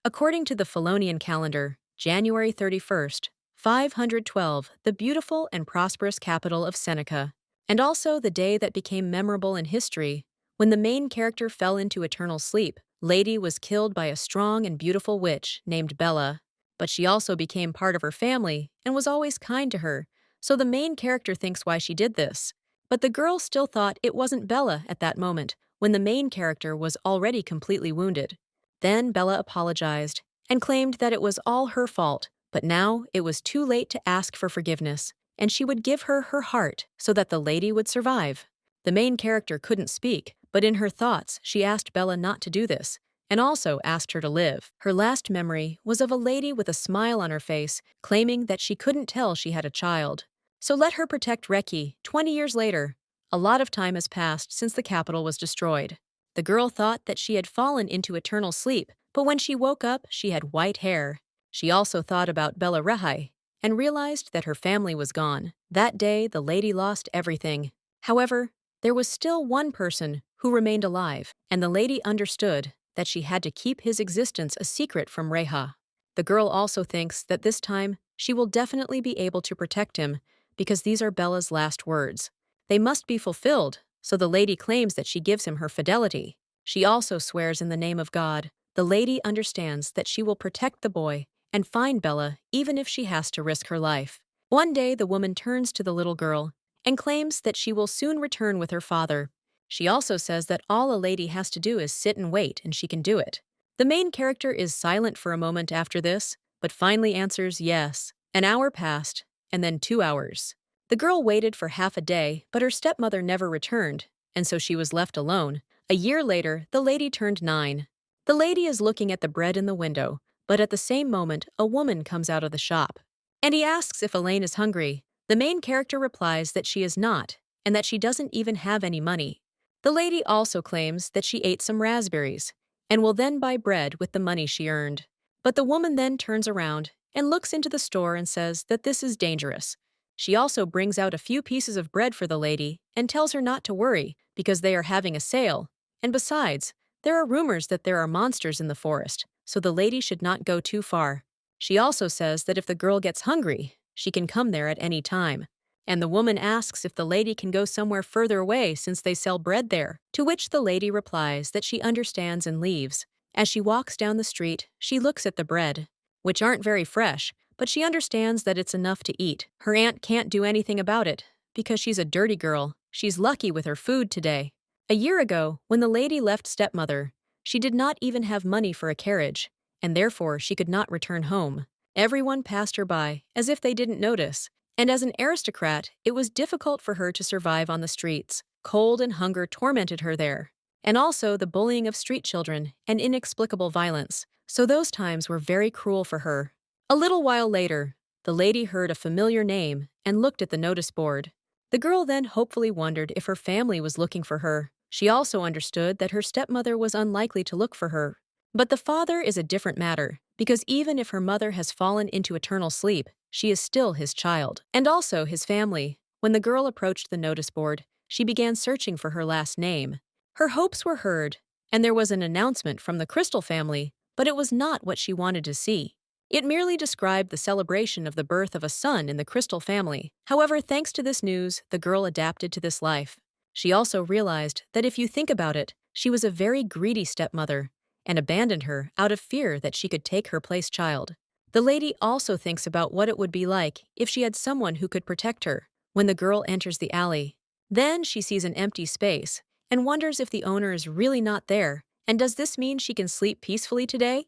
According to the Phalonian calendar, January 31st, 512, the beautiful and prosperous capital of Seneca, and also the day that became memorable in history, when the main character fell into eternal sleep. Lady was killed by a strong and beautiful witch named Bella, but she also became part of her family and was always kind to her, so the main character thinks why she did this. But the girl still thought it wasn't Bella at that moment, when the main character was already completely wounded. Then Bella apologized and claimed that it was all her fault, but now it was too late to ask for forgiveness, and she would give her her heart so that the lady would survive. The main character couldn't speak, but in her thoughts she asked Bella not to do this, and also asked her to live. Her last memory was of a lady with a smile on her face, claiming that she couldn't tell she had a child. So let her protect Reki. 20 years later, a lot of time has passed since the capital was destroyed. The girl thought that she had fallen into eternal sleep, but when she woke up, she had white hair. She also thought about Bella Rehai and realized that her family was gone. That day, the lady lost everything. However, there was still one person who remained alive, and the lady understood that she had to keep his existence a secret from Reha. The girl also thinks that this time she will definitely be able to protect him because these are Bella's last words. They must be fulfilled, so the lady claims that she gives him her fidelity. She also swears in the name of God. The lady understands that she will protect the boy and find Bella even if she has to risk her life. One day, the woman turns to the little girl and claims that she will soon return with her father. She also says that all a lady has to do is sit and wait, and she can do it. The main character is silent for a moment after this, but finally answers yes. An hour passed, and then 2 hours. The girl waited for half a day, but her stepmother never returned, and so she was left alone. A year later, the lady turned 9. The lady is looking at the bread in the window, but at the same moment, a woman comes out of the shop. And he asks if Elaine is hungry. The main character replies that she is not, and that she doesn't even have any money. The lady also claims that she ate some raspberries, and will then buy bread with the money she earned. But the woman then turns around and looks into the store and says that this is dangerous. She also brings out a few pieces of bread for the lady and tells her not to worry because they are having a sale. And besides, there are rumors that there are monsters in the forest, so the lady should not go too far. She also says that if the girl gets hungry, she can come there at any time. And the woman asks if the lady can go somewhere further away since they sell bread there, to which the lady replies that she understands and leaves. As she walks down the street, she looks at the bread, which aren't very fresh, but she understands that it's enough to eat. Her aunt can't do anything about it, because she's a dirty girl. She's lucky with her food today. A year ago, when the lady left stepmother, she did not even have money for a carriage, and therefore she could not return home. Everyone passed her by, as if they didn't notice, and as an aristocrat, it was difficult for her to survive on the streets. Cold and hunger tormented her there, and also the bullying of street children and inexplicable violence, so those times were very cruel for her. A little while later, the lady heard a familiar name and looked at the notice board. The girl then hopefully wondered if her family was looking for her. She also understood that her stepmother was unlikely to look for her. But the father is a different matter, because even if her mother has fallen into eternal sleep, she is still his child, and also his family. When the girl approached the notice board, she began searching for her last name. Her hopes were heard, and there was an announcement from the Crystal family, but it was not what she wanted to see. It merely described the celebration of the birth of a son in the Crystal family. However, thanks to this news, the girl adapted to this life. She also realized that if you think about it, she was a very greedy stepmother and abandoned her out of fear that she could take her place child. The lady also thinks about what it would be like if she had someone who could protect her. When the girl enters the alley, then she sees an empty space and wonders if the owner is really not there, and does this mean she can sleep peacefully today?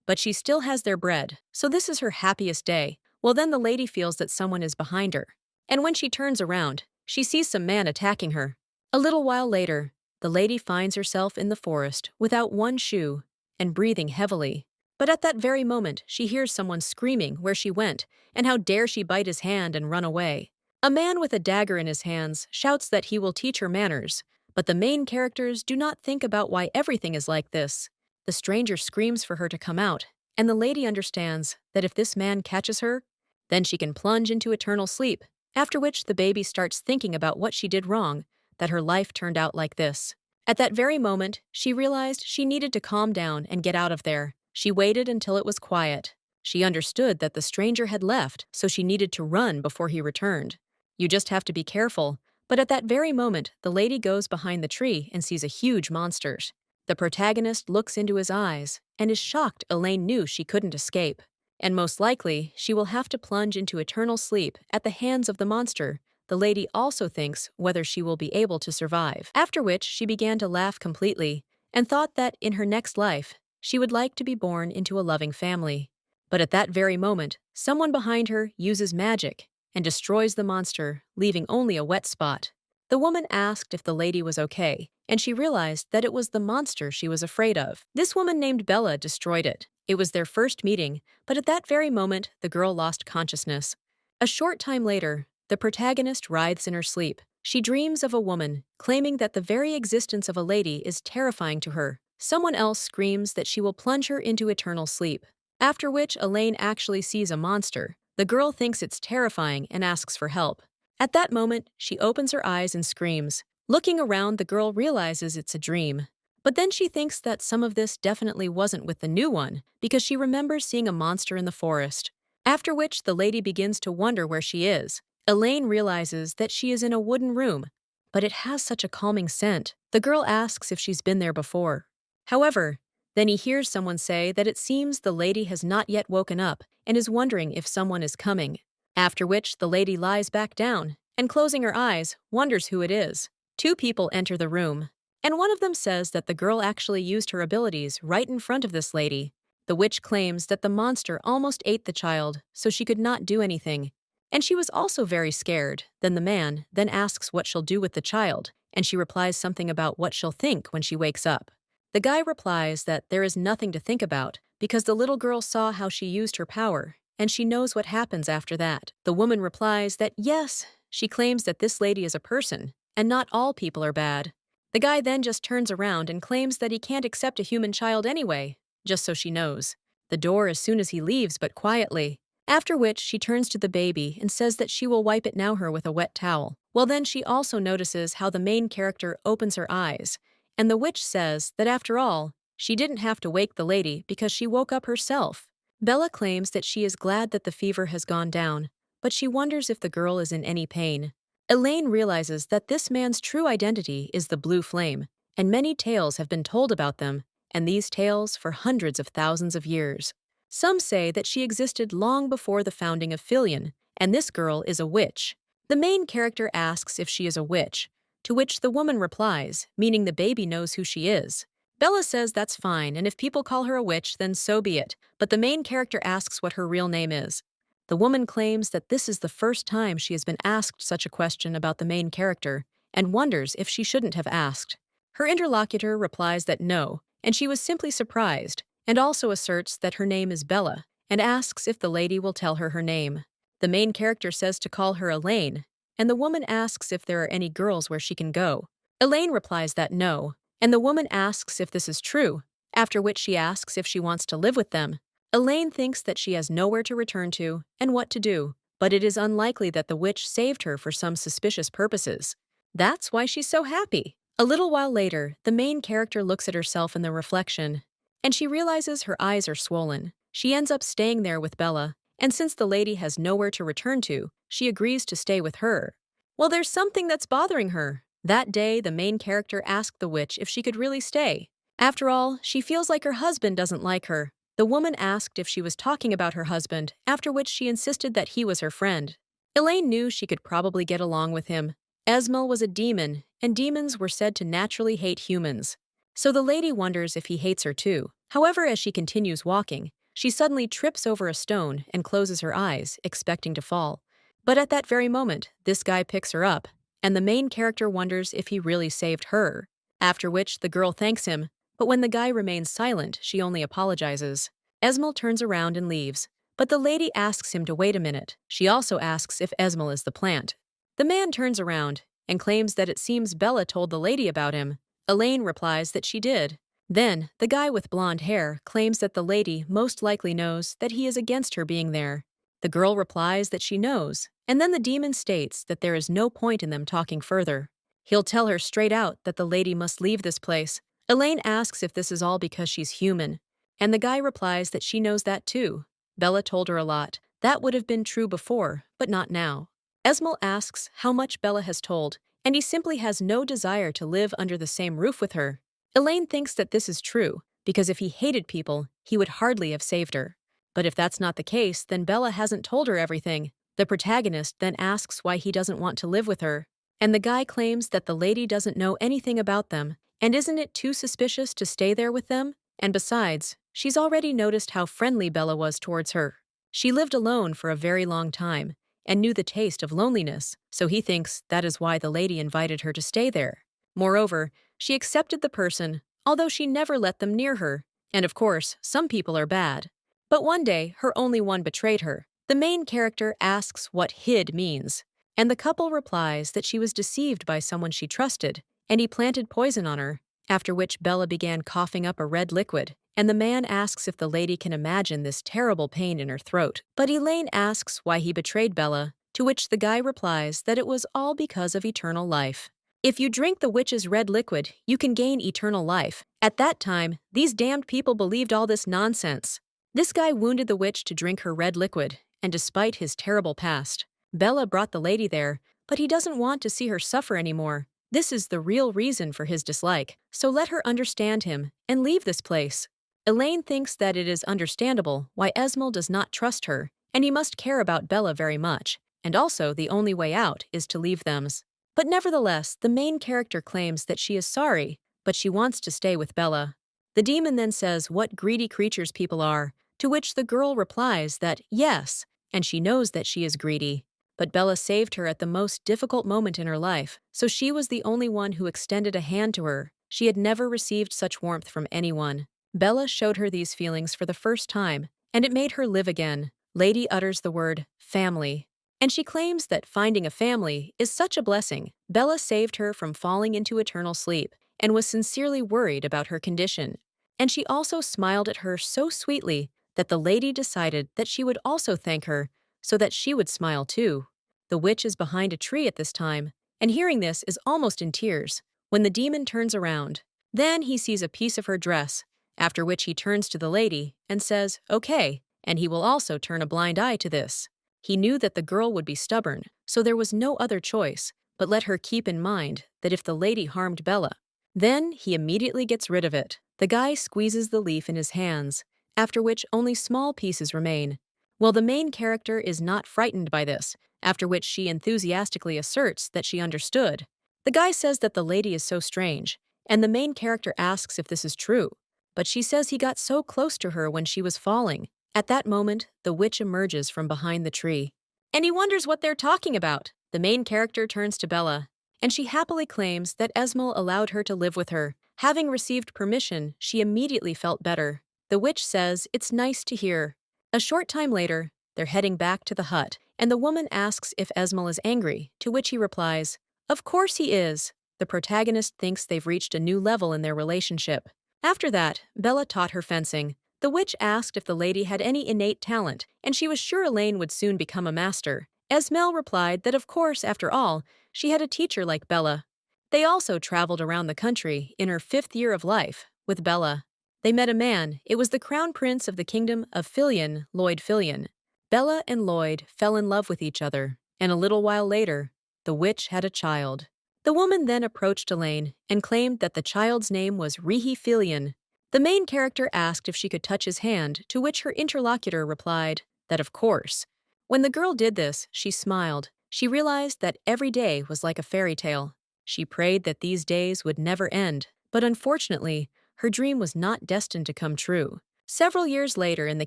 But she still has their bread, so this is her happiest day. Well, then the lady feels that someone is behind her, and when she turns around, she sees some man attacking her. A little while later, the lady finds herself in the forest without one shoe and breathing heavily. But at that very moment, she hears someone screaming where she went, and how dare she bite his hand and run away. A man with a dagger in his hands shouts that he will teach her manners, but the main characters do not think about why everything is like this. The stranger screams for her to come out, and the lady understands that if this man catches her, then she can plunge into eternal sleep, after which the baby starts thinking about what she did wrong, that her life turned out like this. At that very moment, she realized she needed to calm down and get out of there. She waited until it was quiet. She understood that the stranger had left, so she needed to run before he returned. You just have to be careful. But at that very moment, the lady goes behind the tree and sees a huge monster. The protagonist looks into his eyes and is shocked Elaine knew she couldn't escape. And most likely, she will have to plunge into eternal sleep at the hands of the monster. The lady also thinks whether she will be able to survive. After which, she began to laugh completely and thought that in her next life, she would like to be born into a loving family. But at that very moment, someone behind her uses magic and destroys the monster, leaving only a wet spot. The woman asked if the lady was okay, and she realized that it was the monster she was afraid of. This woman named Bella destroyed it. It was their first meeting, but at that very moment, the girl lost consciousness. A short time later, the protagonist writhes in her sleep. She dreams of a woman, claiming that the very existence of a lady is terrifying to her. Someone else screams that she will plunge her into eternal sleep. After which, Elaine actually sees a monster. The girl thinks it's terrifying and asks for help. At that moment, she opens her eyes and screams. Looking around, the girl realizes it's a dream. But then she thinks that some of this definitely wasn't with the new one, because she remembers seeing a monster in the forest. After which, the lady begins to wonder where she is. Elaine realizes that she is in a wooden room, but it has such a calming scent. The girl asks if she's been there before. However, then he hears someone say that it seems the lady has not yet woken up and is wondering if someone is coming. After which, the lady lies back down and, closing her eyes, wonders who it is. Two people enter the room, and one of them says that the girl actually used her abilities right in front of this lady. The witch claims that the monster almost ate the child, so she could not do anything. And she was also very scared. Then the man then asks what she'll do with the child, and she replies something about what she'll think when she wakes up. The guy replies that there is nothing to think about because the little girl saw how she used her power, and she knows what happens after that. The woman replies that yes, she claims that this lady is a person, and not all people are bad. The guy then just turns around and claims that he can't accept a human child anyway, just so she knows. The door as soon as he leaves, but quietly. After which, she turns to the baby and says that she will wipe it now her with a wet towel. Well, then she also notices how the main character opens her eyes, and the witch says that after all, she didn't have to wake the lady because she woke up herself. Bella claims that she is glad that the fever has gone down, but she wonders if the girl is in any pain. Elaine realizes that this man's true identity is the Blue Flame, and many tales have been told about them, and these tales for hundreds of thousands of years. Some say that she existed long before the founding of Filion, and this girl is a witch. The main character asks if she is a witch, to which the woman replies, meaning the baby knows who she is. Bella says that's fine, and if people call her a witch, then so be it, but the main character asks what her real name is. The woman claims that this is the first time she has been asked such a question about the main character, and wonders if she shouldn't have asked. Her interlocutor replies that no, and she was simply surprised, and also asserts that her name is Bella, and asks if the lady will tell her name. The main character says to call her Elaine, and the woman asks if there are any girls where she can go. Elaine replies that no, and the woman asks if this is true, after which she asks if she wants to live with them. Elaine thinks that she has nowhere to return to and what to do, but it is unlikely that the witch saved her for some suspicious purposes. That's why she's so happy. A little while later, the main character looks at herself in the reflection, and she realizes her eyes are swollen. She ends up staying there with Bella, and since the lady has nowhere to return to, she agrees to stay with her. Well, there's something that's bothering her. That day, the main character asked the witch if she could really stay. After all, she feels like her husband doesn't like her. The woman asked if she was talking about her husband, after which she insisted that he was her friend. Elaine knew she could probably get along with him. Esmil was a demon, and demons were said to naturally hate humans. So the lady wonders if he hates her too. However, as she continues walking, she suddenly trips over a stone and closes her eyes, expecting to fall. But at that very moment, this guy picks her up, and the main character wonders if he really saved her. After which, the girl thanks him, but when the guy remains silent, she only apologizes. Esmil turns around and leaves, but the lady asks him to wait a minute. She also asks if Esmil is the plant. The man turns around and claims that it seems Bella told the lady about him. Elaine replies that she did. Then, the guy with blonde hair claims that the lady most likely knows that he is against her being there. The girl replies that she knows, and then the demon states that there is no point in them talking further. He'll tell her straight out that the lady must leave this place. Elaine asks if this is all because she's human. And the guy replies that she knows that too. Bella told her a lot. That would have been true before, but not now. Esmel asks how much Bella has told, and he simply has no desire to live under the same roof with her. Elaine thinks that this is true, because if he hated people, he would hardly have saved her. But if that's not the case, then Bella hasn't told her everything. The protagonist then asks why he doesn't want to live with her. And the guy claims that the lady doesn't know anything about them, and isn't it too suspicious to stay there with them? And besides, she's already noticed how friendly Bella was towards her. She lived alone for a very long time, and knew the taste of loneliness, so he thinks that is why the lady invited her to stay there. Moreover, she accepted the person, although she never let them near her. And of course, some people are bad. But one day, her only one betrayed her. The main character asks what hid means, and the couple replies that she was deceived by someone she trusted, and he planted poison on her, after which Bella began coughing up a red liquid, and the man asks if the lady can imagine this terrible pain in her throat. But Elaine asks why he betrayed Bella, to which the guy replies that it was all because of eternal life. If you drink the witch's red liquid, you can gain eternal life. At that time, these damned people believed all this nonsense. This guy wounded the witch to drink her red liquid, and despite his terrible past, Bella brought the lady there, but he doesn't want to see her suffer anymore. This is the real reason for his dislike, so let her understand him and leave this place. Elaine thinks that it is understandable why Esmel does not trust her, and he must care about Bella very much, and also the only way out is to leave them. But nevertheless, the main character claims that she is sorry, but she wants to stay with Bella. The demon then says what greedy creatures people are, to which the girl replies that yes, and she knows that she is greedy. But Bella saved her at the most difficult moment in her life, so she was the only one who extended a hand to her. She had never received such warmth from anyone. Bella showed her these feelings for the first time, and it made her live again. Lady utters the word family, and she claims that finding a family is such a blessing. Bella saved her from falling into eternal sleep and was sincerely worried about her condition. And she also smiled at her so sweetly that the lady decided that she would also thank her so that she would smile too. The witch is behind a tree at this time, and hearing this is almost in tears when the demon turns around. Then he sees a piece of her dress, after which he turns to the lady and says, "Okay," and he will also turn a blind eye to this. He knew that the girl would be stubborn, so there was no other choice, but let her keep in mind that if the lady harmed Bella, then he immediately gets rid of it. The guy squeezes the leaf in his hands, after which only small pieces remain. Well, the main character is not frightened by this, after which she enthusiastically asserts that she understood. The guy says that the lady is so strange, and the main character asks if this is true, but she says he got so close to her when she was falling. At that moment, the witch emerges from behind the tree, and he wonders what they're talking about. The main character turns to Bella, and she happily claims that Esmel allowed her to live with her. Having received permission, she immediately felt better. The witch says it's nice to hear. A short time later, they're heading back to the hut, and the woman asks if Esmel is angry, to which he replies, "Of course he is." The protagonist thinks they've reached a new level in their relationship. After that, Bella taught her fencing. The witch asked if the lady had any innate talent, and she was sure Elaine would soon become a master. Esmel replied that of course, after all, she had a teacher like Bella. They also traveled around the country in her 5th year of life with Bella. They met a man. It was the crown prince of the kingdom of Fillion, Lloyd Fillion. Bella and Lloyd fell in love with each other, and a little while later, the witch had a child. The woman then approached Elaine and claimed that the child's name was Rihi Fillion. The main character asked if she could touch his hand, to which her interlocutor replied that of course. When the girl did this, she smiled. She realized that every day was like a fairy tale. She prayed that these days would never end, but unfortunately, her dream was not destined to come true. Several years later in the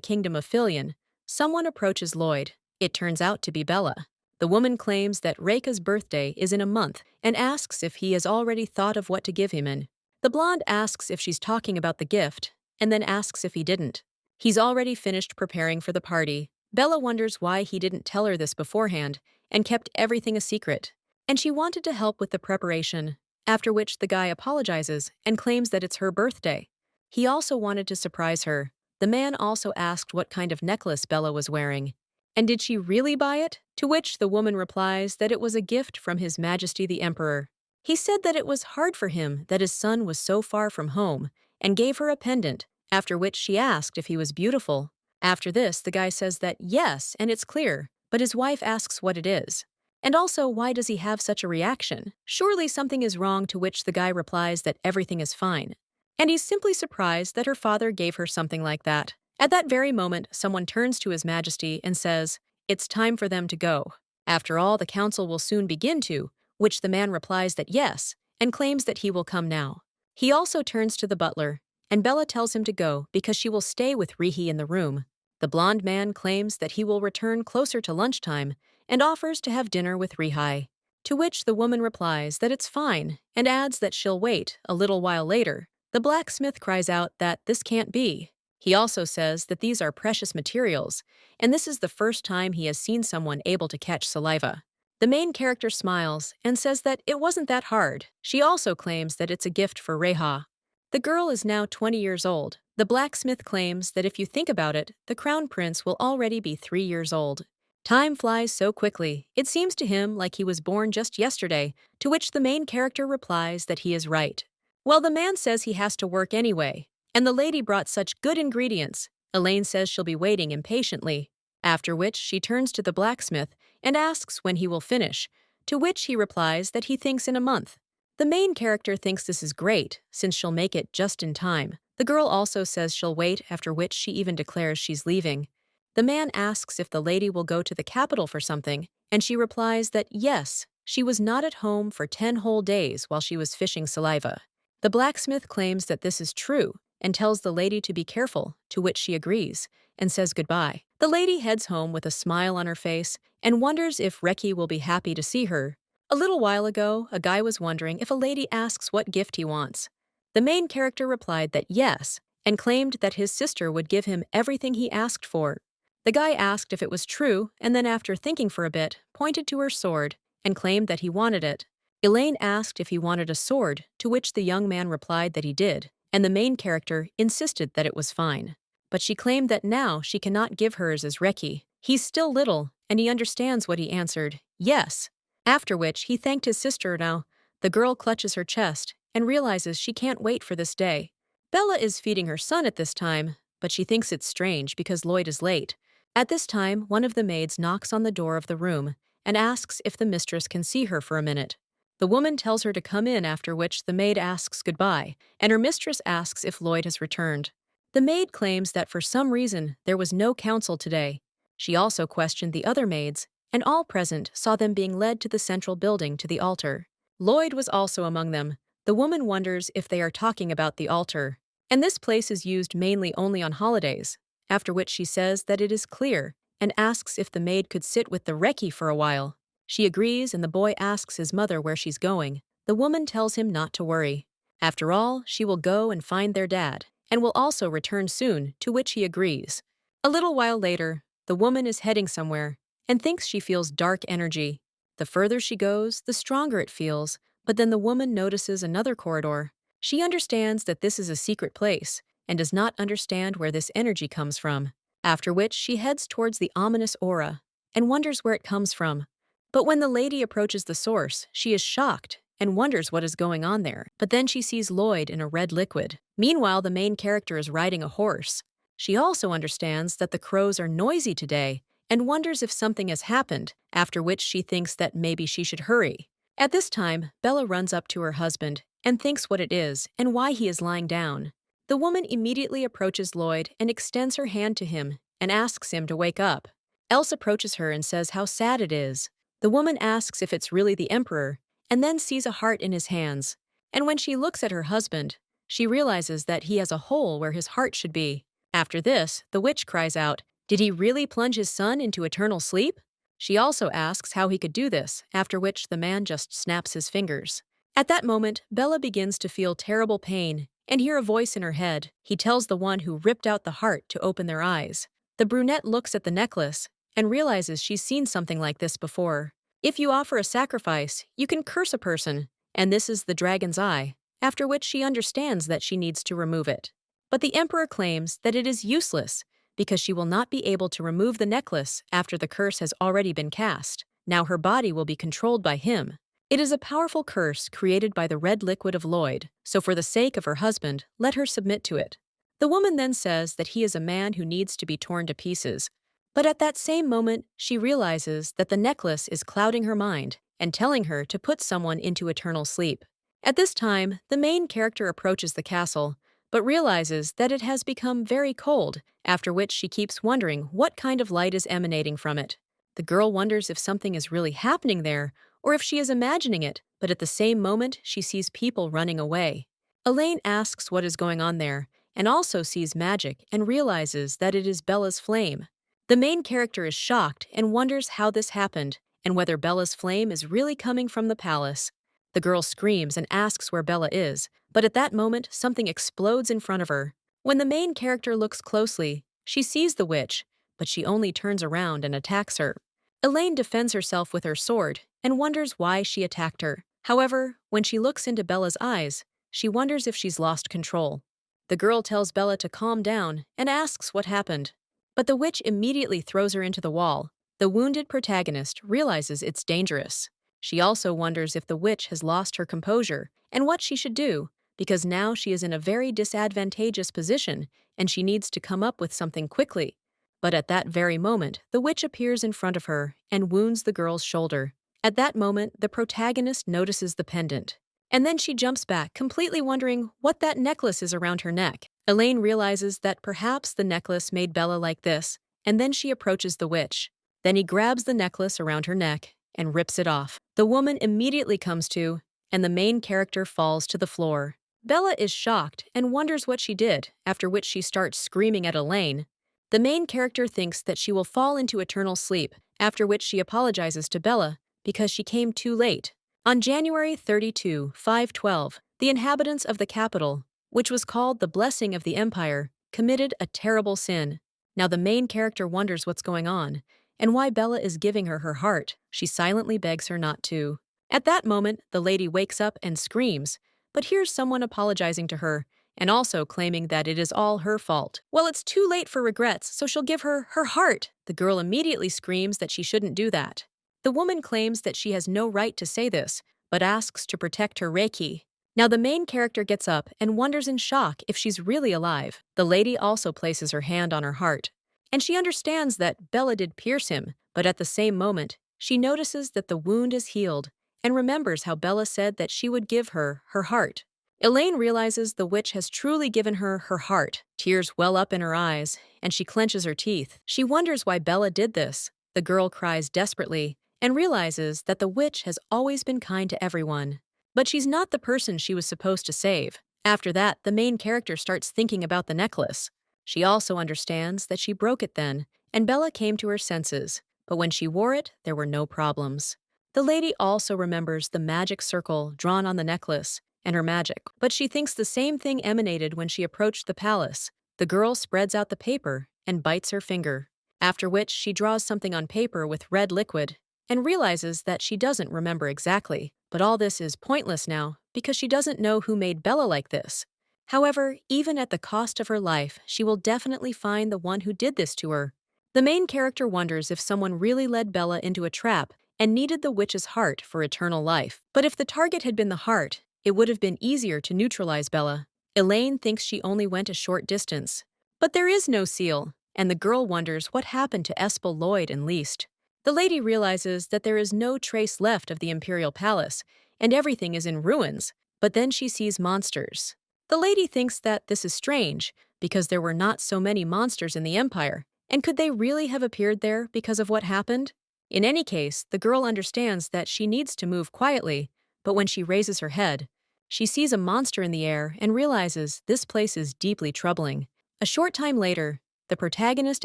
kingdom of Fillion, someone approaches Lloyd. It turns out to be Bella. The woman claims that Reka's birthday is in a month and asks if he has already thought of what to give him in. The blonde asks if she's talking about the gift, and then asks if he didn't. He's already finished preparing for the party. Bella wonders why he didn't tell her this beforehand and kept everything a secret, and she wanted to help with the preparation, after which the guy apologizes and claims that it's her birthday. He also wanted to surprise her. The man also asked what kind of necklace Bella was wearing, and did she really buy it? To which the woman replies that it was a gift from His Majesty the Emperor. He said that it was hard for him that his son was so far from home and gave her a pendant, after which she asked if he was beautiful. After this, the guy says that yes, and it's clear, but his wife asks what it is. And also, why does he have such a reaction? Surely something is wrong, to which the guy replies that everything is fine. And he's simply surprised that her father gave her something like that. At that very moment, someone turns to His Majesty and says, "It's time for them to go. After all, the council will soon begin to," which the man replies that yes, and claims that he will come now. He also turns to the butler, and Bella tells him to go because she will stay with Rihi in the room. The blonde man claims that he will return closer to lunchtime and offers to have dinner with Rihi, to which the woman replies that it's fine and adds that she'll wait. A little while later, the blacksmith cries out that this can't be. He also says that these are precious materials, and this is the first time he has seen someone able to catch saliva. The main character smiles and says that it wasn't that hard. She also claims that it's a gift for Reha. The girl is now 20 years old. The blacksmith claims that if you think about it, the crown prince will already be 3 years old. Time flies so quickly, it seems to him like he was born just yesterday, to which the main character replies that he is right. Well, the man says he has to work anyway, and the lady brought such good ingredients. Elaine says she'll be waiting impatiently, after which she turns to the blacksmith and asks when he will finish, to which he replies that he thinks in a month. The main character thinks this is great, since she'll make it just in time. The girl also says she'll wait, after which she even declares she's leaving. The man asks if the lady will go to the capital for something, and she replies that yes, she was not at home for 10 whole days while she was fishing saliva. The blacksmith claims that this is true and tells the lady to be careful, to which she agrees and says goodbye. The lady heads home with a smile on her face and wonders if Reki will be happy to see her. A little while ago, a guy was wondering if a lady asks what gift he wants. The main character replied that yes, and claimed that his sister would give him everything he asked for. The guy asked if it was true, and then after thinking for a bit, pointed to her sword and claimed that he wanted it. Elaine asked if he wanted a sword, to which the young man replied that he did, and the main character insisted that it was fine. But she claimed that now she cannot give hers as Reki. He's still little, and he understands what he answered, yes. After which he thanked his sister. Now, the girl clutches her chest and realizes she can't wait for this day. Bella is feeding her son at this time, but she thinks it's strange because Lloyd is late. At this time, one of the maids knocks on the door of the room and asks if the mistress can see her for a minute. The woman tells her to come in, after which the maid asks goodbye, and her mistress asks if Lloyd has returned. The maid claims that for some reason there was no council today. She also questioned the other maids, and all present saw them being led to the central building to the altar. Lloyd was also among them. The woman wonders if they are talking about the altar, and this place is used mainly only on holidays, after which she says that it is clear and asks if the maid could sit with the Reki for a while. She agrees, and the boy asks his mother where she's going. The woman tells him not to worry. After all, she will go and find their dad, and will also return soon, to which he agrees. A little while later, the woman is heading somewhere and thinks she feels dark energy. The further she goes, the stronger it feels, but then the woman notices another corridor. She understands that this is a secret place and does not understand where this energy comes from, after which she heads towards the ominous aura and wonders where it comes from. But when the lady approaches the source, she is shocked and wonders what is going on there. But then she sees Lloyd in a red liquid. Meanwhile, the main character is riding a horse. She also understands that the crows are noisy today and wonders if something has happened, after which she thinks that maybe she should hurry. At this time, Bella runs up to her husband and thinks what it is and why he is lying down. The woman immediately approaches Lloyd and extends her hand to him and asks him to wake up. Else approaches her and says how sad it is. The woman asks if it's really the emperor, and then sees a heart in his hands. And when she looks at her husband, she realizes that he has a hole where his heart should be. After this, the witch cries out, "Did he really plunge his son into eternal sleep?" She also asks how he could do this, after which the man just snaps his fingers. At that moment, Bella begins to feel terrible pain and hear a voice in her head. He tells the one who ripped out the heart to open their eyes. The brunette looks at the necklace and realizes she's seen something like this before. If you offer a sacrifice, you can curse a person, and this is the dragon's eye, after which she understands that she needs to remove it. But the emperor claims that it is useless because she will not be able to remove the necklace after the curse has already been cast. Now her body will be controlled by him. It is a powerful curse created by the red liquid of Lloyd, so for the sake of her husband, let her submit to it. The woman then says that he is a man who needs to be torn to pieces. But at that same moment, she realizes that the necklace is clouding her mind and telling her to put someone into eternal sleep. At this time, the main character approaches the castle, but realizes that it has become very cold, after which she keeps wondering what kind of light is emanating from it. The girl wonders if something is really happening there, or if she is imagining it, but at the same moment, she sees people running away. Elaine asks what is going on there, and also sees magic and realizes that it is Bella's flame. The main character is shocked and wonders how this happened, and whether Bella's flame is really coming from the palace. The girl screams and asks where Bella is, but at that moment, something explodes in front of her. When the main character looks closely, she sees the witch, but she only turns around and attacks her. Elaine defends herself with her sword and wonders why she attacked her. However, when she looks into Bella's eyes, she wonders if she's lost control. The girl tells Bella to calm down and asks what happened. But the witch immediately throws her into the wall. The wounded protagonist realizes it's dangerous. She also wonders if the witch has lost her composure and what she should do, because now she is in a very disadvantageous position and she needs to come up with something quickly. But at that very moment, the witch appears in front of her and wounds the girl's shoulder. At that moment, the protagonist notices the pendant. And then she jumps back, completely wondering what that necklace is around her neck. Elaine realizes that perhaps the necklace made Bella like this, and then she approaches the witch. Then he grabs the necklace around her neck and rips it off. The woman immediately comes to, and the main character falls to the floor. Bella is shocked and wonders what she did, after which she starts screaming at Elaine. The main character thinks that she will fall into eternal sleep, after which she apologizes to Bella because she came too late. On January 32, 512, the inhabitants of the capital, which was called the Blessing of the Empire, committed a terrible sin. Now the main character wonders what's going on, and why Bella is giving her her heart. She silently begs her not to. At that moment, the lady wakes up and screams, but hears someone apologizing to her, and also claiming that it is all her fault. Well, it's too late for regrets, so she'll give her her heart. The girl immediately screams that she shouldn't do that. The woman claims that she has no right to say this, but asks to protect her Reiki. Now the main character gets up and wonders in shock if she's really alive. The lady also places her hand on her heart, and she understands that Bella did pierce him, but at the same moment, she notices that the wound is healed and remembers how Bella said that she would give her her heart. Elaine realizes the witch has truly given her her heart. Tears well up in her eyes, and she clenches her teeth. She wonders why Bella did this. The girl cries desperately and realizes that the witch has always been kind to everyone. But she's not the person she was supposed to save. After that, the main character starts thinking about the necklace. She also understands that she broke it then, and Bella came to her senses. But when she wore it, there were no problems. The lady also remembers the magic circle drawn on the necklace and her magic, but she thinks the same thing emanated when she approached the palace. The girl spreads out the paper and bites her finger, after which she draws something on paper with red liquid and realizes that she doesn't remember exactly. But all this is pointless now because she doesn't know who made Bella like this. However, even at the cost of her life, she will definitely find the one who did this to her. The main character wonders if someone really led Bella into a trap and needed the witch's heart for eternal life. But if the target had been the heart, it would have been easier to neutralize Bella. Elaine thinks she only went a short distance. But there is no seal, and the girl wonders what happened to Espel, Lloyd, and Least. The lady realizes that there is no trace left of the Imperial Palace, and everything is in ruins, but then she sees monsters. The lady thinks that this is strange, because there were not so many monsters in the Empire, and could they really have appeared there because of what happened? In any case, the girl understands that she needs to move quietly, but when she raises her head, she sees a monster in the air and realizes this place is deeply troubling. A short time later, the protagonist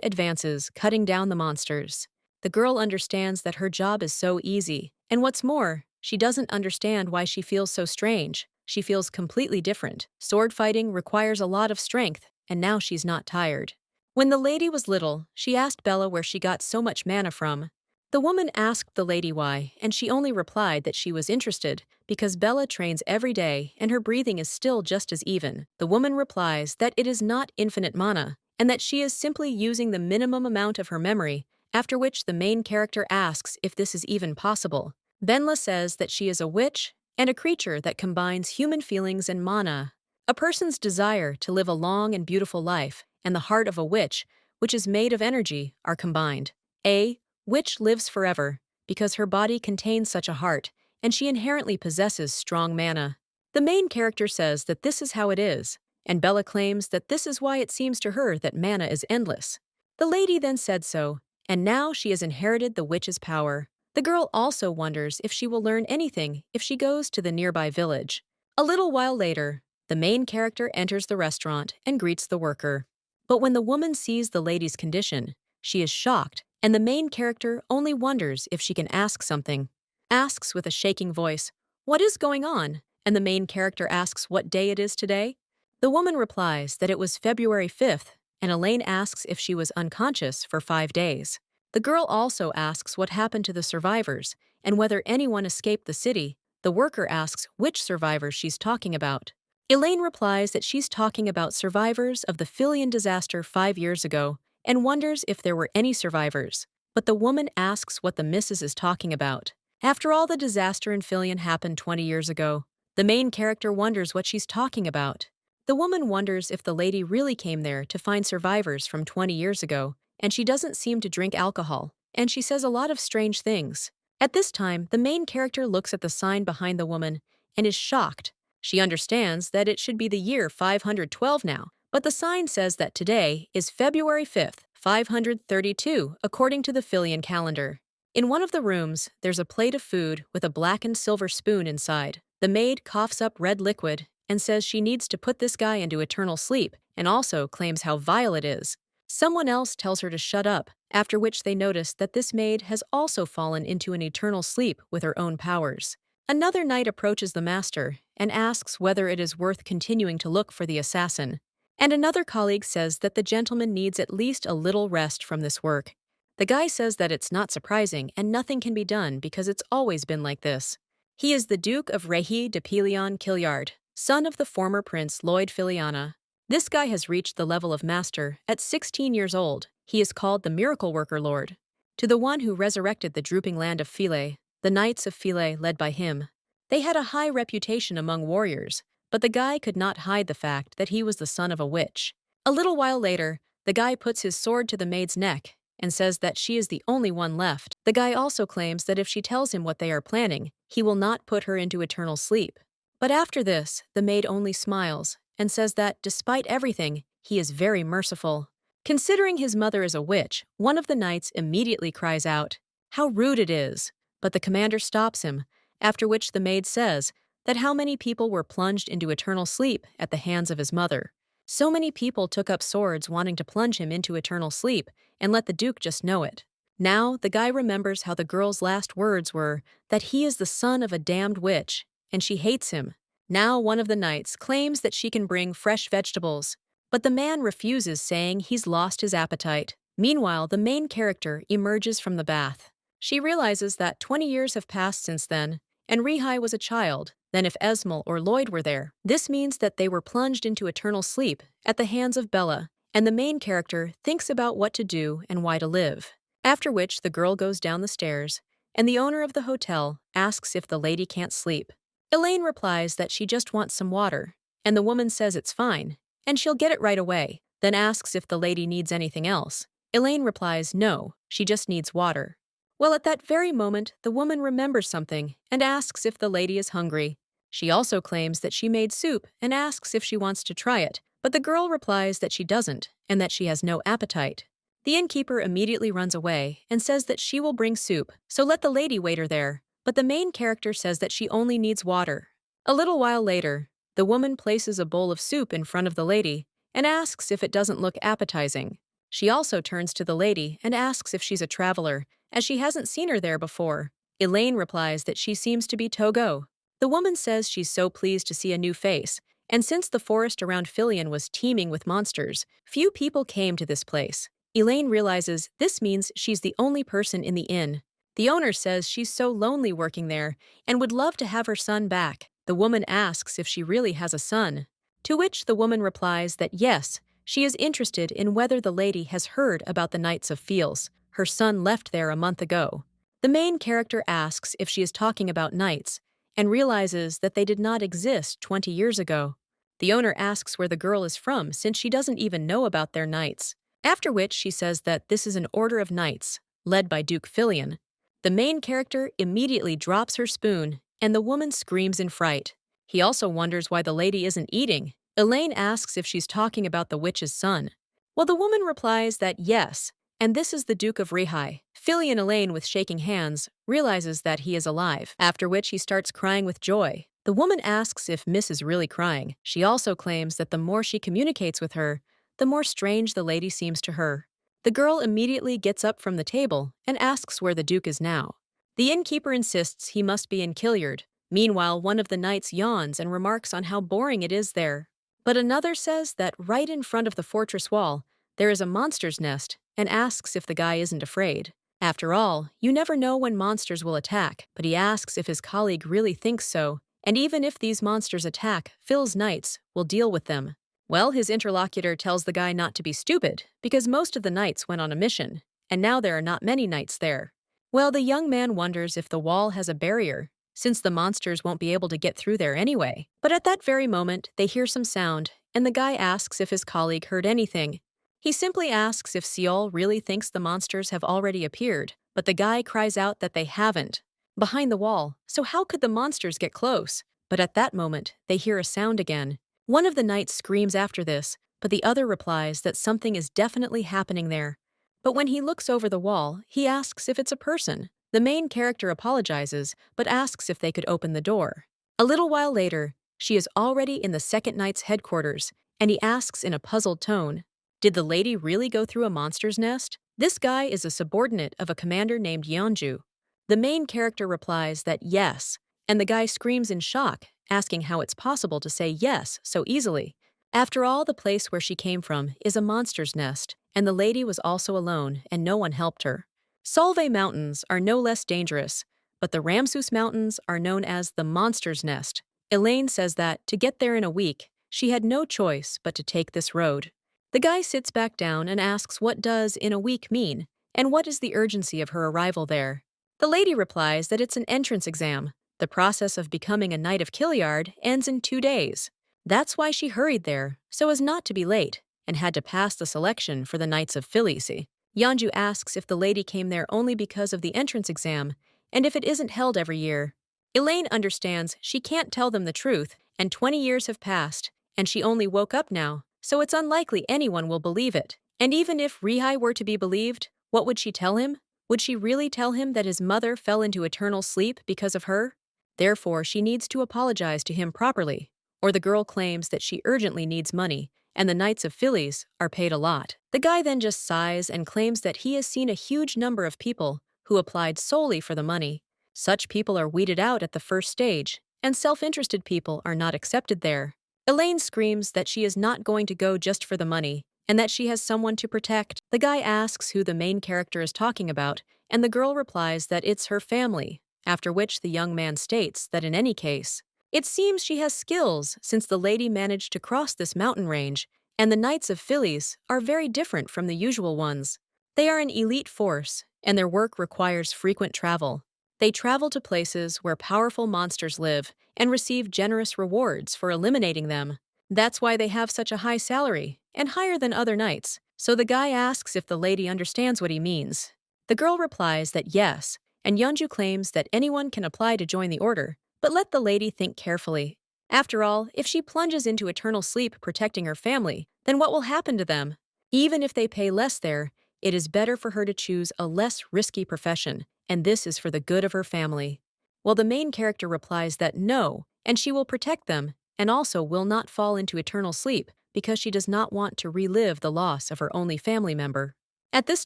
advances, cutting down the monsters. The girl understands that her job is so easy, and what's more, she doesn't understand why she feels so strange. She feels completely different. Sword fighting requires a lot of strength, and now she's not tired. When the lady was little, she asked Bella where she got so much mana from. The woman asked the lady why, and she only replied that she was interested because Bella trains every day and her breathing is still just as even. The woman replies that it is not infinite mana, and that she is simply using the minimum amount of her memory, after which the main character asks if this is even possible. Benla says that she is a witch and a creature that combines human feelings and mana. A person's desire to live a long and beautiful life and the heart of a witch, which is made of energy, are combined. A witch lives forever because her body contains such a heart, and she inherently possesses strong mana. The main character says that this is how it is, and Bella claims that this is why it seems to her that mana is endless. The lady then said so, and now she has inherited the witch's power. The girl also wonders if she will learn anything if she goes to the nearby village. A little while later, the main character enters the restaurant and greets the worker. But when the woman sees the lady's condition, she is shocked, and the main character only wonders if she can ask something. Asks with a shaking voice, "What is going on?" And the main character asks what day it is today. The woman replies that it was February 5th, and Elaine asks if she was unconscious for 5 days. The girl also asks what happened to the survivors and whether anyone escaped the city. The worker asks which survivors she's talking about. Elaine replies that she's talking about survivors of the Filion disaster 5 years ago and wonders if there were any survivors. But the woman asks what the missus is talking about. After all, the disaster in Filion happened 20 years ago. The main character wonders what she's talking about. The woman wonders if the lady really came there to find survivors from 20 years ago, and she doesn't seem to drink alcohol, and she says a lot of strange things. At this time, the main character looks at the sign behind the woman and is shocked. She understands that it should be the year 512 now, but the sign says that today is February 5th, 532, according to the Filion calendar. In one of the rooms, there's a plate of food with a blackened silver spoon inside. The maid coughs up red liquid and says she needs to put this guy into eternal sleep, and also claims how vile it is. Someone else tells her to shut up, after which they notice that this maid has also fallen into an eternal sleep with her own powers. Another knight approaches the master and asks whether it is worth continuing to look for the assassin. And another colleague says that the gentleman needs at least a little rest from this work. The guy says that it's not surprising and nothing can be done because it's always been like this. He is the Duke of Rehi de Pelion Killiard, son of the former Prince Lloyd Filiana. This guy has reached the level of master at 16 years old. He is called the Miracle Worker Lord. To the one who resurrected the drooping land of Philae, the Knights of Philae led by him. They had a high reputation among warriors, but the guy could not hide the fact that he was the son of a witch. A little while later, the guy puts his sword to the maid's neck and says that she is the only one left. The guy also claims that if she tells him what they are planning, he will not put her into eternal sleep. But after this, the maid only smiles and says that, despite everything, he is very merciful. Considering his mother is a witch, one of the knights immediately cries out, "How rude it is!" But the commander stops him, after which the maid says that how many people were plunged into eternal sleep at the hands of his mother. So many people took up swords wanting to plunge him into eternal sleep and let the Duke just know it. Now, the guy remembers how the girl's last words were that he is the son of a damned witch, and she hates him. Now one of the knights claims that she can bring fresh vegetables, but the man refuses, saying he's lost his appetite. Meanwhile, the main character emerges from the bath. She realizes that 20 years have passed since then, and Rehai was a child. Then if Esmel or Lloyd were there, this means that they were plunged into eternal sleep at the hands of Bella, and the main character thinks about what to do and why to live. After which, the girl goes down the stairs, and the owner of the hotel asks if the lady can't sleep. Elaine replies that she just wants some water, and the woman says it's fine, and she'll get it right away, then asks if the lady needs anything else. Elaine replies no, she just needs water. Well, at that very moment, the woman remembers something and asks if the lady is hungry. She also claims that she made soup and asks if she wants to try it, but the girl replies that she doesn't and that she has no appetite. The innkeeper immediately runs away and says that she will bring soup, so let the lady waiter there, but the main character says that she only needs water. A little while later, the woman places a bowl of soup in front of the lady and asks if it doesn't look appetizing. She also turns to the lady and asks if she's a traveler, as she hasn't seen her there before. Elaine replies that she seems to be Togo. The woman says she's so pleased to see a new face, and since the forest around Filion was teeming with monsters, few people came to this place. Elaine realizes this means she's the only person in the inn. The owner says she's so lonely working there and would love to have her son back. The woman asks if she really has a son, to which the woman replies that yes, she is interested in whether the lady has heard about the Knights of Fields. Her son left there a month ago. The main character asks if she is talking about knights, and realizes that they did not exist 20 years ago. The owner asks where the girl is from since she doesn't even know about their knights. After which she says that this is an order of knights, led by Duke Filion. The main character immediately drops her spoon, and the woman screams in fright. He also wonders why the lady isn't eating. Elaine asks if she's talking about the witch's son. Well, the woman replies that yes, and this is the Duke of Rihai. Filion Elaine, with shaking hands, realizes that he is alive, after which he starts crying with joy. The woman asks if Miss is really crying. She also claims that the more she communicates with her, the more strange the lady seems to her. The girl immediately gets up from the table and asks where the Duke is now. The innkeeper insists he must be in Killiard. Meanwhile, one of the knights yawns and remarks on how boring it is there. But another says that right in front of the fortress wall, there is a monster's nest and asks if the guy isn't afraid. After all, you never know when monsters will attack, but he asks if his colleague really thinks so, and even if these monsters attack, Phil's knights will deal with them. Well, his interlocutor tells the guy not to be stupid, because most of the knights went on a mission, and now there are not many knights there. Well, the young man wonders if the wall has a barrier, since the monsters won't be able to get through there anyway. But at that very moment, they hear some sound, and the guy asks if his colleague heard anything. He simply asks if Seol really thinks the monsters have already appeared, but the guy cries out that they haven't. Behind the wall, so how could the monsters get close? But at that moment, they hear a sound again. One of the knights screams after this, but the other replies that something is definitely happening there. But when he looks over the wall, he asks if it's a person. The main character apologizes, but asks if they could open the door. A little while later, she is already in the second knight's headquarters, and he asks in a puzzled tone, "Did the lady really go through a monster's nest?" This guy is a subordinate of a commander named Yeonju. The main character replies that yes, and the guy screams in shock, asking how it's possible to say yes so easily. After all, the place where she came from is a monster's nest, and the lady was also alone and no one helped her. Solvay Mountains are no less dangerous, but the Ramsus Mountains are known as the Monster's Nest. Elaine says that, to get there in a week, she had no choice but to take this road. The guy sits back down and asks what does "in a week" mean, and what is the urgency of her arrival there. The lady replies that it's an entrance exam. The process of becoming a Knight of Killiard ends in 2 days. That's why she hurried there, so as not to be late, and had to pass the selection for the Knights of Filici. Yeonju asks if the lady came there only because of the entrance exam, and if it isn't held every year. Elaine understands she can't tell them the truth, and 20 years have passed, and she only woke up now, so it's unlikely anyone will believe it. And even if Rihai were to be believed, what would she tell him? Would she really tell him that his mother fell into eternal sleep because of her? Therefore, she needs to apologize to him properly, or the girl claims that she urgently needs money, and the Knights of Phillies are paid a lot. The guy then just sighs and claims that he has seen a huge number of people who applied solely for the money. Such people are weeded out at the first stage, and self-interested people are not accepted there. Elaine screams that she is not going to go just for the money, and that she has someone to protect. The guy asks who the main character is talking about, and the girl replies that it's her family, after which the young man states that in any case, it seems she has skills since the lady managed to cross this mountain range, and the Knights of Phillies are very different from the usual ones. They are an elite force, and their work requires frequent travel. They travel to places where powerful monsters live and receive generous rewards for eliminating them. That's why they have such a high salary, and higher than other knights. So the guy asks if the lady understands what he means. The girl replies that yes, and Yeonju claims that anyone can apply to join the order, but let the lady think carefully. After all, if she plunges into eternal sleep protecting her family, then what will happen to them? Even if they pay less there, it is better for her to choose a less risky profession, and this is for the good of her family. Well, the main character replies that no, and she will protect them, and also will not fall into eternal sleep because she does not want to relive the loss of her only family member. At this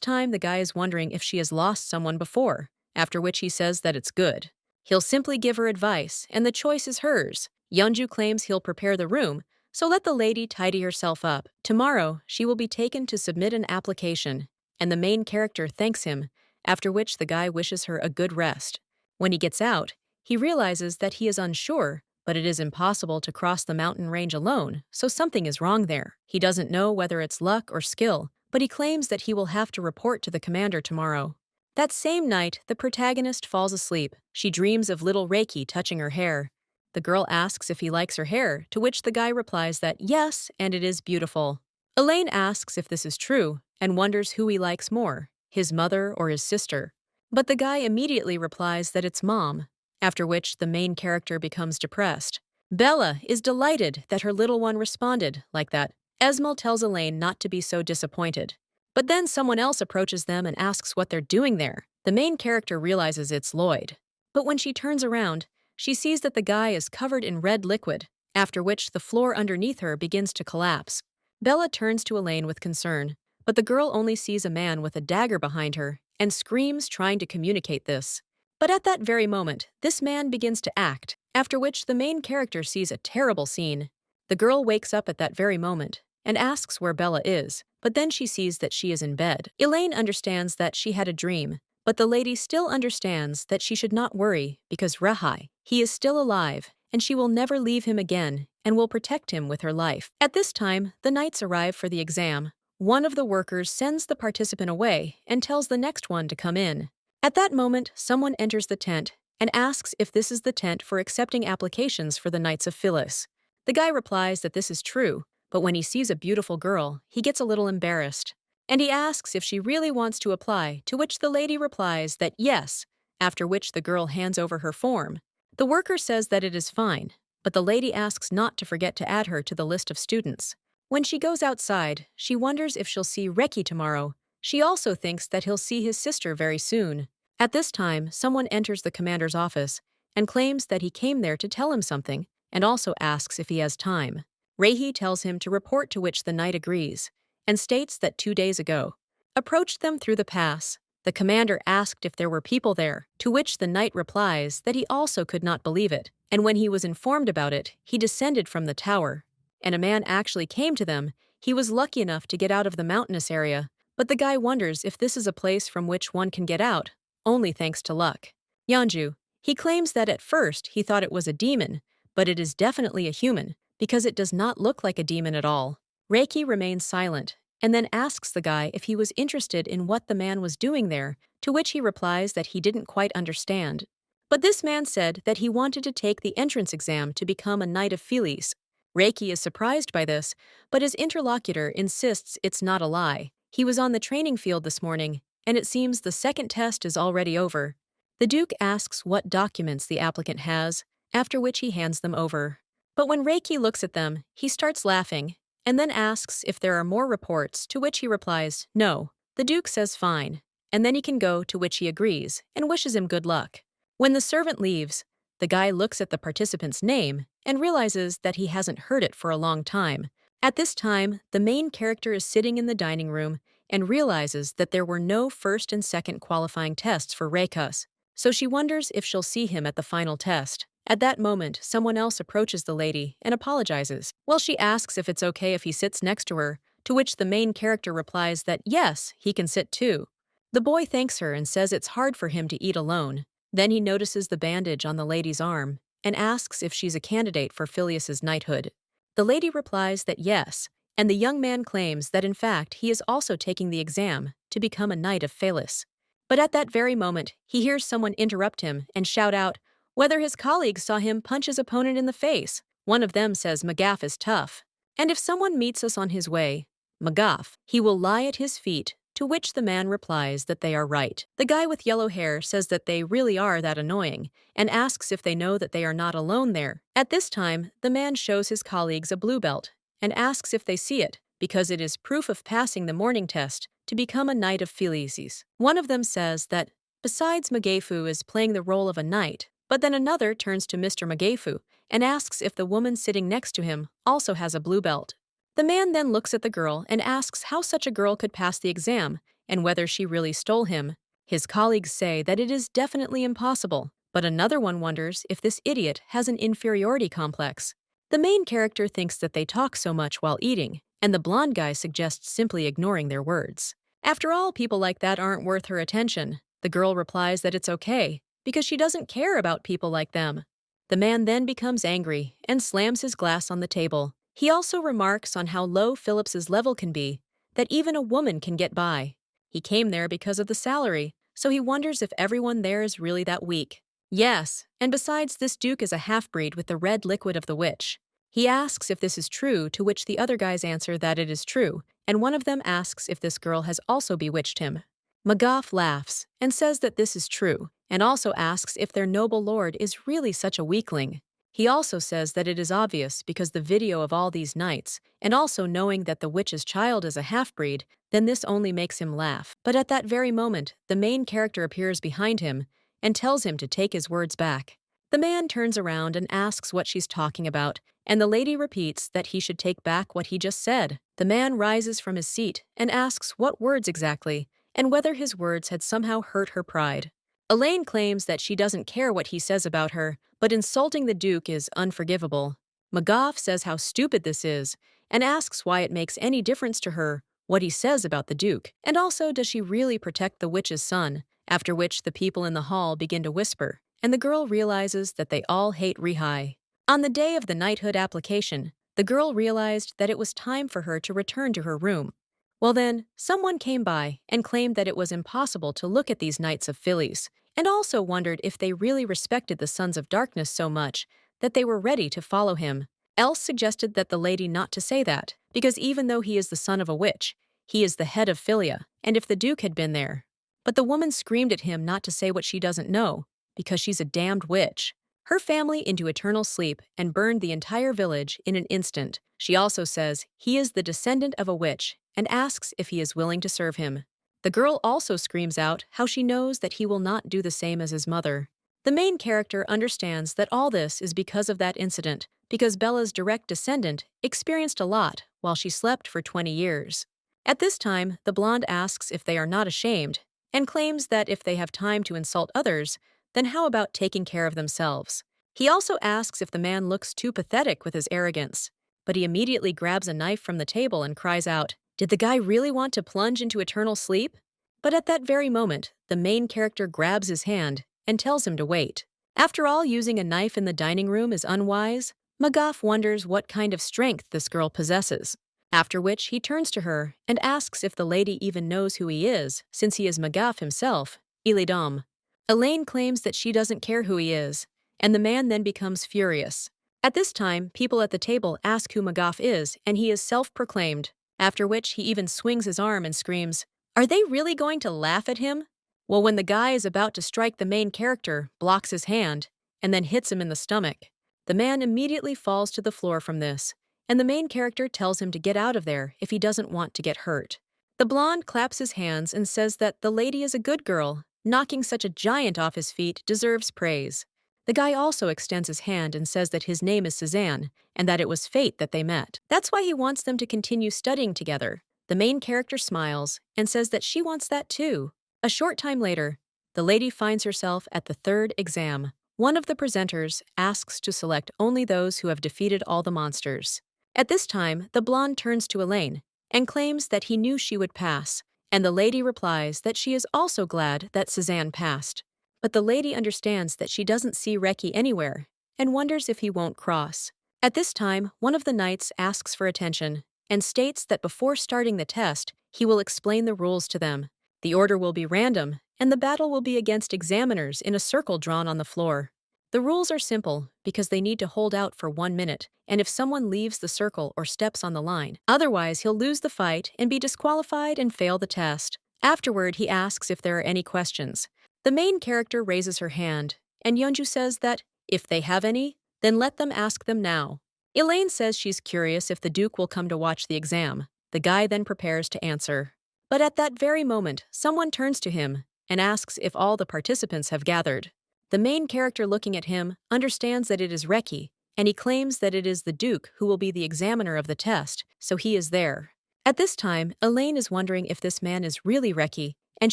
time, the guy is wondering if she has lost someone before, after which he says that it's good. He'll simply give her advice, and the choice is hers. Yeonju claims he'll prepare the room, so let the lady tidy herself up. Tomorrow, she will be taken to submit an application, and the main character thanks him, after which the guy wishes her a good rest. When he gets out, he realizes that he is unsure, but it is impossible to cross the mountain range alone, so something is wrong there. He doesn't know whether it's luck or skill, but he claims that he will have to report to the commander tomorrow. That same night, the protagonist falls asleep. She dreams of little Reiki touching her hair. The girl asks if he likes her hair, to which the guy replies that yes, and it is beautiful. Elaine asks if this is true and wonders who he likes more, his mother or his sister. But the guy immediately replies that it's mom, after which the main character becomes depressed. Bella is delighted that her little one responded like that. Esmal tells Elaine not to be so disappointed. But then someone else approaches them and asks what they're doing there. The main character realizes it's Lloyd. But when she turns around, she sees that the guy is covered in red liquid, after which the floor underneath her begins to collapse. Bella turns to Elaine with concern, but the girl only sees a man with a dagger behind her and screams, trying to communicate this. But at that very moment, this man begins to act, after which the main character sees a terrible scene. The girl wakes up at that very moment and asks where Bella is, but then she sees that she is in bed. Elaine understands that she had a dream, but the lady still understands that she should not worry because Rahai, he is still alive, and she will never leave him again and will protect him with her life. At this time, the knights arrive for the exam. One of the workers sends the participant away and tells the next one to come in. At that moment, someone enters the tent and asks if this is the tent for accepting applications for the Knights of Phyllis. The guy replies that this is true, but when he sees a beautiful girl, he gets a little embarrassed. And he asks if she really wants to apply, to which the lady replies that yes, after which the girl hands over her form. The worker says that it is fine, but the lady asks not to forget to add her to the list of students. When she goes outside, she wonders if she'll see Reki tomorrow. She also thinks that he'll see his sister very soon. At this time, someone enters the commander's office and claims that he came there to tell him something, and also asks if he has time. Rehi tells him to report, to which the knight agrees, and states that 2 days ago, approached them through the pass. The commander asked if there were people there, to which the knight replies that he also could not believe it, and when he was informed about it, he descended from the tower. And a man actually came to them. He was lucky enough to get out of the mountainous area, but the guy wonders if this is a place from which one can get out, only thanks to luck. Yanju, he claims that at first he thought it was a demon, but it is definitely a human, because it does not look like a demon at all. Reiki remains silent, and then asks the guy if he was interested in what the man was doing there, to which he replies that he didn't quite understand. But this man said that he wanted to take the entrance exam to become a Knight of Phyllis. Reiki is surprised by this, but his interlocutor insists it's not a lie. He was on the training field this morning, and it seems the second test is already over. The Duke asks what documents the applicant has, after which he hands them over. But when Reiki looks at them, he starts laughing, and then asks if there are more reports, to which he replies, no. The Duke says fine, and then he can go, to which he agrees, and wishes him good luck. When the servant leaves, the guy looks at the participant's name and realizes that he hasn't heard it for a long time. At this time, the main character is sitting in the dining room and realizes that there were no first and second qualifying tests for Reikas, so she wonders if she'll see him at the final test. At that moment, someone else approaches the lady and apologizes. Well, she asks if it's okay if he sits next to her, to which the main character replies that yes, he can sit too. The boy thanks her and says it's hard for him to eat alone. Then he notices the bandage on the lady's arm and asks if she's a candidate for Phileas's knighthood. The lady replies that yes, and the young man claims that in fact he is also taking the exam to become a Knight of Phalis. But at that very moment, he hears someone interrupt him and shout out whether his colleagues saw him punch his opponent in the face. One of them says Magaff is tough, and if someone meets us on his way, Magaff, he will lie at his feet, to which the man replies that they are right. The guy with yellow hair says that they really are that annoying, and asks if they know that they are not alone there. At this time, the man shows his colleagues a blue belt, and asks if they see it, because it is proof of passing the morning test to become a Knight of Phyllis. One of them says that, besides Magafu is playing the role of a knight, but then another turns to Mr. Magafu and asks if the woman sitting next to him also has a blue belt. The man then looks at the girl and asks how such a girl could pass the exam and whether she really stole him. His colleagues say that it is definitely impossible, but another one wonders if this idiot has an inferiority complex. The main character thinks that they talk so much while eating, and the blonde guy suggests simply ignoring their words. After all, people like that aren't worth her attention. The girl replies that it's okay, because she doesn't care about people like them. The man then becomes angry and slams his glass on the table. He also remarks on how low Phillips's level can be, that even a woman can get by. He came there because of the salary, so he wonders if everyone there is really that weak. Yes, and besides, this duke is a half-breed with the red liquid of the witch. He asks if this is true, to which the other guys answer that it is true, and one of them asks if this girl has also bewitched him. Magaff laughs and says that this is true, and also asks if their noble lord is really such a weakling. He also says that it is obvious because the video of all these knights, and also knowing that the witch's child is a half-breed, then this only makes him laugh. But at that very moment, the main character appears behind him and tells him to take his words back. The man turns around and asks what she's talking about, and the lady repeats that he should take back what he just said. The man rises from his seat and asks what words exactly, and whether his words had somehow hurt her pride. Elaine claims that she doesn't care what he says about her, but insulting the Duke is unforgivable. Magaff says how stupid this is, and asks why it makes any difference to her what he says about the Duke, and also does she really protect the witch's son, after which the people in the hall begin to whisper, and the girl realizes that they all hate Rihai. On the day of the knighthood application, the girl realized that it was time for her to return to her room. Well then, someone came by and claimed that it was impossible to look at these Knights of Phillies, and also wondered if they really respected the Sons of Darkness so much that they were ready to follow him. Else suggested that the lady not to say that, because even though he is the son of a witch, he is the head of Philia, and if the Duke had been there. But the woman screamed at him not to say what she doesn't know, because she's a damned witch. Her family into eternal sleep and burned the entire village in an instant. She also says he is the descendant of a witch and asks if he is willing to serve him. The girl also screams out how she knows that he will not do the same as his mother. The main character understands that all this is because of that incident, because Bella's direct descendant experienced a lot while she slept for 20 years. At this time, the blonde asks if they are not ashamed, and claims that if they have time to insult others, then how about taking care of themselves? He also asks if the man looks too pathetic with his arrogance, but he immediately grabs a knife from the table and cries out, "Did the guy really want to plunge into eternal sleep?" But at that very moment, the main character grabs his hand and tells him to wait. After all, using a knife in the dining room is unwise. Magaff wonders what kind of strength this girl possesses. After which, he turns to her and asks if the lady even knows who he is, since he is Magaff himself, Ilidom. Elaine claims that she doesn't care who he is, and the man then becomes furious. At this time, people at the table ask who Magaff is, and he is self-proclaimed, after which he even swings his arm and screams, "Are they really going to laugh at him?" Well, when the guy is about to strike, the main character blocks his hand and then hits him in the stomach. The man immediately falls to the floor from this, and the main character tells him to get out of there if he doesn't want to get hurt. The blonde claps his hands and says that the lady is a good girl. Knocking such a giant off his feet deserves praise. The guy also extends his hand and says that his name is Suzanne, and that it was fate that they met. That's why he wants them to continue studying together. The main character smiles and says that she wants that too. A short time later, the lady finds herself at the third exam. One of the presenters asks to select only those who have defeated all the monsters. At this time, the blonde turns to Elaine and claims that he knew she would pass, and the lady replies that she is also glad that Suzanne passed. But the lady understands that she doesn't see Reki anywhere and wonders if he won't cross. At this time, one of the knights asks for attention and states that before starting the test, he will explain the rules to them. The order will be random, and the battle will be against examiners in a circle drawn on the floor. The rules are simple because they need to hold out for 1 minute, and if someone leaves the circle or steps on the line, otherwise he'll lose the fight and be disqualified and fail the test. Afterward, he asks if there are any questions. The main character raises her hand, and Yeonju says that if they have any, then let them ask them now. Elaine says she's curious if the Duke will come to watch the exam. The guy then prepares to answer. But at that very moment, someone turns to him and asks if all the participants have gathered. The main character, looking at him, understands that it is Reki, and he claims that it is the Duke who will be the examiner of the test, so he is there. At this time, Elaine is wondering if this man is really Reki, and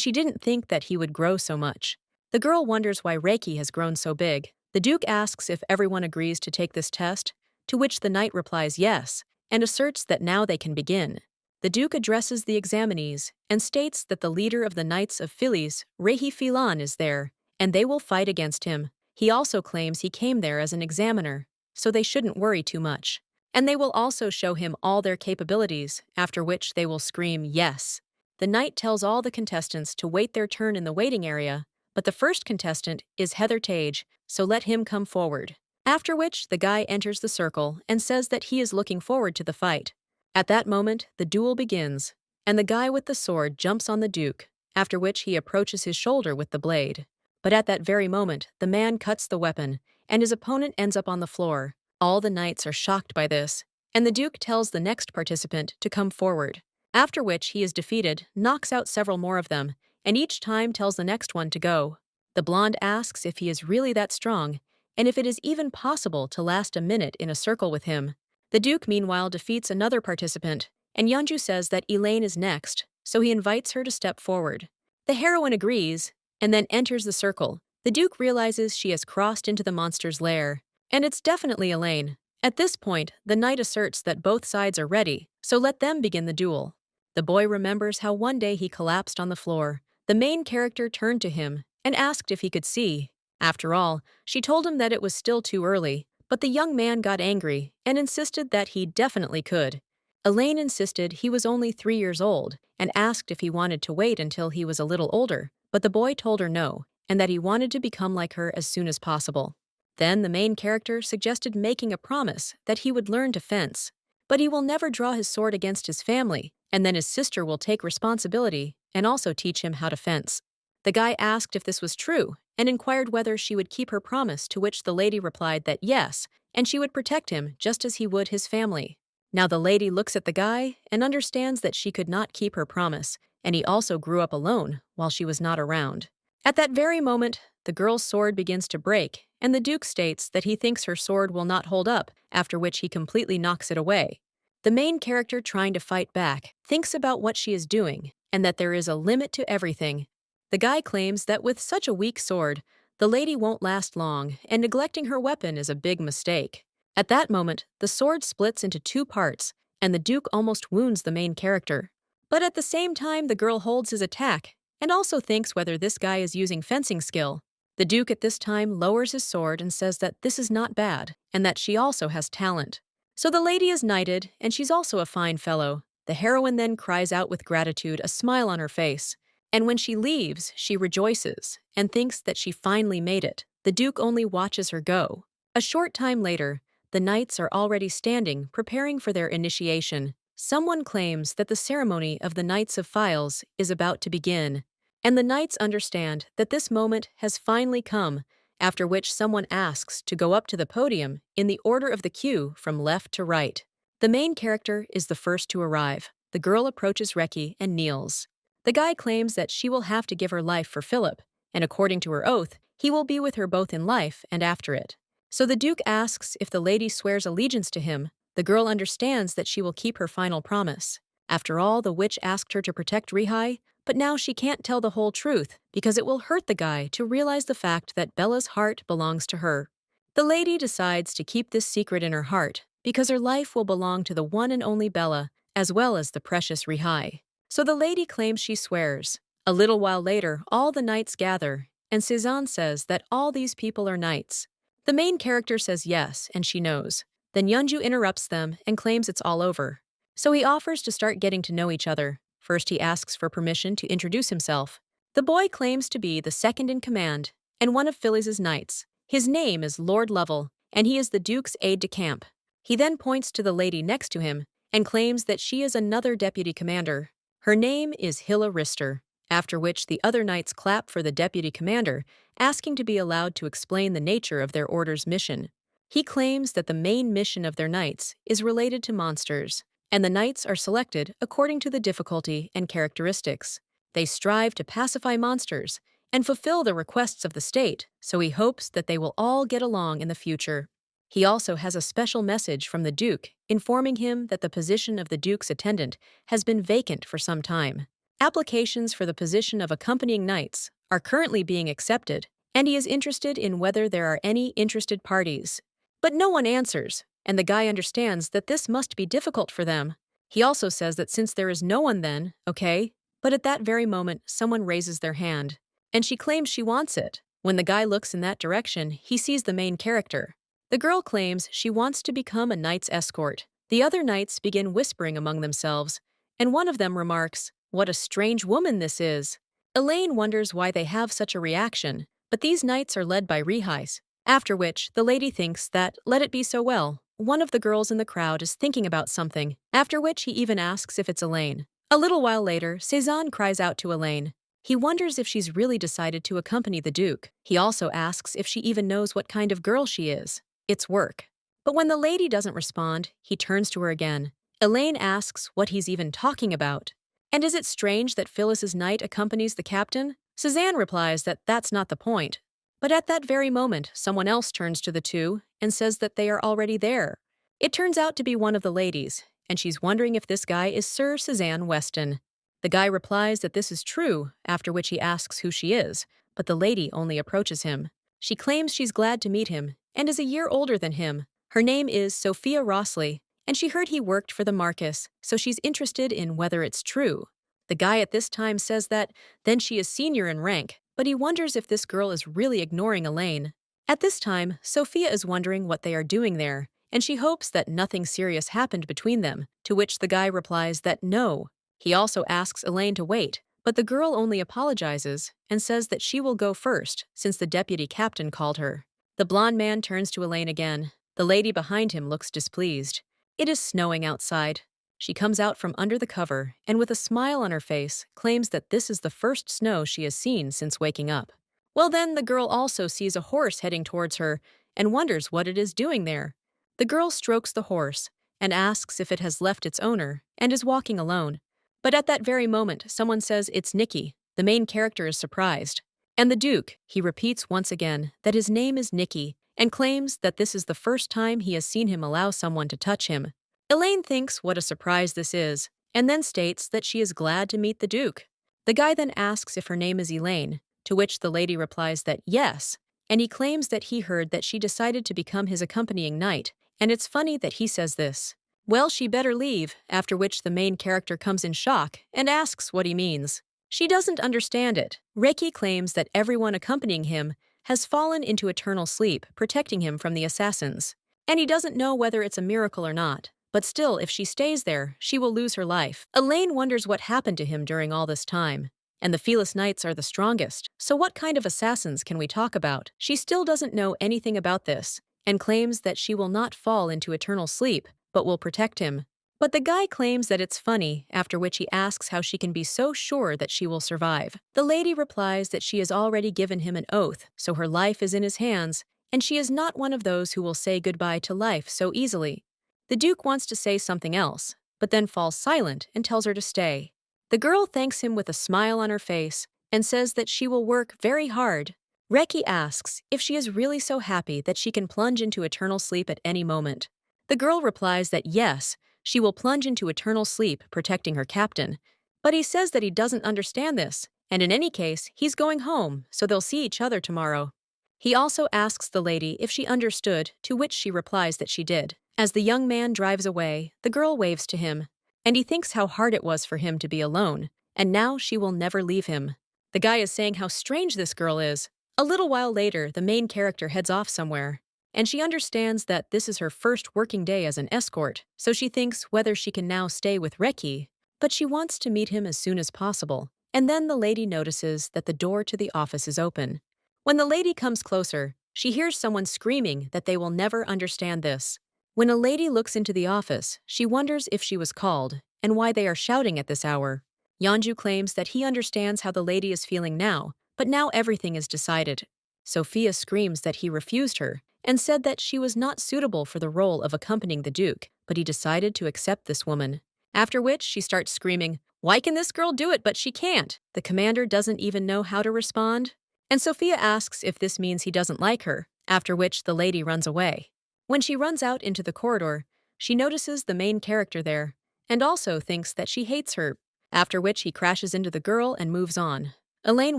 she didn't think that he would grow so much. The girl wonders why Reki has grown so big. The Duke asks if everyone agrees to take this test, to which the knight replies yes, and asserts that now they can begin. The Duke addresses the examinees and states that the leader of the Knights of Phillies, Rehi Filan, is there, and they will fight against him. He also claims he came there as an examiner, so they shouldn't worry too much. And they will also show him all their capabilities, after which they will scream yes. The knight tells all the contestants to wait their turn in the waiting area, but the first contestant is Heather Tage, so let him come forward. After which, the guy enters the circle and says that he is looking forward to the fight. At that moment, the duel begins, and the guy with the sword jumps on the Duke, after which he approaches his shoulder with the blade. But at that very moment, the man cuts the weapon, and his opponent ends up on the floor. All the knights are shocked by this, and the Duke tells the next participant to come forward. After which he is defeated, knocks out several more of them, and each time tells the next one to go. The blonde asks if he is really that strong, and if it is even possible to last a minute in a circle with him. The Duke meanwhile defeats another participant, and Yeonju says that Elaine is next, so he invites her to step forward. The heroine agrees, and then enters the circle. The Duke realizes she has crossed into the monster's lair, and it's definitely Elaine. At this point, the knight asserts that both sides are ready, so let them begin the duel. The boy remembers how one day he collapsed on the floor. The main character turned to him and asked if he could see. After all, she told him that it was still too early, but the young man got angry and insisted that he definitely could. Elaine insisted he was only 3 years old and asked if he wanted to wait until he was a little older, but the boy told her no, and that he wanted to become like her as soon as possible. Then the main character suggested making a promise that he would learn to fence, but he will never draw his sword against his family, and then his sister will take responsibility and also teach him how to fence. The guy asked if this was true and inquired whether she would keep her promise, to which the lady replied that yes, and she would protect him just as he would his family. Now the lady looks at the guy and understands that she could not keep her promise, and he also grew up alone while she was not around. At that very moment, the girl's sword begins to break, and the Duke states that he thinks her sword will not hold up, after which he completely knocks it away. The main character, trying to fight back, thinks about what she is doing, and that there is a limit to everything. The guy claims that with such a weak sword, the lady won't last long, and neglecting her weapon is a big mistake. At that moment, the sword splits into 2 parts, and the Duke almost wounds the main character. But at the same time, the girl holds his attack, and also thinks whether this guy is using fencing skill. The Duke at this time lowers his sword and says that this is not bad, and that she also has talent. So the lady is knighted, and she's also a fine fellow. The heroine then cries out with gratitude, a smile on her face. And when she leaves, she rejoices and thinks that she finally made it. The Duke only watches her go. A short time later, the knights are already standing, preparing for their initiation. Someone claims that the ceremony of the Knights of Files is about to begin, and the knights understand that this moment has finally come, after which someone asks to go up to the podium in the order of the queue from left to right. The main character is the first to arrive. The girl approaches Reki and kneels. The guy claims that she will have to give her life for Philip, and according to her oath, he will be with her both in life and after it. So the Duke asks if the lady swears allegiance to him. The girl understands that she will keep her final promise. After all, the witch asked her to protect Rihai, but now she can't tell the whole truth because it will hurt the guy to realize the fact that Bella's heart belongs to her. The lady decides to keep this secret in her heart because her life will belong to the one and only Bella, as well as the precious Rihai. So the lady claims she swears. A little while later, all the knights gather, and Cezanne says that all these people are knights. The main character says yes, and she knows. Then Yeonju interrupts them and claims it's all over. So he offers to start getting to know each other. First, he asks for permission to introduce himself. The boy claims to be the second in command and one of Phyllis's knights. His name is Lord Lovell, and he is the Duke's aide-de-camp. He then points to the lady next to him and claims that she is another deputy commander. Her name is Hilla Rister, after which the other knights clap for the deputy commander, asking to be allowed to explain the nature of their order's mission. He claims that the main mission of their knights is related to monsters, and the knights are selected according to the difficulty and characteristics. They strive to pacify monsters and fulfill the requests of the state, so he hopes that they will all get along in the future. He also has a special message from the Duke, informing him that the position of the Duke's attendant has been vacant for some time. Applications for the position of accompanying knights are currently being accepted, and he is interested in whether there are any interested parties. But no one answers, and the guy understands that this must be difficult for them. He also says that since there is no one then, okay, but at that very moment someone raises their hand, and she claims she wants it. When the guy looks in that direction, he sees the main character. The girl claims she wants to become a knight's escort. The other knights begin whispering among themselves, and one of them remarks, "What a strange woman this is." Elaine wonders why they have such a reaction, but these knights are led by Rehais. After which, the lady thinks that, let it be so well. One of the girls in the crowd is thinking about something, after which he even asks if it's Elaine. A little while later, Cezanne cries out to Elaine. He wonders if she's really decided to accompany the Duke. He also asks if she even knows what kind of girl she is. It's work. But when the lady doesn't respond, he turns to her again. Elaine asks what he's even talking about. And is it strange that Phyllis's knight accompanies the captain? Cezanne replies that that's not the point. But at that very moment, someone else turns to the two and says that they are already there. It turns out to be one of the ladies, and she's wondering if this guy is Sir Cezanne Weston. The guy replies that this is true, after which he asks who she is, but the lady only approaches him. She claims she's glad to meet him, and is a year older than him. Her name is Sophia Rossley, and she heard he worked for the Marquis, so she's interested in whether it's true. The guy at this time says that then she is senior in rank, but he wonders if this girl is really ignoring Elaine. At this time, Sophia is wondering what they are doing there, and she hopes that nothing serious happened between them, to which the guy replies that no. He also asks Elaine to wait, but the girl only apologizes and says that she will go first, since the deputy captain called her. The blonde man turns to Elaine again. The lady behind him looks displeased. It is snowing outside. She comes out from under the cover and with a smile on her face claims that this is the first snow she has seen since waking up. Well then, the girl also sees a horse heading towards her and wonders what it is doing there. The girl strokes the horse and asks if it has left its owner and is walking alone. But at that very moment, someone says it's Nicky. The main character is surprised. And the Duke, he repeats once again that his name is Nicky and claims that this is the first time he has seen him allow someone to touch him. Elaine thinks what a surprise this is, and then states that she is glad to meet the Duke. The guy then asks if her name is Elaine, to which the lady replies that yes, and he claims that he heard that she decided to become his accompanying knight, and it's funny that he says this. Well, she better leave, after which the main character comes in shock and asks what he means. She doesn't understand it. Reiki claims that everyone accompanying him has fallen into eternal sleep, protecting him from the assassins. And he doesn't know whether it's a miracle or not. But still, if she stays there, she will lose her life. Elaine wonders what happened to him during all this time. And the Felis Knights are the strongest, so what kind of assassins can we talk about? She still doesn't know anything about this, and claims that she will not fall into eternal sleep, but will protect him. But the guy claims that it's funny, after which he asks how she can be so sure that she will survive. The lady replies that she has already given him an oath, so her life is in his hands, and she is not one of those who will say goodbye to life so easily. The Duke wants to say something else, but then falls silent and tells her to stay. The girl thanks him with a smile on her face and says that she will work very hard. Reki asks if she is really so happy that she can plunge into eternal sleep at any moment. The girl replies that yes, she will plunge into eternal sleep protecting her captain, but he says that he doesn't understand this, and in any case, he's going home, so they'll see each other tomorrow. He also asks the lady if she understood, to which she replies that she did. As the young man drives away, the girl waves to him, and he thinks how hard it was for him to be alone, and now she will never leave him. The guy is saying how strange this girl is. A little while later, the main character heads off somewhere, and she understands that this is her first working day as an escort, so she thinks whether she can now stay with Reki, but she wants to meet him as soon as possible. And then the lady notices that the door to the office is open. When the lady comes closer, she hears someone screaming that they will never understand this. When a lady looks into the office, she wonders if she was called and why they are shouting at this hour. Yanju claims that he understands how the lady is feeling now, but now everything is decided. Sophia screams that he refused her and said that she was not suitable for the role of accompanying the Duke, but he decided to accept this woman. After which, she starts screaming, "Why can this girl do it, but she can't?" The commander doesn't even know how to respond. And Sophia asks if this means he doesn't like her, after which the lady runs away. When she runs out into the corridor, she notices the main character there, and also thinks that she hates her, after which he crashes into the girl and moves on. Elaine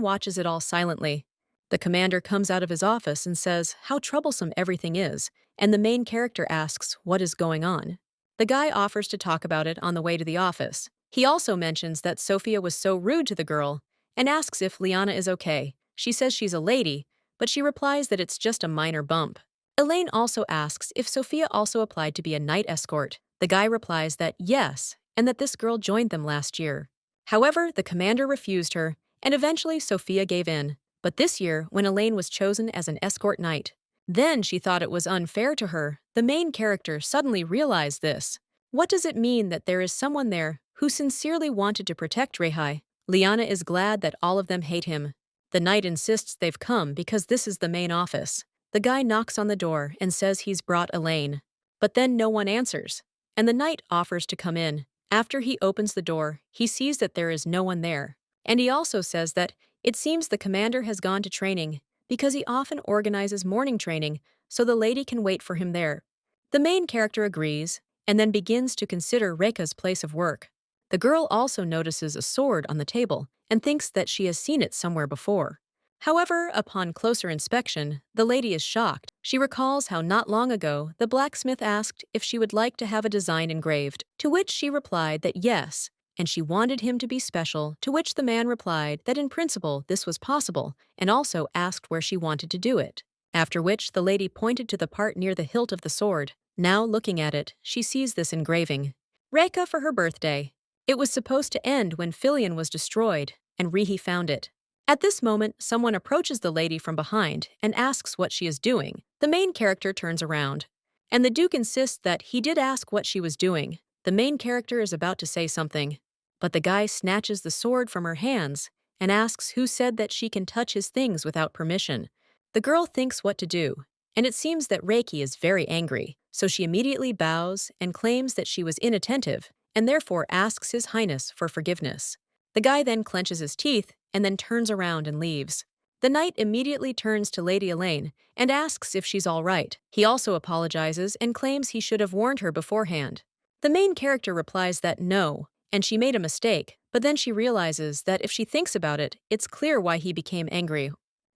watches it all silently. The commander comes out of his office and says how troublesome everything is, and the main character asks what is going on. The guy offers to talk about it on the way to the office. He also mentions that Sophia was so rude to the girl, and asks if Liana is okay. She says she's a lady, but she replies that it's just a minor bump. Elaine also asks if Sophia also applied to be a night escort. The guy replies that yes, and that this girl joined them last year. However, the commander refused her and eventually Sophia gave in. But this year, when Elaine was chosen as an escort knight, then she thought it was unfair to her. The main character suddenly realized this. What does it mean that there is someone there who sincerely wanted to protect Rehai? Liana is glad that all of them hate him. The knight insists they've come because this is the main office. The guy knocks on the door and says he's brought Elaine. But then no one answers, and the knight offers to come in. After he opens the door, he sees that there is no one there. And he also says that it seems the commander has gone to training because he often organizes morning training so the lady can wait for him there. The main character agrees and then begins to consider Rekha's place of work. The girl also notices a sword on the table and thinks that she has seen it somewhere before. However, upon closer inspection, the lady is shocked. She recalls how not long ago the blacksmith asked if she would like to have a design engraved, to which she replied that yes, and she wanted him to be special, to which the man replied that in principle this was possible, and also asked where she wanted to do it. After which the lady pointed to the part near the hilt of the sword. Now looking at it, she sees this engraving. Rekha for her birthday. It was supposed to end when Filion was destroyed, and Rihi found it. At this moment, someone approaches the lady from behind and asks what she is doing. The main character turns around, and the Duke insists that he did ask what she was doing. The main character is about to say something, but the guy snatches the sword from her hands and asks who said that she can touch his things without permission. The girl thinks what to do, and it seems that Reiki is very angry, so she immediately bows and claims that she was inattentive and therefore asks His Highness for forgiveness. The guy then clenches his teeth and then turns around and leaves. The knight immediately turns to Lady Elaine and asks if she's all right. He also apologizes and claims he should have warned her beforehand. The main character replies that no, and she made a mistake, but then she realizes that if she thinks about it, it's clear why he became angry.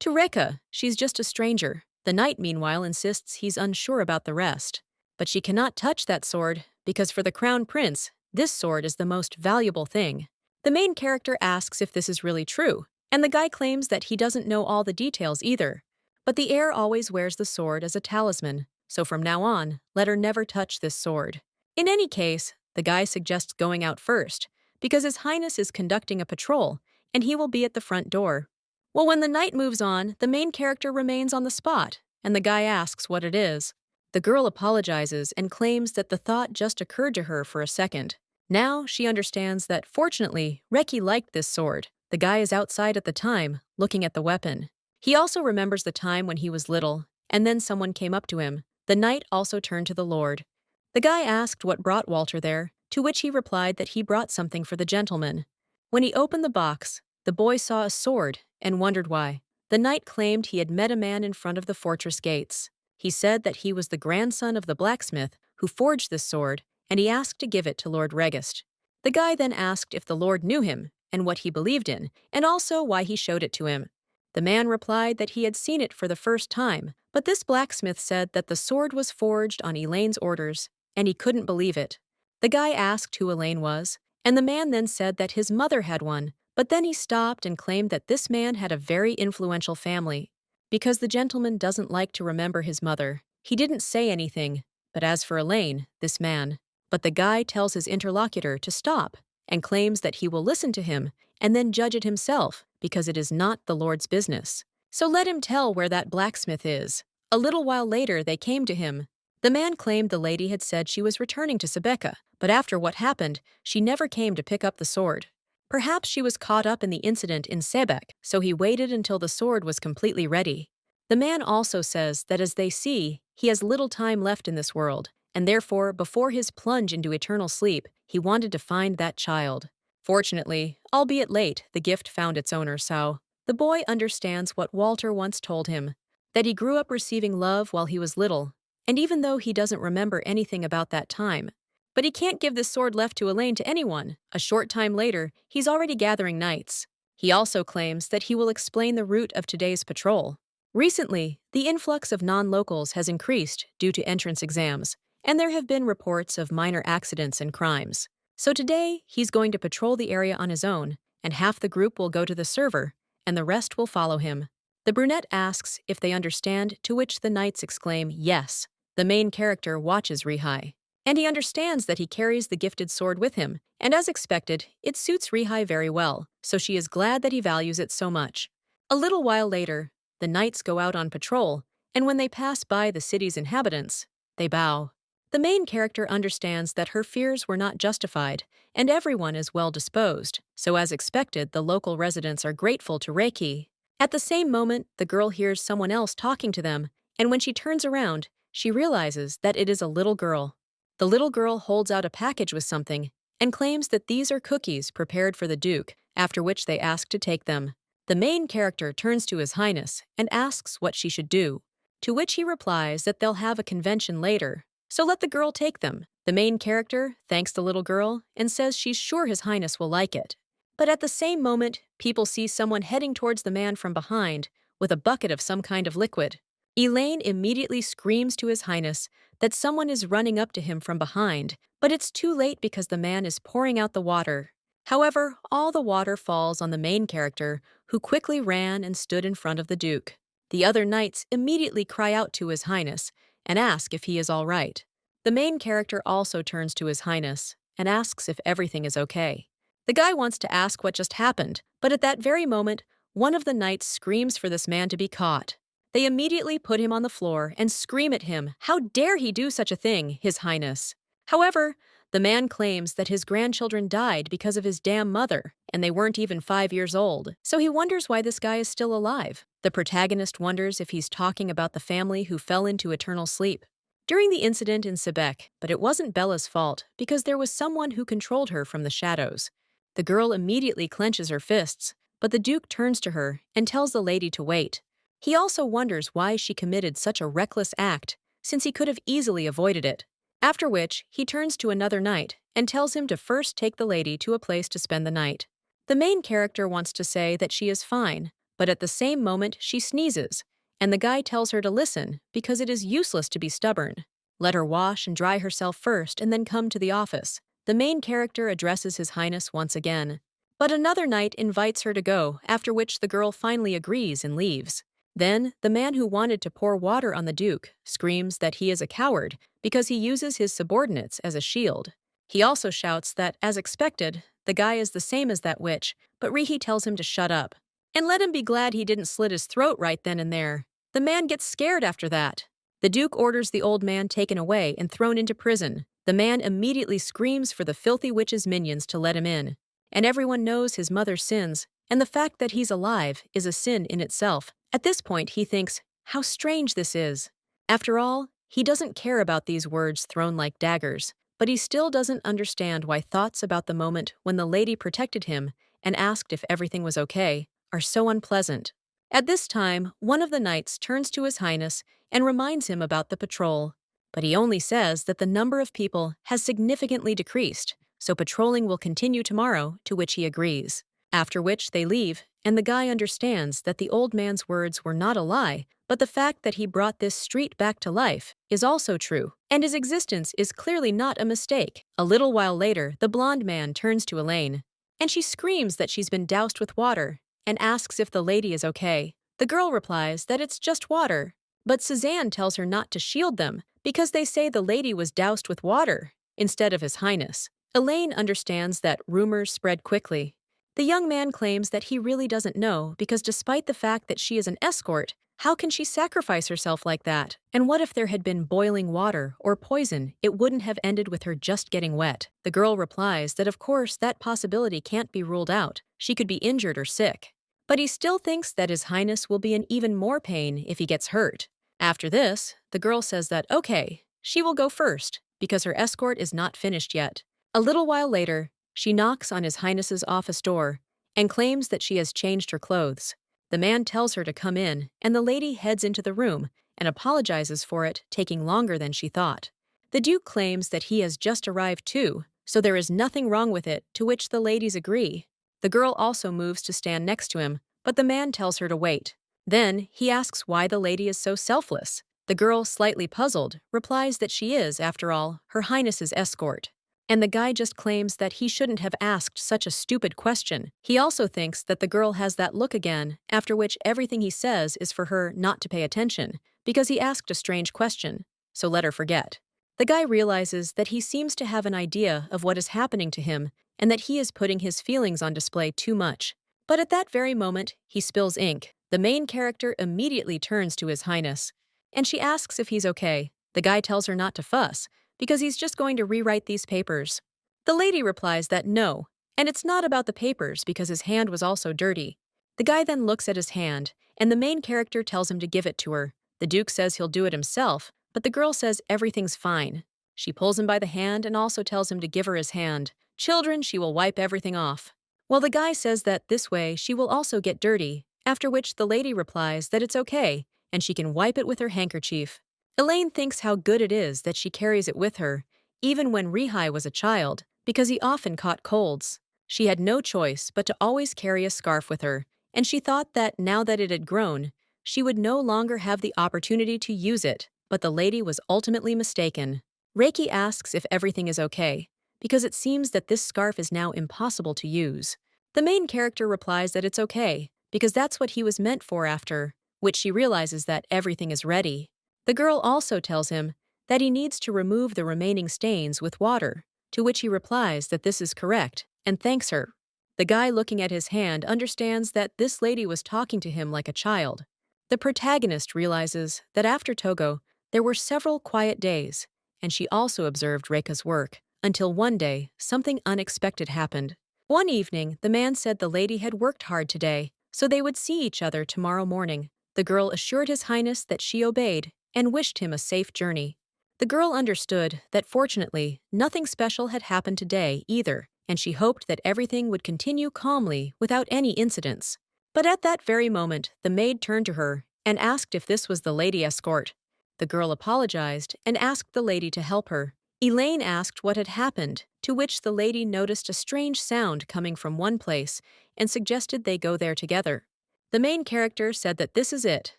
To Rekha, she's just a stranger. The knight, meanwhile, insists he's unsure about the rest. But she cannot touch that sword because for the crown prince, this sword is the most valuable thing. The main character asks if this is really true, and the guy claims that he doesn't know all the details either. But the heir always wears the sword as a talisman, so from now on, let her never touch this sword. In any case, the guy suggests going out first, because His Highness is conducting a patrol, and he will be at the front door. Well, when the knight moves on, the main character remains on the spot, and the guy asks what it is. The girl apologizes and claims that the thought just occurred to her for a second. Now she understands that, fortunately, Reki liked this sword. The guy is outside at the time, looking at the weapon. He also remembers the time when he was little, and then someone came up to him. The knight also turned to the lord. The guy asked what brought Walter there, to which he replied that he brought something for the gentleman. When he opened the box, the boy saw a sword and wondered why. The knight claimed he had met a man in front of the fortress gates. He said that he was the grandson of the blacksmith who forged this sword, and he asked to give it to Lord Regist. The guy then asked if the lord knew him and what he believed in, and also why he showed it to him. The man replied that he had seen it for the first time, but this blacksmith said that the sword was forged on Elaine's orders, and he couldn't believe it. The guy asked who Elaine was, and the man then said that his mother had one, but then he stopped and claimed that this man had a very influential family. Because the gentleman doesn't like to remember his mother, he didn't say anything, but as for Elaine, this man. But the guy tells his interlocutor to stop and claims that he will listen to him and then judge it himself because it is not the Lord's business. So let him tell where that blacksmith is. A little while later they came to him. The man claimed the lady had said she was returning to Sebeka, but after what happened, she never came to pick up the sword. Perhaps she was caught up in the incident in Sebek, so he waited until the sword was completely ready. The man also says that as they see, he has little time left in this world, and therefore, before his plunge into eternal sleep, he wanted to find that child. Fortunately, albeit late, the gift found its owner, so the boy understands what Walter once told him, that he grew up receiving love while he was little, and even though he doesn't remember anything about that time, but he can't give this sword left to Elaine to anyone. A short time later, he's already gathering knights. He also claims that he will explain the route of today's patrol. Recently, the influx of non-locals has increased due to entrance exams, and there have been reports of minor accidents and crimes. So today, he's going to patrol the area on his own, and half the group will go to the server, and the rest will follow him. The brunette asks if they understand, to which the knights exclaim yes. The main character watches Rihai. And he understands that he carries the gifted sword with him, and as expected, it suits Rihai very well, so she is glad that he values it so much. A little while later, the knights go out on patrol, and when they pass by the city's inhabitants, they bow. The main character understands that her fears were not justified, and everyone is well disposed, so as expected, the local residents are grateful to Reiki. At the same moment, the girl hears someone else talking to them, and when she turns around, she realizes that it is a little girl. The little girl holds out a package with something and claims that these are cookies prepared for the Duke, after which they ask to take them. The main character turns to His Highness and asks what she should do, to which he replies that they'll have a convention later, so let the girl take them. The main character thanks the little girl and says she's sure His Highness will like it. But at the same moment, people see someone heading towards the man from behind with a bucket of some kind of liquid. Elaine immediately screams to His Highness that someone is running up to him from behind, but it's too late because the man is pouring out the water. However, all the water falls on the main character, who quickly ran and stood in front of the Duke. The other knights immediately cry out to His Highness and ask if he is all right. The main character also turns to His Highness and asks if everything is okay. The guy wants to ask what just happened, but at that very moment, one of the knights screams for this man to be caught. They immediately put him on the floor and scream at him, "How dare he do such a thing, His Highness?" However, the man claims that his grandchildren died because of his damn mother, and they weren't even 5 years old, so he wonders why this guy is still alive. The protagonist wonders if he's talking about the family who fell into eternal sleep during the incident in Sebek, but it wasn't Bella's fault because there was someone who controlled her from the shadows. The girl immediately clenches her fists, but the Duke turns to her and tells the lady to wait. He also wonders why she committed such a reckless act, since he could have easily avoided it. After which, he turns to another knight and tells him to first take the lady to a place to spend the night. The main character wants to say that she is fine, but at the same moment she sneezes, and the guy tells her to listen because it is useless to be stubborn. Let her wash and dry herself first and then come to the office. The main character addresses His Highness once again. But another knight invites her to go, after which the girl finally agrees and leaves. Then, the man who wanted to pour water on the Duke screams that he is a coward because he uses his subordinates as a shield. He also shouts that, as expected, the guy is the same as that witch, but Rihi tells him to shut up. And let him be glad he didn't slit his throat right then and there. The man gets scared after that. The Duke orders the old man taken away and thrown into prison. The man immediately screams for the filthy witch's minions to let him in. And everyone knows his mother's sins, and the fact that he's alive is a sin in itself. At this point, he thinks, how strange this is. After all, he doesn't care about these words thrown like daggers, but he still doesn't understand why thoughts about the moment when the lady protected him and asked if everything was okay are so unpleasant. At this time, one of the knights turns to His Highness and reminds him about the patrol, but he only says that the number of people has significantly decreased, so patrolling will continue tomorrow, to which he agrees. After which they leave, and the guy understands that the old man's words were not a lie, but the fact that he brought this street back to life is also true, and his existence is clearly not a mistake. A little while later, the blonde man turns to Elaine, and she screams that she's been doused with water, and asks if the lady is okay. The girl replies that it's just water, but Suzanne tells her not to shield them, because they say the lady was doused with water, instead of His Highness. Elaine understands that rumors spread quickly. The young man claims that he really doesn't know because despite the fact that she is an escort, how can she sacrifice herself like that? And what if there had been boiling water or poison? It wouldn't have ended with her just getting wet. The girl replies that of course that possibility can't be ruled out. She could be injured or sick. But he still thinks that His Highness will be in even more pain if he gets hurt. After this, the girl says that okay, she will go first because her escort is not finished yet. A little while later, she knocks on His Highness's office door and claims that she has changed her clothes. The man tells her to come in, and the lady heads into the room and apologizes for it taking longer than she thought. The Duke claims that he has just arrived too, so there is nothing wrong with it, to which the ladies agree. The girl also moves to stand next to him, but the man tells her to wait. Then he asks why the lady is so selfless. The girl, slightly puzzled, replies that she is, after all, Her Highness's escort. And the guy just claims that he shouldn't have asked such a stupid question. He also thinks that the girl has that look again, after which everything he says is for her not to pay attention, because he asked a strange question, so let her forget. The guy realizes that he seems to have an idea of what is happening to him and that he is putting his feelings on display too much. But at that very moment, he spills ink. The main character immediately turns to His Highness, and she asks if he's okay. The guy tells her not to fuss, because he's just going to rewrite these papers. The lady replies that no, and it's not about the papers because his hand was also dirty. The guy then looks at his hand, and the main character tells him to give it to her. The Duke says he'll do it himself, but the girl says everything's fine. She pulls him by the hand and also tells him to give her his hand. Children, she will wipe everything off. Well, the guy says that this way she will also get dirty, after which the lady replies that it's okay, and she can wipe it with her handkerchief. Elaine thinks how good it is that she carries it with her, even when Rihai was a child, because he often caught colds. She had no choice but to always carry a scarf with her, and she thought that now that it had grown, she would no longer have the opportunity to use it, but the lady was ultimately mistaken. Reiki asks if everything is okay, because it seems that this scarf is now impossible to use. The main character replies that it's okay, because that's what he was meant for after, which she realizes that everything is ready. The girl also tells him that he needs to remove the remaining stains with water, to which he replies that this is correct, and thanks her. The guy looking at his hand understands that this lady was talking to him like a child. The protagonist realizes that after Togo, there were several quiet days, and she also observed Reika's work, until one day, something unexpected happened. One evening, the man said the lady had worked hard today, so they would see each other tomorrow morning. The girl assured His Highness that she obeyed and wished him a safe journey. The girl understood that fortunately, nothing special had happened today either, and she hoped that everything would continue calmly without any incidents. But at that very moment, the maid turned to her and asked if this was the lady escort. The girl apologized and asked the lady to help her. Elaine asked what had happened, to which the lady noticed a strange sound coming from one place and suggested they go there together. The main character said that this is it,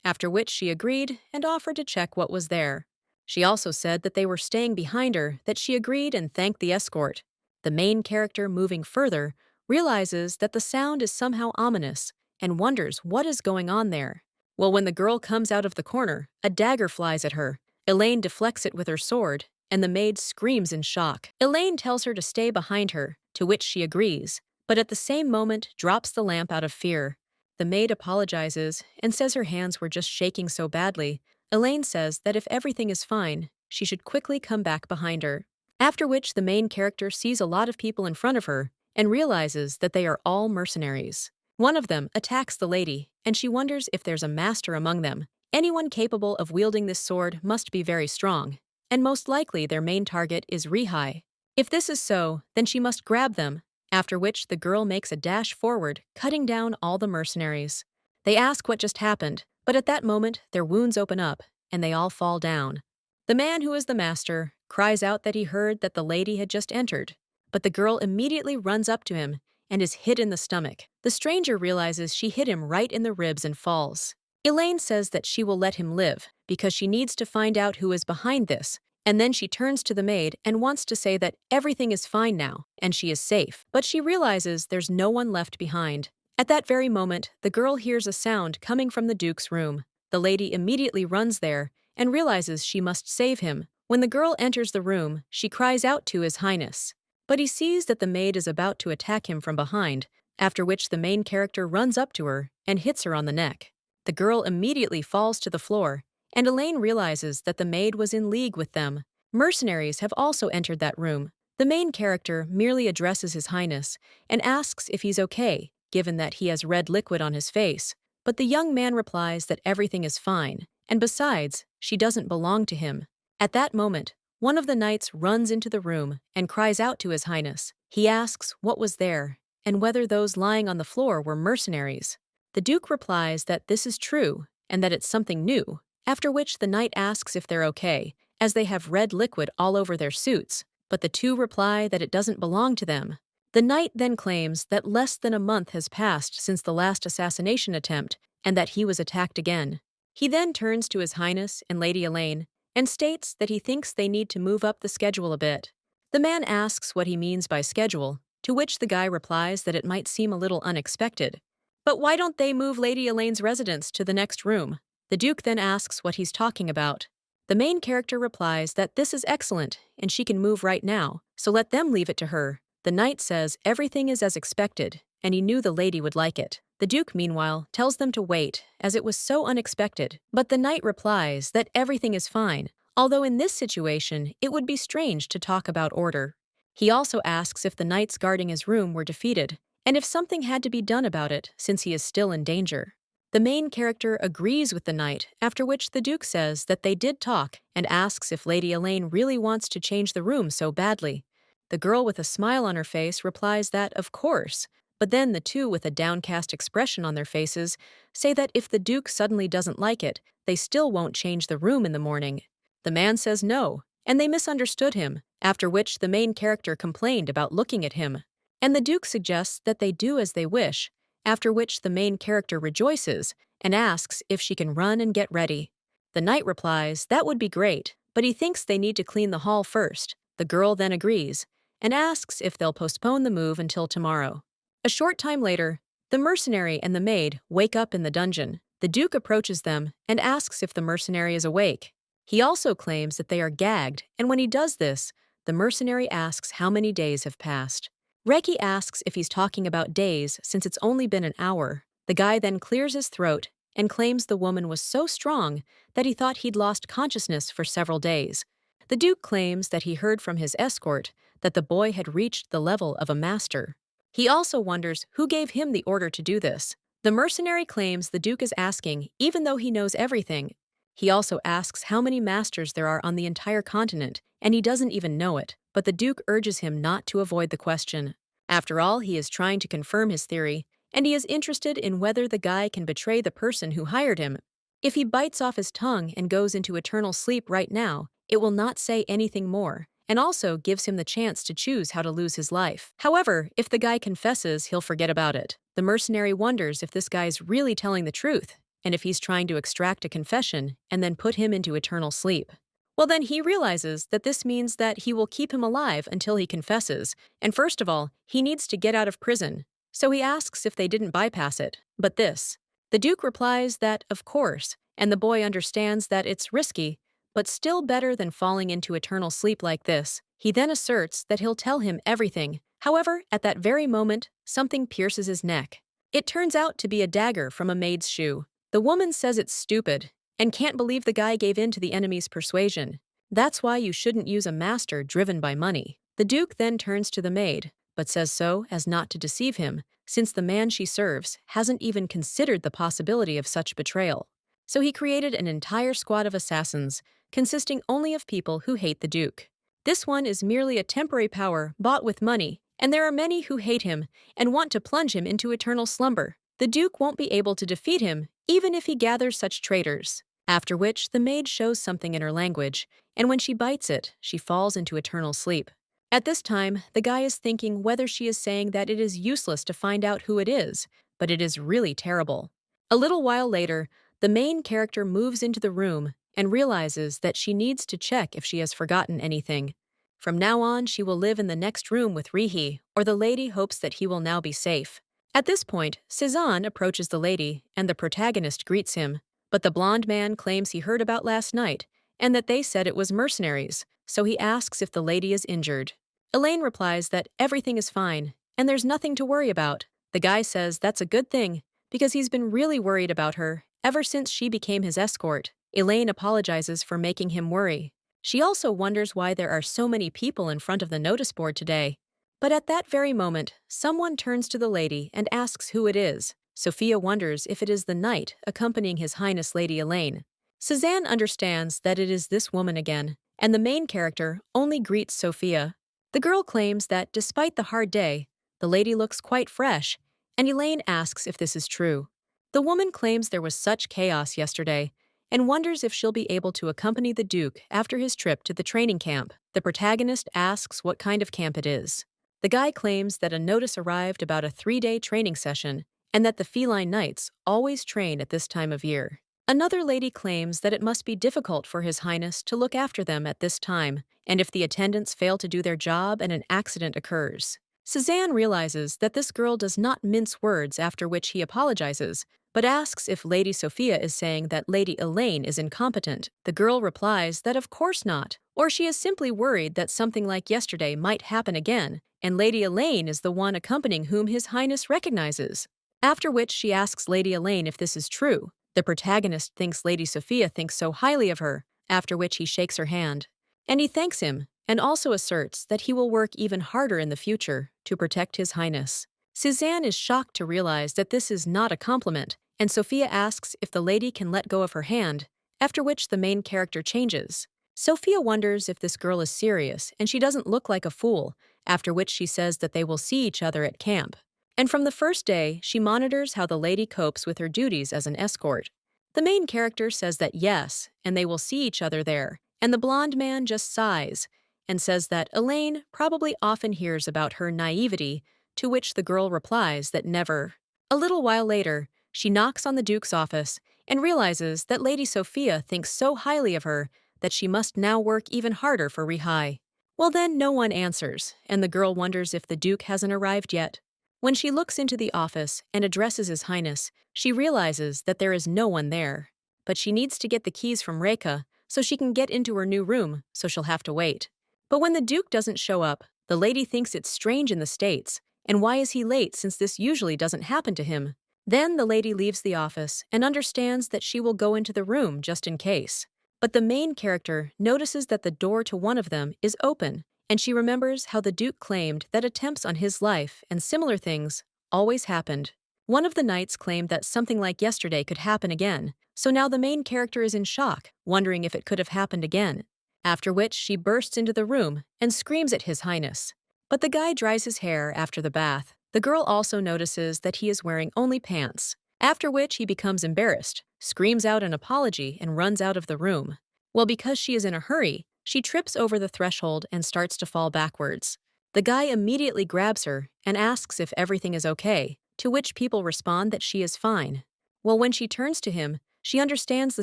after which she agreed and offered to check what was there. She also said that they were staying behind her, that she agreed and thanked the escort. The main character, moving further, realizes that the sound is somehow ominous and wonders what is going on there. Well, when the girl comes out of the corner, a dagger flies at her. Elaine deflects it with her sword, and the maid screams in shock. Elaine tells her to stay behind her, to which she agrees, but at the same moment drops the lamp out of fear. The maid apologizes and says her hands were just shaking so badly. Elaine says that if everything is fine, she should quickly come back behind her. After which the main character sees a lot of people in front of her and realizes that they are all mercenaries. One of them attacks the lady, and she wonders if there's a master among them. Anyone capable of wielding this sword must be very strong, and most likely their main target is Rihai. If this is so, then she must grab them, after which the girl makes a dash forward, cutting down all the mercenaries. They ask what just happened, but at that moment their wounds open up, and they all fall down. The man who is the master cries out that he heard that the lady had just entered, but the girl immediately runs up to him and is hit in the stomach. The stranger realizes she hit him right in the ribs and falls. Elaine says that she will let him live because she needs to find out who is behind this, and then she turns to the maid and wants to say that everything is fine now and she is safe, but she realizes there's no one left behind. At that very moment, the girl hears a sound coming from the Duke's room. The lady immediately runs there and realizes she must save him. When the girl enters the room, she cries out to His Highness, but he sees that the maid is about to attack him from behind, after which the main character runs up to her and hits her on the neck. The girl immediately falls to the floor, and Elaine realizes that the maid was in league with them. Mercenaries have also entered that room. The main character merely addresses His Highness and asks if he's okay, given that he has red liquid on his face, but the young man replies that everything is fine, and besides, she doesn't belong to him. At that moment, one of the knights runs into the room and cries out to His Highness. He asks what was there, and whether those lying on the floor were mercenaries. The Duke replies that this is true, and that it's something new, after which the knight asks if they're okay, as they have red liquid all over their suits, but the two reply that it doesn't belong to them. The knight then claims that less than a month has passed since the last assassination attempt, and that he was attacked again. He then turns to His Highness and Lady Elaine and states that he thinks they need to move up the schedule a bit. The man asks what he means by schedule, to which the guy replies that it might seem a little unexpected. But why don't they move Lady Elaine's residence to the next room? The Duke then asks what he's talking about. The main character replies that this is excellent and she can move right now, so let them leave it to her. The knight says everything is as expected, and he knew the lady would like it. The duke, meanwhile, tells them to wait, as it was so unexpected. But the knight replies that everything is fine, although in this situation, it would be strange to talk about order. He also asks if the knights guarding his room were defeated, and if something had to be done about it, since he is still in danger. The main character agrees with the knight, after which the duke says that they did talk and asks if Lady Elaine really wants to change the room so badly. The girl with a smile on her face replies that, of course, but then the two with a downcast expression on their faces say that if the duke suddenly doesn't like it, they still won't change the room in the morning. The man says no, and they misunderstood him, after which the main character complained about looking at him. And the duke suggests that they do as they wish, after which the main character rejoices and asks if she can run and get ready. The knight replies that would be great, but he thinks they need to clean the hall first. The girl then agrees and asks if they'll postpone the move until tomorrow. A short time later, the mercenary and the maid wake up in the dungeon. The duke approaches them and asks if the mercenary is awake. He also claims that they are gagged, and when he does this, the mercenary asks how many days have passed. Reki asks if he's talking about days since it's only been an hour. The guy then clears his throat and claims the woman was so strong that he thought he'd lost consciousness for several days. The duke claims that he heard from his escort that the boy had reached the level of a master. He also wonders who gave him the order to do this. The mercenary claims the duke is asking even though he knows everything. He also asks how many masters there are on the entire continent, and he doesn't even know it, but the duke urges him not to avoid the question. After all, he is trying to confirm his theory, and he is interested in whether the guy can betray the person who hired him. If he bites off his tongue and goes into eternal sleep right now, it will not say anything more, and also gives him the chance to choose how to lose his life. However, if the guy confesses, he'll forget about it. The mercenary wonders if this guy's really telling the truth, and if he's trying to extract a confession and then put him into eternal sleep. Well, then he realizes that this means that he will keep him alive until he confesses, and first of all, he needs to get out of prison. So he asks if they didn't bypass it, but this. The duke replies that, of course, and the boy understands that it's risky, but still better than falling into eternal sleep like this. He then asserts that he'll tell him everything. However, at that very moment, something pierces his neck. It turns out to be a dagger from a maid's shoe. The woman says it's stupid and can't believe the guy gave in to the enemy's persuasion. That's why you shouldn't use a master driven by money. The duke then turns to the maid, but says so as not to deceive him, since the man she serves hasn't even considered the possibility of such betrayal. So he created an entire squad of assassins, consisting only of people who hate the duke. This one is merely a temporary power bought with money, and there are many who hate him and want to plunge him into eternal slumber. The duke won't be able to defeat him, even if he gathers such traitors. After which, the maid shows something in her language, and when she bites it, she falls into eternal sleep. At this time, the guy is thinking whether she is saying that it is useless to find out who it is, but it is really terrible. A little while later, the main character moves into the room and realizes that she needs to check if she has forgotten anything. From now on, she will live in the next room with Rihi, or the lady hopes that he will now be safe. At this point, Cezanne approaches the lady, and the protagonist greets him. But the blonde man claims he heard about last night, and that they said it was mercenaries, so he asks if the lady is injured. Elaine replies that everything is fine, and there's nothing to worry about. The guy says that's a good thing, because he's been really worried about her ever since she became his escort. Elaine apologizes for making him worry. She also wonders why there are so many people in front of the notice board today. But at that very moment, someone turns to the lady and asks who it is. Sophia wonders if it is the knight accompanying His Highness Lady Elaine. Cezanne understands that it is this woman again, and the main character only greets Sophia. The girl claims that despite the hard day, the lady looks quite fresh, and Elaine asks if this is true. The woman claims there was such chaos yesterday, and wonders if she'll be able to accompany the Duke after his trip to the training camp. The protagonist asks what kind of camp it is. The guy claims that a notice arrived about a 3-day training session, and that the feline knights always train at this time of year. Another lady claims that it must be difficult for His Highness to look after them at this time, and if the attendants fail to do their job and an accident occurs. Cezanne realizes that this girl does not mince words, after which he apologizes, but asks if Lady Sophia is saying that Lady Elaine is incompetent. The girl replies that of course not, or she is simply worried that something like yesterday might happen again, and Lady Elaine is the one accompanying whom His Highness recognizes. After which she asks Lady Elaine if this is true. The protagonist thinks Lady Sophia thinks so highly of her, after which he shakes her hand. And he thanks him, and also asserts that he will work even harder in the future to protect His Highness. Suzanne is shocked to realize that this is not a compliment, and Sophia asks if the lady can let go of her hand, after which the main character changes. Sophia wonders if this girl is serious, and she doesn't look like a fool, after which she says that they will see each other at camp. And from the first day, she monitors how the lady copes with her duties as an escort. The main character says that yes, and they will see each other there, and the blonde man just sighs, and says that Elaine probably often hears about her naivety, to which the girl replies that never. A little while later, she knocks on the Duke's office and realizes that Lady Sophia thinks so highly of her that she must now work even harder for Rehai. Well then, no one answers, and the girl wonders if the Duke hasn't arrived yet. When she looks into the office and addresses His Highness, she realizes that there is no one there. But she needs to get the keys from Reika so she can get into her new room, so she'll have to wait. But when the Duke doesn't show up, the lady thinks it's strange in the States, and why is he late since this usually doesn't happen to him? Then the lady leaves the office and understands that she will go into the room just in case. But the main character notices that the door to one of them is open, and she remembers how the Duke claimed that attempts on his life and similar things always happened. One of the knights claimed that something like yesterday could happen again, so now the main character is in shock, wondering if it could have happened again. After which she bursts into the room and screams at His Highness. But the guy dries his hair after the bath. The girl also notices that he is wearing only pants, after which he becomes embarrassed, screams out an apology, and runs out of the room. Well, because she is in a hurry, she trips over the threshold and starts to fall backwards. The guy immediately grabs her and asks if everything is okay, to which people respond that she is fine. Well, when she turns to him, she understands the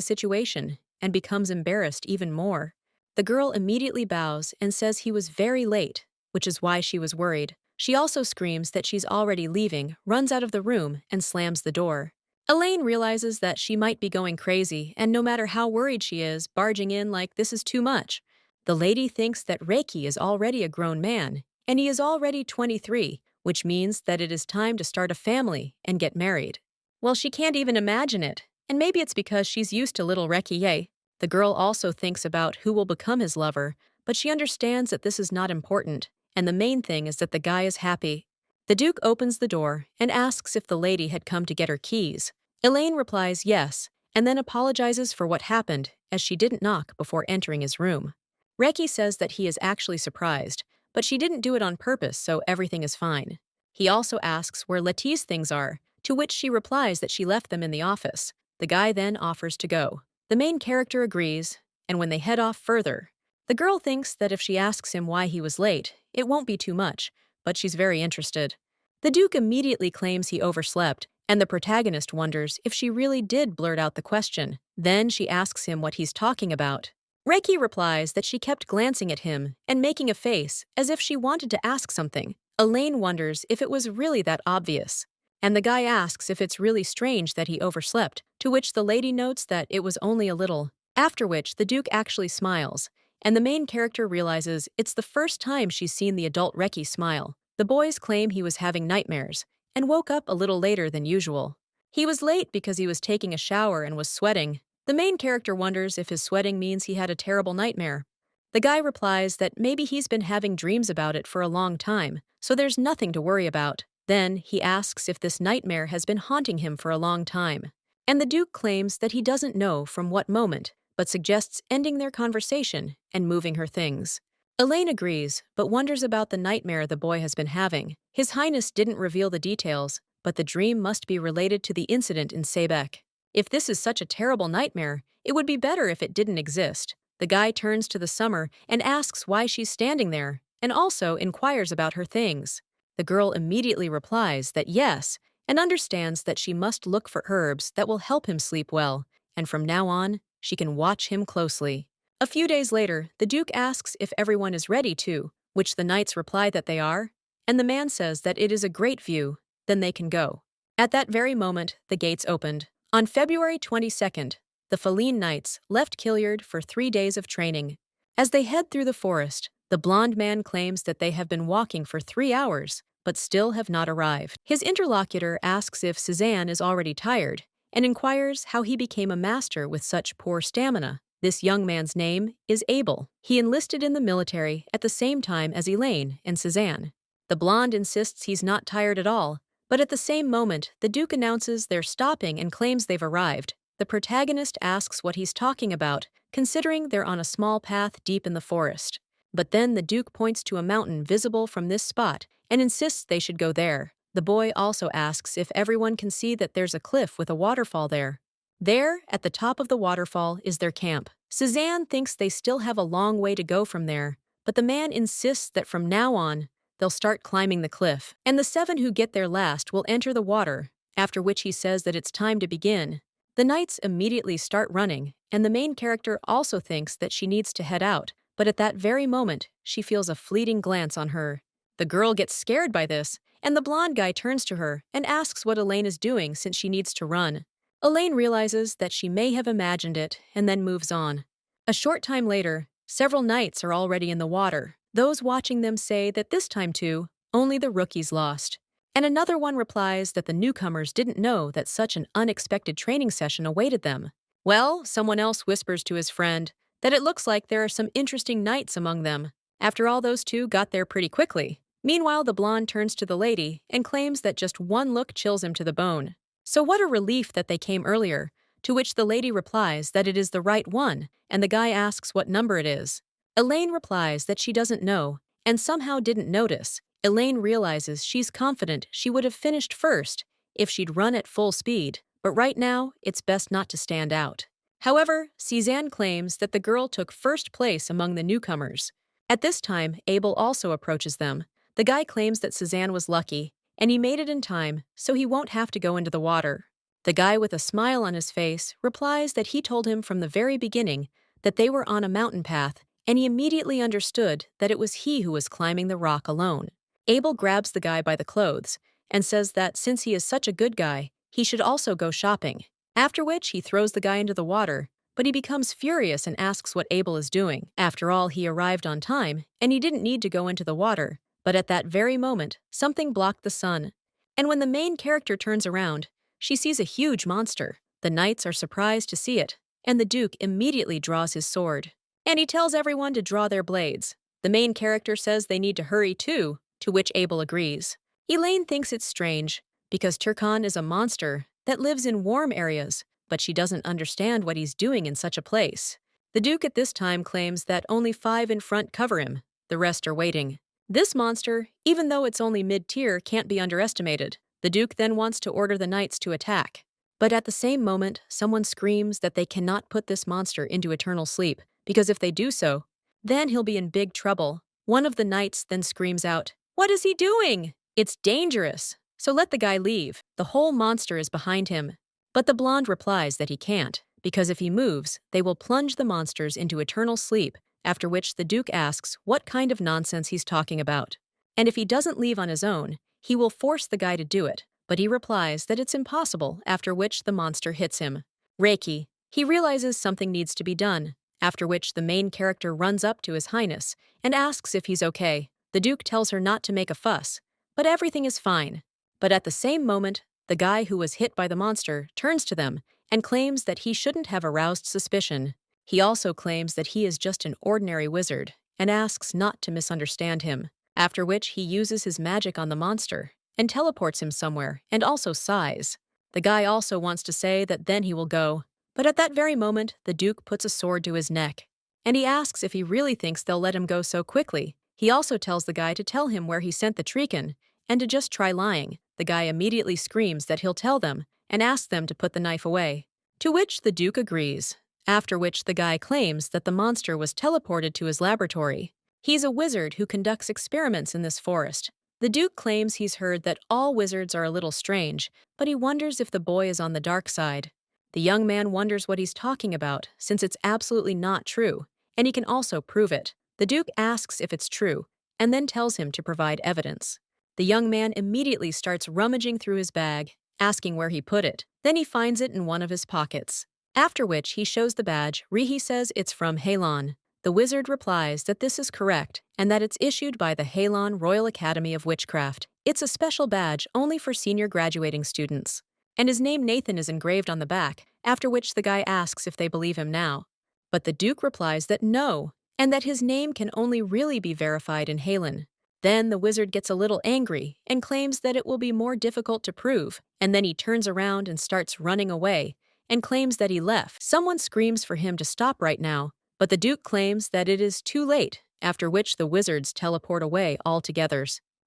situation and becomes embarrassed even more. The girl immediately bows and says he was very late, which is why she was worried. She also screams that she's already leaving, runs out of the room, and slams the door. Elaine realizes that she might be going crazy, and no matter how worried she is, barging in like this is too much. The lady thinks that Reiki is already a grown man, and he is already 23, which means that it is time to start a family and get married. Well, she can't even imagine it, and maybe it's because she's used to little Reiki. The girl also thinks about who will become his lover, but she understands that this is not important, and the main thing is that the guy is happy. The Duke opens the door and asks if the lady had come to get her keys. Elaine replies yes, and then apologizes for what happened, as she didn't knock before entering his room. Reiki says that he is actually surprised, but she didn't do it on purpose, so everything is fine. He also asks where Letty's things are, to which she replies that she left them in the office. The guy then offers to go. The main character agrees, and when they head off further, the girl thinks that if she asks him why he was late, it won't be too much, but she's very interested. The Duke immediately claims he overslept, and the protagonist wonders if she really did blurt out the question. Then she asks him what he's talking about. Reiki replies that she kept glancing at him and making a face as if she wanted to ask something. Elaine wonders if it was really that obvious. And the guy asks if it's really strange that he overslept, to which the lady notes that it was only a little. After which the Duke actually smiles, and the main character realizes it's the first time she's seen the adult Reiki smile. The boys claim he was having nightmares, and woke up a little later than usual. He was late because he was taking a shower and was sweating. The main character wonders if his sweating means he had a terrible nightmare. The guy replies that maybe he's been having dreams about it for a long time, so there's nothing to worry about. Then he asks if this nightmare has been haunting him for a long time. And the Duke claims that he doesn't know from what moment, but suggests ending their conversation and moving her things. Elaine agrees, but wonders about the nightmare the boy has been having. His Highness didn't reveal the details, but the dream must be related to the incident in Sebec. If this is such a terrible nightmare, it would be better if it didn't exist. The guy turns to the Summer and asks why she's standing there, and also inquires about her things. The girl immediately replies that yes, and understands that she must look for herbs that will help him sleep well, and from now on, she can watch him closely. A few days later, the Duke asks if everyone is ready to, which the knights reply that they are, and the man says that it is a great view, then they can go. At that very moment, the gates opened. On February 22nd, the Feline Knights left Killiard for 3 days of training. As they head through the forest, the blond man claims that they have been walking for 3 hours, but still have not arrived. His interlocutor asks if Suzanne is already tired, and inquires how he became a master with such poor stamina. This young man's name is Abel. He enlisted in the military at the same time as Elaine and Suzanne. The blonde insists he's not tired at all, but at the same moment, the Duke announces they're stopping and claims they've arrived. The protagonist asks what he's talking about, considering they're on a small path deep in the forest. But then the Duke points to a mountain visible from this spot and insists they should go there. The boy also asks if everyone can see that there's a cliff with a waterfall there. There, at the top of the waterfall, is their camp. Suzanne thinks they still have a long way to go from there, but the man insists that from now on, they'll start climbing the cliff, and the 7 who get there last will enter the water, after which he says that it's time to begin. The knights immediately start running, and the main character also thinks that she needs to head out, but at that very moment, she feels a fleeting glance on her. The girl gets scared by this, and the blonde guy turns to her and asks what Elaine is doing since she needs to run. Elaine realizes that she may have imagined it and then moves on. A short time later, several knights are already in the water. Those watching them say that this time too, only the rookies lost. And another one replies that the newcomers didn't know that such an unexpected training session awaited them. Well, someone else whispers to his friend that it looks like there are some interesting knights among them. After all, those two got there pretty quickly. Meanwhile, the blonde turns to the lady and claims that just one look chills him to the bone. So what a relief that they came earlier, to which the lady replies that it is the right one, and the guy asks what number it is. Elaine replies that she doesn't know, and somehow didn't notice. Elaine realizes she's confident she would have finished first if she'd run at full speed, but right now, it's best not to stand out. However, Suzanne claims that the girl took first place among the newcomers. At this time, Abel also approaches them. The guy claims that Suzanne was lucky, and he made it in time, so he won't have to go into the water. The guy with a smile on his face replies that he told him from the very beginning that they were on a mountain path, and he immediately understood that it was he who was climbing the rock alone. Abel grabs the guy by the clothes and says that since he is such a good guy, he should also go shopping. After which, he throws the guy into the water, but he becomes furious and asks what Abel is doing. After all, he arrived on time, and he didn't need to go into the water. But at that very moment, something blocked the sun. And when the main character turns around, she sees a huge monster. The knights are surprised to see it, and the Duke immediately draws his sword. And he tells everyone to draw their blades. The main character says they need to hurry too, to which Abel agrees. Elaine thinks it's strange, because Turkan is a monster that lives in warm areas, but she doesn't understand what he's doing in such a place. The Duke at this time claims that only 5 in front cover him, the rest are waiting. This monster, even though it's only mid-tier, can't be underestimated. The Duke then wants to order the knights to attack. But at the same moment, someone screams that they cannot put this monster into eternal sleep, because if they do so, then he'll be in big trouble. One of the knights then screams out, "What is he doing? It's dangerous, so let the guy leave. The whole monster is behind him." But the blonde replies that he can't, because if he moves, they will plunge the monsters into eternal sleep, after which the Duke asks what kind of nonsense he's talking about. And if he doesn't leave on his own, he will force the guy to do it, but he replies that it's impossible, after which the monster hits him. Reiki. He realizes something needs to be done, after which the main character runs up to His Highness and asks if he's okay. The Duke tells her not to make a fuss, but everything is fine. But at the same moment, the guy who was hit by the monster turns to them and claims that he shouldn't have aroused suspicion. He also claims that he is just an ordinary wizard and asks not to misunderstand him, after which he uses his magic on the monster and teleports him somewhere and also sighs. The guy also wants to say that then he will go, but at that very moment, the Duke puts a sword to his neck, and he asks if he really thinks they'll let him go so quickly. He also tells the guy to tell him where he sent the Treekin and to just try lying. The guy immediately screams that he'll tell them and asks them to put the knife away, to which the Duke agrees. After which the guy claims that the monster was teleported to his laboratory. He's a wizard who conducts experiments in this forest. The Duke claims he's heard that all wizards are a little strange, but he wonders if the boy is on the dark side. The young man wonders what he's talking about, since it's absolutely not true, and he can also prove it. The Duke asks if it's true, and then tells him to provide evidence. The young man immediately starts rummaging through his bag asking where he put it. Then he finds it in one of his pockets. After which he shows the badge. Rihi says it's from Halon. The wizard replies that this is correct and that it's issued by the Halon Royal Academy of Witchcraft. It's a special badge only for senior graduating students. And his name Nathan is engraved on the back, after which the guy asks if they believe him now. But the Duke replies that no, and that his name can only really be verified in Halon. Then the wizard gets a little angry and claims that it will be more difficult to prove, and then he turns around and starts running away and claims that he left. Someone screams for him to stop right now, but the Duke claims that it is too late, after which the wizards teleport away altogether.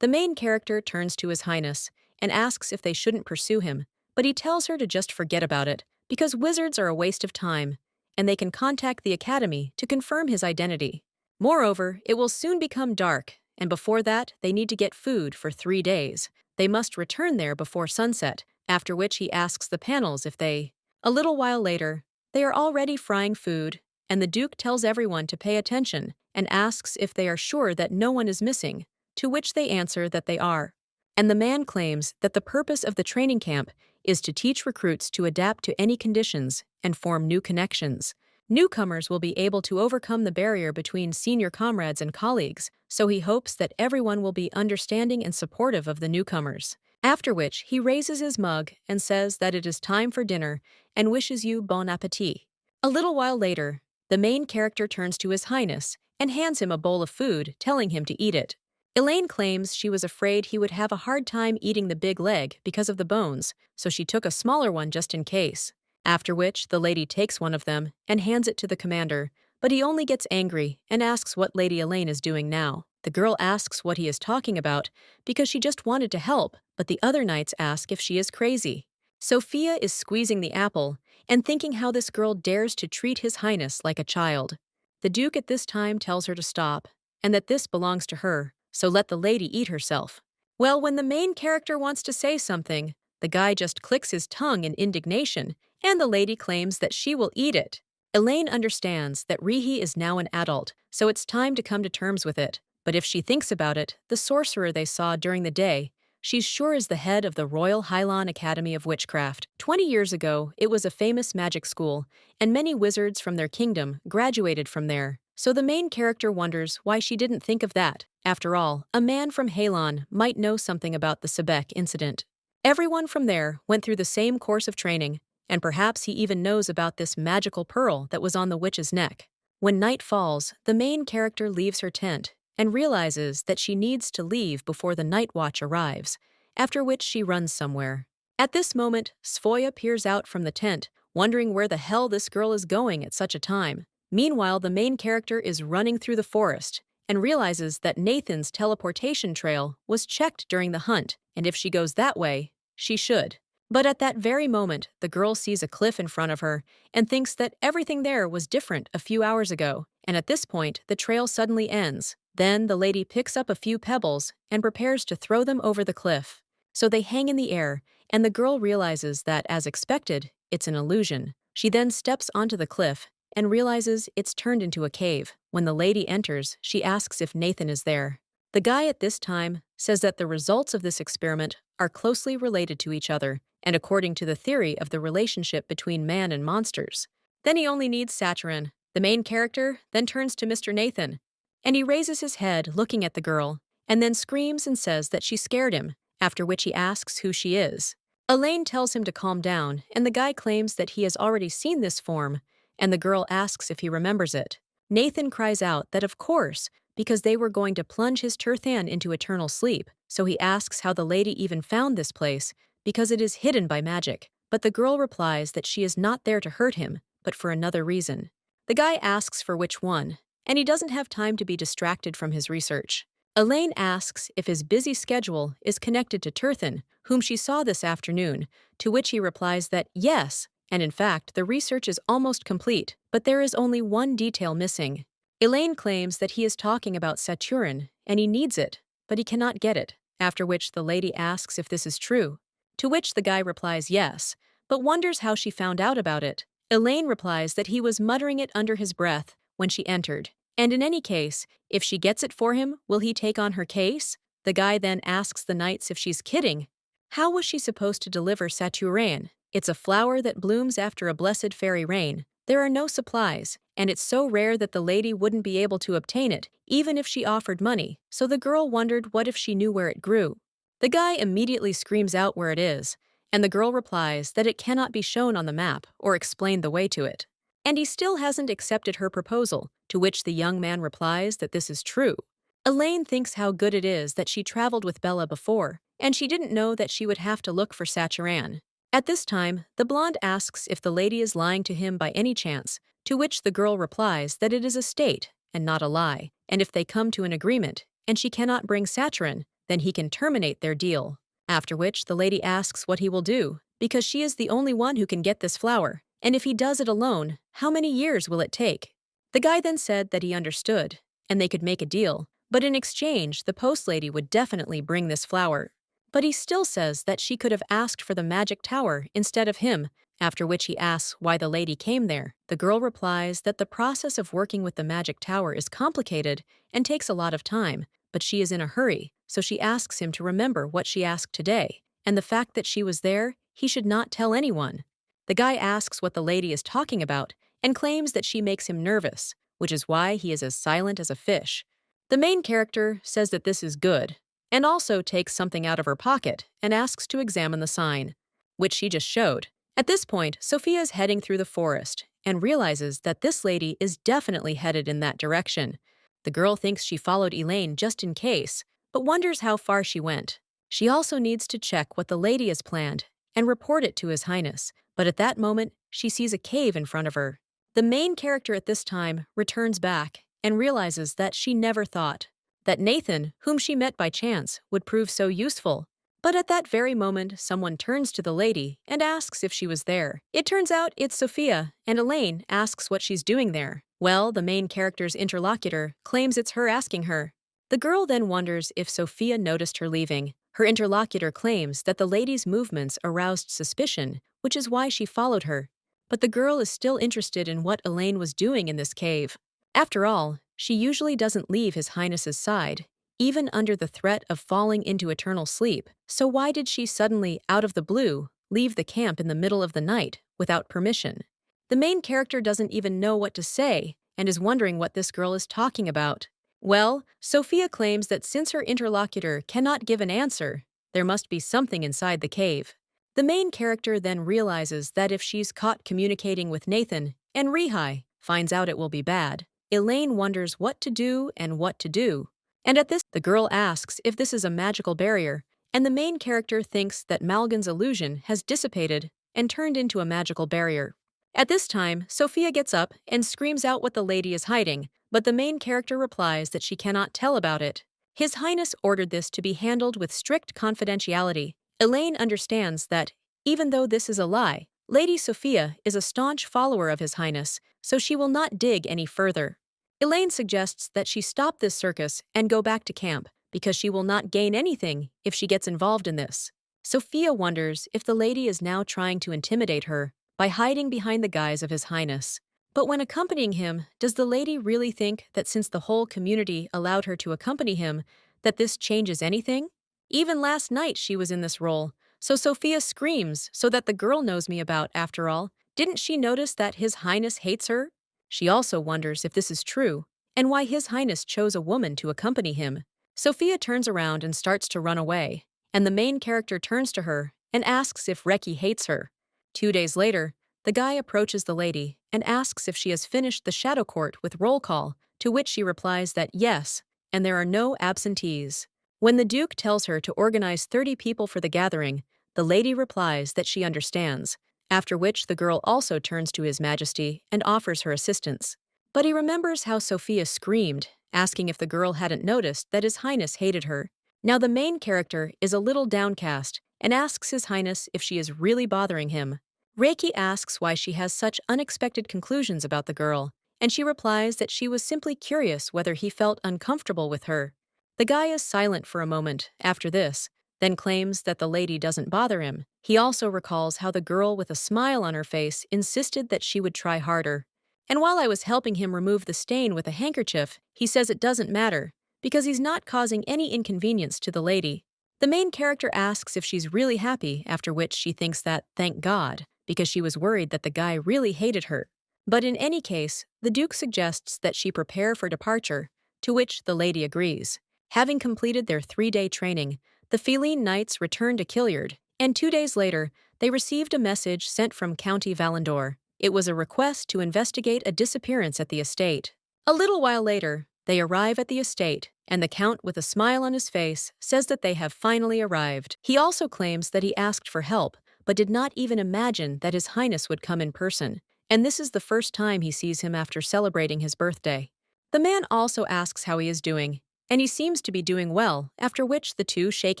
The main character turns to His Highness and asks if they shouldn't pursue him, but he tells her to just forget about it, because wizards are a waste of time, and they can contact the Academy to confirm his identity. Moreover, it will soon become dark, and before that, they need to get food for 3 days. They must return there before sunset, after which he asks the panels if they... A little while later, they are already frying food, and the Duke tells everyone to pay attention and asks if they are sure that no one is missing, to which they answer that they are. And the man claims that the purpose of the training camp is to teach recruits to adapt to any conditions and form new connections. Newcomers will be able to overcome the barrier between senior comrades and colleagues, so he hopes that everyone will be understanding and supportive of the newcomers. After which, he raises his mug and says that it is time for dinner and wishes you bon appétit. A little while later, the main character turns to His Highness and hands him a bowl of food, telling him to eat it. Elaine claims she was afraid he would have a hard time eating the big leg because of the bones, so she took a smaller one just in case. After which, the lady takes one of them and hands it to the commander, but he only gets angry and asks what Lady Elaine is doing now. The girl asks what he is talking about because she just wanted to help, but the other knights ask if she is crazy. Sophia is squeezing the apple and thinking how this girl dares to treat His Highness like a child. The Duke at this time tells her to stop, and that this belongs to her, so let the lady eat herself. Well, when the main character wants to say something, the guy just clicks his tongue in indignation, and the lady claims that she will eat it. Elaine understands that Rihi is now an adult, so it's time to come to terms with it. But if she thinks about it, the sorcerer they saw during the day, she's sure is the head of the Royal Hylon Academy of Witchcraft. 20 years ago, it was a famous magic school, and many wizards from their kingdom graduated from there. So the main character wonders why she didn't think of that. After all, a man from Halon might know something about the Sebek incident. Everyone from there went through the same course of training, and perhaps he even knows about this magical pearl that was on the witch's neck. When night falls, the main character leaves her tent and realizes that she needs to leave before the night watch arrives, after which she runs somewhere. At this moment, Svoya peers out from the tent, wondering where the hell this girl is going at such a time. Meanwhile, the main character is running through the forest and realizes that Nathan's teleportation trail was checked during the hunt, and if she goes that way, she should. But at that very moment, the girl sees a cliff in front of her and thinks that everything there was different a few hours ago, and at this point, the trail suddenly ends. Then the lady picks up a few pebbles and prepares to throw them over the cliff. So they hang in the air, and the girl realizes that, as expected, it's an illusion. She then steps onto the cliff and realizes it's turned into a cave. When the lady enters, she asks if Nathan is there. The guy at this time says that the results of this experiment are closely related to each other, and according to the theory of the relationship between man and monsters. Then he only needs Saturn. The main character then turns to Mr. Nathan, and he raises his head looking at the girl, and then screams and says that she scared him, after which he asks who she is. Elaine tells him to calm down, and the guy claims that he has already seen this form, and the girl asks if he remembers it. Nathan cries out that of course, because they were going to plunge his Turthan into eternal sleep, so he asks how the lady even found this place, because it is hidden by magic. But the girl replies that she is not there to hurt him, but for another reason. The guy asks for which one, and he doesn't have time to be distracted from his research. Elaine asks if his busy schedule is connected to Turthan, whom she saw this afternoon, to which he replies that yes, and in fact, the research is almost complete, but there is only one detail missing. Elaine claims that he is talking about Saturn, and he needs it, but he cannot get it, after which the lady asks if this is true, to which the guy replies yes, but wonders how she found out about it. Elaine replies that he was muttering it under his breath when she entered, and in any case, if she gets it for him, will he take on her case? The guy then asks the knights if she's kidding. How was she supposed to deliver Saturane? It's a flower that blooms after a blessed fairy rain. There are no supplies, and it's so rare that the lady wouldn't be able to obtain it, even if she offered money, so the girl wondered what if she knew where it grew. The guy immediately screams out where it is, and the girl replies that it cannot be shown on the map or explained the way to it. And he still hasn't accepted her proposal, to which the young man replies that this is true. Elaine thinks how good it is that she traveled with Bella before, and she didn't know that she would have to look for Saturane. At this time, the blonde asks if the lady is lying to him by any chance, to which the girl replies that it is a state and not a lie, and if they come to an agreement, and she cannot bring Saturn, then he can terminate their deal. After which the lady asks what he will do, because she is the only one who can get this flower, and if he does it alone, how many years will it take? The guy then said that he understood, and they could make a deal, but in exchange the post lady would definitely bring this flower. But he still says that she could have asked for the magic tower instead of him, after which he asks why the lady came there. The girl replies that the process of working with the magic tower is complicated and takes a lot of time, but she is in a hurry, so she asks him to remember what she asked today, and the fact that she was there, he should not tell anyone. The guy asks what the lady is talking about and claims that she makes him nervous, which is why he is as silent as a fish. The main character says that this is good, and also takes something out of her pocket and asks to examine the sign, which she just showed. At this point, Sophia is heading through the forest and realizes that this lady is definitely headed in that direction. The girl thinks she followed Elaine just in case, but wonders how far she went. She also needs to check what the lady has planned and report it to His Highness, but at that moment, she sees a cave in front of her. The main character at this time returns back and realizes that she never thought that Nathan, whom she met by chance, would prove so useful. But at that very moment, someone turns to the lady and asks if she was there. It turns out it's Sophia, and Elaine asks what she's doing there. Well, the main character's interlocutor claims it's her asking her. The girl then wonders if Sophia noticed her leaving. Her interlocutor claims that the lady's movements aroused suspicion, which is why she followed her. But the girl is still interested in what Elaine was doing in this cave. After all, she usually doesn't leave His Highness's side, even under the threat of falling into eternal sleep. So why did she suddenly, out of the blue, leave the camp in the middle of the night without permission? The main character doesn't even know what to say and is wondering what this girl is talking about. Well, Sophia claims that since her interlocutor cannot give an answer, there must be something inside the cave. The main character then realizes that if she's caught communicating with Nathan and Rihai finds out it will be bad, Elaine wonders what to do and what to do. And at this, the girl asks if this is a magical barrier, and the main character thinks that Malgan's illusion has dissipated and turned into a magical barrier. At this time, Sophia gets up and screams out what the lady is hiding, but the main character replies that she cannot tell about it. His Highness ordered this to be handled with strict confidentiality. Elaine understands that, even though this is a lie, Lady Sophia is a staunch follower of His Highness, so she will not dig any further. Elaine suggests that she stop this circus and go back to camp, because she will not gain anything if she gets involved in this. Sophia wonders if the lady is now trying to intimidate her by hiding behind the guise of His Highness. But when accompanying him, does the lady really think that since the whole community allowed her to accompany him, that this changes anything? Even last night she was in this role, so Sophia screams so that the girl knows me about, after all. Didn't she notice that His Highness hates her? She also wonders if this is true, and why His Highness chose a woman to accompany him. Sophia turns around and starts to run away, and the main character turns to her and asks if Reki hates her. 2 days later, the guy approaches the lady and asks if she has finished the shadow court with roll call, to which she replies that yes, and there are no absentees. When the Duke tells her to organize 30 people for the gathering, the lady replies that she understands, after which the girl also turns to His Majesty and offers her assistance. But he remembers how Sophia screamed, asking if the girl hadn't noticed that His Highness hated her. Now the main character is a little downcast and asks His Highness if she is really bothering him. Reiki asks why she has such unexpected conclusions about the girl, and she replies that she was simply curious whether he felt uncomfortable with her. The guy is silent for a moment after this, then claims that the lady doesn't bother him. He also recalls how the girl with a smile on her face insisted that she would try harder. And while I was helping him remove the stain with a handkerchief, he says it doesn't matter, because he's not causing any inconvenience to the lady. The main character asks if she's really happy, after which she thinks that, thank God, because she was worried that the guy really hated her. But in any case, the Duke suggests that she prepare for departure, to which the lady agrees. Having completed their 3-day training, the feline knights returned to Killiard, and 2 days later, they received a message sent from County Valendor. It was a request to investigate a disappearance at the estate. A little while later, they arrive at the estate, and the Count, with a smile on his face, says that they have finally arrived. He also claims that he asked for help, but did not even imagine that His Highness would come in person, and this is the first time he sees him after celebrating his birthday. The man also asks how he is doing, and he seems to be doing well, after which the two shake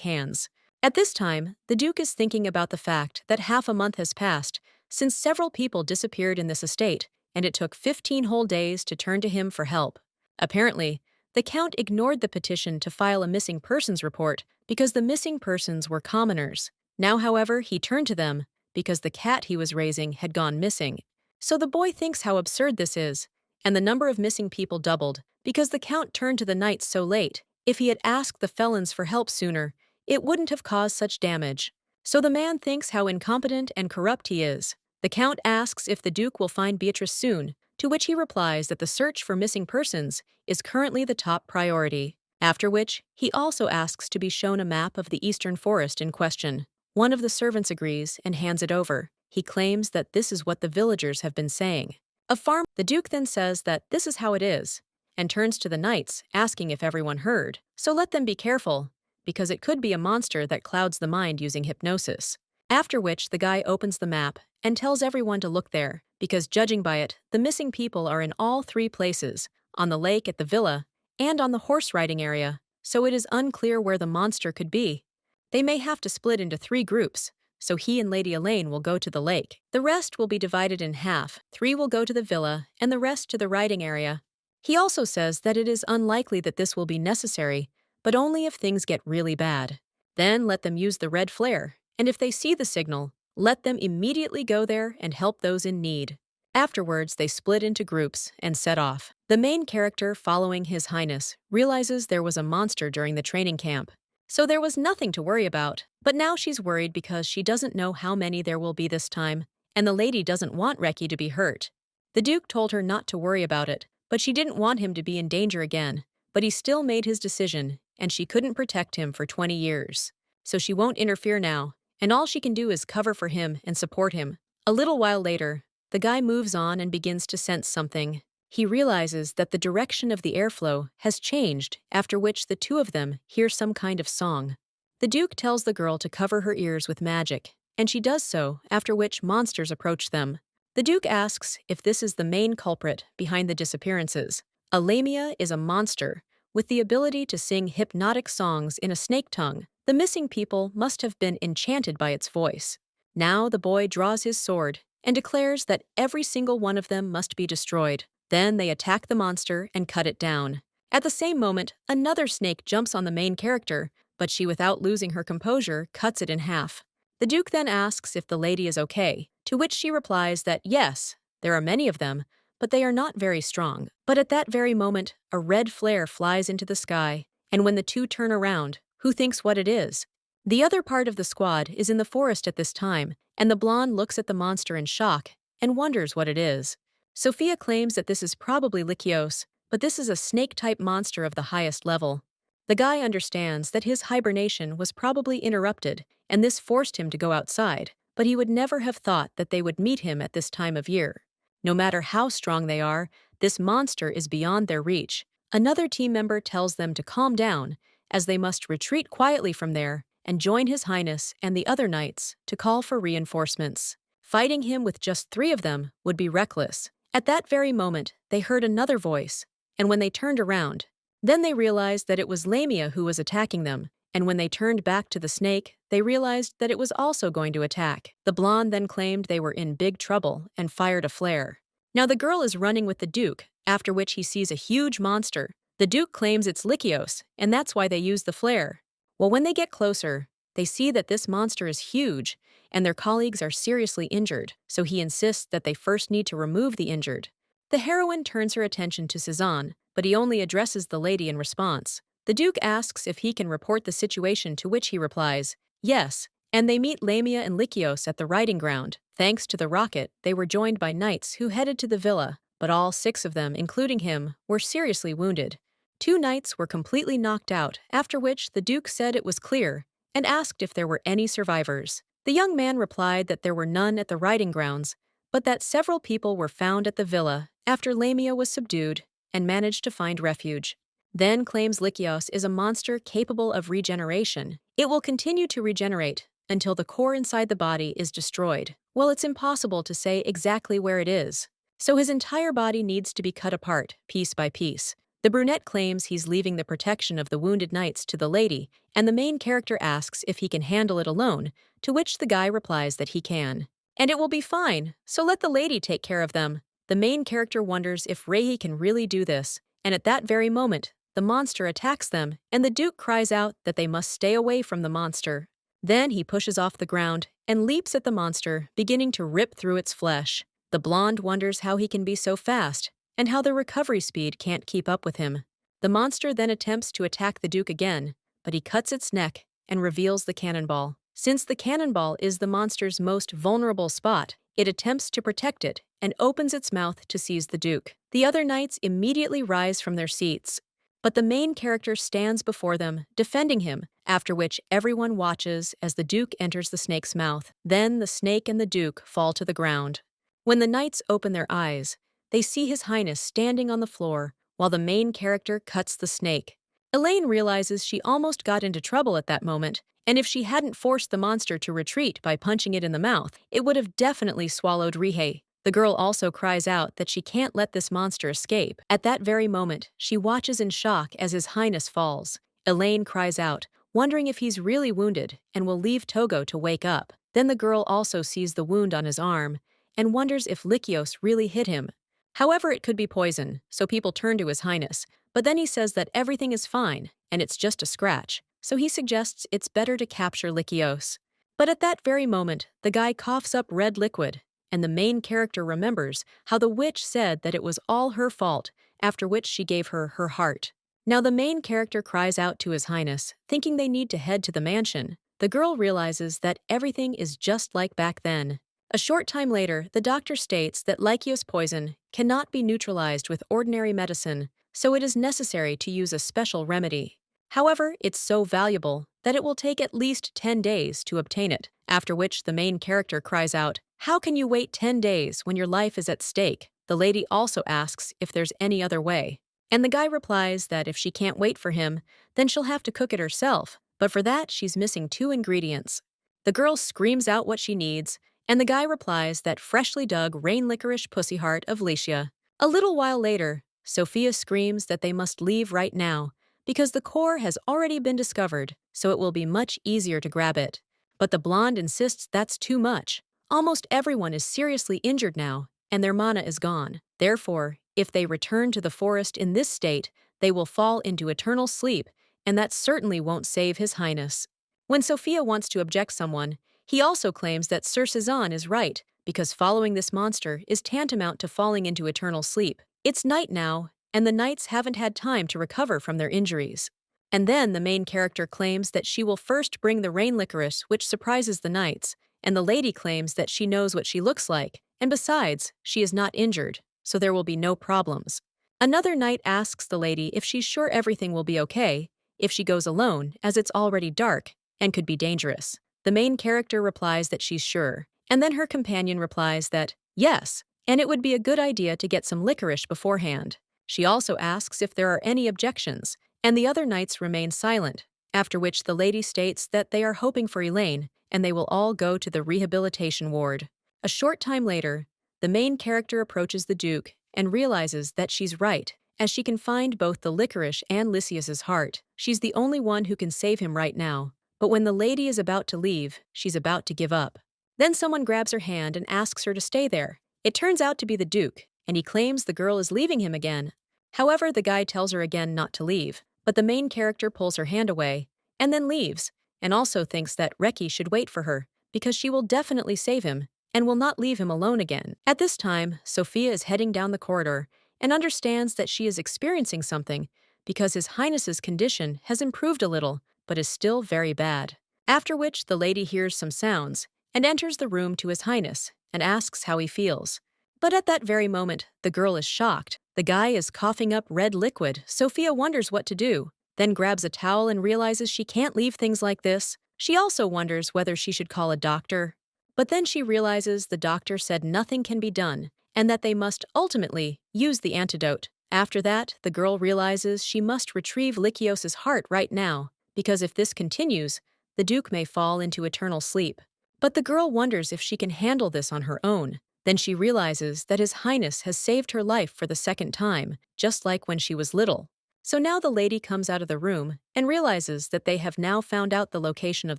hands. At this time, the Duke is thinking about the fact that half a month has passed since several people disappeared in this estate, and it took 15 whole days to turn to him for help. Apparently, the Count ignored the petition to file a missing persons report because the missing persons were commoners. Now, however, he turned to them because the cat he was raising had gone missing. So the boy thinks how absurd this is, and the number of missing people doubled because the Count turned to the knights so late. If he had asked the felons for help sooner, it wouldn't have caused such damage. So the man thinks how incompetent and corrupt he is. The Count asks if the Duke will find Beatrice soon, to which he replies that the search for missing persons is currently the top priority. After which, he also asks to be shown a map of the eastern forest in question. One of the servants agrees and hands it over. He claims that this is what the villagers have been saying. The Duke then says that this is how it is, and turns to the knights, asking if everyone heard. So let them be careful, because it could be a monster that clouds the mind using hypnosis. After which, the guy opens the map and tells everyone to look there, because judging by it, the missing people are in all 3 places, on the lake at the villa, and on the horse riding area, so it is unclear where the monster could be. They may have to split into 3 groups, so he and Lady Elaine will go to the lake. The rest will be divided in half, 3 will go to the villa, and the rest to the riding area. He also says that it is unlikely that this will be necessary, but only if things get really bad. Then let them use the red flare, and if they see the signal, let them immediately go there and help those in need. Afterwards, they split into groups and set off. The main character, following His Highness, realizes there was a monster during the training camp. So there was nothing to worry about, but now she's worried because she doesn't know how many there will be this time, and the lady doesn't want Reki to be hurt. The Duke told her not to worry about it, but she didn't want him to be in danger again, but he still made his decision, and she couldn't protect him for 20 years. So she won't interfere now, and all she can do is cover for him and support him. A little while later, the guy moves on and begins to sense something. He realizes that the direction of the airflow has changed, after which the 2 of them hear some kind of song. The Duke tells the girl to cover her ears with magic, and she does so, after which monsters approach them. The Duke asks if this is the main culprit behind the disappearances. A lamia is a monster with the ability to sing hypnotic songs in a snake tongue. The missing people must have been enchanted by its voice. Now the boy draws his sword and declares that every single one of them must be destroyed. Then they attack the monster and cut it down. At the same moment, another snake jumps on the main character, but she, without losing her composure, cuts it in half. The Duke then asks if the lady is okay, to which she replies that yes, there are many of them, but they are not very strong. But at that very moment, a red flare flies into the sky, and when the 2 turn around, who thinks what it is? The other part of the squad is in the forest at this time, and the blonde looks at the monster in shock and wonders what it is. Sophia claims that this is probably Likios, but this is a snake-type monster of the highest level. The guy understands that his hibernation was probably interrupted, and this forced him to go outside, but he would never have thought that they would meet him at this time of year. No matter how strong they are, this monster is beyond their reach. Another team member tells them to calm down, as they must retreat quietly from there and join His Highness and the other knights to call for reinforcements. Fighting him with just 3 of them would be reckless. At that very moment, they heard another voice, and when they turned around, then they realized that it was Lamia who was attacking them, and when they turned back to the snake, they realized that it was also going to attack. The blonde then claimed they were in big trouble and fired a flare. Now the girl is running with the Duke, after which he sees a huge monster. The Duke claims it's Likios, and that's why they use the flare. Well, when they get closer, they see that this monster is huge, and their colleagues are seriously injured, so he insists that they first need to remove the injured. The heroine turns her attention to Cezanne, but he only addresses the lady in response. The Duke asks if he can report the situation, to which he replies, yes, and they meet Lamia and Lycios at the riding ground. Thanks to the rocket, they were joined by knights who headed to the villa, but all 6 of them, including him, were seriously wounded. 2 knights were completely knocked out, after which the Duke said it was clear, and asked if there were any survivors. The young man replied that there were none at the riding grounds, but that several people were found at the villa after Lamia was subdued and managed to find refuge. Then claims Lycios is a monster capable of regeneration. It will continue to regenerate until the core inside the body is destroyed. Well, it's impossible to say exactly where it is, so his entire body needs to be cut apart, piece by piece. The brunette claims he's leaving the protection of the wounded knights to the lady, and the main character asks if he can handle it alone, to which the guy replies that he can. And it will be fine, so let the lady take care of them. The main character wonders if Reihi can really do this, and at that very moment, the monster attacks them, and the Duke cries out that they must stay away from the monster. Then he pushes off the ground and leaps at the monster, beginning to rip through its flesh. The blonde wonders how he can be so fast, and how the recovery speed can't keep up with him. The monster then attempts to attack the Duke again, but he cuts its neck and reveals the cannonball. Since the cannonball is the monster's most vulnerable spot, it attempts to protect it and opens its mouth to seize the Duke. The other knights immediately rise from their seats, but the main character stands before them, defending him, after which everyone watches as the Duke enters the snake's mouth. Then the snake and the Duke fall to the ground. When the knights open their eyes, they see His Highness standing on the floor while the main character cuts the snake. Elaine realizes she almost got into trouble at that moment, and if she hadn't forced the monster to retreat by punching it in the mouth, it would have definitely swallowed Rihei. The girl also cries out that she can't let this monster escape. At that very moment, she watches in shock as His Highness falls. Elaine cries out, wondering if he's really wounded and will leave Togo to wake up. Then the girl also sees the wound on his arm and wonders if Lycios really hit him. However, it could be poison, so people turn to His Highness, but then he says that everything is fine and it's just a scratch, so he suggests it's better to capture Lycios. But at that very moment, the guy coughs up red liquid, and the main character remembers how the witch said that it was all her fault, after which she gave her her heart. Now the main character cries out to His Highness, thinking they need to head to the mansion. The girl realizes that everything is just like back then. A short time later, the doctor states that Lycios poison cannot be neutralized with ordinary medicine, so it is necessary to use a special remedy. However, it's so valuable that it will take at least 10 days to obtain it, after which the main character cries out, "How can you wait 10 days when your life is at stake?" The lady also asks if there's any other way, and the guy replies that if she can't wait for him, then she'll have to cook it herself, but for that she's missing 2 ingredients. The girl screams out what she needs, and the guy replies that freshly dug rain licorice pussy heart of Lycia. A little while later, Sophia screams that they must leave right now, because the core has already been discovered, so it will be much easier to grab it. But the blonde insists that's too much. Almost everyone is seriously injured now, and their mana is gone. Therefore, if they return to the forest in this state, they will fall into eternal sleep, and that certainly won't save His Highness. When Sophia wants to object someone, he also claims that Sir Cezanne is right, because following this monster is tantamount to falling into eternal sleep. It's night now, and the knights haven't had time to recover from their injuries. And then the main character claims that she will first bring the rain licorice, which surprises the knights, and the lady claims that she knows what she looks like, and besides, she is not injured, so there will be no problems. Another knight asks the lady if she's sure everything will be okay, if she goes alone, as it's already dark, and could be dangerous. The main character replies that she's sure, and then her companion replies that, yes, and it would be a good idea to get some licorice beforehand. She also asks if there are any objections, and the other knights remain silent, after which the lady states that they are hoping for Elaine, and they will all go to the rehabilitation ward. A short time later, the main character approaches the Duke and realizes that she's right, as she can find both the licorice and Lycius's heart. She's the only one who can save him right now. But when the lady is about to leave, she's about to give up. Then someone grabs her hand and asks her to stay there. It turns out to be the Duke, and he claims the girl is leaving him again. However, the guy tells her again not to leave, but the main character pulls her hand away, and then leaves, and also thinks that Reki should wait for her, because she will definitely save him, and will not leave him alone again. At this time, Sophia is heading down the corridor, and understands that she is experiencing something, because His Highness's condition has improved a little, but is still very bad. After which the lady hears some sounds and enters the room to His Highness and asks how he feels. But at that very moment, the girl is shocked. The guy is coughing up red liquid. Sophia wonders what to do, then grabs a towel and realizes she can't leave things like this. She also wonders whether she should call a doctor. But then she realizes the doctor said nothing can be done and that they must ultimately use the antidote. After that, the girl realizes she must retrieve Lycios's heart right now, because if this continues, the Duke may fall into eternal sleep. But the girl wonders if she can handle this on her own. Then she realizes that His Highness has saved her life for the second time, just like when she was little. So now the lady comes out of the room and realizes that they have now found out the location of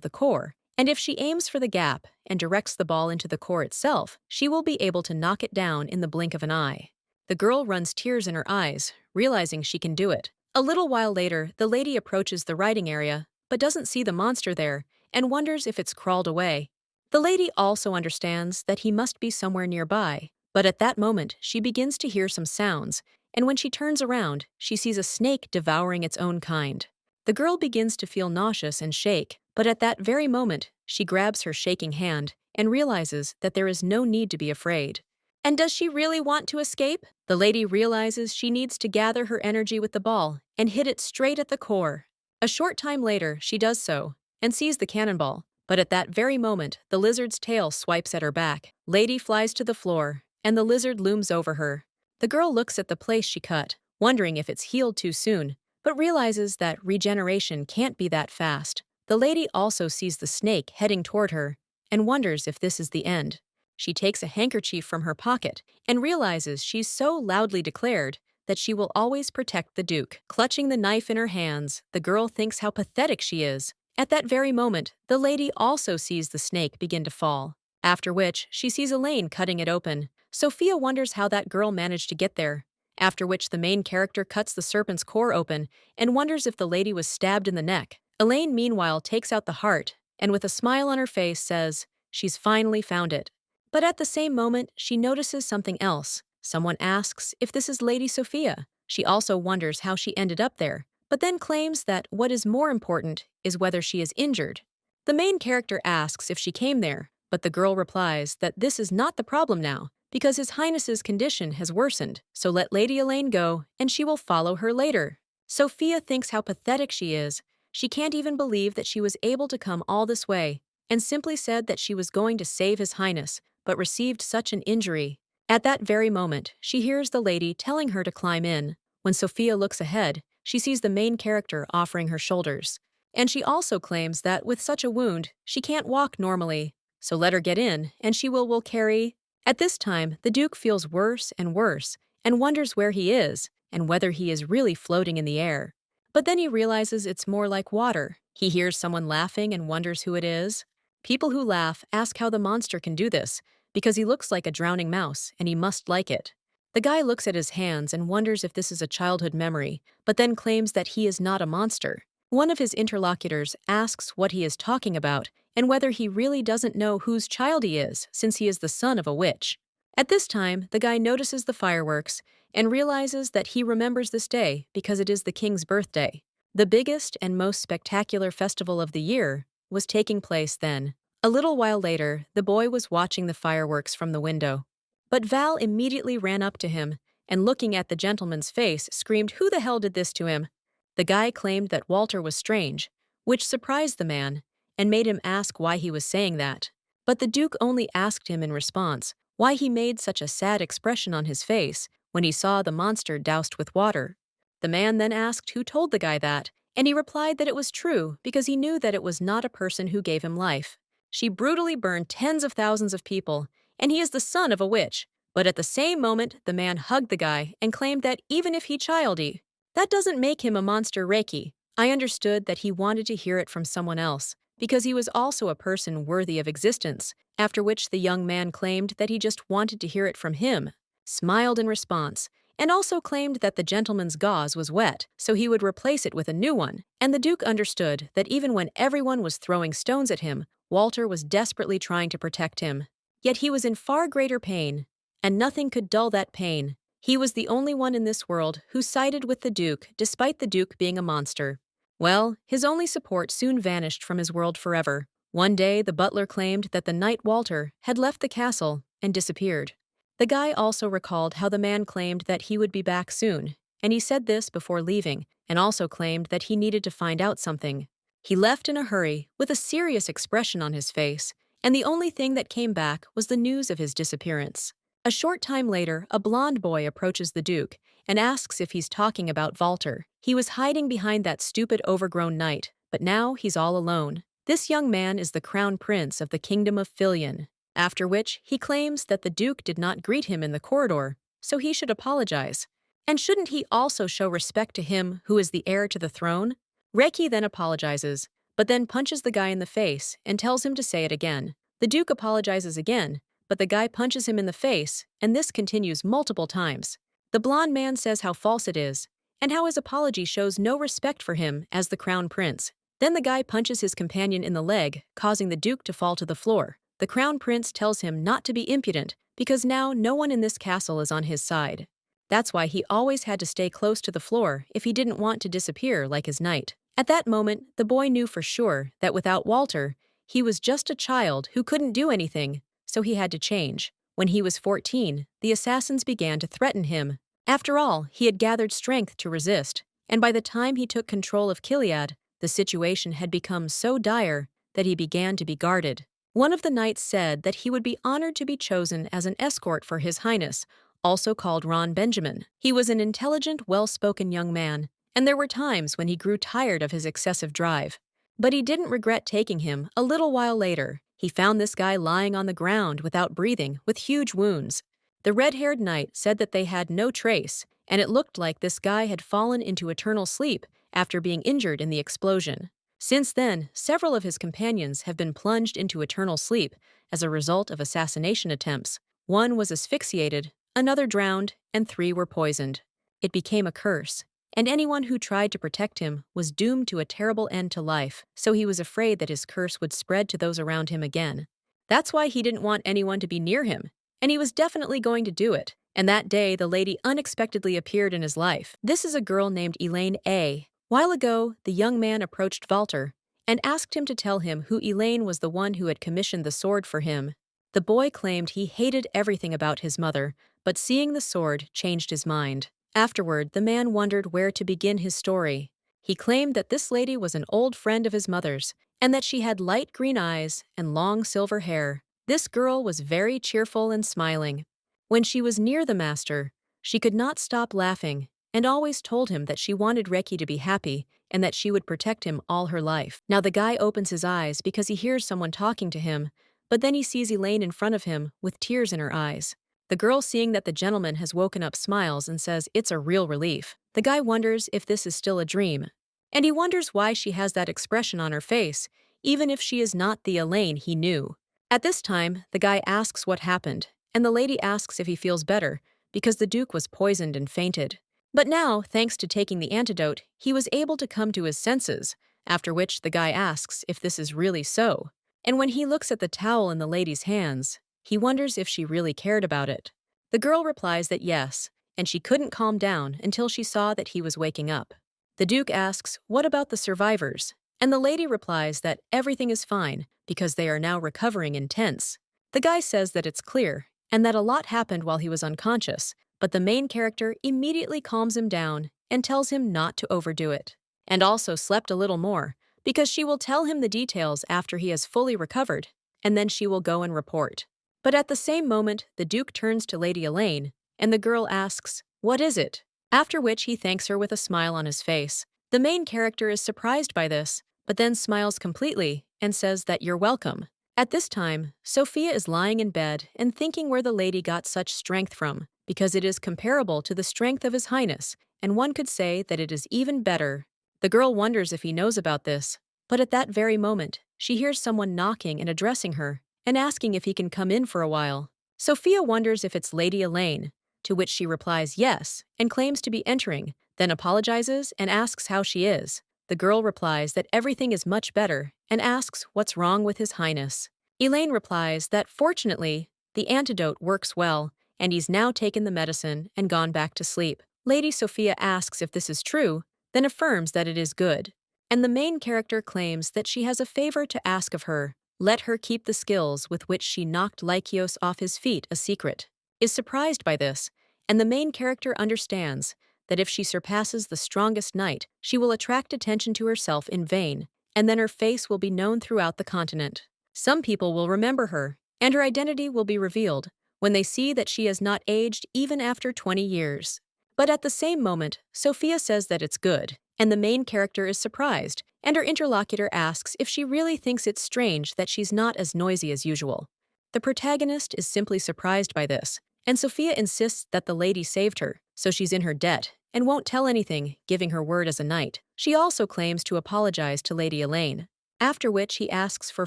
the core, and if she aims for the gap and directs the ball into the core itself, she will be able to knock it down in the blink of an eye. The girl runs tears in her eyes, realizing she can do it. A little while later, the lady approaches the writing area, but doesn't see the monster there, and wonders if it's crawled away. The lady also understands that he must be somewhere nearby, but at that moment she begins to hear some sounds, and when she turns around, she sees a snake devouring its own kind. The girl begins to feel nauseous and shake, but at that very moment, she grabs her shaking hand and realizes that there is no need to be afraid. And does she really want to escape? The lady realizes she needs to gather her energy with the ball and hit it straight at the core. A short time later, she does so and sees the cannonball. But at that very moment, the lizard's tail swipes at her back. Lady flies to the floor, and the lizard looms over her. The girl looks at the place she cut, wondering if it's healed too soon, but realizes that regeneration can't be that fast. The lady also sees the snake heading toward her, and wonders if this is the end. She takes a handkerchief from her pocket, and realizes she's so loudly declared that she will always protect the Duke. Clutching the knife in her hands, the girl thinks how pathetic she is. At that very moment, the lady also sees the snake begin to fall, after which she sees Elaine cutting it open. Sophia wonders how that girl managed to get there, after which the main character cuts the serpent's core open and wonders if the lady was stabbed in the neck. Elaine, meanwhile, takes out the heart and with a smile on her face says she's finally found it. But at the same moment, she notices something else. Someone asks if this is Lady Sophia. She also wonders how she ended up there, but then claims that what is more important is whether she is injured. The main character asks if she came there, but the girl replies that this is not the problem now, because His Highness's condition has worsened, so let Lady Elaine go, and she will follow her later. Sophia thinks how pathetic she is. She can't even believe that she was able to come all this way, and simply said that she was going to save His Highness, but received such an injury. At that very moment, she hears the lady telling her to climb in. When Sophia looks ahead, she sees the main character offering her shoulders. And she also claims that with such a wound, she can't walk normally. So let her get in, and she will carry. At this time, the Duke feels worse and worse, and wonders where he is, and whether he is really floating in the air. But then he realizes it's more like water. He hears someone laughing and wonders who it is. People who laugh ask how the monster can do this, because he looks like a drowning mouse, and he must like it. The guy looks at his hands and wonders if this is a childhood memory, but then claims that he is not a monster. One of his interlocutors asks what he is talking about and whether he really doesn't know whose child he is, since he is the son of a witch. At this time, the guy notices the fireworks and realizes that he remembers this day because it is the king's birthday. The biggest and most spectacular festival of the year was taking place then. A little while later, the boy was watching the fireworks from the window. But Val immediately ran up to him and, looking at the gentleman's face, screamed, "Who the hell did this to him?" The guy claimed that Walter was strange, which surprised the man and made him ask why he was saying that. But the Duke only asked him in response why he made such a sad expression on his face when he saw the monster doused with water. The man then asked who told the guy that, and he replied that it was true because he knew that it was not a person who gave him life. She brutally burned tens of thousands of people, and he is the son of a witch. But at the same moment, the man hugged the guy and claimed that even if he childy, that doesn't make him a monster Reiki. I understood that he wanted to hear it from someone else, because he was also a person worthy of existence, after which the young man claimed that he just wanted to hear it from him, smiled in response, and also claimed that the gentleman's gauze was wet, so he would replace it with a new one. And the Duke understood that even when everyone was throwing stones at him, Walter was desperately trying to protect him. Yet he was in far greater pain, and nothing could dull that pain. He was the only one in this world who sided with the Duke despite the Duke being a monster. Well, his only support soon vanished from his world forever. One day, the butler claimed that the knight Walter had left the castle and disappeared. The guy also recalled how the man claimed that he would be back soon, and he said this before leaving, and also claimed that he needed to find out something. He left in a hurry, with a serious expression on his face, and the only thing that came back was the news of his disappearance. A short time later, a blond boy approaches the Duke and asks if he's talking about Walter. He was hiding behind that stupid overgrown knight, but now he's all alone. This young man is the crown prince of the kingdom of Filion, after which he claims that the Duke did not greet him in the corridor, so he should apologize. And shouldn't he also show respect to him who is the heir to the throne? Reiki then apologizes, but then punches the guy in the face and tells him to say it again. The Duke apologizes again, but the guy punches him in the face, and this continues multiple times. The blond man says how false it is, and how his apology shows no respect for him as the crown prince. Then the guy punches his companion in the leg, causing the Duke to fall to the floor. The crown prince tells him not to be impudent, because now no one in this castle is on his side. That's why he always had to stay close to the floor if he didn't want to disappear like his knight. At that moment, the boy knew for sure that without Walter, he was just a child who couldn't do anything, so he had to change. When he was 14, the assassins began to threaten him. After all, he had gathered strength to resist, and by the time he took control of Gilead, the situation had become so dire that he began to be guarded. One of the knights said that he would be honored to be chosen as an escort for His Highness, also called Ron Benjamin. He was an intelligent, well-spoken young man, and there were times when he grew tired of his excessive drive. But he didn't regret taking him. A little while later, he found this guy lying on the ground without breathing, with huge wounds. The red-haired knight said that they had no trace, and it looked like this guy had fallen into eternal sleep after being injured in the explosion. Since then, several of his companions have been plunged into eternal sleep as a result of assassination attempts. One was asphyxiated, another drowned, and 3 were poisoned. It became a curse, and anyone who tried to protect him was doomed to a terrible end to life, so he was afraid that his curse would spread to those around him again. That's why he didn't want anyone to be near him, and he was definitely going to do it. And that day, the lady unexpectedly appeared in his life. This is a girl named Elaine A. While ago, the young man approached Walter and asked him to tell him who Elaine was, the one who had commissioned the sword for him. The boy claimed he hated everything about his mother, but seeing the sword changed his mind. Afterward, the man wondered where to begin his story. He claimed that this lady was an old friend of his mother's, and that she had light green eyes and long silver hair. This girl was very cheerful and smiling. When she was near the master, she could not stop laughing and always told him that she wanted Reiki to be happy and that she would protect him all her life. Now the guy opens his eyes because he hears someone talking to him, but then he sees Elaine in front of him with tears in her eyes. The girl, seeing that the gentleman has woken up, smiles and says it's a real relief. The guy wonders if this is still a dream, and he wonders why she has that expression on her face, even if she is not the Elaine he knew. At this time, the guy asks what happened, and the lady asks if he feels better, because the Duke was poisoned and fainted. But now, thanks to taking the antidote, he was able to come to his senses, after which the guy asks if this is really so. And when he looks at the towel in the lady's hands, he wonders if she really cared about it. The girl replies that yes, and she couldn't calm down until she saw that he was waking up. The Duke asks, "What about the survivors?" And the lady replies that everything is fine because they are now recovering in tents. The guy says that it's clear, and that a lot happened while he was unconscious, but the main character immediately calms him down and tells him not to overdo it. And also slept a little more, because she will tell him the details after he has fully recovered, and then she will go and report. But at the same moment, the Duke turns to Lady Elaine, and the girl asks, "What is it?" After which he thanks her with a smile on his face. The main character is surprised by this, but then smiles completely and says that you're welcome. At this time, Sophia is lying in bed and thinking where the lady got such strength from, because it is comparable to the strength of His Highness, and one could say that it is even better. The girl wonders if he knows about this, but at that very moment, she hears someone knocking and addressing her, and asking if he can come in for a while. Sophia wonders if it's Lady Elaine, to which she replies yes, and claims to be entering, then apologizes and asks how she is. The girl replies that everything is much better, and asks what's wrong with His Highness. Elaine replies that fortunately, the antidote works well, and he's now taken the medicine and gone back to sleep. Lady Sophia asks if this is true, then affirms that it is good. And the main character claims that she has a favor to ask of her. Let her keep the skills with which she knocked Lycios off his feet a secret. Is surprised by this, and the main character understands that if she surpasses the strongest knight, she will attract attention to herself in vain, and then her face will be known throughout the continent. Some people will remember her, and her identity will be revealed when they see that she has not aged even after 20 years. But at the same moment, Sophia says that it's good, and the main character is surprised, and her interlocutor asks if she really thinks it's strange that she's not as noisy as usual. The protagonist is simply surprised by this, and Sophia insists that the lady saved her, so she's in her debt, and won't tell anything, giving her word as a knight. She also claims to apologize to Lady Elaine, after which he asks for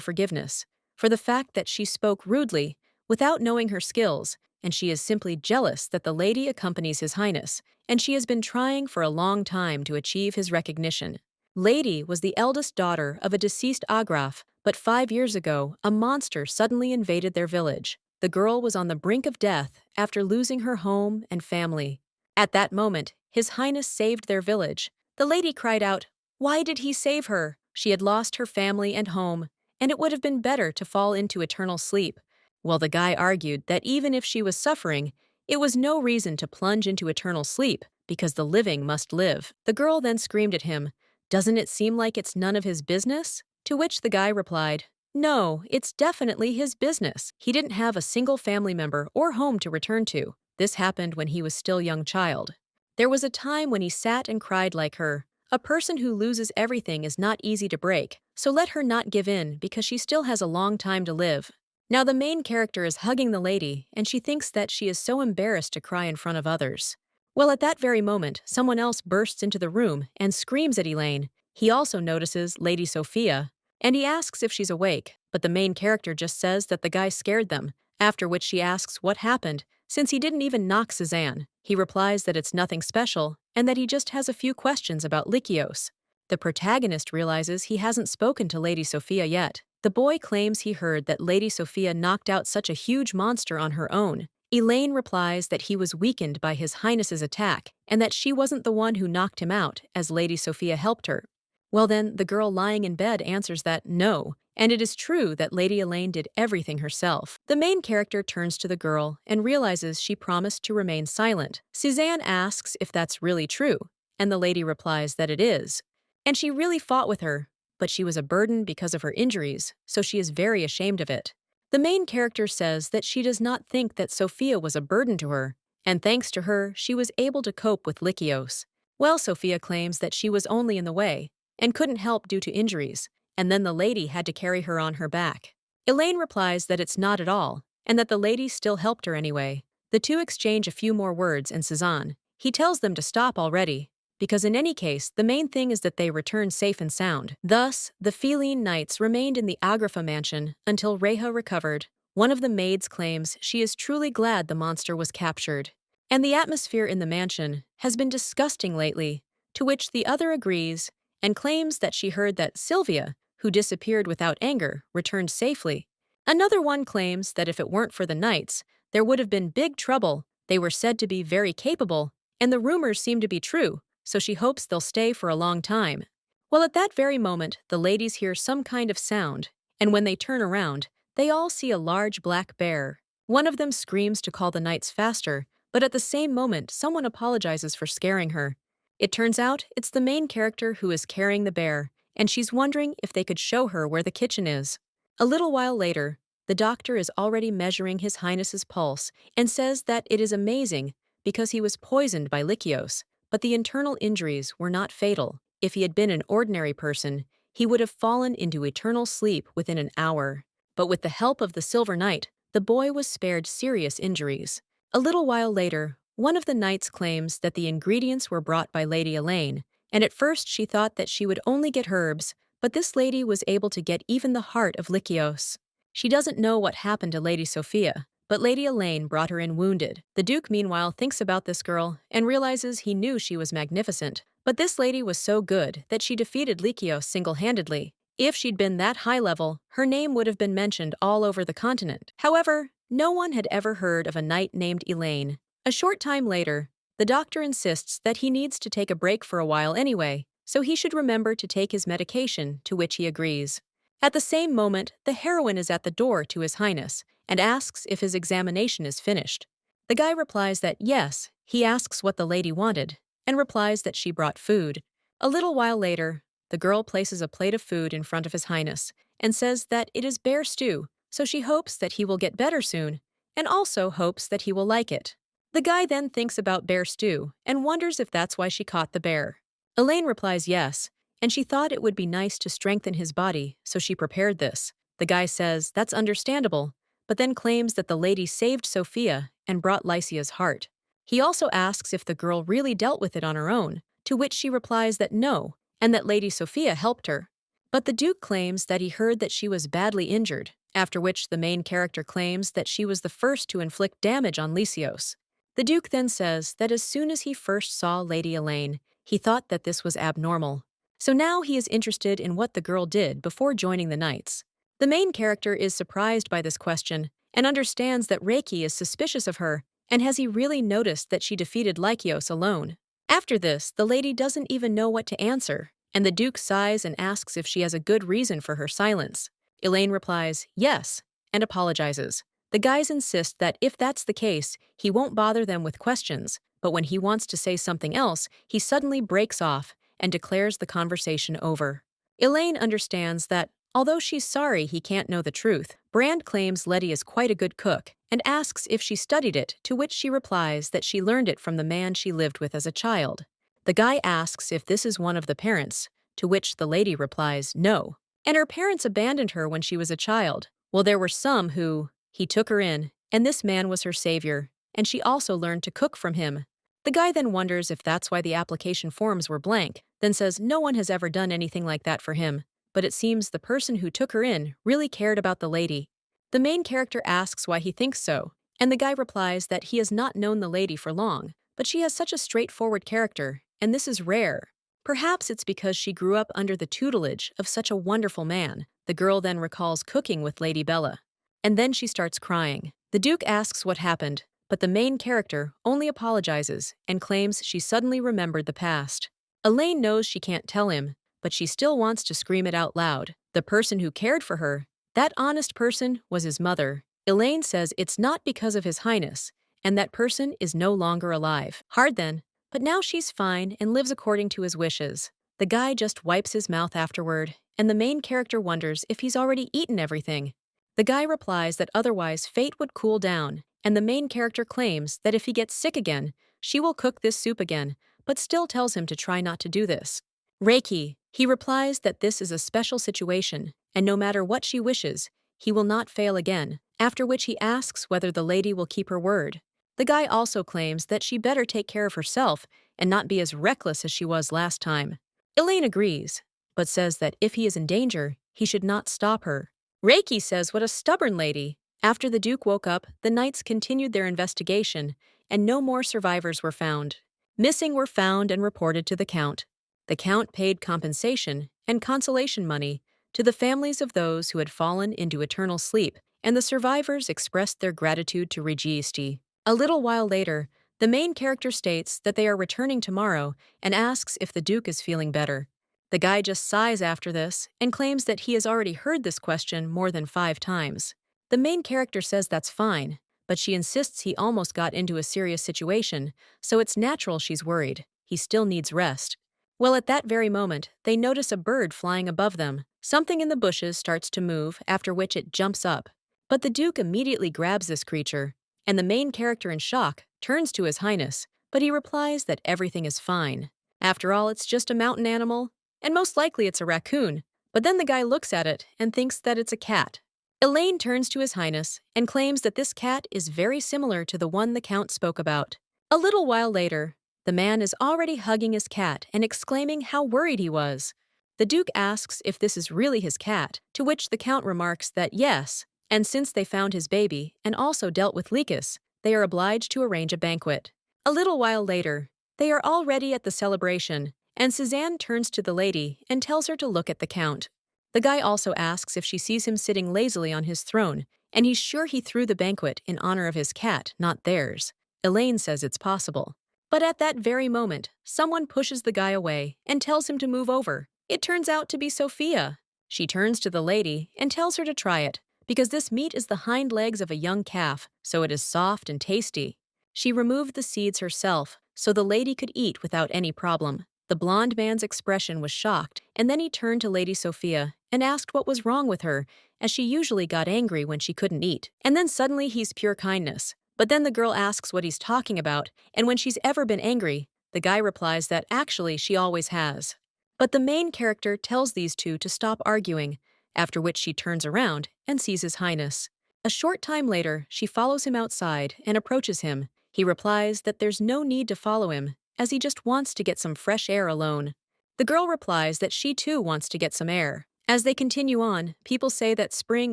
forgiveness, for the fact that she spoke rudely, without knowing her skills, and she is simply jealous that the lady accompanies His Highness, and she has been trying for a long time to achieve his recognition. Lady was the eldest daughter of a deceased Agraf, but 5 years ago, a monster suddenly invaded their village. The girl was on the brink of death after losing her home and family. At that moment, His Highness saved their village. The lady cried out, "Why did he save her?" She had lost her family and home, and it would have been better to fall into eternal sleep. Well, the guy argued that even if she was suffering, it was no reason to plunge into eternal sleep, because the living must live. The girl then screamed at him, "Doesn't it seem like it's none of his business?" To which the guy replied, "No, it's definitely his business. He didn't have a single family member or home to return to. This happened when he was still a young child. There was a time when he sat and cried like her. A person who loses everything is not easy to break, so let her not give in because she still has a long time to live." Now the main character is hugging the lady, and she thinks that she is so embarrassed to cry in front of others. Well, at that very moment, someone else bursts into the room and screams at Elaine. He also notices Lady Sophia, and he asks if she's awake, but the main character just says that the guy scared them, after which she asks what happened, since he didn't even knock Suzanne. He replies that it's nothing special, and that he just has a few questions about Lycios. The protagonist realizes he hasn't spoken to Lady Sophia yet. The boy claims he heard that Lady Sophia knocked out such a huge monster on her own. Elaine replies that he was weakened by His Highness's attack, and that she wasn't the one who knocked him out, as Lady Sophia helped her. Well then, the girl lying in bed answers that no, and it is true that Lady Elaine did everything herself. The main character turns to the girl and realizes she promised to remain silent. Suzanne asks if that's really true, and the lady replies that it is. And she really fought with her, but she was a burden because of her injuries, so she is very ashamed of it. The main character says that she does not think that Sophia was a burden to her, and thanks to her, she was able to cope with Lycios. Well, Sophia claims that she was only in the way, and couldn't help due to injuries, and then the lady had to carry her on her back. Elaine replies that it's not at all, and that the lady still helped her anyway. The two exchange a few more words, and Suzanne, he tells them to stop already, because in any case, the main thing is that they return safe and sound. Thus, the feline knights remained in the Agrafa mansion until Reha recovered. One of the maids claims she is truly glad the monster was captured. And the atmosphere in the mansion has been disgusting lately, to which the other agrees and claims that she heard that Sylvia, who disappeared without anger, returned safely. Another one claims that if it weren't for the knights, there would have been big trouble. They were said to be very capable, and the rumors seem to be true, so she hopes they'll stay for a long time. Well, at that very moment, the ladies hear some kind of sound, and when they turn around, they all see a large black bear. One of them screams to call the knights faster, but at the same moment, someone apologizes for scaring her. It turns out it's the main character who is carrying the bear, and she's wondering if they could show her where the kitchen is. A little while later, the doctor is already measuring His Highness's pulse and says that it is amazing because he was poisoned by Lycios, but the internal injuries were not fatal. If he had been an ordinary person, he would have fallen into eternal sleep within an hour. But with the help of the Silver Knight, the boy was spared serious injuries. A little while later, one of the knights claims that the ingredients were brought by Lady Elaine, and at first she thought that she would only get herbs, but this lady was able to get even the heart of Lycios. She doesn't know what happened to Lady Sophia, but Lady Elaine brought her in wounded. The Duke, meanwhile, thinks about this girl and realizes he knew she was magnificent. But this lady was so good that she defeated Lycios single-handedly. If she'd been that high level, her name would have been mentioned all over the continent. However, no one had ever heard of a knight named Elaine. A short time later, the doctor insists that he needs to take a break for a while anyway, so he should remember to take his medication, to which he agrees. At the same moment, the heroine is at the door to His Highness and asks if his examination is finished. The guy replies that yes, he asks what the lady wanted, and replies that she brought food. A little while later, the girl places a plate of food in front of His Highness and says that it is bear stew, so she hopes that he will get better soon, and also hopes that he will like it. The guy then thinks about bear stew and wonders if that's why she caught the bear. Elaine replies yes, and she thought it would be nice to strengthen his body, so she prepared this. The guy says that's understandable, but then claims that the lady saved Sophia and brought Lycia's heart. He also asks if the girl really dealt with it on her own, to which she replies that no, and that Lady Sophia helped her. But the Duke claims that he heard that she was badly injured, after which the main character claims that she was the first to inflict damage on Lycios. The Duke then says that as soon as he first saw Lady Elaine, he thought that this was abnormal. So now he is interested in what the girl did before joining the Knights. The main character is surprised by this question and understands that Reiki is suspicious of her, and has he really noticed that she defeated Lycios alone? After this, the lady doesn't even know what to answer, and the Duke sighs and asks if she has a good reason for her silence. Elaine replies, yes, and apologizes. The guys insist that if that's the case, he won't bother them with questions, but when he wants to say something else, he suddenly breaks off and declares the conversation over. Elaine understands that, although she's sorry he can't know the truth, Brand claims Letty is quite a good cook and asks if she studied it, to which she replies that she learned it from the man she lived with as a child. The guy asks if this is one of the parents, to which the lady replies no, and her parents abandoned her when she was a child. Well, there were some who, he took her in, and this man was her savior, and she also learned to cook from him. The guy then wonders if that's why the application forms were blank, then says no one has ever done anything like that for him, but it seems the person who took her in really cared about the lady. The main character asks why he thinks so, and the guy replies that he has not known the lady for long, but she has such a straightforward character, and this is rare. Perhaps it's because she grew up under the tutelage of such a wonderful man. The girl then recalls cooking with Lady Bella. And then she starts crying. The Duke asks what happened, but the main character only apologizes and claims she suddenly remembered the past. Elaine knows she can't tell him, but she still wants to scream it out loud. The person who cared for her, that honest person, was his mother. Elaine says it's not because of His Highness, and that person is no longer alive. Hard then, but now she's fine and lives according to his wishes. The guy just wipes his mouth afterward, and the main character wonders if he's already eaten everything. The guy replies that otherwise fate would cool down, and the main character claims that if he gets sick again, she will cook this soup again, but still tells him to try not to do this. Reiki, he replies that this is a special situation, and no matter what she wishes, he will not fail again, after which he asks whether the lady will keep her word. The guy also claims that she better take care of herself and not be as reckless as she was last time. Elaine agrees, but says that if he is in danger, he should not stop her. Reiki says what a stubborn lady. After the Duke woke up, the Knights continued their investigation, and no more survivors were found. Missing were found and reported to the Count. The Count paid compensation and consolation money to the families of those who had fallen into eternal sleep, and the survivors expressed their gratitude to Registi. A little while later, the main character states that they are returning tomorrow and asks if the Duke is feeling better. The guy just sighs after this and claims that he has already heard this question more than 5 times. The main character says that's fine, but she insists he almost got into a serious situation, so it's natural she's worried. He still needs rest. Well, at that very moment, they notice a bird flying above them. Something in the bushes starts to move, after which it jumps up. But the Duke immediately grabs this creature, and the main character in shock turns to His Highness, but he replies that everything is fine. After all, it's just a mountain animal, and most likely it's a raccoon, but then the guy looks at it and thinks that it's a cat. Elaine turns to His Highness and claims that this cat is very similar to the one the Count spoke about. A little while later, the man is already hugging his cat and exclaiming how worried he was. The Duke asks if this is really his cat, to which the Count remarks that yes, and since they found his baby and also dealt with Lycus, they are obliged to arrange a banquet. A little while later, they are all ready at the celebration, and Suzanne turns to the lady and tells her to look at the Count. The guy also asks if she sees him sitting lazily on his throne, and he's sure he threw the banquet in honor of his cat, not theirs. Elaine says it's possible. But at that very moment, someone pushes the guy away and tells him to move over. It turns out to be Sophia. She turns to the lady and tells her to try it, because this meat is the hind legs of a young calf, so it is soft and tasty. She removed the seeds herself, so the lady could eat without any problem. The blond man's expression was shocked, and then he turned to Lady Sophia and asked what was wrong with her, as she usually got angry when she couldn't eat. And then suddenly he's pure kindness. But then the girl asks what he's talking about, and when she's ever been angry, the guy replies that actually she always has. But the main character tells these two to stop arguing, after which she turns around and sees His Highness. A short time later, she follows him outside and approaches him. He replies that there's no need to follow him, as he just wants to get some fresh air alone. The girl replies that she too wants to get some air. As they continue on, people say that spring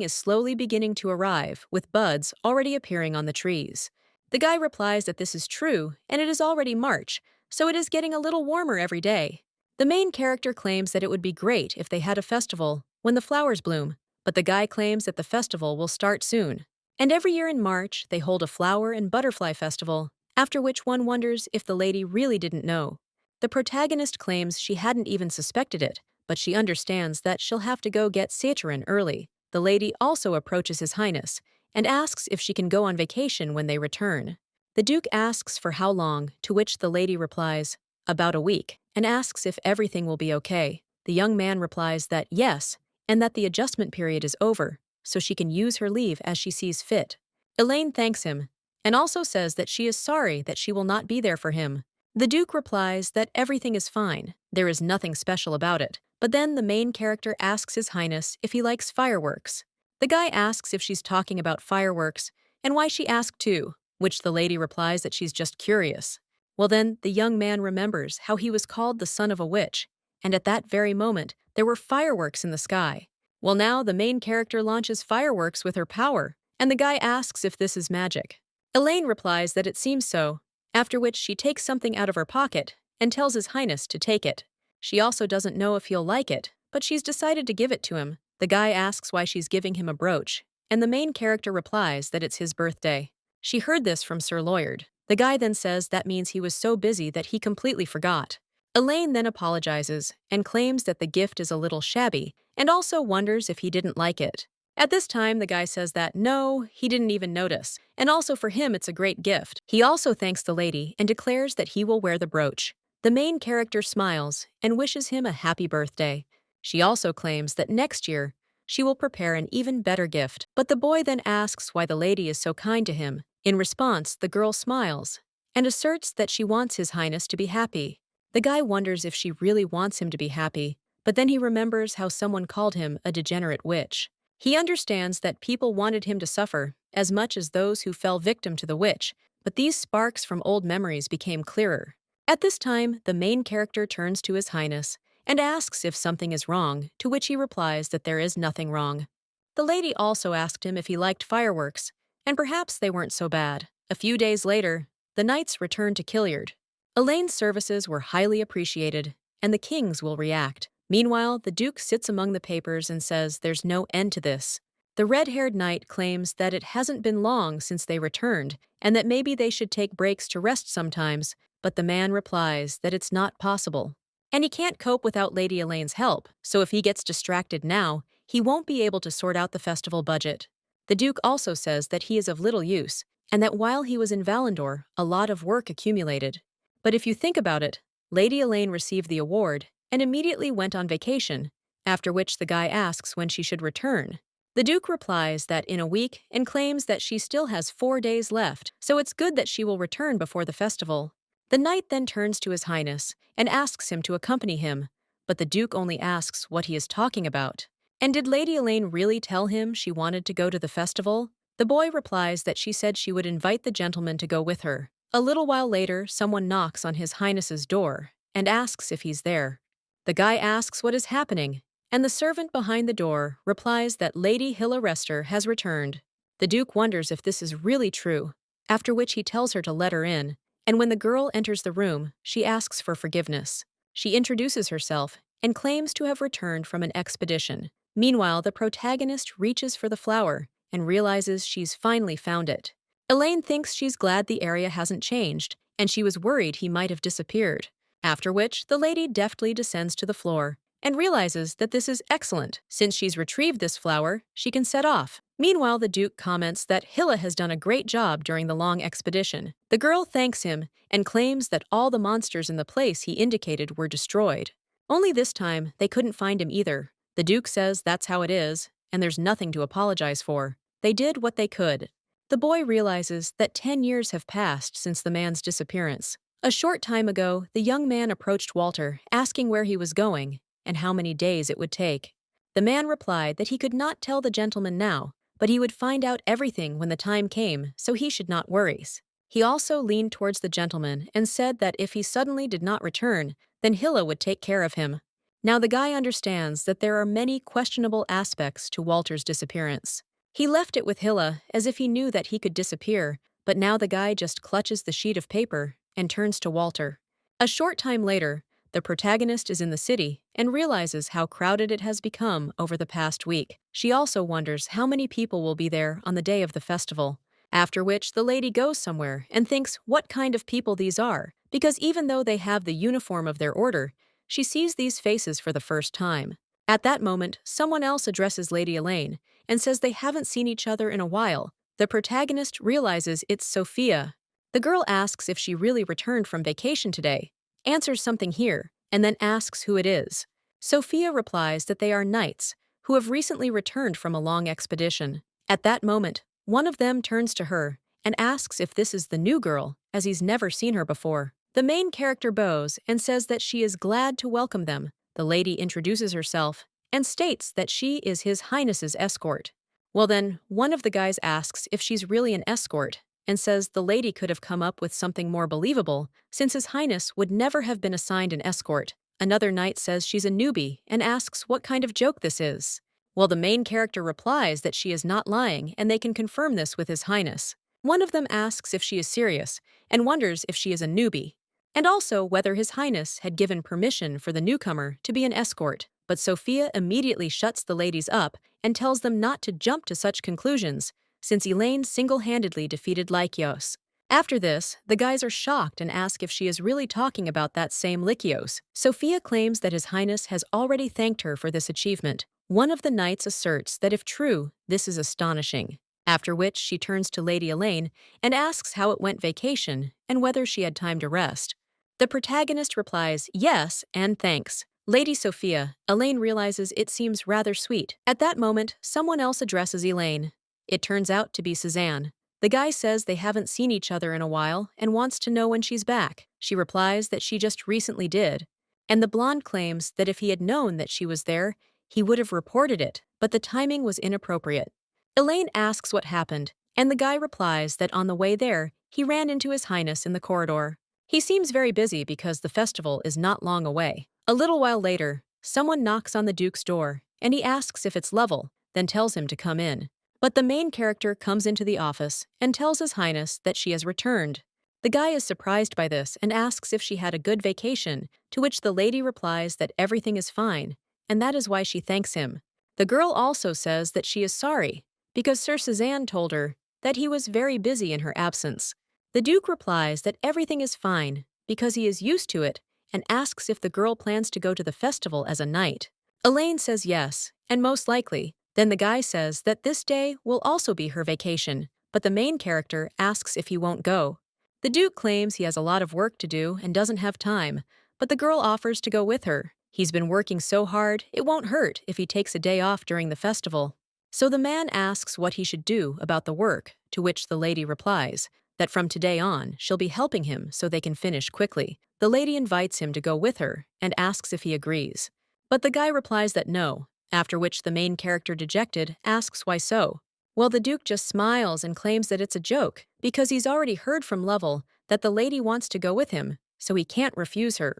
is slowly beginning to arrive, with buds already appearing on the trees. The guy replies that this is true, and it is already March, so it is getting a little warmer every day. The main character claims that it would be great if they had a festival when the flowers bloom, but the guy claims that the festival will start soon. And every year in March, they hold a flower and butterfly festival, after which one wonders if the lady really didn't know. The protagonist claims she hadn't even suspected it, but she understands that she'll have to go get saccharin early. The lady also approaches His Highness and asks if she can go on vacation when they return. The Duke asks for how long, to which the lady replies, about a week, and asks if everything will be okay. The young man replies that yes, and that the adjustment period is over, so she can use her leave as she sees fit. Elaine thanks him, and also says that she is sorry that she will not be there for him. The Duke replies that everything is fine, there is nothing special about it. But then the main character asks His Highness if he likes fireworks. The guy asks if she's talking about fireworks, and why she asked too, which the lady replies that she's just curious. Well then, the young man remembers how he was called the son of a witch, and at that very moment, there were fireworks in the sky. Well now, the main character launches fireworks with her power, and the guy asks if this is magic. Elaine replies that it seems so, after which she takes something out of her pocket and tells His Highness to take it. She also doesn't know if he'll like it, but she's decided to give it to him. The guy asks why she's giving him a brooch, and the main character replies that it's his birthday. She heard this from Sir Loyard. The guy then says that means he was so busy that he completely forgot. Elaine then apologizes and claims that the gift is a little shabby, and also wonders if he didn't like it. At this time, the guy says that no, he didn't even notice, and also for him it's a great gift. He also thanks the lady and declares that he will wear the brooch. The main character smiles and wishes him a happy birthday. She also claims that next year, she will prepare an even better gift. But the boy then asks why the lady is so kind to him. In response, the girl smiles and asserts that she wants His Highness to be happy. The guy wonders if she really wants him to be happy, but then he remembers how someone called him a degenerate witch. He understands that people wanted him to suffer as much as those who fell victim to the witch, but these sparks from old memories became clearer. At this time, the main character turns to His Highness and asks if something is wrong, to which he replies that there is nothing wrong. The lady also asked him if he liked fireworks, and perhaps they weren't so bad. A few days later, the knights returned to Killiard. Elaine's services were highly appreciated, and the kings will react. Meanwhile, the Duke sits among the papers and says there's no end to this. The red-haired knight claims that it hasn't been long since they returned, and that maybe they should take breaks to rest sometimes, but the man replies that it's not possible. And he can't cope without Lady Elaine's help, so if he gets distracted now, he won't be able to sort out the festival budget. The Duke also says that he is of little use, and that while he was in Valendor, a lot of work accumulated. But if you think about it, Lady Elaine received the award and immediately went on vacation, after which the guy asks when she should return. The Duke replies that in a week and claims that she still has 4 days left, so it's good that she will return before the festival. The knight then turns to His Highness and asks him to accompany him, but the Duke only asks what he is talking about. And did Lady Elaine really tell him she wanted to go to the festival? The boy replies that she said she would invite the gentleman to go with her. A little while later, someone knocks on His Highness's door and asks if he's there. The guy asks what is happening, and the servant behind the door replies that Lady Hilla Rester has returned. The Duke wonders if this is really true, after which he tells her to let her in, and when the girl enters the room, she asks for forgiveness. She introduces herself and claims to have returned from an expedition. Meanwhile, the protagonist reaches for the flower and realizes she's finally found it. Elaine thinks she's glad the area hasn't changed, and she was worried he might have disappeared. After which, the lady deftly descends to the floor and realizes that this is excellent. Since she's retrieved this flower, she can set off. Meanwhile, the Duke comments that Hilla has done a great job during the long expedition. The girl thanks him and claims that all the monsters in the place he indicated were destroyed. Only this time, they couldn't find him either. The Duke says that's how it is, and there's nothing to apologize for. They did what they could. The boy realizes that 10 years have passed since the man's disappearance. A short time ago, the young man approached Walter, asking where he was going and how many days it would take. The man replied that he could not tell the gentleman now, but he would find out everything when the time came, so he should not worry. He also leaned towards the gentleman and said that if he suddenly did not return, then Hilla would take care of him. Now the guy understands that there are many questionable aspects to Walter's disappearance. He left it with Hilla as if he knew that he could disappear, but now the guy just clutches the sheet of paper and turns to Walter. A short time later, the protagonist is in the city and realizes how crowded it has become over the past week. She also wonders how many people will be there on the day of the festival. After which, the lady goes somewhere and thinks what kind of people these are, because even though they have the uniform of their order, she sees these faces for the first time. At that moment, someone else addresses Lady Elaine and says they haven't seen each other in a while. The protagonist realizes it's Sophia. The girl asks if she really returned from vacation today, answers something here, and then asks who it is. Sophia replies that they are knights who have recently returned from a long expedition. At that moment, one of them turns to her and asks if this is the new girl, as he's never seen her before. The main character bows and says that she is glad to welcome them. The lady introduces herself and states that she is His Highness's escort. Well then, one of the guys asks if she's really an escort and says the lady could have come up with something more believable, since His Highness would never have been assigned an escort. Another knight says she's a newbie and asks what kind of joke this is. Well, the main character replies that she is not lying and they can confirm this with His Highness. One of them asks if she is serious and wonders if she is a newbie, and also whether His Highness had given permission for the newcomer to be an escort. But Sophia immediately shuts the ladies up and tells them not to jump to such conclusions, since Elaine single-handedly defeated Lykios. After this, the guys are shocked and ask if she is really talking about that same Lykios. Sophia claims that His Highness has already thanked her for this achievement. One of the knights asserts that if true, this is astonishing. After which, she turns to Lady Elaine and asks how it went vacation and whether she had time to rest. The protagonist replies yes and thanks. Lady Sophia, Elaine realizes it seems rather sweet. At that moment, someone else addresses Elaine. It turns out to be Suzanne. The guy says they haven't seen each other in a while and wants to know when she's back. She replies that she just recently did. And the blonde claims that if he had known that she was there, he would have reported it, but the timing was inappropriate. Elaine asks what happened, and the guy replies that on the way there, he ran into His Highness in the corridor. He seems very busy because the festival is not long away. A little while later, someone knocks on the Duke's door, and he asks if it's Lovell, then tells him to come in. But the main character comes into the office and tells His Highness that she has returned. The guy is surprised by this and asks if she had a good vacation, to which the lady replies that everything is fine, and that is why she thanks him. The girl also says that she is sorry, because Sir Suzanne told her that he was very busy in her absence. The Duke replies that everything is fine, because he is used to it, and asks if the girl plans to go to the festival as a knight. Elaine says yes, and most likely. Then the guy says that this day will also be her vacation, but the main character asks if he won't go. The Duke claims he has a lot of work to do and doesn't have time, but the girl offers to go with her. He's been working so hard, it won't hurt if he takes a day off during the festival. So the man asks what he should do about the work, to which the lady replies that from today on, she'll be helping him so they can finish quickly. The lady invites him to go with her and asks if he agrees. But the guy replies that no, after which the main character, dejected, asks why so. Well, the Duke just smiles and claims that it's a joke, because he's already heard from Lovell that the lady wants to go with him, so he can't refuse her.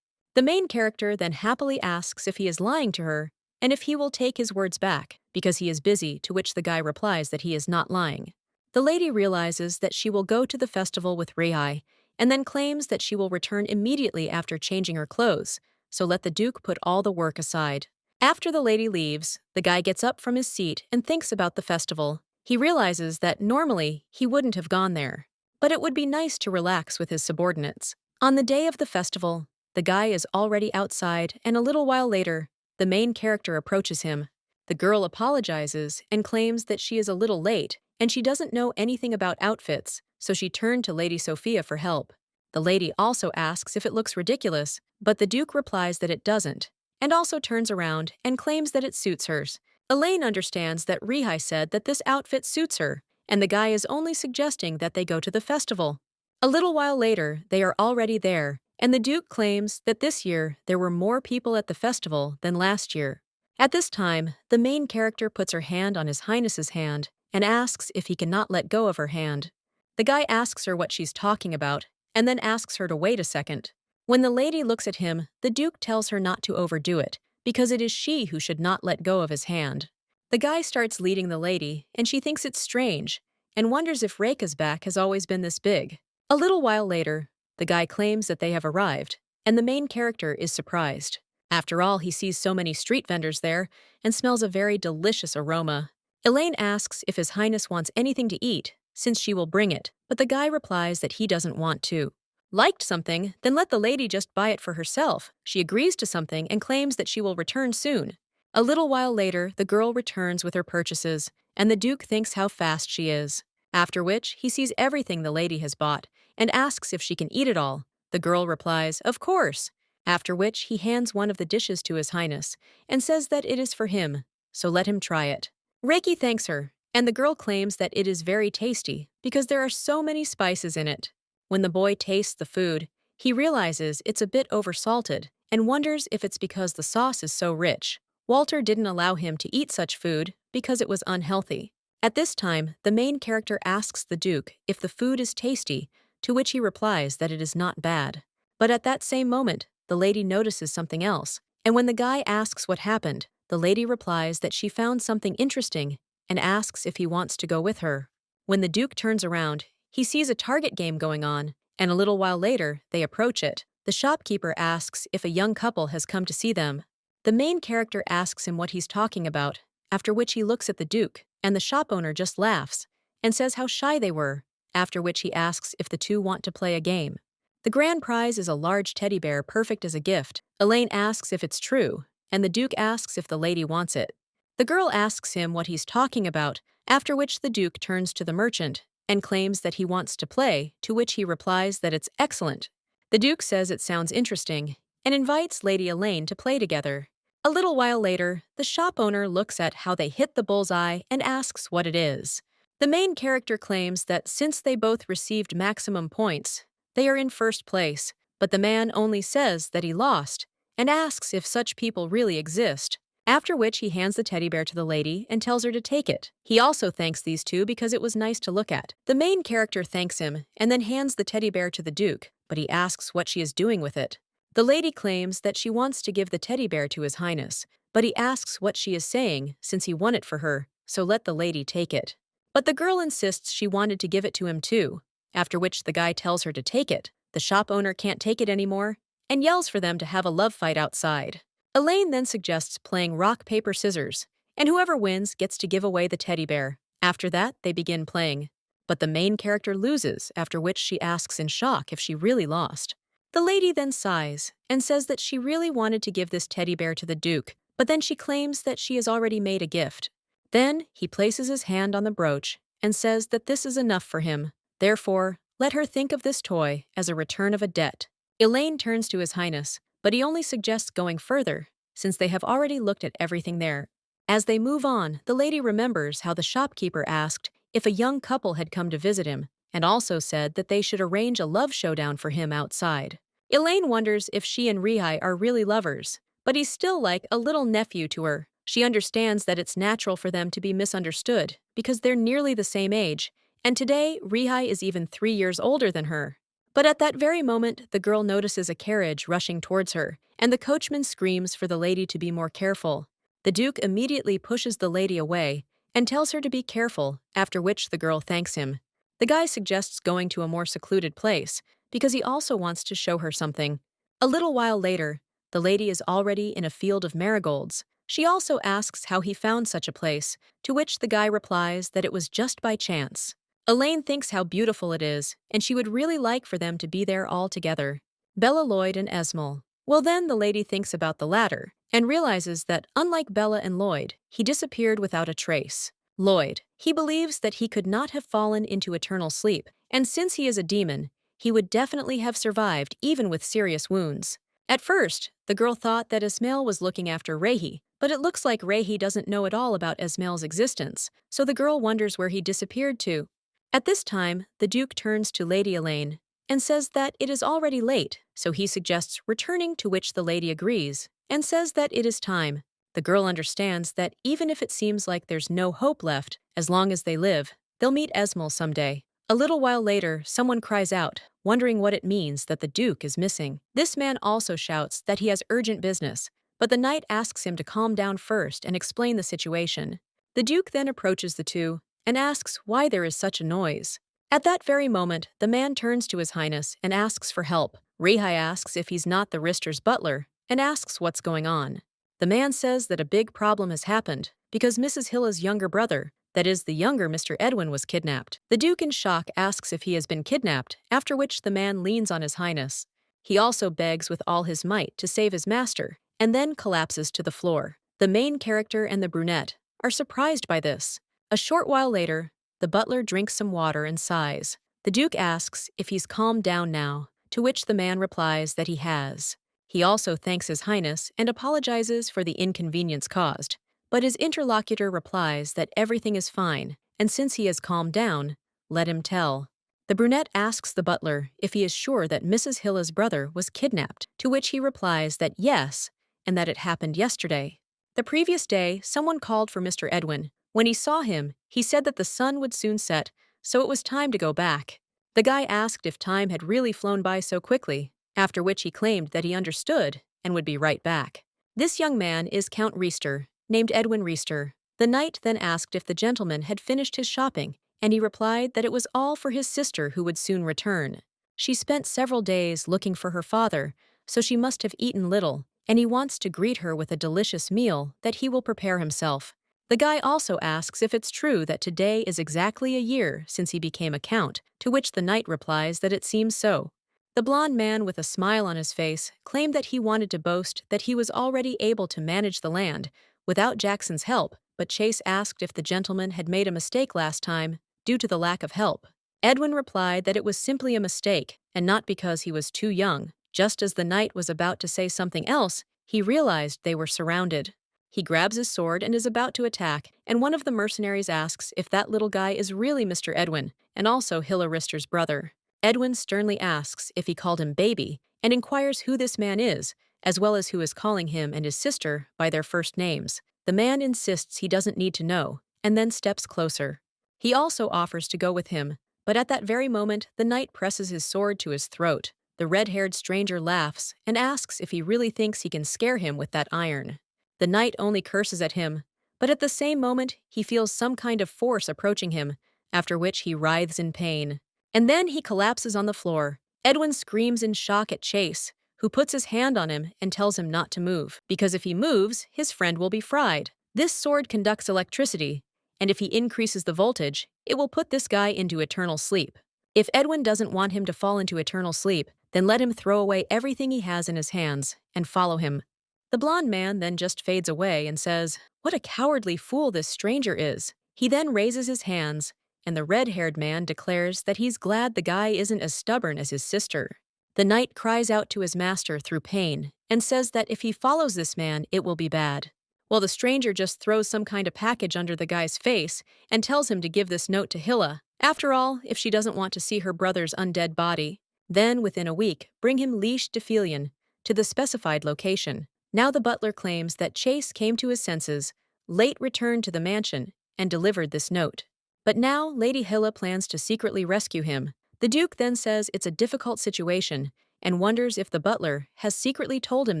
The main character then happily asks if he is lying to her and if he will take his words back, because he is busy, to which the guy replies that he is not lying. The lady realizes that she will go to the festival with Rai, and then claims that she will return immediately after changing her clothes, so let the Duke put all the work aside. After the lady leaves, the guy gets up from his seat and thinks about the festival. He realizes that normally he wouldn't have gone there, but it would be nice to relax with his subordinates. On the day of the festival, the guy is already outside, and a little while later, the main character approaches him. The girl apologizes and claims that she is a little late and she doesn't know anything about outfits, so she turned to Lady Sophia for help. The lady also asks if it looks ridiculous, but the Duke replies that it doesn't, and also turns around and claims that it suits hers. Elaine understands that Rihai said that this outfit suits her, and the guy is only suggesting that they go to the festival. A little while later, they are already there, and the Duke claims that this year there were more people at the festival than last year. At this time, the main character puts her hand on His Highness's hand and asks if he cannot let go of her hand. The guy asks her what she's talking about, and then asks her to wait a second. When the lady looks at him, the Duke tells her not to overdo it, because it is she who should not let go of his hand. The guy starts leading the lady, and she thinks it's strange, and wonders if Reika's back has always been this big. A little while later, the guy claims that they have arrived, and the main character is surprised. After all, he sees so many street vendors there and smells a very delicious aroma. Elaine asks if His Highness wants anything to eat, since she will bring it, but the guy replies that he doesn't want to. Liked something? Then let the lady just buy it for herself. She agrees to something and claims that she will return soon. A little while later, the girl returns with her purchases, and the Duke thinks how fast she is. After which, he sees everything the lady has bought and asks if she can eat it all. The girl replies, "Of course." After which, he hands one of the dishes to His Highness and says that it is for him, so let him try it. Reiki thanks her, and the girl claims that it is very tasty because there are so many spices in it. When the boy tastes the food, he realizes it's a bit oversalted and wonders if it's because the sauce is so rich. Walter didn't allow him to eat such food because it was unhealthy. At this time, the main character asks the Duke if the food is tasty, to which he replies that it is not bad. But at that same moment, the lady notices something else, and when the guy asks what happened, the lady replies that she found something interesting and asks if he wants to go with her. When the Duke turns around, he sees a target game going on, and a little while later, they approach it. The shopkeeper asks if a young couple has come to see them. The main character asks him what he's talking about, after which he looks at the Duke, and the shop owner just laughs and says how shy they were, after which he asks if the two want to play a game. The grand prize is a large teddy bear perfect as a gift. Elaine asks if it's true, and the Duke asks if the lady wants it. The girl asks him what he's talking about, after which the Duke turns to the merchant and claims that he wants to play, to which he replies that it's excellent. The Duke says it sounds interesting and invites Lady Elaine to play together. A little while later, the shop owner looks at how they hit the bullseye and asks what it is. The main character claims that since they both received maximum points, they are in first place, but the man only says that he lost and asks if such people really exist. After which he hands the teddy bear to the lady and tells her to take it. He also thanks these two because it was nice to look at. The main character thanks him and then hands the teddy bear to the Duke, but he asks what she is doing with it. The lady claims that she wants to give the teddy bear to His Highness, but he asks what she is saying since he won it for her, so let the lady take it. But the girl insists she wanted to give it to him too, after which the guy tells her to take it. The shop owner can't take it anymore and yells for them to have a love fight outside. Elaine then suggests playing rock, paper, scissors, and whoever wins gets to give away the teddy bear. After that, they begin playing. But the main character loses, after which she asks in shock if she really lost. The lady then sighs and says that she really wanted to give this teddy bear to the Duke, but then she claims that she has already made a gift. Then he places his hand on the brooch and says that this is enough for him. Therefore, let her think of this toy as a return of a debt. Elaine turns to His Highness, but he only suggests going further, since they have already looked at everything there. As they move on, the lady remembers how the shopkeeper asked if a young couple had come to visit him, and also said that they should arrange a love showdown for him outside. Elaine wonders if she and Rihai are really lovers, but he's still like a little nephew to her. She understands that it's natural for them to be misunderstood, because they're nearly the same age, and today Rihai is even 3 years older than her. But at that very moment, the girl notices a carriage rushing towards her, and the coachman screams for the lady to be more careful. The Duke immediately pushes the lady away and tells her to be careful, after which the girl thanks him. The guy suggests going to a more secluded place, because he also wants to show her something. A little while later, the lady is already in a field of marigolds, She also asks how he found such a place, to which the guy replies that it was just by chance. Elaine thinks how beautiful it is, and she would really like for them to be there all together. Bella, Lloyd, and Esmel. Well, then the lady thinks about the latter, and realizes that, unlike Bella and Lloyd, he disappeared without a trace. Lloyd. He believes that he could not have fallen into eternal sleep, and since he is a demon, he would definitely have survived even with serious wounds. At first, the girl thought that Esmail was looking after Rehi, but it looks like Rehi doesn't know at all about Esmail's existence, so the girl wonders where he disappeared to. At this time, the Duke turns to Lady Elaine and says that it is already late, so he suggests returning, to which the lady agrees and says that it is time. The girl understands that even if it seems like there's no hope left, as long as they live, they'll meet Esmel someday. A little while later, someone cries out, wondering what it means that the Duke is missing. This man also shouts that he has urgent business, but the knight asks him to calm down first and explain the situation. The Duke then approaches the two and asks why there is such a noise. At that very moment, the man turns to His Highness and asks for help. Rehi asks if he's not the Rister's butler and asks what's going on. The man says that a big problem has happened because Mrs. Hilla's younger brother, that is, the younger Mr. Edwin, was kidnapped. The Duke, in shock, asks if he has been kidnapped, after which the man leans on His Highness. He also begs with all his might to save his master, and then collapses to the floor. The main character and the brunette are surprised by this. A short while later, the butler drinks some water and sighs. The Duke asks if he's calmed down now, to which the man replies that he has. He also thanks His Highness and apologizes for the inconvenience caused, but his interlocutor replies that everything is fine, and since he has calmed down, let him tell. The brunette asks the butler if he is sure that Mrs. Hilla's brother was kidnapped, to which he replies that yes, and that it happened yesterday. The previous day, someone called for Mr. Edwin. When he saw him, he said that the sun would soon set, so it was time to go back. The guy asked if time had really flown by so quickly, after which he claimed that he understood and would be right back. This young man is Count Reister, named Edwin Reister. The knight then asked if the gentleman had finished his shopping, and he replied that it was all for his sister who would soon return. She spent several days looking for her father, so she must have eaten little, and he wants to greet her with a delicious meal that he will prepare himself. The guy also asks if it's true that today is exactly a year since he became a count, to which the knight replies that it seems so. The blond man with a smile on his face claimed that he wanted to boast that he was already able to manage the land without Jackson's help, but Chase asked if the gentleman had made a mistake last time due to the lack of help. Edwin replied that it was simply a mistake and not because he was too young. Just as the knight was about to say something else, he realized they were surrounded. He grabs his sword and is about to attack, and one of the mercenaries asks if that little guy is really Mr. Edwin, and also Hilla Rister's brother. Edwin sternly asks if he called him baby, and inquires who this man is, as well as who is calling him and his sister by their first names. The man insists he doesn't need to know, and then steps closer. He also offers to go with him, but at that very moment the knight presses his sword to his throat. The red-haired stranger laughs and asks if he really thinks he can scare him with that iron. The knight only curses at him, but at the same moment he feels some kind of force approaching him, after which he writhes in pain. And then he collapses on the floor. Edwin screams in shock at Chase, who puts his hand on him and tells him not to move, because if he moves, his friend will be fried. This sword conducts electricity, and if he increases the voltage, it will put this guy into eternal sleep. If Edwin doesn't want him to fall into eternal sleep, then let him throw away everything he has in his hands and follow him. The blond man then just fades away and says, "What a cowardly fool this stranger is." He then raises his hands, and the red-haired man declares that he's glad the guy isn't as stubborn as his sister. The knight cries out to his master through pain and says that if he follows this man, it will be bad. Well, the stranger just throws some kind of package under the guy's face and tells him to give this note to Hilla. After all, if she doesn't want to see her brother's undead body, then within a week, bring him leashed to Felion to the specified location. Now the butler claims that Chase came to his senses, late returned to the mansion, and delivered this note. But now Lady Hilla plans to secretly rescue him. The Duke then says it's a difficult situation and wonders if the butler has secretly told him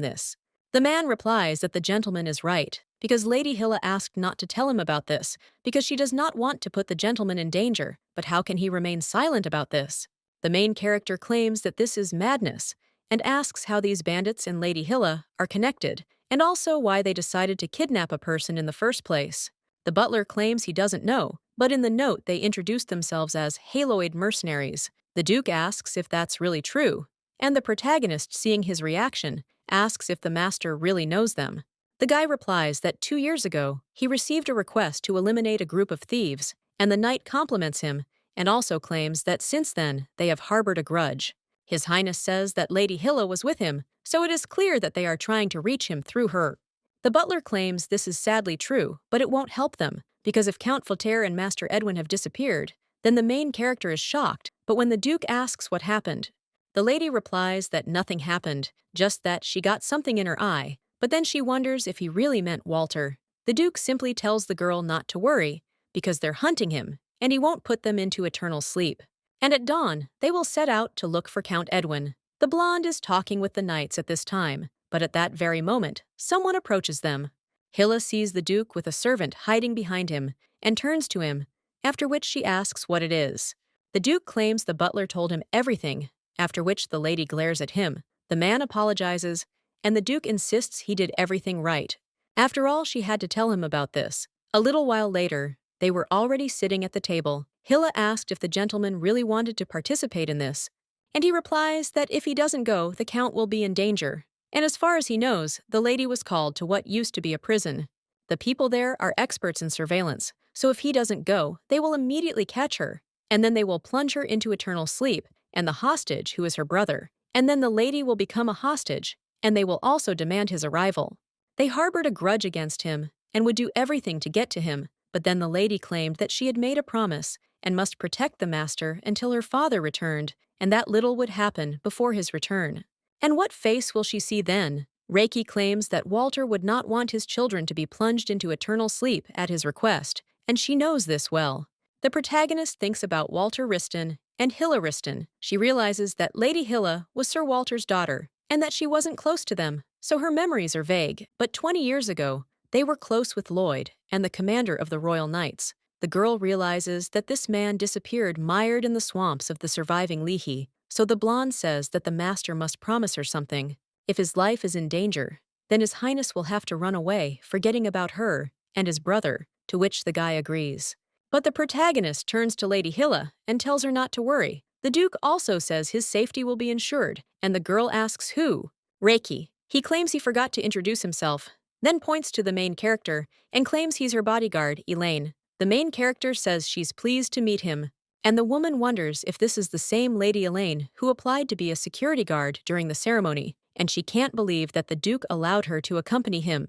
this. The man replies that the gentleman is right, because Lady Hilla asked not to tell him about this, because she does not want to put the gentleman in danger, but how can he remain silent about this? The main character claims that this is madness, and asks how these bandits and Lady Hilla are connected, and also why they decided to kidnap a person in the first place. The butler claims he doesn't know, but in the note they introduce themselves as Haloid mercenaries. The Duke asks if that's really true, and the protagonist, seeing his reaction, asks if the master really knows them. The guy replies that 2 years ago, he received a request to eliminate a group of thieves, and the knight compliments him and also claims that since then they have harbored a grudge. His Highness says that Lady Hilla was with him, so it is clear that they are trying to reach him through her. The butler claims this is sadly true, but it won't help them, because if Count Flautaire and Master Edwin have disappeared, then the main character is shocked, but when the Duke asks what happened, the lady replies that nothing happened, just that she got something in her eye, but then she wonders if he really meant Walter. The Duke simply tells the girl not to worry, because they're hunting him, and he won't put them into eternal sleep. And at dawn, they will set out to look for Count Edwin. The blonde is talking with the knights at this time, but at that very moment, someone approaches them. Hilla sees the Duke with a servant hiding behind him and turns to him, after which she asks what it is. The Duke claims the butler told him everything, after which the lady glares at him. The man apologizes, and the Duke insists he did everything right. After all, she had to tell him about this. A little while later, they were already sitting at the table. Hilla asked if the gentleman really wanted to participate in this, and he replies that if he doesn't go, the Count will be in danger. And as far as he knows, the lady was called to what used to be a prison. The people there are experts in surveillance, so if he doesn't go, they will immediately catch her, and then they will plunge her into eternal sleep, and the hostage, who is her brother, and then the lady will become a hostage, and they will also demand his arrival. They harbored a grudge against him, and would do everything to get to him, but then the lady claimed that she had made a promise and must protect the master until her father returned, and that little would happen before his return. And what face will she see then? Reiki claims that Walter would not want his children to be plunged into eternal sleep at his request, and she knows this well. The protagonist thinks about Walter Riston and Hilla Riston. She realizes that Lady Hilla was Sir Walter's daughter, and that she wasn't close to them, so her memories are vague. But 20 years ago, they were close with Lloyd and the commander of the Royal Knights. The girl realizes that this man disappeared mired in the swamps of the surviving Leahy, so the blonde says that the master must promise her something. If his life is in danger, then His Highness will have to run away, forgetting about her and his brother, to which the guy agrees. But the protagonist turns to Lady Hilla and tells her not to worry. The Duke also says his safety will be ensured, and the girl asks who? Reiki. He claims he forgot to introduce himself, then points to the main character and claims he's her bodyguard, Elaine. The main character says she's pleased to meet him, and the woman wonders if this is the same Lady Elaine who applied to be a security guard during the ceremony, and she can't believe that the Duke allowed her to accompany him.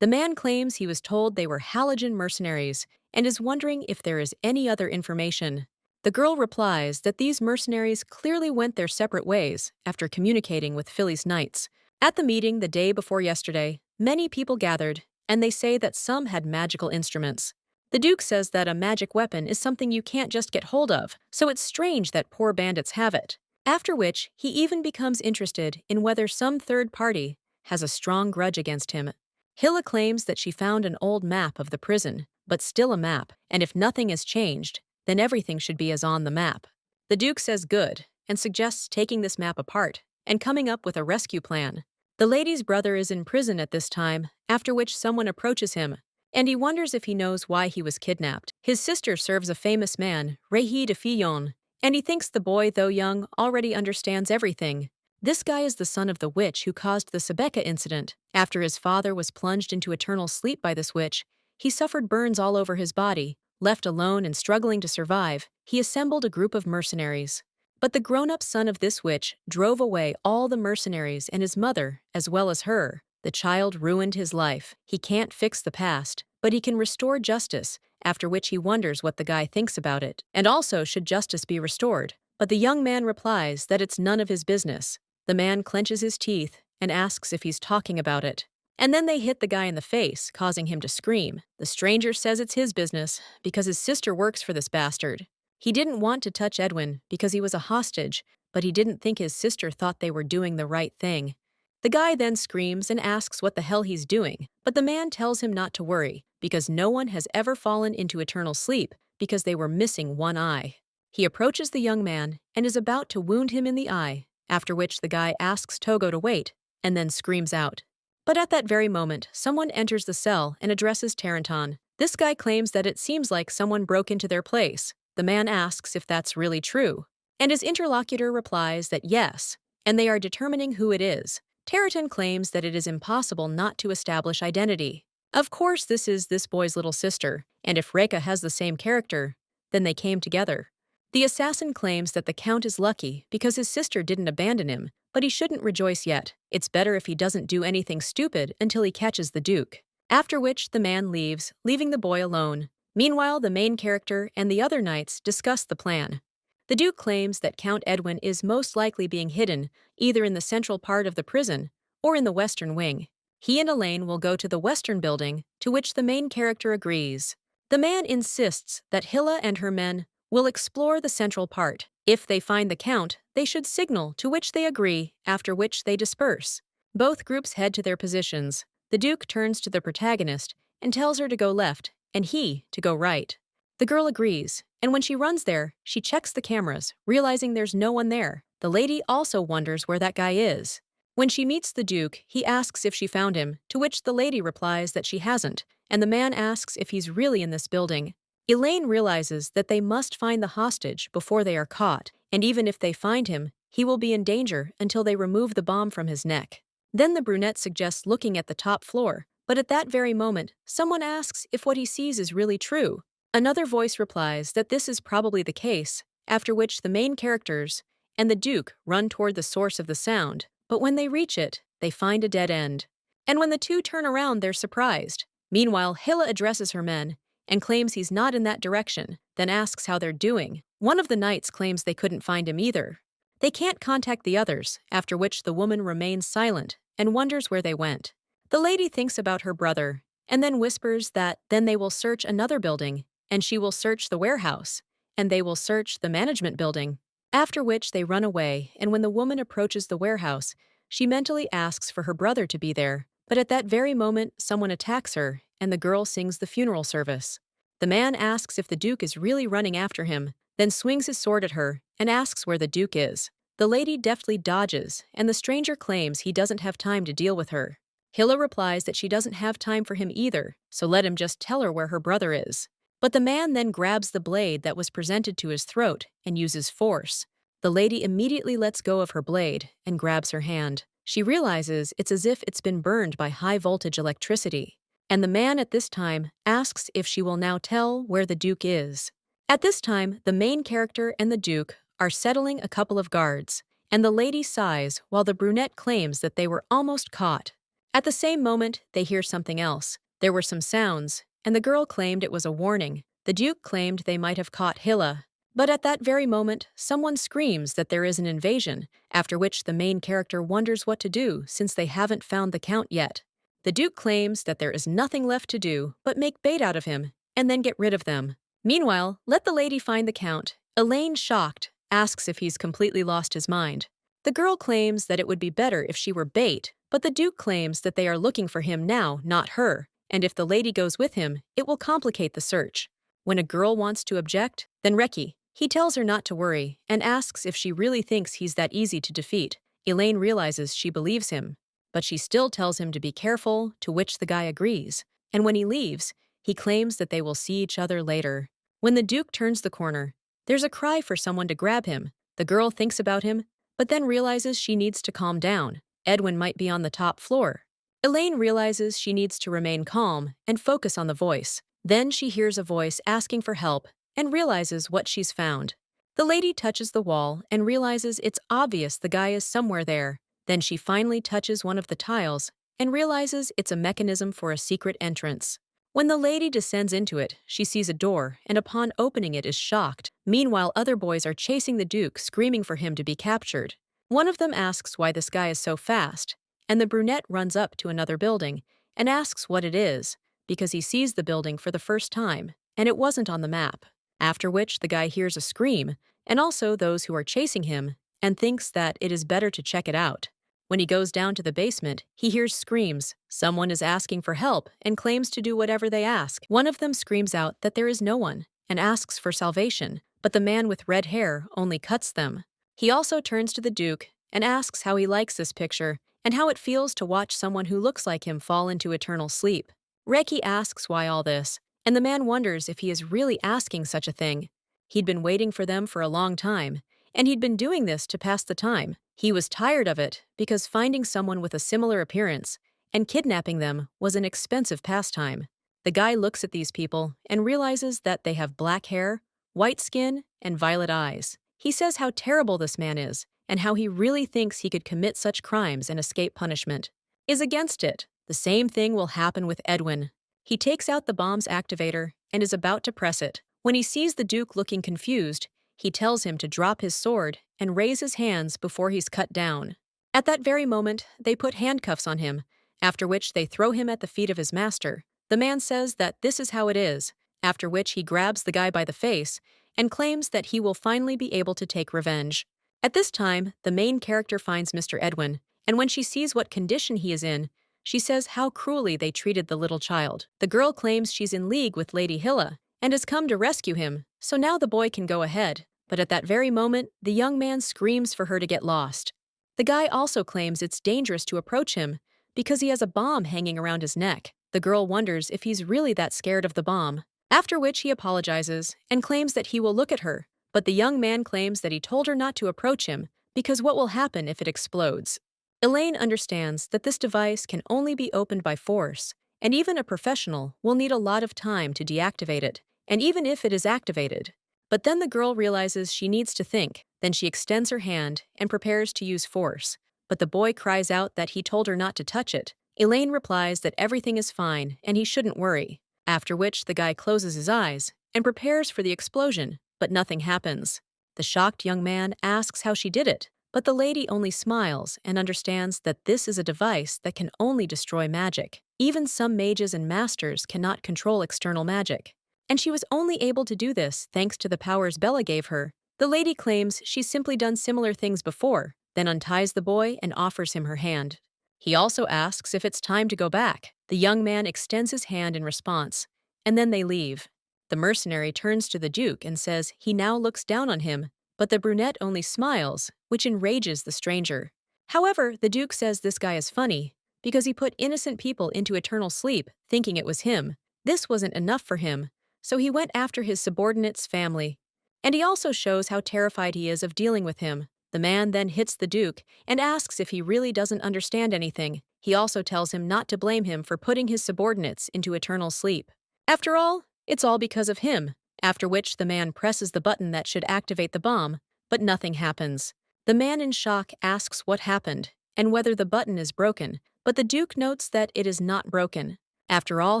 The man claims he was told they were halogen mercenaries and is wondering if there is any other information. The girl replies that these mercenaries clearly went their separate ways after communicating with Philly's knights. At the meeting the day before yesterday, many people gathered, and they say that some had magical instruments. The Duke says that a magic weapon is something you can't just get hold of, so it's strange that poor bandits have it. After which, he even becomes interested in whether some third party has a strong grudge against him. Hilla claims that she found an old map of the prison, but still a map, and if nothing has changed, then everything should be as on the map. The Duke says good, and suggests taking this map apart and coming up with a rescue plan. The lady's brother is in prison at this time, after which someone approaches him, and he wonders if he knows why he was kidnapped. His sister serves a famous man, Réhy de Fillon, and he thinks the boy, though young, already understands everything. This guy is the son of the witch who caused the Sebeka incident. After his father was plunged into eternal sleep by this witch, he suffered burns all over his body. Left alone and struggling to survive, he assembled a group of mercenaries. But the grown-up son of this witch drove away all the mercenaries and his mother, as well as her. The child ruined his life. He can't fix the past, but he can restore justice, after which he wonders what the guy thinks about it. And also, should justice be restored? But the young man replies that it's none of his business. The man clenches his teeth and asks if he's talking about it. And then they hit the guy in the face, causing him to scream. The stranger says it's his business, because his sister works for this bastard. He didn't want to touch Edwin because he was a hostage, but he didn't think his sister thought they were doing the right thing. The guy then screams and asks what the hell he's doing, but the man tells him not to worry, because no one has ever fallen into eternal sleep because they were missing one eye. He approaches the young man and is about to wound him in the eye, after which the guy asks Togo to wait, and then screams out. But at that very moment, someone enters the cell and addresses Taranton. This guy claims that it seems like someone broke into their place. The man asks if that's really true. And his interlocutor replies that yes, and they are determining who it is. Taranton claims that it is impossible not to establish identity. Of course, this is this boy's little sister, and if Reka has the same character, then they came together. The assassin claims that the Count is lucky because his sister didn't abandon him, but he shouldn't rejoice yet. It's better if he doesn't do anything stupid until he catches the Duke. After which, the man leaves, leaving the boy alone. Meanwhile, the main character and the other knights discuss the plan. The Duke claims that Count Edwin is most likely being hidden either in the central part of the prison or in the western wing. He and Elaine will go to the western building, to which the main character agrees. The man insists that Hilla and her men will explore the central part. If they find the Count, they should signal, to which they agree, after which they disperse. Both groups head to their positions. The Duke turns to the protagonist and tells her to go left, and he to go right. The girl agrees, and when she runs there, she checks the cameras, realizing there's no one there. The lady also wonders where that guy is. When she meets the Duke, he asks if she found him, to which the lady replies that she hasn't, and the man asks if he's really in this building. Elaine realizes that they must find the hostage before they are caught, and even if they find him, he will be in danger until they remove the bomb from his neck. Then the brunette suggests looking at the top floor, but at that very moment, someone asks if what he sees is really true. Another voice replies that this is probably the case, after which the main characters and the Duke run toward the source of the sound, but when they reach it, they find a dead end. And when the two turn around, they're surprised. Meanwhile, Hilla addresses her men and claims he's not in that direction, then asks how they're doing. One of the knights claims they couldn't find him either. They can't contact the others, after which the woman remains silent and wonders where they went. The lady thinks about her brother, and then whispers that then they will search another building, and she will search the warehouse, and they will search the management building. After which they run away, and when the woman approaches the warehouse, she mentally asks for her brother to be there, but at that very moment someone attacks her, and the girl sings the funeral service. The man asks if the Duke is really running after him, then swings his sword at her and asks where the Duke is. The lady deftly dodges, and the stranger claims he doesn't have time to deal with her. Hilla replies that she doesn't have time for him either, so let him just tell her where her brother is. But the man then grabs the blade that was presented to his throat and uses force. The lady immediately lets go of her blade and grabs her hand. She realizes it's as if it's been burned by high-voltage electricity. And the man at this time asks if she will now tell where the Duke is. At this time, the main character and the Duke are settling a couple of guards, and the lady sighs while the brunette claims that they were almost caught. At the same moment, they hear something else. There were some sounds, and the girl claimed it was a warning. The Duke claimed they might have caught Hilla. But at that very moment, someone screams that there is an invasion, after which the main character wonders what to do since they haven't found the Count yet. The Duke claims that there is nothing left to do but make bait out of him and then get rid of them. Meanwhile, let the lady find the Count. Elaine, shocked, asks if he's completely lost his mind. The girl claims that it would be better if she were bait, but the Duke claims that they are looking for him now, not her, and if the lady goes with him, it will complicate the search. When a girl wants to object, then Reki. He tells her not to worry and asks if she really thinks he's that easy to defeat. Elaine realizes she believes him, but she still tells him to be careful, to which the guy agrees. And when he leaves, he claims that they will see each other later. When the Duke turns the corner, there's a cry for someone to grab him. The girl thinks about him, but then realizes she needs to calm down. Edwin might be on the top floor. Elaine realizes she needs to remain calm and focus on the voice. Then she hears a voice asking for help and realizes what she's found. The lady touches the wall and realizes it's obvious the guy is somewhere there. Then she finally touches one of the tiles and realizes it's a mechanism for a secret entrance. When the lady descends into it, she sees a door and upon opening it is shocked. Meanwhile, other boys are chasing the Duke, screaming for him to be captured. One of them asks why this guy is so fast, and the brunette runs up to another building and asks what it is, because he sees the building for the first time, and it wasn't on the map. After which the guy hears a scream, and also those who are chasing him, and thinks that it is better to check it out. When he goes down to the basement, he hears screams. Someone is asking for help and claims to do whatever they ask. One of them screams out that there is no one and asks for salvation, but the man with red hair only cuts them. He also turns to the Duke and asks how he likes this picture and how it feels to watch someone who looks like him fall into eternal sleep. Reiki asks why all this, and the man wonders if he is really asking such a thing. He'd been waiting for them for a long time, and he'd been doing this to pass the time. He was tired of it because finding someone with a similar appearance and kidnapping them was an expensive pastime. The guy looks at these people and realizes that they have black hair, white skin, and violet eyes. He says how terrible this man is and how he really thinks he could commit such crimes and escape punishment. Is against it. The same thing will happen with Edwin. He takes out the bomb's activator and is about to press it. When he sees the Duke looking confused, he tells him to drop his sword and raise his hands before he's cut down. At that very moment, they put handcuffs on him, after which they throw him at the feet of his master. The man says that this is how it is, after which he grabs the guy by the face and claims that he will finally be able to take revenge. At this time, the main character finds Mr. Edwin, and when she sees what condition he is in, she says how cruelly they treated the little child. The girl claims she's in league with Lady Hilla and has come to rescue him, so now the boy can go ahead. But at that very moment, the young man screams for her to get lost. The guy also claims it's dangerous to approach him because he has a bomb hanging around his neck. The girl wonders if he's really that scared of the bomb, after which he apologizes and claims that he will look at her, but the young man claims that he told her not to approach him because what will happen if it explodes? Elaine understands that this device can only be opened by force, and even a professional will need a lot of time to deactivate it, and even if it is activated. But then the girl realizes she needs to think, then she extends her hand and prepares to use force. But the boy cries out that he told her not to touch it. Elaine replies that everything is fine and he shouldn't worry, after which the guy closes his eyes and prepares for the explosion, but nothing happens. The shocked young man asks how she did it, but the lady only smiles and understands that this is a device that can only destroy magic. Even some mages and masters cannot control external magic. And she was only able to do this thanks to the powers Bella gave her. The lady claims she's simply done similar things before, then unties the boy and offers him her hand. He also asks if it's time to go back. The young man extends his hand in response, and then they leave. The mercenary turns to the Duke and says he now looks down on him, but the brunette only smiles, which enrages the stranger. However, the Duke says this guy is funny because he put innocent people into eternal sleep, thinking it was him. This wasn't enough for him, so he went after his subordinate's family. And he also shows how terrified he is of dealing with him. The man then hits the Duke and asks if he really doesn't understand anything. He also tells him not to blame him for putting his subordinates into eternal sleep. After all, it's all because of him, after which the man presses the button that should activate the bomb, but nothing happens. The man in shock asks what happened and whether the button is broken, but the Duke notes that it is not broken. After all,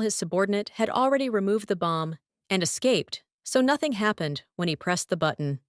his subordinate had already removed the bomb and escaped, so nothing happened when he pressed the button.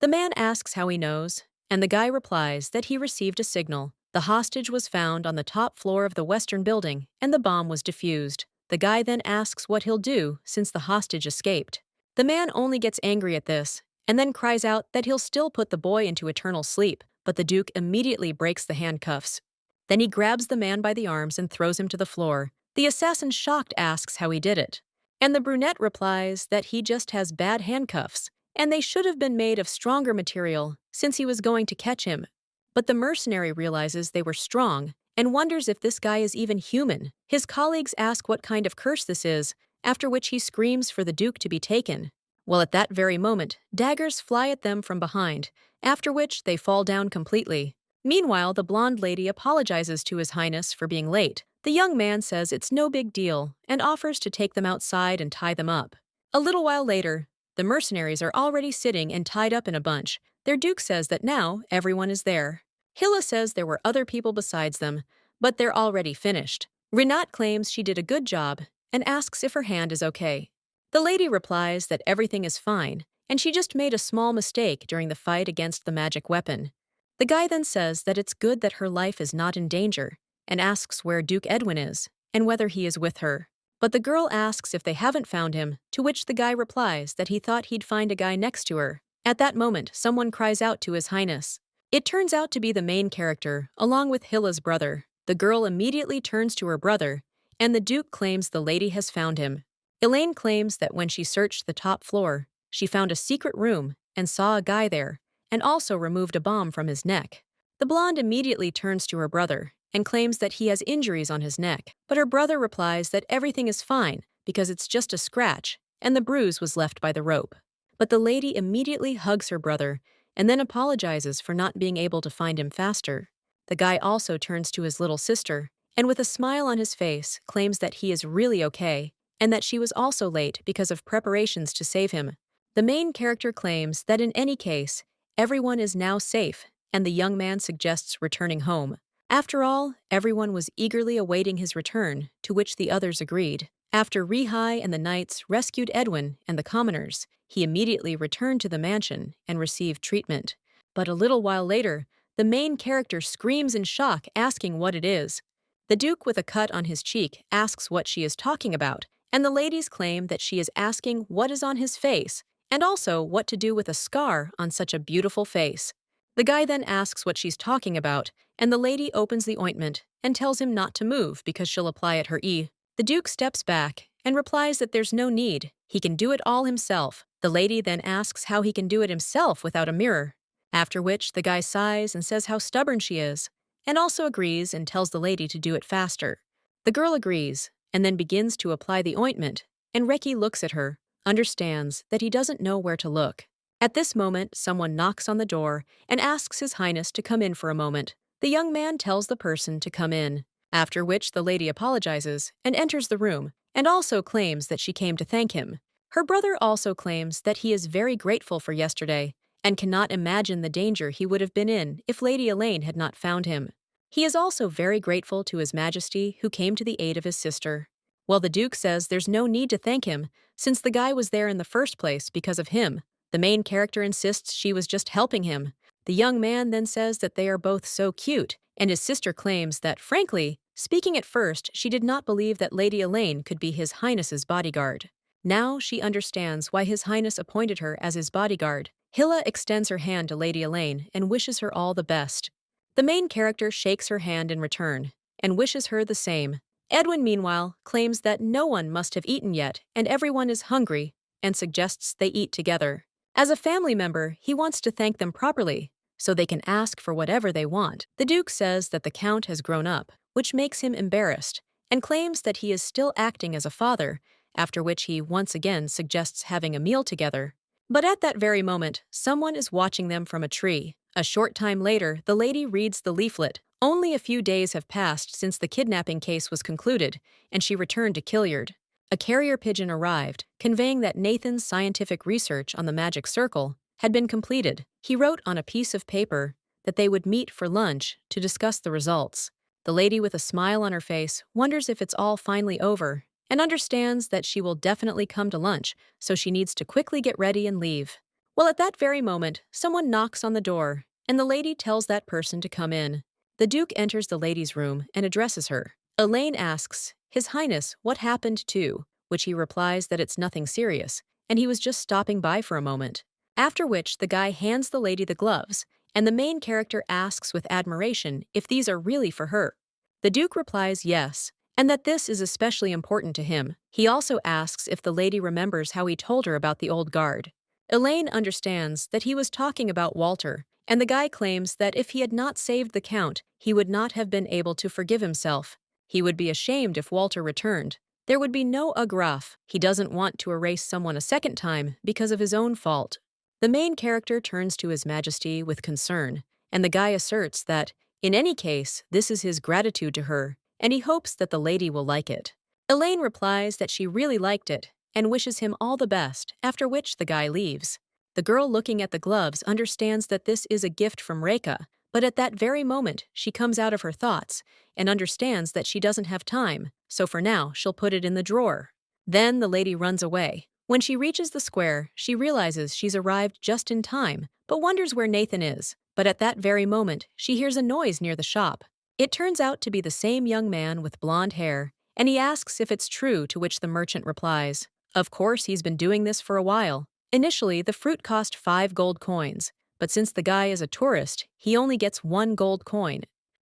The man asks how he knows, and the guy replies that he received a signal. The hostage was found on the top floor of the western building, and the bomb was defused. The guy then asks what he'll do since the hostage escaped. The man only gets angry at this, and then cries out that he'll still put the boy into eternal sleep, but the Duke immediately breaks the handcuffs. Then he grabs the man by the arms and throws him to the floor. The assassin shocked asks how he did it. And the brunette replies that he just has bad handcuffs, and they should have been made of stronger material since he was going to catch him. But the mercenary realizes they were strong and wonders if this guy is even human. His colleagues ask what kind of curse this is, after which he screams for the Duke to be taken. Well, at that very moment, daggers fly at them from behind, after which they fall down completely. Meanwhile, the blonde lady apologizes to His Highness for being late. The young man says it's no big deal and offers to take them outside and tie them up. A little while later, the mercenaries are already sitting and tied up in a bunch. Their Duke says that now everyone is there. Hilla says there were other people besides them, but they're already finished. Renate claims she did a good job and asks if her hand is okay. The lady replies that everything is fine, and she just made a small mistake during the fight against the magic weapon. The guy then says that it's good that her life is not in danger, and asks where Duke Edwin is and whether he is with her. But the girl asks if they haven't found him, to which the guy replies that he thought he'd find a guy next to her. At that moment, someone cries out to His Highness. It turns out to be the main character, along with Hilla's brother. The girl immediately turns to her brother, and the Duke claims the lady has found him. Elaine claims that when she searched the top floor, she found a secret room and saw a guy there, and also removed a bomb from his neck. The blonde immediately turns to her brother and claims that he has injuries on his neck. But her brother replies that everything is fine because it's just a scratch and the bruise was left by the rope. But the lady immediately hugs her brother and then apologizes for not being able to find him faster. The guy also turns to his little sister and with a smile on his face claims that he is really okay and that she was also late because of preparations to save him. The main character claims that in any case, everyone is now safe and the young man suggests returning home. After all, everyone was eagerly awaiting his return, to which the others agreed. After Rehai and the knights rescued Edwin and the commoners, he immediately returned to the mansion and received treatment. But a little while later, the main character screams in shock, asking what it is. The Duke with a cut on his cheek asks what she is talking about, and the ladies claim that she is asking what is on his face, and also what to do with a scar on such a beautiful face. The guy then asks what she's talking about, and the lady opens the ointment and tells him not to move because she'll apply it her e. The Duke steps back and replies that there's no need, he can do it all himself. The lady then asks how he can do it himself without a mirror, after which the guy sighs and says how stubborn she is, and also agrees and tells the lady to do it faster. The girl agrees, and then begins to apply the ointment, and Reki looks at her, understands that he doesn't know where to look. At this moment, someone knocks on the door and asks His Highness to come in for a moment. The young man tells the person to come in, after which the lady apologizes and enters the room, and also claims that she came to thank him. Her brother also claims that he is very grateful for yesterday, and cannot imagine the danger he would have been in if Lady Elaine had not found him. He is also very grateful to His Majesty who came to the aid of his sister. While the Duke says there's no need to thank him, since the guy was there in the first place because of him. The main character insists she was just helping him. The young man then says that they are both so cute, and his sister claims that, frankly, speaking at first, she did not believe that Lady Elaine could be His Highness's bodyguard. Now she understands why His Highness appointed her as his bodyguard. Hilla extends her hand to Lady Elaine and wishes her all the best. The main character shakes her hand in return and wishes her the same. Edwin, meanwhile, claims that no one must have eaten yet and everyone is hungry and suggests they eat together. As a family member, he wants to thank them properly, so they can ask for whatever they want. The Duke says that the Count has grown up, which makes him embarrassed, and claims that he is still acting as a father, after which he once again suggests having a meal together. But at that very moment, someone is watching them from a tree. A short time later, the lady reads the leaflet. Only a few days have passed since the kidnapping case was concluded, and she returned to Killiard. A carrier pigeon arrived, conveying that Nathan's scientific research on the magic circle had been completed. He wrote on a piece of paper that they would meet for lunch to discuss the results. The lady with a smile on her face wonders if it's all finally over and understands that she will definitely come to lunch, so she needs to quickly get ready and leave. Well, at that very moment, someone knocks on the door, and the lady tells that person to come in. The Duke enters the lady's room and addresses her. Elaine asks, His Highness, what happened to? Which he replies that it's nothing serious, and he was just stopping by for a moment. After which, the guy hands the lady the gloves, and the main character asks with admiration if these are really for her. The Duke replies yes, and that this is especially important to him. He also asks if the lady remembers how he told her about the old guard. Elaine understands that he was talking about Walter, and the guy claims that if he had not saved the Count, he would not have been able to forgive himself. He would be ashamed if Walter returned. There would be no agraf. He doesn't want to erase someone a second time because of his own fault. The main character turns to His Majesty with concern, and the guy asserts that, in any case, this is his gratitude to her, and he hopes that the lady will like it. Elaine replies that she really liked it and wishes him all the best, after which the guy leaves. The girl looking at the gloves understands that this is a gift from Reka, but at that very moment, she comes out of her thoughts and understands that she doesn't have time, so for now, she'll put it in the drawer. Then the lady runs away. When she reaches the square, she realizes she's arrived just in time, but wonders where Nathan is. But at that very moment, she hears a noise near the shop. It turns out to be the same young man with blonde hair, and he asks if it's true, to which the merchant replies, of course he's been doing this for a while. Initially, the fruit cost 5 gold coins, but since the guy is a tourist, he only gets 1 gold coin.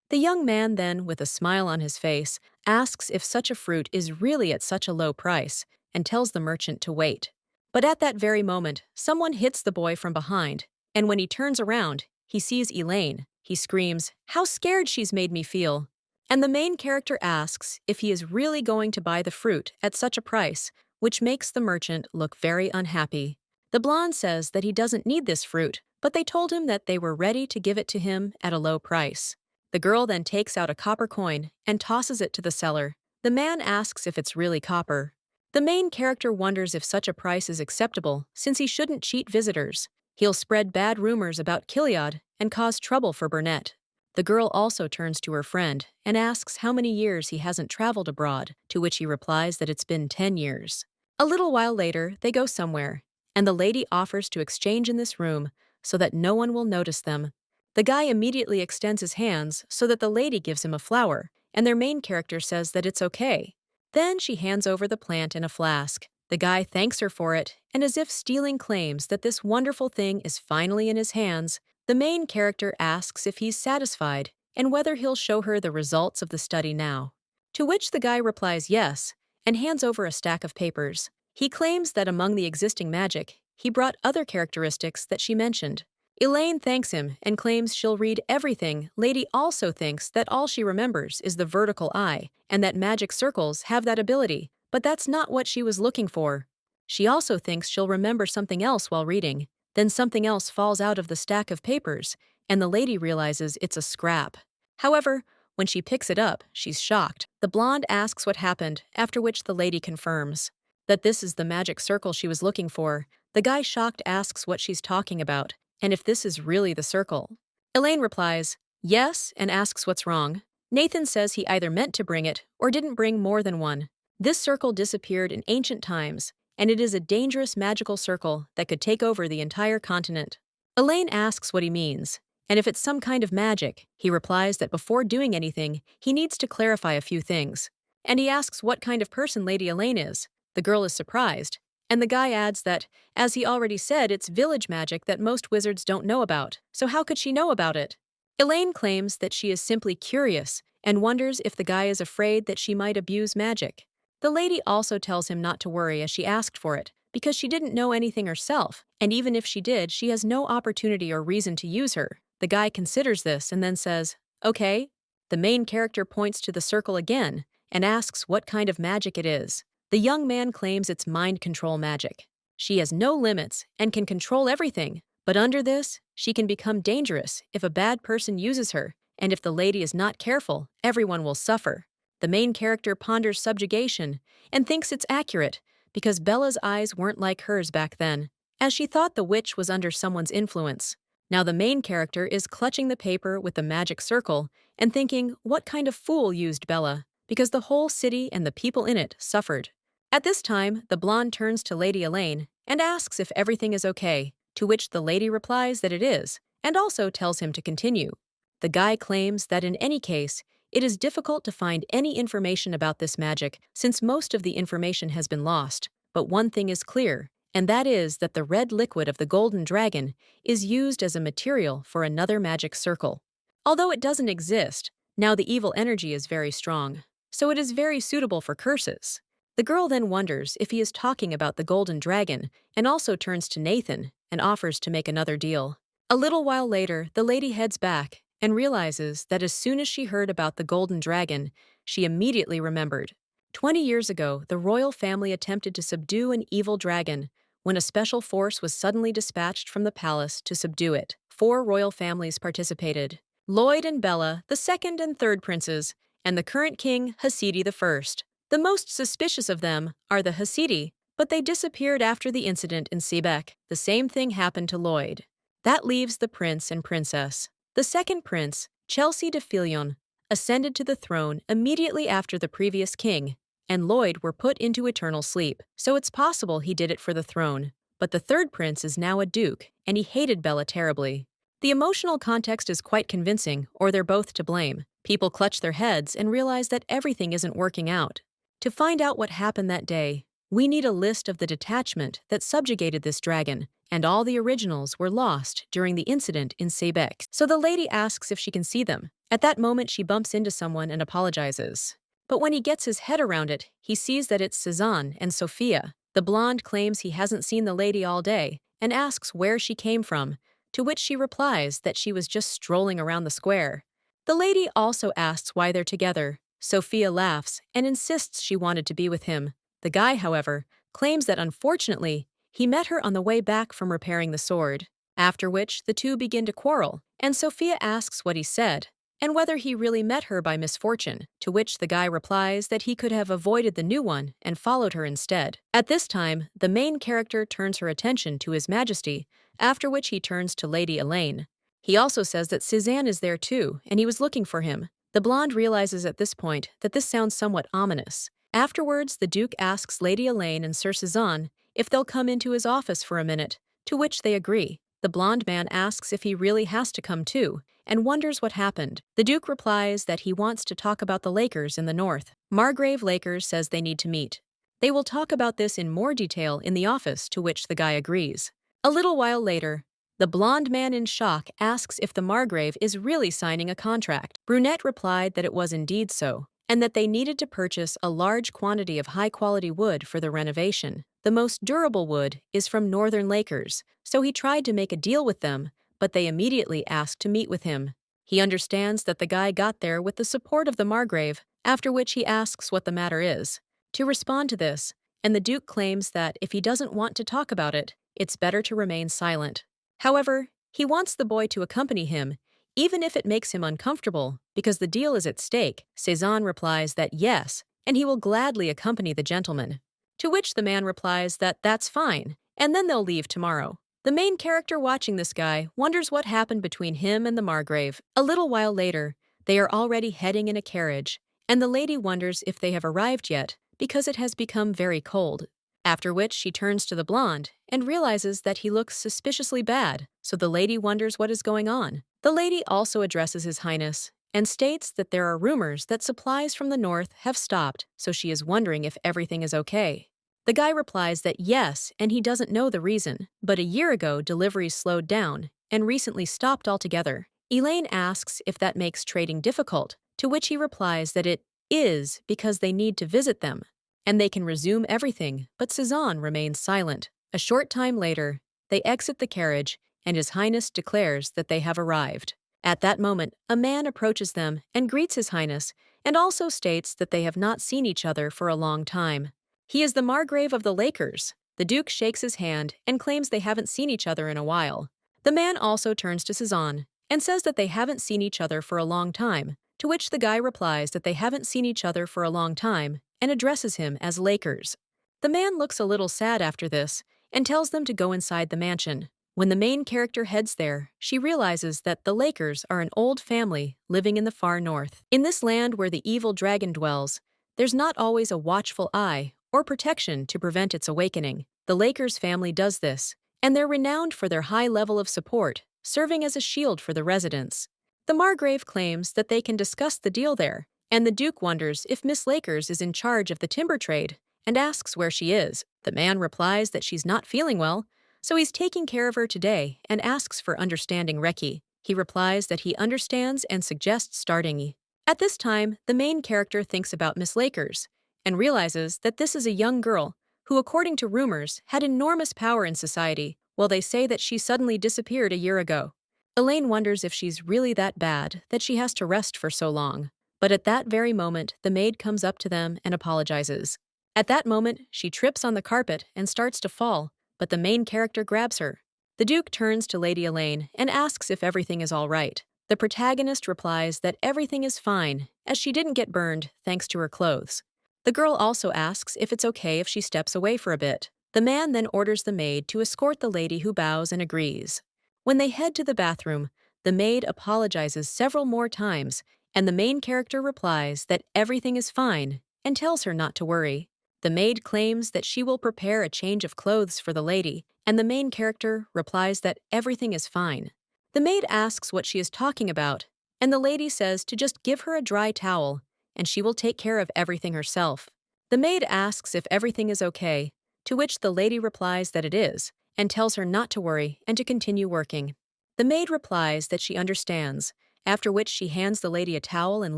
The young man then, with a smile on his face, asks if such a fruit is really at such a low price, and tells the merchant to wait. But at that very moment, someone hits the boy from behind, and when he turns around, he sees Elaine. He screams, "How scared she's made me feel!" and the main character asks if he is really going to buy the fruit at such a price, which makes the merchant look very unhappy. The blonde says that he doesn't need this fruit, but they told him that they were ready to give it to him at a low price. The girl then takes out a copper coin and tosses it to the seller. The man asks if it's really copper. The main character wonders if such a price is acceptable, since he shouldn't cheat visitors. He'll spread bad rumors about Kiliad and cause trouble for Burnett. The girl also turns to her friend and asks how many years he hasn't traveled abroad, to which he replies that it's been 10 years. A little while later, they go somewhere, and the lady offers to exchange in this room so that no one will notice them. The guy immediately extends his hands so that the lady gives him a flower, and their main character says that it's okay. Then she hands over the plant in a flask. The guy thanks her for it, and as if stealing claims that this wonderful thing is finally in his hands, the main character asks if he's satisfied and whether he'll show her the results of the study now. To which the guy replies yes, and hands over a stack of papers. He claims that among the existing magic, he brought other characteristics that she mentioned. Elaine thanks him and claims she'll read everything. Lady also thinks that all she remembers is the vertical eye and that magic circles have that ability, but that's not what she was looking for. She also thinks she'll remember something else while reading. Then something else falls out of the stack of papers, and the lady realizes it's a scrap. However, when she picks it up, she's shocked. The blonde asks what happened, after which the lady confirms that this is the magic circle she was looking for. The guy shocked asks what she's talking about, and if this is really the circle. Elaine replies, yes, and asks what's wrong. Nathan says he either meant to bring it or didn't bring more than one. This circle disappeared in ancient times, and it is a dangerous magical circle that could take over the entire continent. Elaine asks what he means, and if it's some kind of magic. He replies that before doing anything, he needs to clarify a few things. And he asks what kind of person Lady Elaine is. The girl is surprised, and the guy adds that, as he already said, it's village magic that most wizards don't know about, so how could she know about it? Elaine claims that she is simply curious and wonders if the guy is afraid that she might abuse magic. The lady also tells him not to worry as she asked for it, because she didn't know anything herself, and even if she did, she has no opportunity or reason to use her. The guy considers this and then says, okay. The main character points to the circle again and asks what kind of magic it is. The young man claims it's mind control magic. She has no limits and can control everything, but under this, she can become dangerous if a bad person uses her, and if the lady is not careful, everyone will suffer. The main character ponders subjugation and thinks it's accurate because Bella's eyes weren't like hers back then, as she thought the witch was under someone's influence. Now the main character is clutching the paper with the magic circle and thinking what kind of fool used Bella, because the whole city and the people in it suffered. At this time, the blonde turns to Lady Elaine and asks if everything is okay, to which the lady replies that it is, and also tells him to continue. The guy claims that in any case, it is difficult to find any information about this magic since most of the information has been lost, but one thing is clear, and that is that the red liquid of the golden dragon is used as a material for another magic circle. Although it doesn't exist, now the evil energy is very strong, so it is very suitable for curses. The girl then wonders if he is talking about the golden dragon and also turns to Nathan and offers to make another deal. A little while later, the lady heads back and realizes that as soon as she heard about the golden dragon, she immediately remembered. 20 years ago, the royal family attempted to subdue an evil dragon when a special force was suddenly dispatched from the palace to subdue it. 4 royal families participated: Lloyd and Bella, the second and third princes, and the current king, Hasidi I. The most suspicious of them are the Hasidi, but they disappeared after the incident in Seebeck. The same thing happened to Lloyd. That leaves the prince and princess. The second prince, Chelsea de Filion, ascended to the throne immediately after the previous king, and Lloyd were put into eternal sleep, so it's possible he did it for the throne. But the third prince is now a duke, and he hated Bella terribly. The emotional context is quite convincing, or they're both to blame. People clutch their heads and realize that everything isn't working out. To find out what happened that day, we need a list of the detachment that subjugated this dragon, and all the originals were lost during the incident in Seebeck. So the lady asks if she can see them. At that moment, she bumps into someone and apologizes. But when he gets his head around it, he sees that it's Cezanne and Sophia. The blonde claims he hasn't seen the lady all day and asks where she came from, to which she replies that she was just strolling around the square. The lady also asks why they're together. Sophia laughs and insists she wanted to be with him. The guy, however, claims that unfortunately, he met her on the way back from repairing the sword, after which the two begin to quarrel, and Sophia asks what he said and whether he really met her by misfortune, to which the guy replies that he could have avoided the new one and followed her instead. At this time, the main character turns her attention to His Majesty, after which he turns to Lady Elaine. He also says that Cézanne is there too, and he was looking for him. The blonde realizes at this point that this sounds somewhat ominous. Afterwards, the Duke asks Lady Elaine and Sir Cézanne if they'll come into his office for a minute, to which they agree. The blonde man asks if he really has to come too, and wonders what happened. The Duke replies that he wants to talk about the Lakers in the north. Margrave Lakers says they need to meet. They will talk about this in more detail in the office, to which the guy agrees. A little while later, the blonde man in shock asks if the Margrave is really signing a contract. Brunette replied that it was indeed so, and that they needed to purchase a large quantity of high-quality wood for the renovation. The most durable wood is from northern Lakers, so he tried to make a deal with them, but they immediately asked to meet with him. He understands that the guy got there with the support of the Margrave, after which he asks what the matter is. To respond to this, and the Duke claims that if he doesn't want to talk about it, it's better to remain silent. However, he wants the boy to accompany him, even if it makes him uncomfortable, because the deal is at stake. Cézanne replies that yes, and he will gladly accompany the gentleman. To which the man replies that that's fine, and then they'll leave tomorrow. The main character watching this guy wonders what happened between him and the Margrave. A little while later, they are already heading in a carriage, and the lady wonders if they have arrived yet because it has become very cold. After which she turns to the blonde and realizes that he looks suspiciously bad, so the lady wonders what is going on. The lady also addresses His Highness and states that there are rumors that supplies from the north have stopped, so she is wondering if everything is okay. The guy replies that yes, and he doesn't know the reason, but a year ago deliveries slowed down and recently stopped altogether. Elaine asks if that makes trading difficult, to which he replies that it is because they need to visit them, and they can resume everything, but Cézanne remains silent. A short time later, they exit the carriage, and His Highness declares that they have arrived. At that moment, a man approaches them and greets His Highness, and also states that they have not seen each other for a long time. He is the Margrave of the Lakers. The Duke shakes his hand and claims they haven't seen each other in a while. The man also turns to Cézanne and says that they haven't seen each other for a long time, to which the guy replies that they haven't seen each other for a long time and addresses him as Lakers. The man looks a little sad after this and tells them to go inside the mansion. When the main character heads there, she realizes that the Lakers are an old family living in the far north. In this land where the evil dragon dwells, there's not always a watchful eye or protection to prevent its awakening. The Lakers family does this, and they're renowned for their high level of support, serving as a shield for the residents. The Margrave claims that they can discuss the deal there, and the Duke wonders if Miss Lakers is in charge of the timber trade and asks where she is. The man replies that she's not feeling well, so he's taking care of her today and asks for understanding Reki. He replies that he understands and suggests starting. At this time, the main character thinks about Miss Lakers and realizes that this is a young girl who, according to rumors, had enormous power in society, while they say that she suddenly disappeared a year ago. Elaine wonders if she's really that bad that she has to rest for so long. But at that very moment, the maid comes up to them and apologizes. At that moment, she trips on the carpet and starts to fall, but the main character grabs her. The Duke turns to Lady Elaine and asks if everything is all right. The protagonist replies that everything is fine, as she didn't get burned thanks to her clothes. The girl also asks if it's okay if she steps away for a bit. The man then orders the maid to escort the lady, who bows and agrees. When they head to the bathroom, the maid apologizes several more times, and the main character replies that everything is fine and tells her not to worry. The maid claims that she will prepare a change of clothes for the lady, and the main character replies that everything is fine. The maid asks what she is talking about, and the lady says to just give her a dry towel, and she will take care of everything herself. The maid asks if everything is okay, to which the lady replies that it is, and tells her not to worry and to continue working. The maid replies that she understands, after which she hands the lady a towel and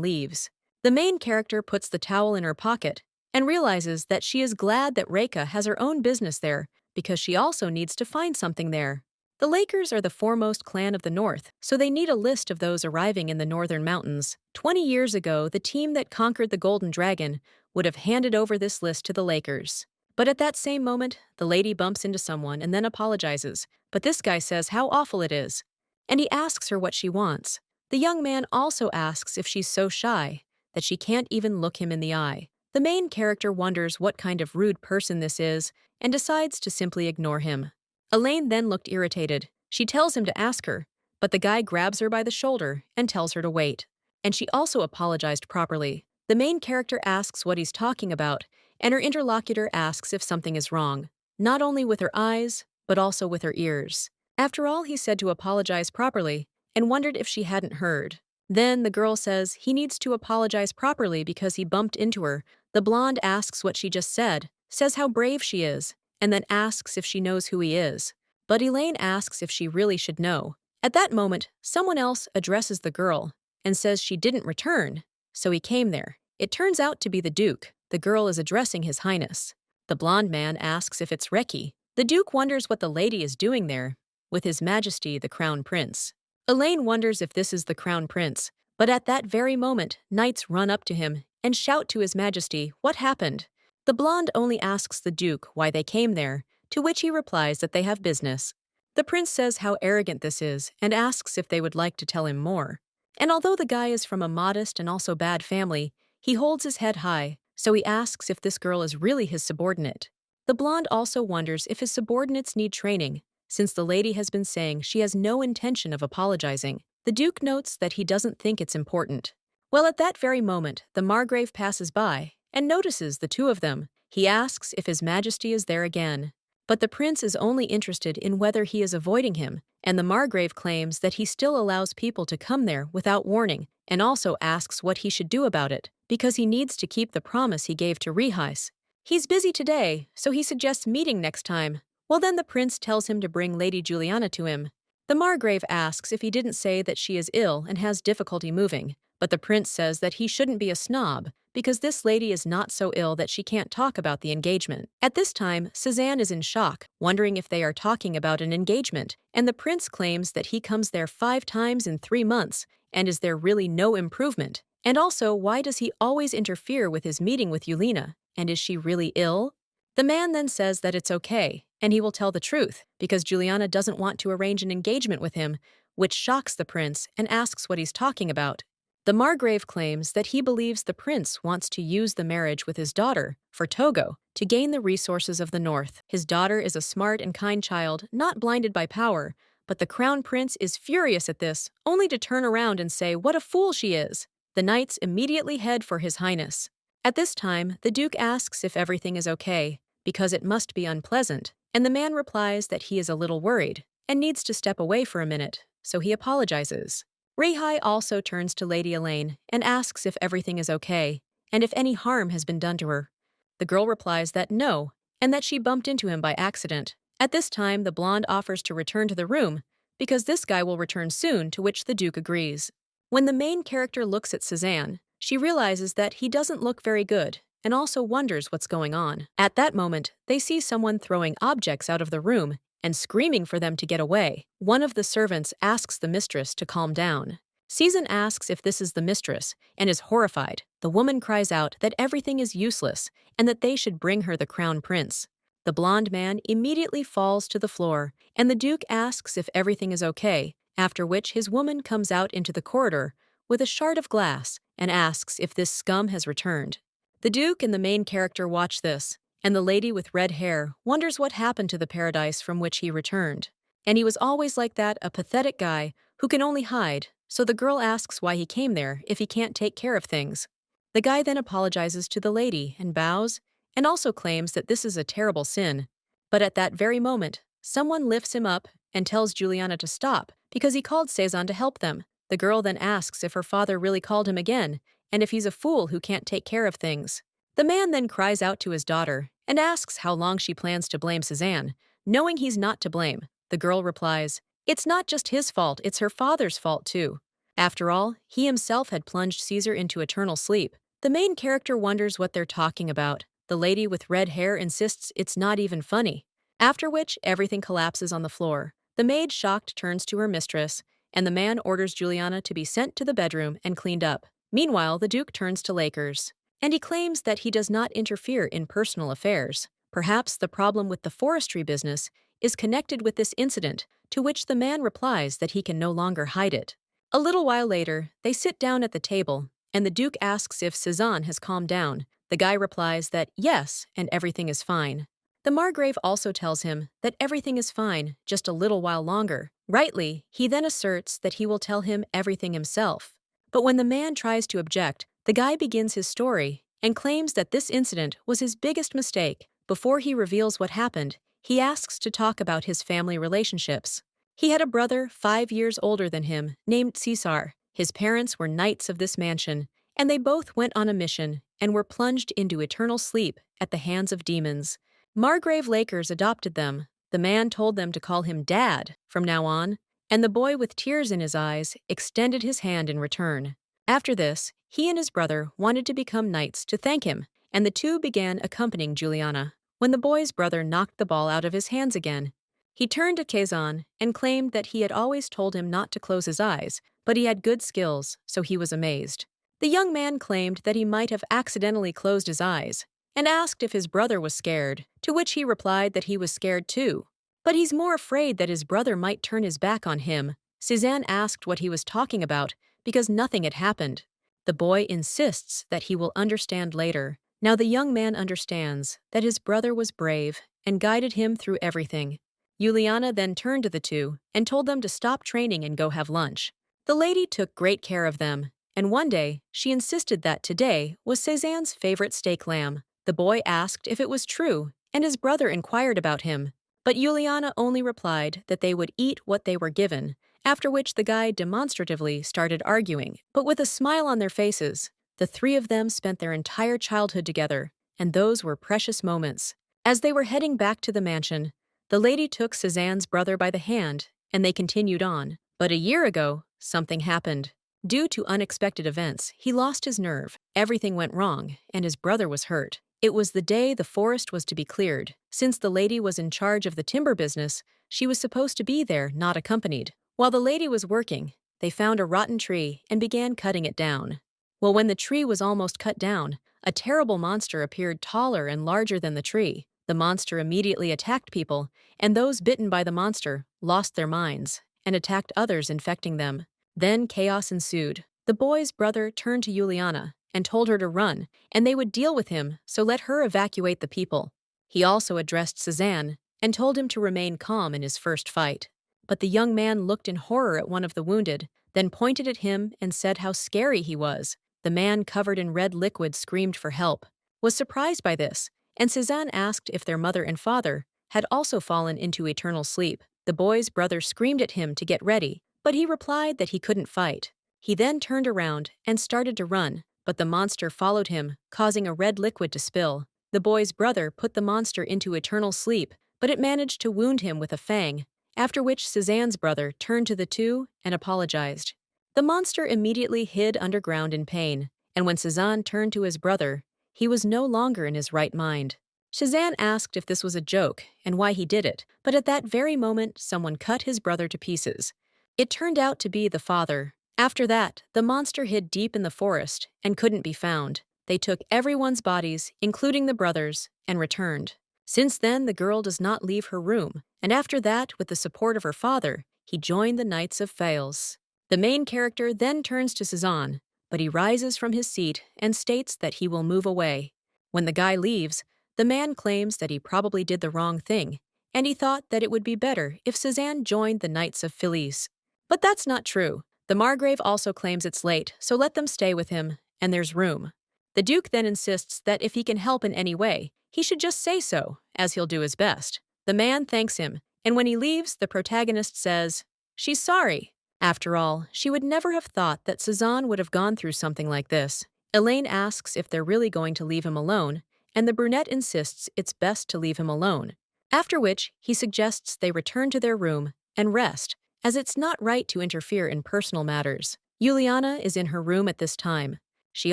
leaves. The main character puts the towel in her pocket and realizes that she is glad that Reika has her own business there because she also needs to find something there. The Lakers are the foremost clan of the North, so they need a list of those arriving in the northern mountains. 20 years ago, the team that conquered the Golden Dragon would have handed over this list to the Lakers. But at that same moment, the lady bumps into someone and then apologizes, but this guy says how awful it is. And he asks her what she wants. The young man also asks if she's so shy that she can't even look him in the eye. The main character wonders what kind of rude person this is and decides to simply ignore him. Elaine then looked irritated. She tells him to ask her, but the guy grabs her by the shoulder and tells her to wait. And she also apologized properly. The main character asks what he's talking about, and her interlocutor asks if something is wrong, not only with her eyes, but also with her ears. After all, he said to apologize properly, and wondered if she hadn't heard. Then the girl says he needs to apologize properly because he bumped into her. The blonde asks what she just says how brave she is, and then asks if she knows who he is. But Elaine asks if she really should know. At that moment, someone else addresses the girl and says she didn't return, so he came there. It turns out to be the Duke. The girl is addressing His Highness. The blonde man asks if it's Reki. The Duke wonders what the lady is doing there with His Majesty the Crown Prince. Elaine wonders if this is the Crown Prince, but at that very moment, knights run up to him and shout to His Majesty what happened. The blonde only asks the Duke why they came there, to which he replies that they have business. The prince says how arrogant this is and asks if they would like to tell him more. And although the guy is from a modest and also bad family, he holds his head high, so he asks if this girl is really his subordinate. The blonde also wonders if his subordinates need training, since the lady has been saying she has no intention of apologizing. The Duke notes that he doesn't think it's important. Well, at that very moment, the Margrave passes by and notices the two of them. He asks if His Majesty is there again. But the prince is only interested in whether he is avoiding him, and the Margrave claims that he still allows people to come there without warning, and also asks what he should do about it, because he needs to keep the promise he gave to Rehis. He's busy today, so he suggests meeting next time. Well, then the prince tells him to bring Lady Juliana to him. The Margrave asks if he didn't say that she is ill and has difficulty moving, but the prince says that he shouldn't be a snob, because this lady is not so ill that she can't talk about the engagement. At this time, Suzanne is in shock, wondering if they are talking about an engagement, and the prince claims that he comes there 5 times in 3 months, and is there really no improvement? And also, why does he always interfere with his meeting with Yulina, and is she really ill? The man then says that it's okay, and he will tell the truth, because Juliana doesn't want to arrange an engagement with him, which shocks the prince and asks what he's talking about. The Margrave claims that he believes the prince wants to use the marriage with his daughter, for Togo, to gain the resources of the north. His daughter is a smart and kind child, not blinded by power, but the crown prince is furious at this, only to turn around and say what a fool she is. The knights immediately head for His Highness. At this time, the Duke asks if everything is okay, because it must be unpleasant, and the man replies that he is a little worried and needs to step away for a minute, so he apologizes. Rehai also turns to Lady Elaine and asks if everything is okay and if any harm has been done to her. The girl replies that no, and that she bumped into him by accident. At this time, the blonde offers to return to the room because this guy will return soon, to which the Duke agrees. When the main character looks at Suzanne, she realizes that he doesn't look very good and also wonders what's going on. At that moment, they see someone throwing objects out of the room and screaming for them to get away. One of the servants asks the mistress to calm down. Season asks if this is the mistress and is horrified. The woman cries out that everything is useless and that they should bring her the crown prince. The blonde man immediately falls to the floor, and the Duke asks if everything is okay, after which his woman comes out into the corridor with a shard of glass and asks if this scum has returned. The Duke and the main character watch this, and the lady with red hair wonders what happened to the paradise from which he returned. And he was always like that, a pathetic guy who can only hide, so the girl asks why he came there if he can't take care of things. The guy then apologizes to the lady and bows, and also claims that this is a terrible sin. But at that very moment, someone lifts him up and tells Juliana to stop because he called Cezanne to help them. The girl then asks if her father really called him again, and if he's a fool who can't take care of things. The man then cries out to his daughter and asks how long she plans to blame Suzanne, knowing he's not to blame. The girl replies, "It's not just his fault, it's her father's fault too." After all, he himself had plunged Caesar into eternal sleep. The main character wonders what they're talking about. The lady with red hair insists it's not even funny. After which, everything collapses on the floor. The maid, shocked, turns to her mistress, and the man orders Juliana to be sent to the bedroom and cleaned up. Meanwhile, the Duke turns to Lakers, and he claims that he does not interfere in personal affairs. Perhaps the problem with the forestry business is connected with this incident, to which the man replies that he can no longer hide it. A little while later, they sit down at the table, and the Duke asks if Cézanne has calmed down. The guy replies that yes, and everything is fine. The Margrave also tells him that everything is fine, just a little while longer. Rightly, he then asserts that he will tell him everything himself. But when the man tries to object, the guy begins his story and claims that this incident was his biggest mistake. Before he reveals what happened, he asks to talk about his family relationships. He had a brother 5 years older than him, named César. His parents were knights of this mansion, and they both went on a mission and were plunged into eternal sleep at the hands of demons. Margrave Lakers adopted them. The man told them to call him Dad from now on, and the boy, with tears in his eyes, extended his hand in return. After this, he and his brother wanted to become knights to thank him, and the two began accompanying Juliana. When the boy's brother knocked the ball out of his hands again, he turned to Cézanne and claimed that he had always told him not to close his eyes, but he had good skills, so he was amazed. The young man claimed that he might have accidentally closed his eyes, and asked if his brother was scared, to which he replied that he was scared too. But he's more afraid that his brother might turn his back on him. Cézanne asked what he was talking about, because nothing had happened. The boy insists that he will understand later. Now the young man understands that his brother was brave and guided him through everything. Juliana then turned to the two and told them to stop training and go have lunch. The lady took great care of them, and one day she insisted that today was Cézanne's favorite steak lamb. The boy asked if it was true, and his brother inquired about him, but Juliana only replied that they would eat what they were given, after which the guy demonstratively started arguing, but with a smile on their faces. The three of them spent their entire childhood together, and those were precious moments. As they were heading back to the mansion, the lady took Cézanne's brother by the hand, and they continued on. But a year ago, something happened. Due to unexpected events, he lost his nerve. Everything went wrong, and his brother was hurt. It was the day the forest was to be cleared. Since the lady was in charge of the timber business, she was supposed to be there, not accompanied. While the lady was working, they found a rotten tree and began cutting it down. Well, when the tree was almost cut down, a terrible monster appeared, taller and larger than the tree. The monster immediately attacked people, and those bitten by the monster lost their minds and attacked others, infecting them. Then chaos ensued. The boy's brother turned to Juliana and told her to run, and they would deal with him, so let her evacuate the people. He also addressed Cézanne and told him to remain calm in his first fight. But the young man looked in horror at one of the wounded, then pointed at him and said how scary he was. The man, covered in red liquid, screamed for help, was surprised by this, and Cézanne asked if their mother and father had also fallen into eternal sleep. The boy's brother screamed at him to get ready, but he replied that he couldn't fight. He then turned around and started to run, but the monster followed him, causing a red liquid to spill. The boy's brother put the monster into eternal sleep, but it managed to wound him with a fang, after which Cézanne's brother turned to the two and apologized. The monster immediately hid underground in pain, and when Cézanne turned to his brother, he was no longer in his right mind. Cézanne asked if this was a joke and why he did it, but at that very moment someone cut his brother to pieces. It turned out to be the father. After that, the monster hid deep in the forest and couldn't be found. They took everyone's bodies, including the brothers, and returned. Since then, the girl does not leave her room, and after that, with the support of her father, he joined the Knights of Fales. The main character then turns to Cézanne, but he rises from his seat and states that he will move away. When the guy leaves, the man claims that he probably did the wrong thing, and he thought that it would be better if Cézanne joined the Knights of Felice. But that's not true. The Margrave also claims it's late, so let them stay with him, and there's room. The Duke then insists that if he can help in any way, he should just say so, as he'll do his best. The man thanks him, and when he leaves, the protagonist says, "She's sorry." After all, she would never have thought that Cézanne would have gone through something like this. Elaine asks if they're really going to leave him alone, and the brunette insists it's best to leave him alone. After which, he suggests they return to their room and rest, as it's not right to interfere in personal matters. Juliana is in her room at this time. She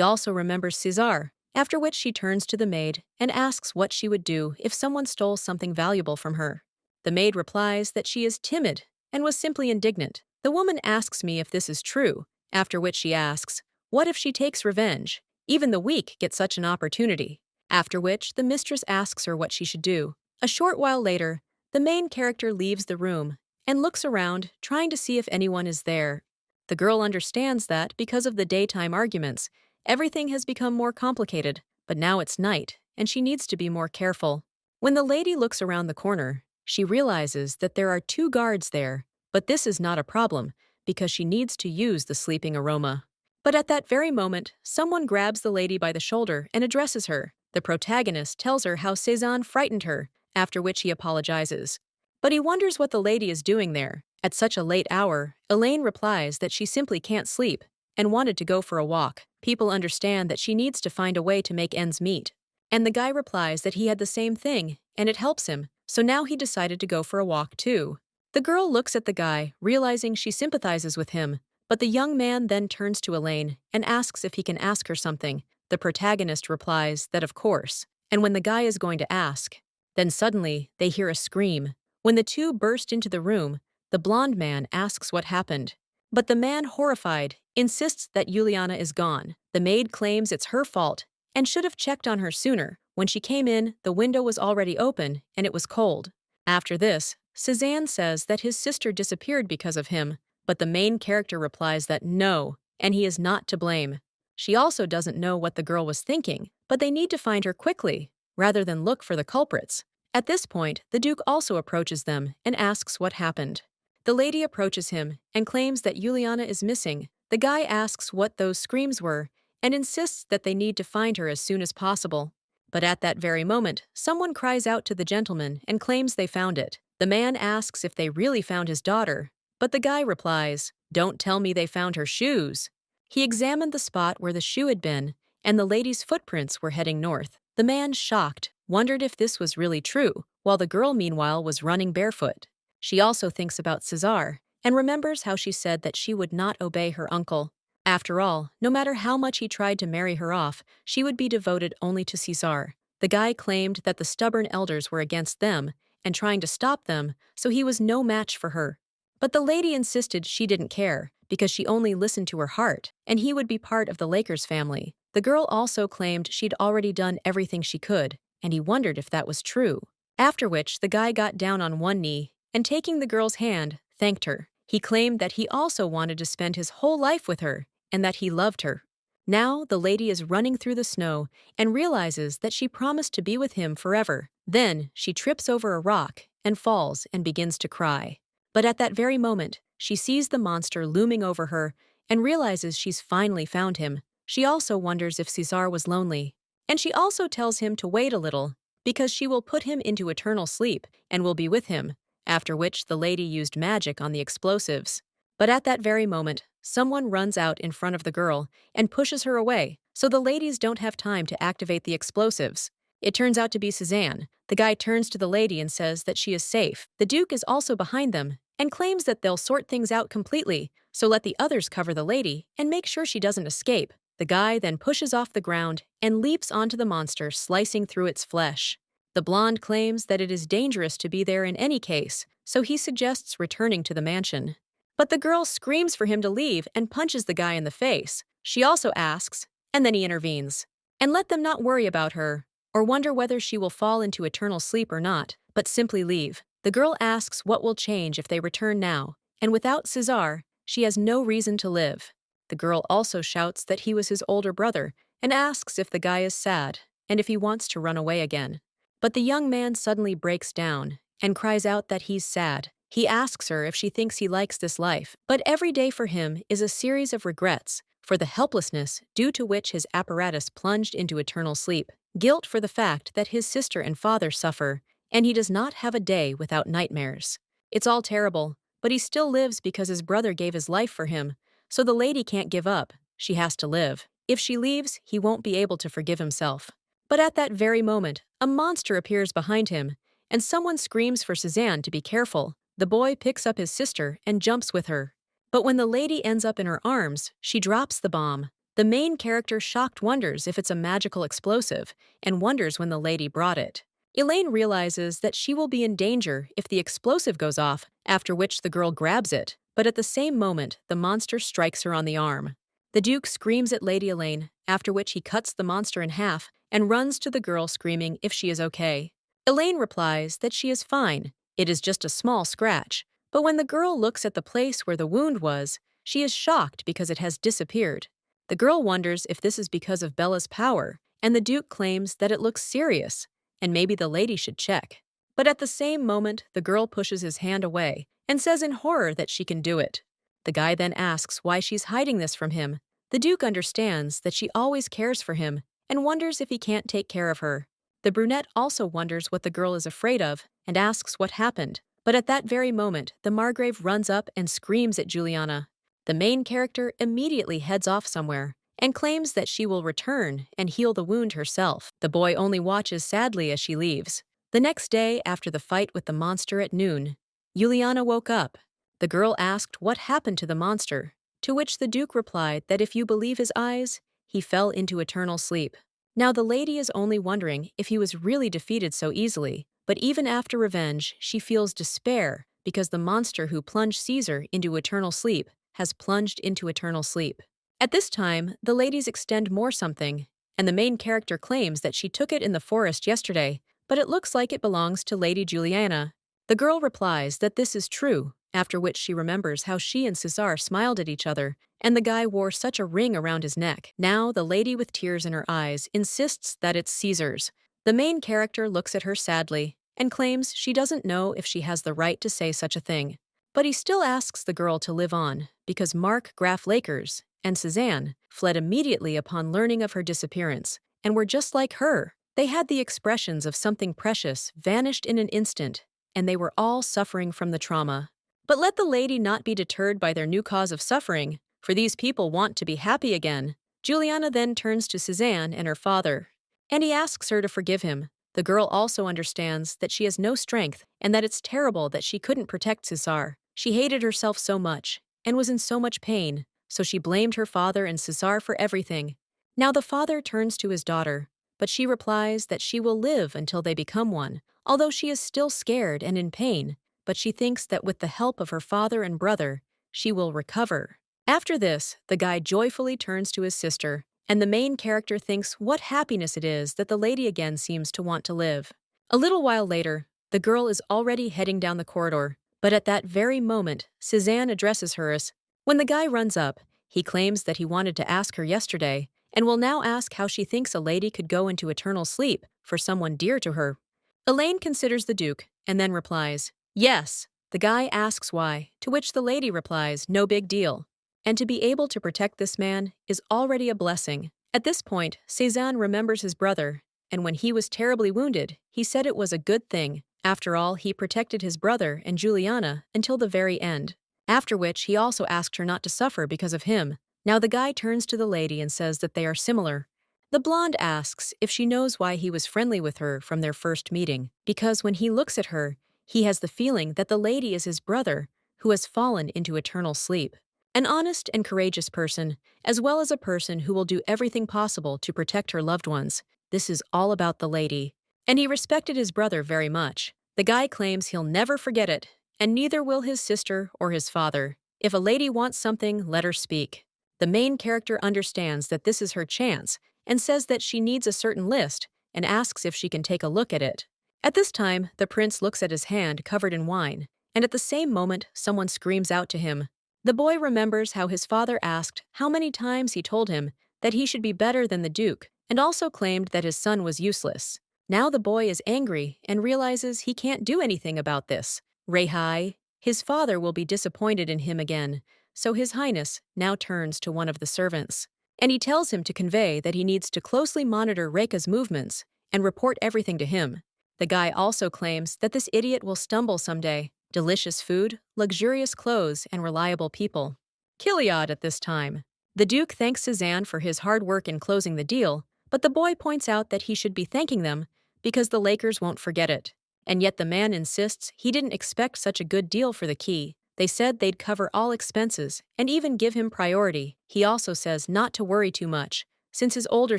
also remembers César, after which she turns to the maid and asks what she would do if someone stole something valuable from her. The maid replies that she is timid and was simply indignant. The woman asks me if this is true, after which she asks, what if she takes revenge? Even the weak get such an opportunity. After which, the mistress asks her what she should do. A short while later, the main character leaves the room and looks around, trying to see if anyone is there. The girl understands that, because of the daytime arguments, everything has become more complicated, but now it's night, and she needs to be more careful. When the lady looks around the corner, she realizes that there are two guards there, but this is not a problem, because she needs to use the sleeping aroma. But at that very moment, someone grabs the lady by the shoulder and addresses her. The protagonist tells her how Cézanne frightened her, after which he apologizes. But he wonders what the lady is doing there. At such a late hour, Elaine replies that she simply can't sleep and wanted to go for a walk. People understand that she needs to find a way to make ends meet. And the guy replies that he had the same thing, and it helps him, so now he decided to go for a walk too. The girl looks at the guy, realizing she sympathizes with him, but the young man then turns to Elaine and asks if he can ask her something. The protagonist replies that of course, and when the guy is going to ask, then suddenly they hear a scream. When the two burst into the room, the blonde man asks what happened. But the man, horrified, insists that Juliana is gone. The maid claims it's her fault and should have checked on her sooner. When she came in, the window was already open and it was cold. After this, Cézanne says that his sister disappeared because of him, but the main character replies that no, and he is not to blame. She also doesn't know what the girl was thinking, but they need to find her quickly, rather than look for the culprits. At this point, the Duke also approaches them and asks what happened. The lady approaches him and claims that Juliana is missing. The guy asks what those screams were and insists that they need to find her as soon as possible. But at that very moment, someone cries out to the gentleman and claims they found it. The man asks if they really found his daughter, but the guy replies, "Don't tell me they found her shoes." He examined the spot where the shoe had been, and the lady's footprints were heading north. The man, shocked, wondered if this was really true, while the girl meanwhile was running barefoot. She also thinks about César and remembers how she said that she would not obey her uncle. After all, no matter how much he tried to marry her off, she would be devoted only to César. The guy claimed that the stubborn elders were against them and trying to stop them, so he was no match for her. But the lady insisted she didn't care, because she only listened to her heart, and he would be part of the Lakers family. The girl also claimed she'd already done everything she could, and he wondered if that was true. After which, the guy got down on one knee and, taking the girl's hand, thanked her. He claimed that he also wanted to spend his whole life with her and that he loved her. Now, the lady is running through the snow and realizes that she promised to be with him forever. Then, she trips over a rock and falls and begins to cry. But at that very moment, she sees the monster looming over her and realizes she's finally found him. She also wonders if César was lonely. And she also tells him to wait a little, because she will put him into eternal sleep and will be with him, after which the lady used magic on the explosives. But at that very moment, someone runs out in front of the girl and pushes her away, so the ladies don't have time to activate the explosives. It turns out to be Cézanne. The guy turns to the lady and says that she is safe. The Duke is also behind them and claims that they'll sort things out completely, so let the others cover the lady and make sure she doesn't escape. The guy then pushes off the ground and leaps onto the monster, slicing through its flesh. The blonde claims that it is dangerous to be there in any case, so he suggests returning to the mansion. But the girl screams for him to leave and punches the guy in the face. She also asks, and then he intervenes, and let them not worry about her or wonder whether she will fall into eternal sleep or not, but simply leave. The girl asks what will change if they return now, and without César, she has no reason to live. The girl also shouts that he was his older brother and asks if the guy is sad and if he wants to run away again. But the young man suddenly breaks down and cries out that he's sad. He asks her if she thinks he likes this life, but every day for him is a series of regrets for the helplessness due to which his apparatus plunged into eternal sleep, guilt for the fact that his sister and father suffer, and he does not have a day without nightmares. It's all terrible, but he still lives because his brother gave his life for him, so the lady can't give up. She has to live. If she leaves, he won't be able to forgive himself. But at that very moment, a monster appears behind him, and someone screams for Cézanne to be careful. The boy picks up his sister and jumps with her. But when the lady ends up in her arms, she drops the bomb. The main character, shocked, wonders if it's a magical explosive and wonders when the lady brought it. Elaine realizes that she will be in danger if the explosive goes off, after which the girl grabs it, but at the same moment, the monster strikes her on the arm. The Duke screams at Lady Elaine, after which he cuts the monster in half and runs to the girl screaming if she is okay. Elaine replies that she is fine, it is just a small scratch, but when the girl looks at the place where the wound was, she is shocked because it has disappeared. The girl wonders if this is because of Bella's power, and the Duke claims that it looks serious, and maybe the lady should check. But at the same moment, the girl pushes his hand away and says in horror that she can do it. The guy then asks why she's hiding this from him. The Duke understands that she always cares for him and wonders if he can't take care of her. The brunette also wonders what the girl is afraid of and asks what happened. But at that very moment, the Margrave runs up and screams at Juliana. The main character immediately heads off somewhere and claims that she will return and heal the wound herself. The boy only watches sadly as she leaves. The next day, after the fight with the monster at noon, Juliana woke up. The girl asked what happened to the monster, to which the Duke replied that if you believe his eyes, he fell into eternal sleep. Now the lady is only wondering if he was really defeated so easily, but even after revenge, she feels despair because the monster who plunged Caesar into eternal sleep has plunged into eternal sleep. At this time, the ladies extend more something, and the main character claims that she took it in the forest yesterday, but it looks like it belongs to Lady Juliana. The girl replies that this is true, after which she remembers how she and Cesar smiled at each other, and the guy wore such a ring around his neck. Now, the lady with tears in her eyes insists that it's Caesar's. The main character looks at her sadly and claims she doesn't know if she has the right to say such a thing. But he still asks the girl to live on, because Mark Graf Lakers and Suzanne fled immediately upon learning of her disappearance, and were just like her. They had the expressions of something precious vanished in an instant, and they were all suffering from the trauma. But let the lady not be deterred by their new cause of suffering, for these people want to be happy again. Juliana then turns to Suzanne and her father, and he asks her to forgive him. The girl also understands that she has no strength and that it's terrible that she couldn't protect Cesar. She hated herself so much and was in so much pain, so she blamed her father and Cesar for everything. Now the father turns to his daughter, but she replies that she will live until they become one, although she is still scared and in pain, but she thinks that with the help of her father and brother, she will recover. After this, the guy joyfully turns to his sister, and the main character thinks what happiness it is that the lady again seems to want to live. A little while later, the girl is already heading down the corridor, but at that very moment, Suzanne addresses her as, when the guy runs up, he claims that he wanted to ask her yesterday, and will now ask how she thinks a lady could go into eternal sleep for someone dear to her. Elaine considers the Duke, and then replies, yes. The guy asks why, to which the lady replies, no big deal. And to be able to protect this man is already a blessing. At this point, Cezanne remembers his brother, and when he was terribly wounded, he said it was a good thing. After all, he protected his brother and Juliana until the very end. After which, he also asked her not to suffer because of him. Now the guy turns to the lady and says that they are similar. The blonde asks if she knows why he was friendly with her from their first meeting, because when he looks at her, he has the feeling that the lady is his brother, who has fallen into eternal sleep. An honest and courageous person, as well as a person who will do everything possible to protect her loved ones. This is all about the lady. And he respected his brother very much. The guy claims he'll never forget it, and neither will his sister or his father. If a lady wants something, let her speak. The main character understands that this is her chance, and says that she needs a certain list, and asks if she can take a look at it. At this time, the prince looks at his hand covered in wine, and at the same moment, someone screams out to him. The boy remembers how his father asked how many times he told him that he should be better than the Duke, and also claimed that his son was useless. Now the boy is angry and realizes he can't do anything about this. Rehai, his father will be disappointed in him again, so His Highness now turns to one of the servants, and he tells him to convey that he needs to closely monitor Reka's movements and report everything to him. The guy also claims that this idiot will stumble someday. Delicious food, luxurious clothes, and reliable people. Kiliad at this time. The Duke thanks Suzanne for his hard work in closing the deal, but the boy points out that he should be thanking them because the Lakers won't forget it. And yet the man insists he didn't expect such a good deal for the key. They said they'd cover all expenses and even give him priority. He also says not to worry too much, since his older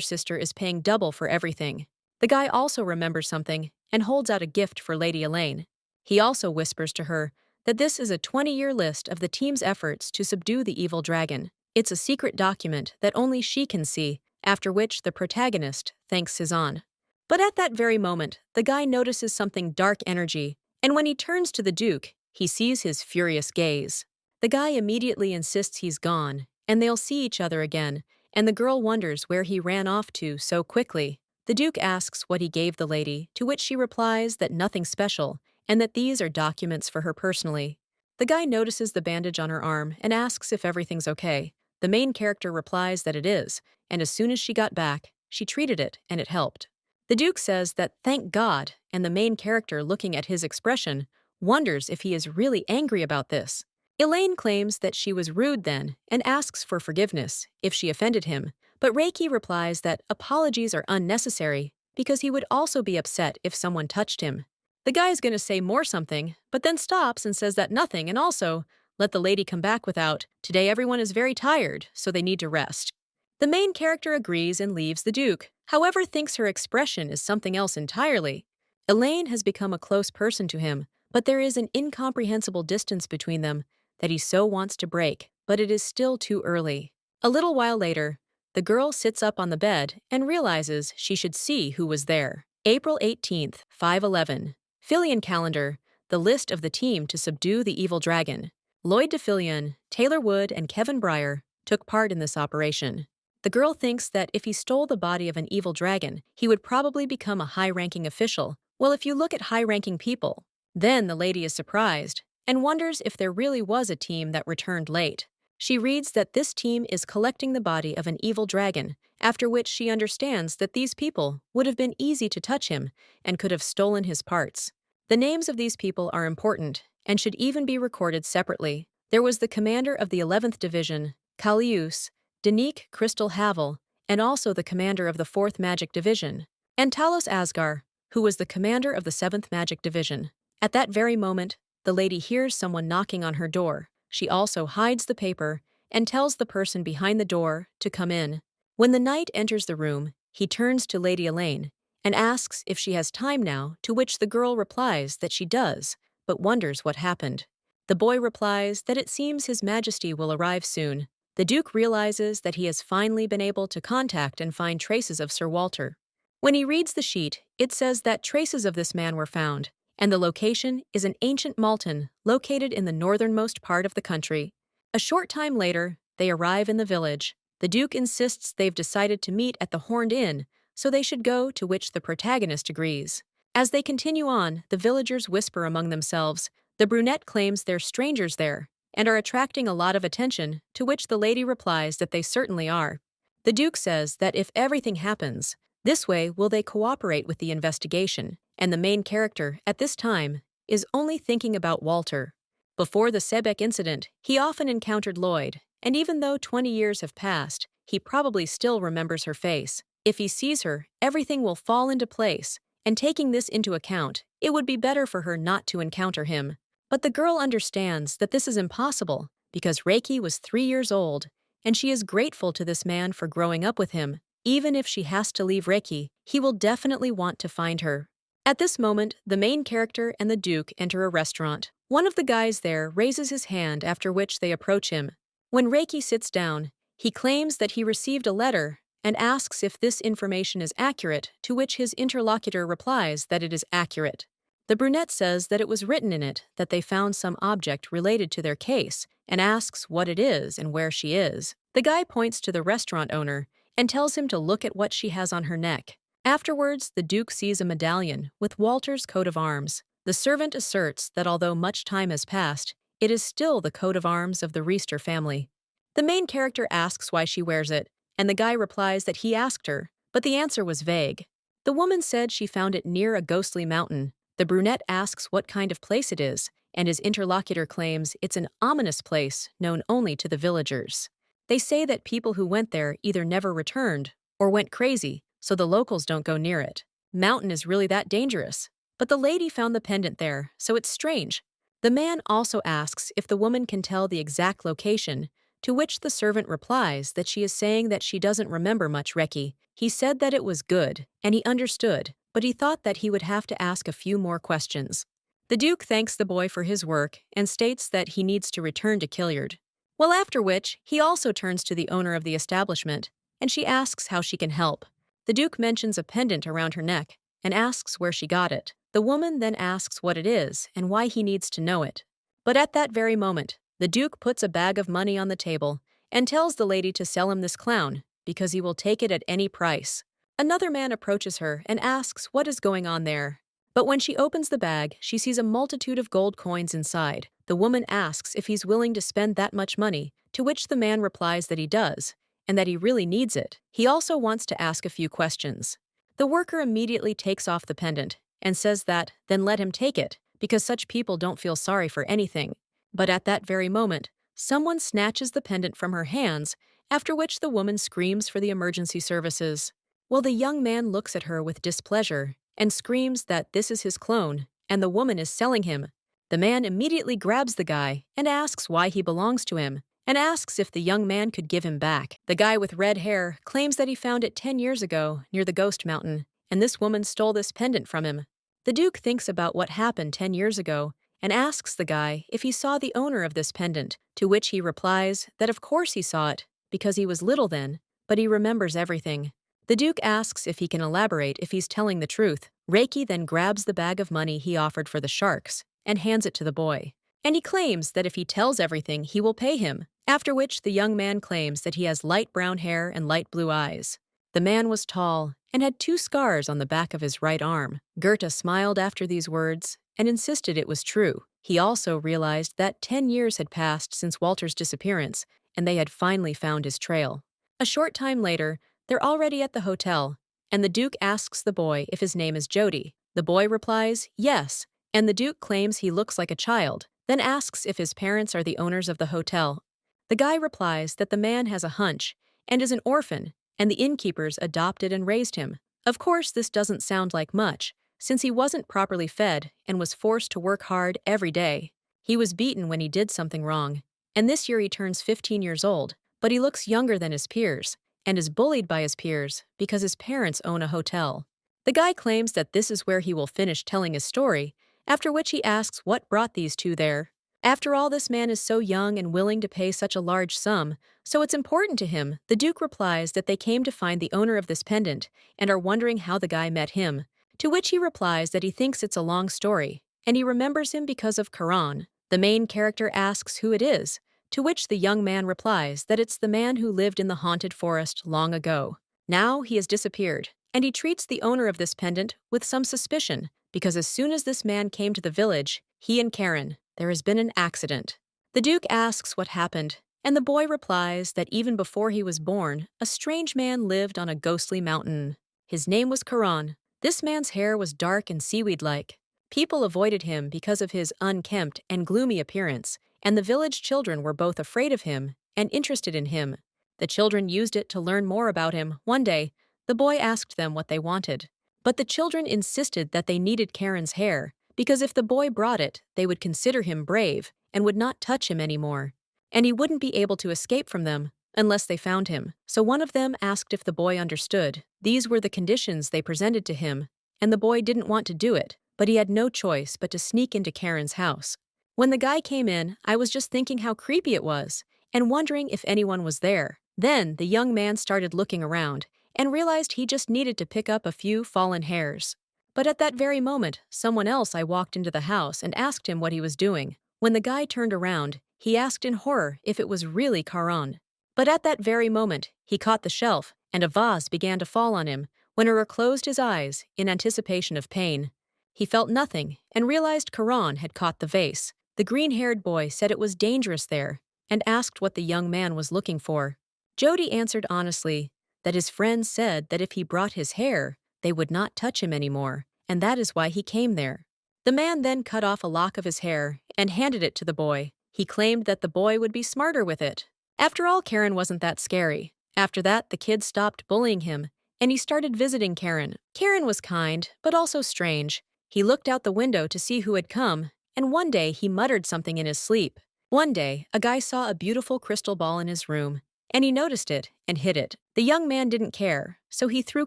sister is paying double for everything. The guy also remembers something and holds out a gift for Lady Elaine. He also whispers to her that this is a 20-year list of the team's efforts to subdue the evil dragon. It's a secret document that only she can see, after which the protagonist thanks Cezanne. But at that very moment, the guy notices something dark energy, and when he turns to the Duke, he sees his furious gaze. The guy immediately insists he's gone, and they'll see each other again, and the girl wonders where he ran off to so quickly. The Duke asks what he gave the lady, to which she replies that nothing special, and that these are documents for her personally. The guy notices the bandage on her arm and asks if everything's okay. The main character replies that it is, and as soon as she got back, she treated it and it helped. The Duke says that thank God, and the main character, looking at his expression, wonders if he is really angry about this. Elaine claims that she was rude then and asks for forgiveness if she offended him, but Reiki replies that apologies are unnecessary because he would also be upset if someone touched him. The guy's gonna say more something, but then stops and says that nothing, and also let the lady come back without, today everyone is very tired, so they need to rest. The main character agrees and leaves the Duke, however thinks her expression is something else entirely. Elaine has become a close person to him, but there is an incomprehensible distance between them that he so wants to break, but it is still too early. A little while later, the girl sits up on the bed and realizes she should see who was there. April 18th, 5:11. Fillion calendar, the list of the team to subdue the evil dragon. Lloyd DeFillion, Taylor Wood, and Kevin Breyer took part in this operation. The girl thinks that if he stole the body of an evil dragon, he would probably become a high-ranking official. Well, if you look at high-ranking people, then the lady is surprised and wonders if there really was a team that returned late. She reads that this team is collecting the body of an evil dragon, after which she understands that these people would have been easy to touch him and could have stolen his parts. The names of these people are important and should even be recorded separately. There was the commander of the 11th Division, Kalius, Danique Crystal Havel, and also the commander of the 4th Magic Division, and Talos Asgar, who was the commander of the 7th Magic Division. At that very moment, the lady hears someone knocking on her door. She also hides the paper and tells the person behind the door to come in. When the knight enters the room, he turns to Lady Elaine and asks if she has time now, to which the girl replies that she does, but wonders what happened. The boy replies that it seems His Majesty will arrive soon. The Duke realizes that he has finally been able to contact and find traces of Sir Walter. When he reads the sheet, it says that traces of this man were found, and the location is an ancient Malton located in the northernmost part of the country. A short time later, they arrive in the village. The Duke insists they've decided to meet at the Horned Inn, so they should go, to which the protagonist agrees. As they continue on, the villagers whisper among themselves. The brunette claims they're strangers there and are attracting a lot of attention, to which the lady replies that they certainly are. The Duke says that if everything happens, this way will they cooperate with the investigation, and the main character, at this time, is only thinking about Walter. Before the Sebec incident, he often encountered Lloyd, and even though 20 years have passed, he probably still remembers her face. If he sees her, everything will fall into place, and taking this into account, it would be better for her not to encounter him. But the girl understands that this is impossible, because Reiki was 3 years old, and she is grateful to this man for growing up with him. Even if she has to leave Reiki, he will definitely want to find her. At this moment, the main character and the Duke enter a restaurant. One of the guys there raises his hand, after which they approach him. When Reiki sits down, he claims that he received a letter and asks if this information is accurate, to which his interlocutor replies that it is accurate. The brunette says that it was written in it that they found some object related to their case and asks what it is and where she is. The guy points to the restaurant owner and tells him to look at what she has on her neck. Afterwards, the Duke sees a medallion with Walter's coat of arms. The servant asserts that although much time has passed, it is still the coat of arms of the Reister family. The main character asks why she wears it, and the guy replies that he asked her, but the answer was vague. The woman said she found it near a ghostly mountain. The brunette asks what kind of place it is, and his interlocutor claims it's an ominous place known only to the villagers. They say that people who went there either never returned or went crazy, so the locals don't go near it. Mountain is really that dangerous. But the lady found the pendant there, so it's strange. The man also asks if the woman can tell the exact location, to which the servant replies that she is saying that she doesn't remember much Reiki. He said that it was good, and he understood, but he thought that he would have to ask a few more questions. The Duke thanks the boy for his work and states that he needs to return to Killiard. Well, after which, he also turns to the owner of the establishment, and she asks how she can help. The Duke mentions a pendant around her neck and asks where she got it. The woman then asks what it is and why he needs to know it. But at that very moment, the Duke puts a bag of money on the table and tells the lady to sell him this clown because he will take it at any price. Another man approaches her and asks what is going on there. But when she opens the bag, she sees a multitude of gold coins inside. The woman asks if he's willing to spend that much money, to which the man replies that he does, and that he really needs it. He also wants to ask a few questions. The worker immediately takes off the pendant and says that, then let him take it, because such people don't feel sorry for anything. But at that very moment, someone snatches the pendant from her hands, after which the woman screams for the emergency services. Well, the young man looks at her with displeasure and screams that this is his clone, and the woman is selling him. The man immediately grabs the guy and asks why he belongs to him, and asks if the young man could give him back. The guy with red hair claims that he found it 10 years ago near the Ghost Mountain, and this woman stole this pendant from him. The Duke thinks about what happened 10 years ago and asks the guy if he saw the owner of this pendant, to which he replies that of course he saw it, because he was little then, but he remembers everything. The Duke asks if he can elaborate if he's telling the truth. Reiki then grabs the bag of money he offered for the sharks and hands it to the boy. And he claims that if he tells everything, he will pay him, after which the young man claims that he has light brown hair and light blue eyes. The man was tall and had 2 scars on the back of his right arm. Goethe smiled after these words and insisted it was true. He also realized that 10 years had passed since Walter's disappearance, and they had finally found his trail. A short time later, they're already at the hotel, and the Duke asks the boy if his name is Jody. The boy replies, yes, and the Duke claims he looks like a child, then asks if his parents are the owners of the hotel. The guy replies that the man has a hunch and is an orphan, and the innkeepers adopted and raised him. Of course, this doesn't sound like much, since he wasn't properly fed and was forced to work hard every day. He was beaten when he did something wrong, and this year he turns 15 years old, but he looks younger than his peers, and is bullied by his peers because his parents own a hotel. The guy claims that this is where he will finish telling his story, after which he asks what brought these two there. After all, this man is so young and willing to pay such a large sum, so it's important to him. The Duke replies that they came to find the owner of this pendant and are wondering how the guy met him, to which he replies that he thinks it's a long story, and he remembers him because of Karan. The main character asks who it is, to which the young man replies that it's the man who lived in the haunted forest long ago. Now he has disappeared, and he treats the owner of this pendant with some suspicion, because as soon as this man came to the village, he and Karen, there has been an accident. The Duke asks what happened, and the boy replies that even before he was born, a strange man lived on a ghostly mountain. His name was Karan. This man's hair was dark and seaweed-like. People avoided him because of his unkempt and gloomy appearance, and the village children were both afraid of him and interested in him. The children used it to learn more about him. One day, the boy asked them what they wanted, but the children insisted that they needed Karen's hair, because if the boy brought it, they would consider him brave and would not touch him anymore, and he wouldn't be able to escape from them unless they found him. So one of them asked if the boy understood. These were the conditions they presented to him, and the boy didn't want to do it, but he had no choice but to sneak into Karen's house. When the guy came in, I was just thinking how creepy it was, and wondering if anyone was there. Then the young man started looking around, and realized he just needed to pick up a few fallen hairs. But at that very moment, someone else I walked into the house and asked him what he was doing. When the guy turned around, he asked in horror if it was really Karan. But at that very moment, he caught the shelf, and a vase began to fall on him. Wennerer closed his eyes in anticipation of pain. He felt nothing and realized Karan had caught the vase. The green-haired boy said it was dangerous there and asked what the young man was looking for. Jody answered honestly that his friends said that if he brought his hair, they would not touch him anymore, and that is why he came there. The man then cut off a lock of his hair and handed it to the boy. He claimed that the boy would be smarter with it. After all, Karen wasn't that scary. After that, the kid stopped bullying him, and he started visiting Karen. Karen was kind, but also strange. He looked out the window to see who had come, and one day he muttered something in his sleep. One day, a guy saw a beautiful crystal ball in his room, and he noticed it and hid it. The young man didn't care, so he threw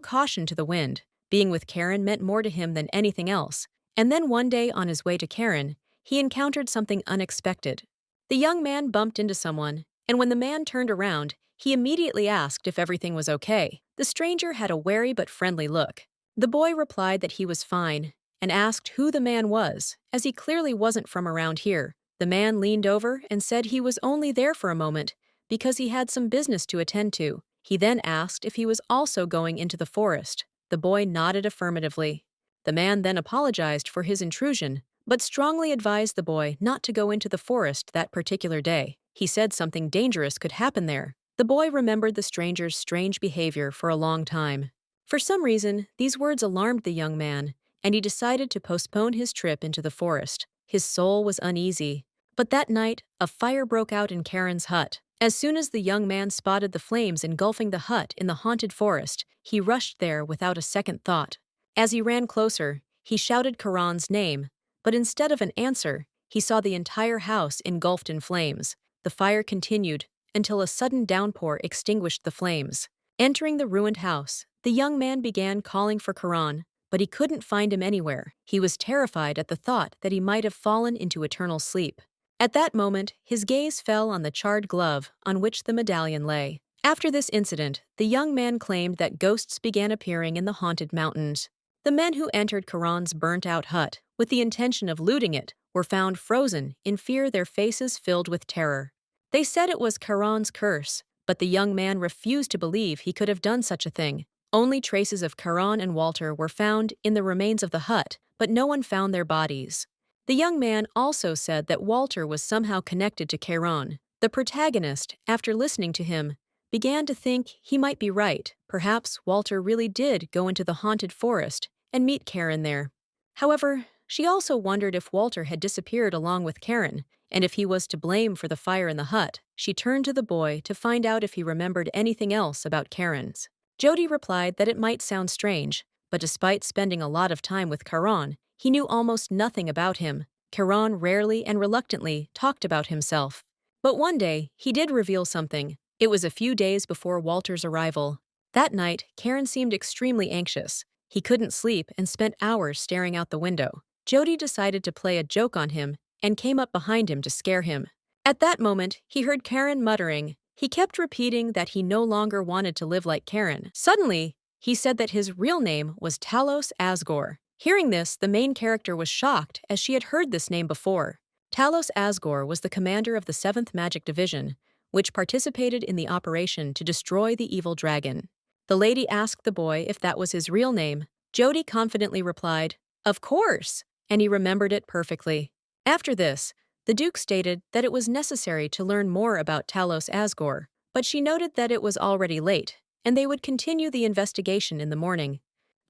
caution to the wind. Being with Karen meant more to him than anything else. And then one day on his way to Karen, he encountered something unexpected. The young man bumped into someone, and when the man turned around, he immediately asked if everything was okay. The stranger had a wary but friendly look. The boy replied that he was fine and asked who the man was, as he clearly wasn't from around here. The man leaned over and said he was only there for a moment because he had some business to attend to. He then asked if he was also going into the forest. The boy nodded affirmatively. The man then apologized for his intrusion, but strongly advised the boy not to go into the forest that particular day. He said something dangerous could happen there. The boy remembered the stranger's strange behavior for a long time. For some reason, these words alarmed the young man, and he decided to postpone his trip into the forest. His soul was uneasy. But that night, a fire broke out in Karen's hut. As soon as the young man spotted the flames engulfing the hut in the haunted forest, he rushed there without a second thought. As he ran closer, he shouted Karan's name, but instead of an answer, he saw the entire house engulfed in flames. The fire continued until a sudden downpour extinguished the flames. Entering the ruined house, the young man began calling for Karan, but he couldn't find him anywhere. He was terrified at the thought that he might have fallen into eternal sleep. At that moment, his gaze fell on the charred glove on which the medallion lay. After this incident, the young man claimed that ghosts began appearing in the haunted mountains. The men who entered Karan's burnt-out hut with the intention of looting it were found frozen in fear, their faces filled with terror. They said it was Karan's curse, but the young man refused to believe he could have done such a thing. Only traces of Karan and Walter were found in the remains of the hut, but no one found their bodies. The young man also said that Walter was somehow connected to Karan. The protagonist, after listening to him, began to think he might be right. Perhaps Walter really did go into the haunted forest and meet Karen there. However, she also wondered if Walter had disappeared along with Karen, and if he was to blame for the fire in the hut. She turned to the boy to find out if he remembered anything else about Karen's. Jody replied that it might sound strange, but despite spending a lot of time with Karan, he knew almost nothing about him. Karan rarely and reluctantly talked about himself. But one day, he did reveal something. It was a few days before Walter's arrival. That night, Karen seemed extremely anxious. He couldn't sleep and spent hours staring out the window. Jody decided to play a joke on him and came up behind him to scare him. At that moment, he heard Karen muttering. He kept repeating that he no longer wanted to live like Karen. Suddenly, he said that his real name was Talos Asgore. Hearing this, the main character was shocked as she had heard this name before. Talos Asgore was the commander of the 7th Magic Division, which participated in the operation to destroy the evil dragon. The lady asked the boy if that was his real name. Jody confidently replied, "Of course," and he remembered it perfectly. After this, the Duke stated that it was necessary to learn more about Talos Asgore, but she noted that it was already late, and they would continue the investigation in the morning.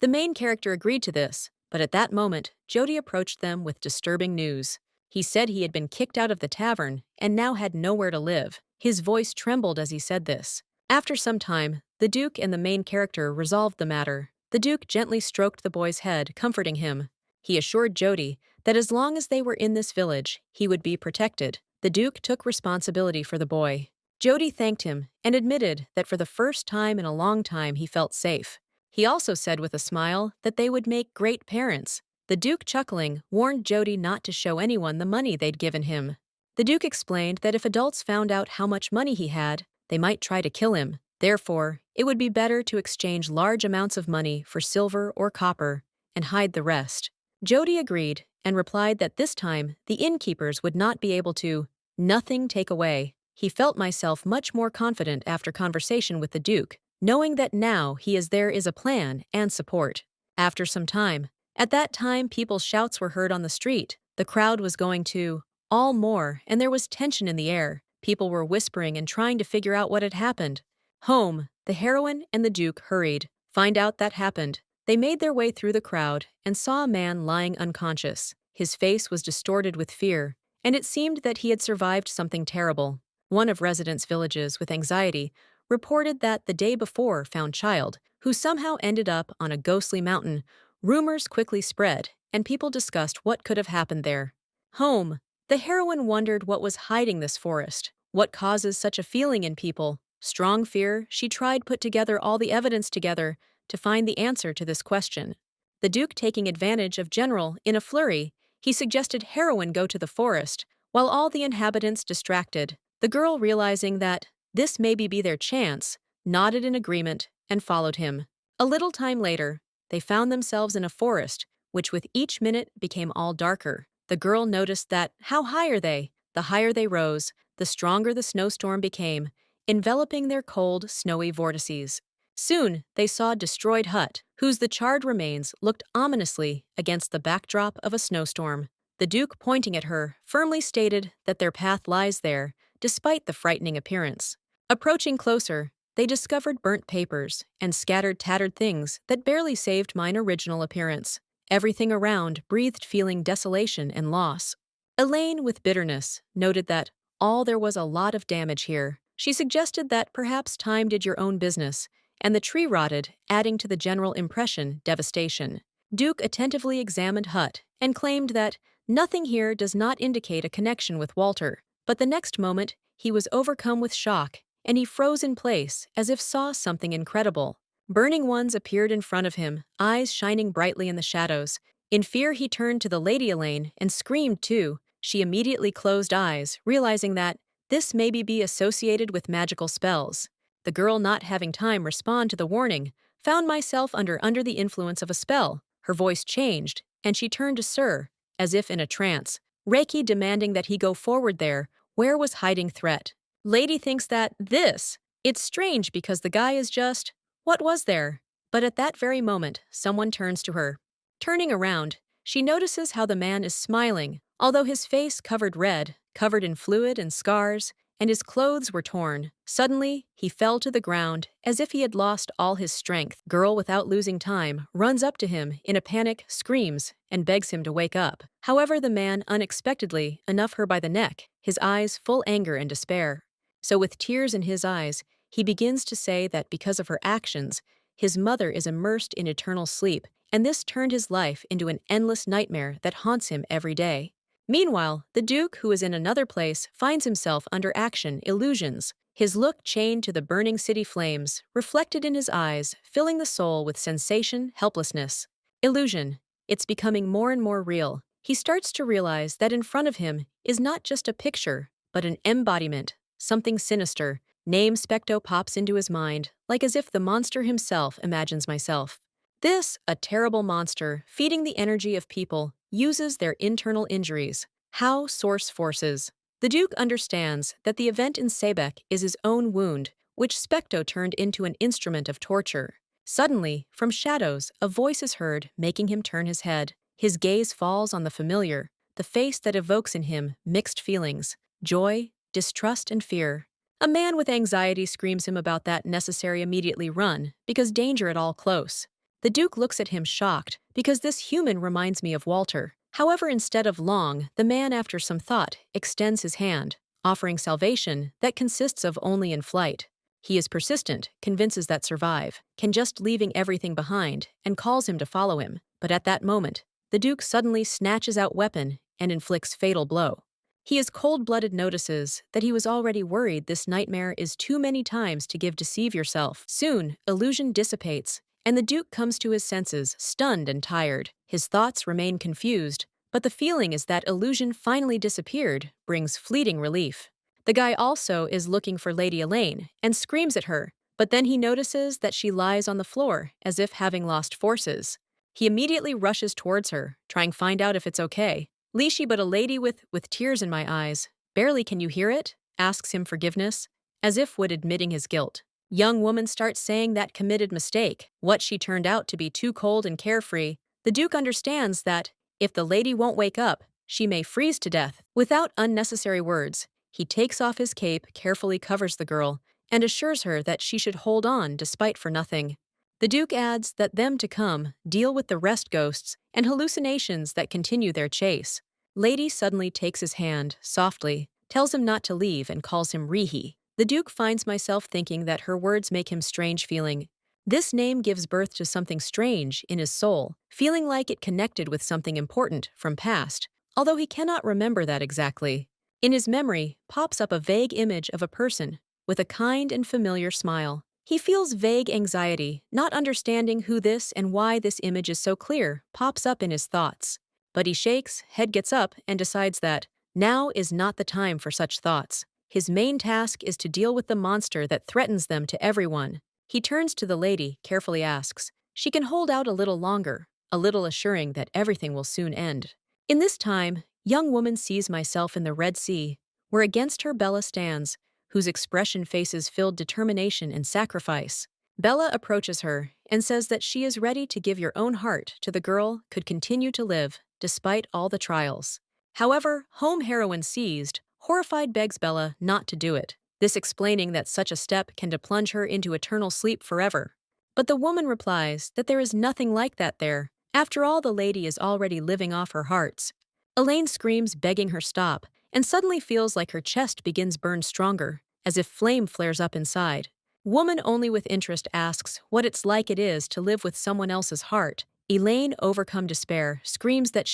The main character agreed to this, but at that moment, Jody approached them with disturbing news. He said he had been kicked out of the tavern and now had nowhere to live. His voice trembled as he said this. After some time, the Duke and the main character resolved the matter. The Duke gently stroked the boy's head, comforting him. He assured Jody that as long as they were in this village, he would be protected. The Duke took responsibility for the boy. Jody thanked him and admitted that for the first time in a long time he felt safe. He also said with a smile that they would make great parents. The Duke, chuckling, warned Jody not to show anyone the money they'd given him. The Duke explained that if adults found out how much money he had, they might try to kill him. Therefore, it would be better to exchange large amounts of money for silver or copper and hide the rest. Jody agreed and replied that this time the innkeepers would not be able to nothing take away. He felt myself much more confident after conversation with the Duke, knowing that now there is a plan and support. After some time, at that time people's shouts were heard on the street. The crowd was going to all more, and there was tension in the air. People were whispering and trying to figure out what had happened. Home, the heroine and the Duke hurried. Find out that happened. They made their way through the crowd and saw a man lying unconscious. His face was distorted with fear, and it seemed that he had survived something terrible. One of residents' villages with anxiety reported that the day before found child, who somehow ended up on a ghostly mountain. Rumors quickly spread, and people discussed what could have happened there. Home, the heroine wondered what was hiding this forest. What causes such a feeling in people? Strong fear, she tried put together all the evidence together to find the answer to this question. The Duke taking advantage of General in a flurry, he suggested heroine go to the forest, while all the inhabitants distracted. The girl, realizing that this maybe be their chance, nodded in agreement and followed him. A little time later, they found themselves in a forest, which with each minute became all darker. The girl noticed that the higher they rose, the stronger the snowstorm became, enveloping their cold, snowy vortices. Soon, they saw a destroyed hut, whose the charred remains looked ominously against the backdrop of a snowstorm. The Duke, pointing at her, firmly stated that their path lies there, despite the frightening appearance. Approaching closer, they discovered burnt papers and scattered tattered things that barely saved mine original appearance. Everything around breathed feeling desolation and loss. Elaine, with bitterness, noted that all there was a lot of damage here. She suggested that perhaps time did your own business, and the tree rotted, adding to the general impression devastation. Duke attentively examined hut and claimed that nothing here does not indicate a connection with Walter, but the next moment he was overcome with shock, and he froze in place as if saw something incredible. Burning ones appeared in front of him, eyes shining brightly in the shadows. In fear he turned to the Lady Elaine and screamed too. She immediately closed eyes, realizing that this maybe be associated with magical spells. The girl, not having time respond to the warning, found myself under the influence of a spell. Her voice changed, and she turned to Sir, as if in a trance. Reiki demanding that he go forward there, where was hiding threat. Lady thinks that it's strange because the guy is just, what was there? But at that very moment, someone turns to her. Turning around, she notices how the man is smiling, although his face covered in fluid and scars, and his clothes were torn. Suddenly, he fell to the ground as if he had lost all his strength. Girl, without losing time, runs up to him in a panic, screams, and begs him to wake up. However, the man unexpectedly enough her by the neck, his eyes full anger and despair. So with tears in his eyes, he begins to say that because of her actions, his mother is immersed in eternal sleep, and this turned his life into an endless nightmare that haunts him every day. Meanwhile, the Duke, who is in another place, finds himself under action, illusions. His look chained to the burning city flames, reflected in his eyes, filling the soul with sensation, helplessness. Illusion. It's becoming more and more real. He starts to realize that in front of him is not just a picture, but an embodiment, something sinister. Name Specto pops into his mind, like as if the monster himself imagines myself. This, a terrible monster, feeding the energy of people, uses their internal injuries. How source forces. The Duke understands that the event in Sebec is his own wound, which Specto turned into an instrument of torture. Suddenly, from shadows, a voice is heard, making him turn his head. His gaze falls on the familiar, the face that evokes in him mixed feelings, joy, distrust, and fear. A man with anxiety screams him about that necessary immediately run, because danger at all close. The Duke looks at him shocked, because this human reminds me of Walter. However, instead of long, the man, after some thought, extends his hand, offering salvation that consists of only in flight. He is persistent, convinces that survive, can just leaving everything behind, and calls him to follow him. But at that moment, the Duke suddenly snatches out weapon and inflicts fatal blow. He is cold-blooded, notices that he was already worried this nightmare is too many times to deceive yourself. Soon, illusion dissipates, and the Duke comes to his senses, stunned and tired. His thoughts remain confused, but the feeling is that illusion finally disappeared brings fleeting relief. The guy also is looking for Lady Elaine and screams at her, but then he notices that she lies on the floor as if having lost forces. He immediately rushes towards her, trying to find out if it's okay. Lishi, but a lady with tears in my eyes, barely can you hear it? Asks him forgiveness, as if would admitting his guilt. Young woman starts saying that committed mistake, what she turned out to be too cold and carefree. The Duke understands that if the lady won't wake up, she may freeze to death. Without unnecessary words, he takes off his cape, carefully covers the girl, and assures her that she should hold on despite for nothing. The Duke adds that them to come deal with the rest ghosts and hallucinations that continue their chase. Lady suddenly takes his hand, softly, tells him not to leave and calls him Rihi. The Duke finds myself thinking that her words make him strange feeling. This name gives birth to something strange in his soul, feeling like it connected with something important from past, although he cannot remember that exactly. In his memory pops up a vague image of a person with a kind and familiar smile. He feels vague anxiety, not understanding who this and why this image is so clear, pops up in his thoughts. But he shakes, head gets up, and decides that now is not the time for such thoughts. His main task is to deal with the monster that threatens them to everyone. He turns to the lady, carefully asks, she can hold out a little longer, a little assuring that everything will soon end. In this time, young woman sees myself in the Red Sea, where against her Bella stands, whose expression faces filled determination and sacrifice. Bella approaches her and says that she is ready to give your own heart to the girl could continue to live despite all the trials. However, home heroine seized, horrified begs Bella not to do it, this explaining that such a step can plunge her into eternal sleep forever. But the woman replies that there is nothing like that there. After all, the lady is already living off her hearts. Elaine screams, begging her stop, and suddenly feels like her chest begins burn stronger, as if flame flares up inside. Woman only with interest asks what it's like it is to live with someone else's heart. Elaine, overcome despair, screams that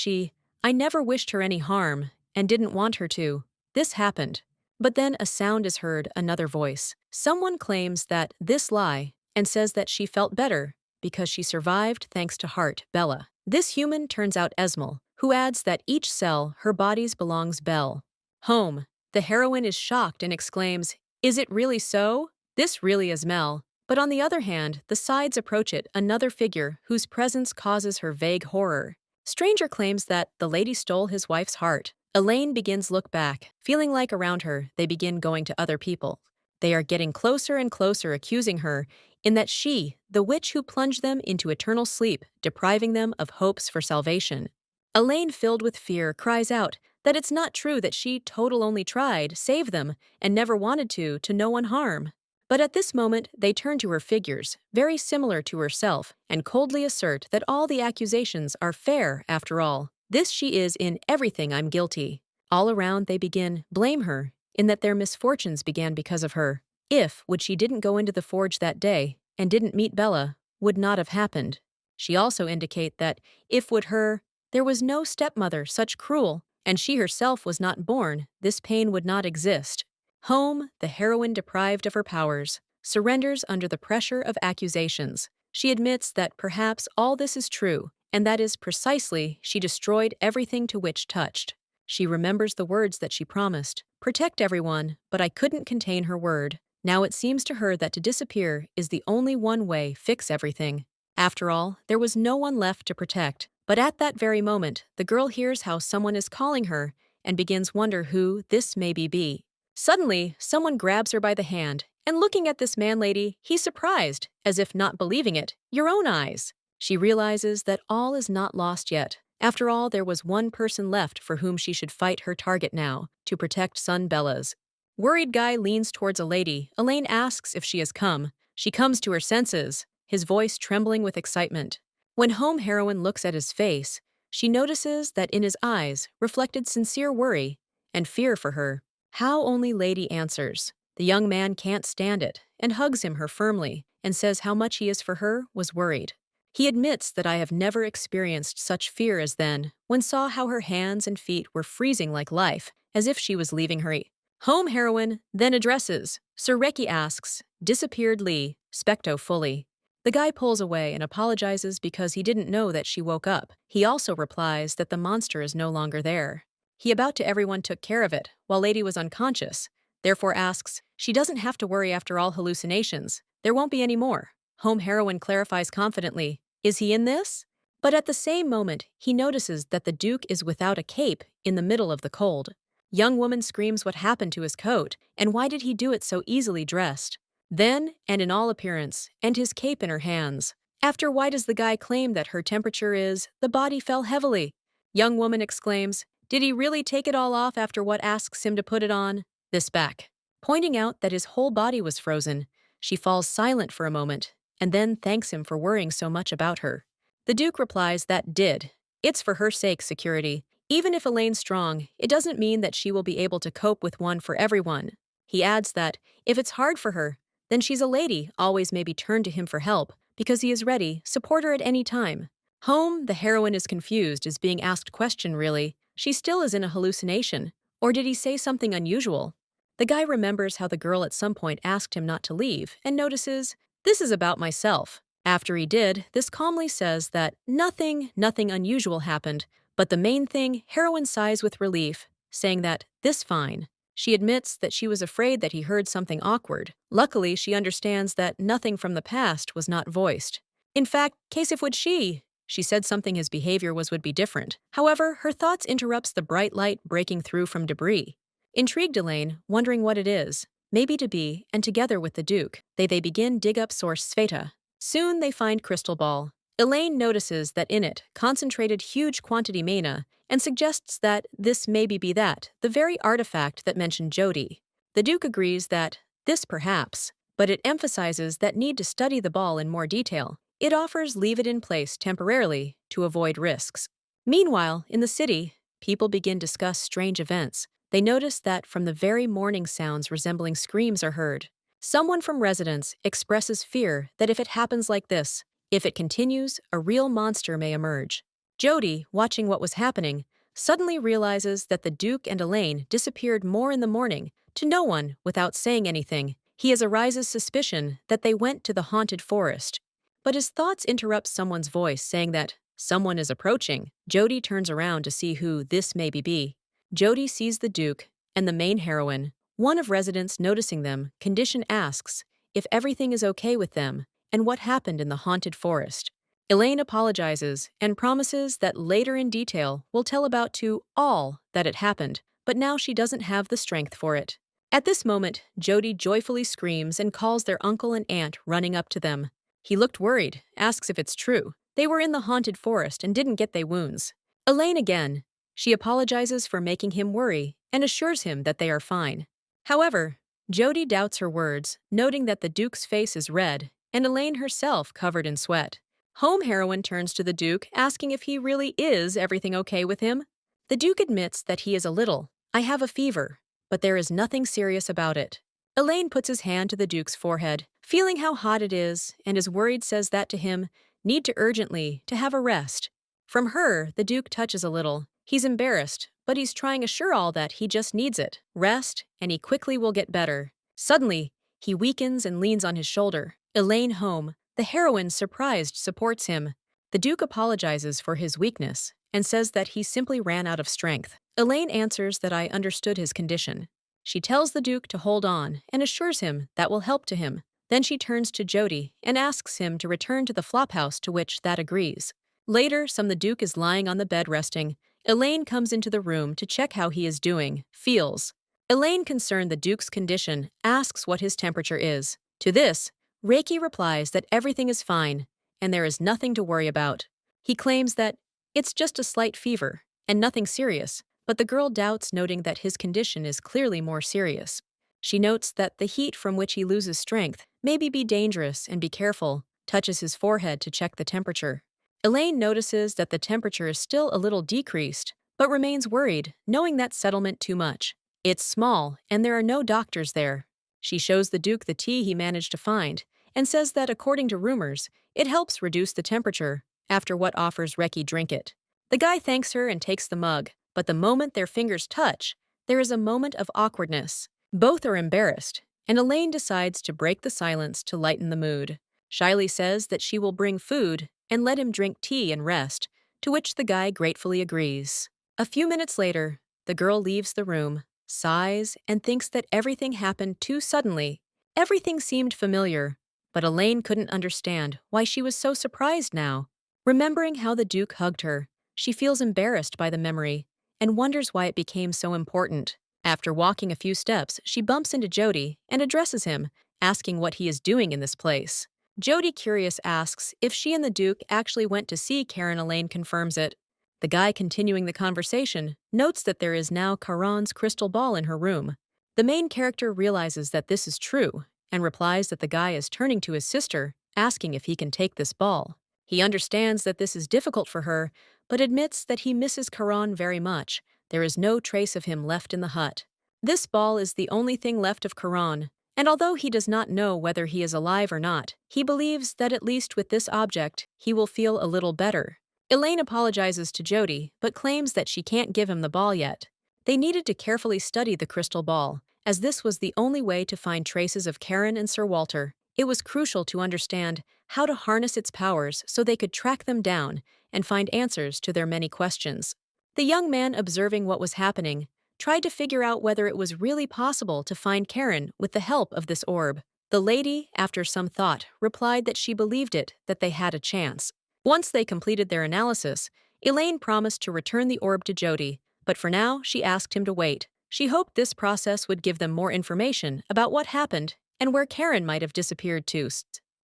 I never wished her any harm, and didn't want her to. This happened. But then a sound is heard, another voice. Someone claims that this lie, and says that she felt better, because she survived thanks to Heart, Bella. This human turns out Esmel, who adds that each cell her body's belongs Belle. Home. The heroine is shocked and exclaims, is it really so? This really is Mel. But on the other hand, the sides approach it, another figure whose presence causes her vague horror. Stranger claims that the lady stole his wife's heart. Elaine begins look back, feeling like around her they begin going to other people. They are getting closer and closer, accusing her in that she, the witch who plunged them into eternal sleep, depriving them of hopes for salvation. Elaine, filled with fear, cries out that it's not true, that she only tried, save them, and never wanted to no one harm. But at this moment, they turn to her figures, very similar to herself, and coldly assert that all the accusations are fair after all. This she is in everything, I'm guilty. All around they begin blame her, in that their misfortunes began because of her. If, would she didn't go into the forge that day, and didn't meet Bella, would not have happened. She also indicate that if would her, there was no stepmother such cruel, and she herself was not born, this pain would not exist. Home, the heroine deprived of her powers, surrenders under the pressure of accusations. She admits that perhaps all this is true, and that is precisely she destroyed everything to which touched. She remembers the words that she promised, protect everyone, but I couldn't contain her word. Now it seems to her that to disappear is the only one way, fix everything. After all, there was no one left to protect. But at that very moment, the girl hears how someone is calling her and begins wonder who this may be. Suddenly, someone grabs her by the hand, and looking at this man, lady, he's surprised, as if not believing it, your own eyes. She realizes that all is not lost yet. After all, there was one person left for whom she should fight her target now, to protect son Bella's. Worried guy leans towards a lady. Elaine asks if she has come. She comes to her senses, his voice trembling with excitement. When home heroine looks at his face, she notices that in his eyes reflected sincere worry and fear for her. How only lady answers. The young man can't stand it and hugs her firmly and says how much he is for her, was worried. He admits that I have never experienced such fear as then, when saw how her hands and feet were freezing like life, as if she was leaving her. Home heroine then addresses. Sir Reiki asks, disappeared Lee, specto fully. The guy pulls away and apologizes because he didn't know that she woke up. He also replies that the monster is no longer there. He about to everyone took care of it, while lady was unconscious. Therefore asks, she doesn't have to worry after all hallucinations. There won't be any more. Home heroine clarifies confidently, is he in this? But at the same moment, he notices that the Duke is without a cape in the middle of the cold. Young woman screams what happened to his coat, and why did he do it so easily dressed? Then, and in all appearance, and his cape in her hands. After why does the guy claim that her temperature is, the body fell heavily? Young woman exclaims, did he really take it all off after what asks him to put it on? This back. Pointing out that his whole body was frozen, she falls silent for a moment, and then thanks him for worrying so much about her. The Duke replies that did. It's for her sake, security. Even if Elaine's strong, it doesn't mean that she will be able to cope with one for everyone. He adds that, if it's hard for her, then she's a lady, always maybe turn to him for help, because he is ready, support her at any time. Home, the heroine is confused, is being asked question really. She still is in a hallucination. Or did he say something unusual? The guy remembers how the girl at some point asked him not to leave and notices, "This is about myself." After he did, this calmly says that nothing unusual happened, but the main thing, heroine sighs with relief, saying that, "This fine." She admits that she was afraid that he heard something awkward. Luckily, she understands that nothing from the past was not voiced. In fact, case if would she said something his behavior would be different. However, her thoughts interrupts the bright light breaking through from debris. Intrigued Elaine, wondering what it is, maybe to be, and together with the Duke, they begin dig up source Sveta. Soon they find Crystal Ball. Elaine notices that in it concentrated huge quantity mana and suggests that this maybe be that, the very artifact that mentioned Jody. The Duke agrees that this perhaps, but it emphasizes that need to study the ball in more detail. It offers leave it in place temporarily to avoid risks. Meanwhile, in the city, people begin to discuss strange events. They notice that from the very morning sounds resembling screams are heard. Someone from residence expresses fear that if it happens like this, if it continues, a real monster may emerge. Jody, watching what was happening, suddenly realizes that the Duke and Elaine disappeared more in the morning, to no one without saying anything. He arises suspicion that they went to the haunted forest. But his thoughts interrupt someone's voice saying that someone is approaching. Jody turns around to see who this may be. Jody sees the Duke and the main heroine. One of residents noticing them, Condition asks if everything is okay with them and what happened in the haunted forest. Elaine apologizes and promises that later in detail will tell about to all that it happened, but now she doesn't have the strength for it. At this moment, Jody joyfully screams and calls their uncle and aunt running up to them. He looked worried, asks if it's true. They were in the haunted forest and didn't get their wounds. Elaine again. She apologizes for making him worry and assures him that they are fine. However, Jody doubts her words, noting that the Duke's face is red and Elaine herself covered in sweat. Home heroine turns to the Duke, asking if he really is everything okay with him. The Duke admits that he is a little. "I have a fever, but there is nothing serious about it." Elaine puts his hand to the Duke's forehead, feeling how hot it is, and is worried says that to him, need to urgently to have a rest. From her, the Duke touches a little. He's embarrassed, but he's trying to assure all that he just needs it. Rest, and he quickly will get better. Suddenly, he weakens and leans on his shoulder. Elaine home. The heroine, surprised, supports him. The Duke apologizes for his weakness and says that he simply ran out of strength. Elaine answers that I understood his condition. She tells the Duke to hold on and assures him that will help to him. Then she turns to Jody and asks him to return to the flophouse, to which that agrees. Later, the Duke is lying on the bed resting. Elaine comes into the room to check how he is doing, feels. Elaine, concerned the Duke's condition, asks what his temperature is. To this, Reiki replies that everything is fine and there is nothing to worry about. He claims that it's just a slight fever and nothing serious, but the girl doubts, noting that his condition is clearly more serious. She notes that the heat from which he loses strength may be dangerous and be careful, touches his forehead to check the temperature. Elaine notices that the temperature is still a little decreased, but remains worried, knowing that settlement too much. It's small, and there are no doctors there. She shows the Duke the tea he managed to find, and says that according to rumors, it helps reduce the temperature, after what offers Reiki drink it. The guy thanks her and takes the mug, but the moment their fingers touch, there is a moment of awkwardness. Both are embarrassed, and Elaine decides to break the silence to lighten the mood. Shyly says that she will bring food and let him drink tea and rest, to which the guy gratefully agrees. A few minutes later, the girl leaves the room, sighs, and thinks that everything happened too suddenly. Everything seemed familiar, but Elaine couldn't understand why she was so surprised now. Remembering how the Duke hugged her, she feels embarrassed by the memory and wonders why it became so important. After walking a few steps, she bumps into Jody and addresses him, asking what he is doing in this place. Jody, curious, asks if she and the Duke actually went to see Karen. Elaine confirms it. The guy, continuing the conversation, notes that there is now Karan's crystal ball in her room. The main character realizes that this is true and replies that the guy is turning to his sister, asking if he can take this ball. He understands that this is difficult for her, but admits that he misses Karan very much. There is no trace of him left in the hut. This ball is the only thing left of Karan, and although he does not know whether he is alive or not, he believes that at least with this object, he will feel a little better. Elaine apologizes to Jody, but claims that she can't give him the ball yet. They needed to carefully study the crystal ball, as this was the only way to find traces of Karen and Sir Walter. It was crucial to understand how to harness its powers so they could track them down and find answers to their many questions. The young man, observing what was happening, tried to figure out whether it was really possible to find Karen with the help of this orb. The lady, after some thought, replied that she believed that they had a chance. Once they completed their analysis, Elaine promised to return the orb to Jody, but for now she asked him to wait. She hoped this process would give them more information about what happened and where Karen might have disappeared to.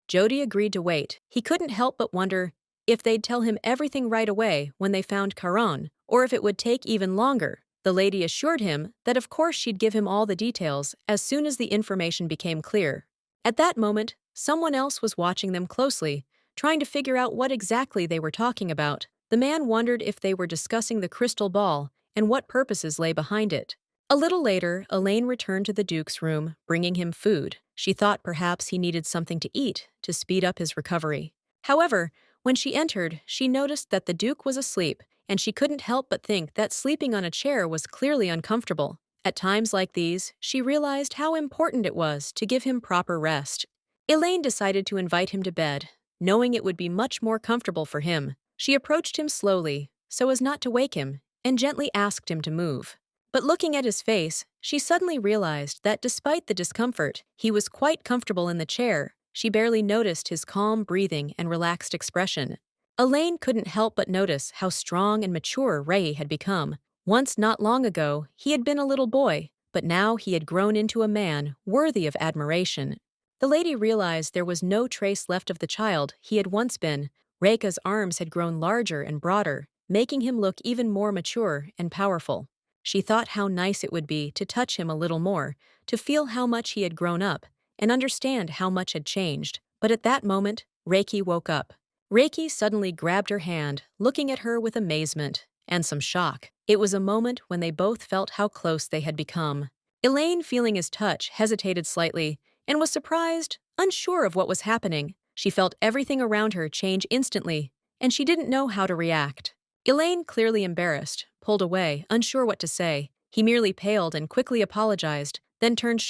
Jody agreed to wait. He couldn't help but wonder if they'd tell him everything right away when they found Karen, or if it would take even longer. The lady assured him that of course she'd give him all the details as soon as the information became clear. At that moment, someone else was watching them closely, trying to figure out what exactly they were talking about. The man wondered if they were discussing the crystal ball and what purposes lay behind it. A little later, Elaine returned to the Duke's room, bringing him food. She thought perhaps he needed something to eat to speed up his recovery. However, when she entered, she noticed that the Duke was asleep, and she couldn't help but think that sleeping on a chair was clearly uncomfortable. At times like these, she realized how important it was to give him proper rest. Elaine decided to invite him to bed, knowing it would be much more comfortable for him. She approached him slowly, so as not to wake him, and gently asked him to move. But looking at his face, she suddenly realized that despite the discomfort, he was quite comfortable in the chair. She barely noticed his calm breathing and relaxed expression. Elaine couldn't help but notice how strong and mature Ray had become. Once not long ago, he had been a little boy, but now he had grown into a man worthy of admiration. The lady realized there was no trace left of the child he had once been. Rekha's arms had grown larger and broader, making him look even more mature and powerful. She thought how nice it would be to touch him a little more, to feel how much he had grown up, and understand how much had changed. But at that moment, Reiki woke up. Reiki suddenly grabbed her hand, looking at her with amazement and some shock. It was a moment when they both felt how close they had become. Elaine, feeling his touch, hesitated slightly and was surprised, unsure of what was happening. She felt everything around her change instantly, and she didn't know how to react. Elaine, clearly embarrassed, pulled away, unsure what to say. He merely paled and quickly apologized, then turned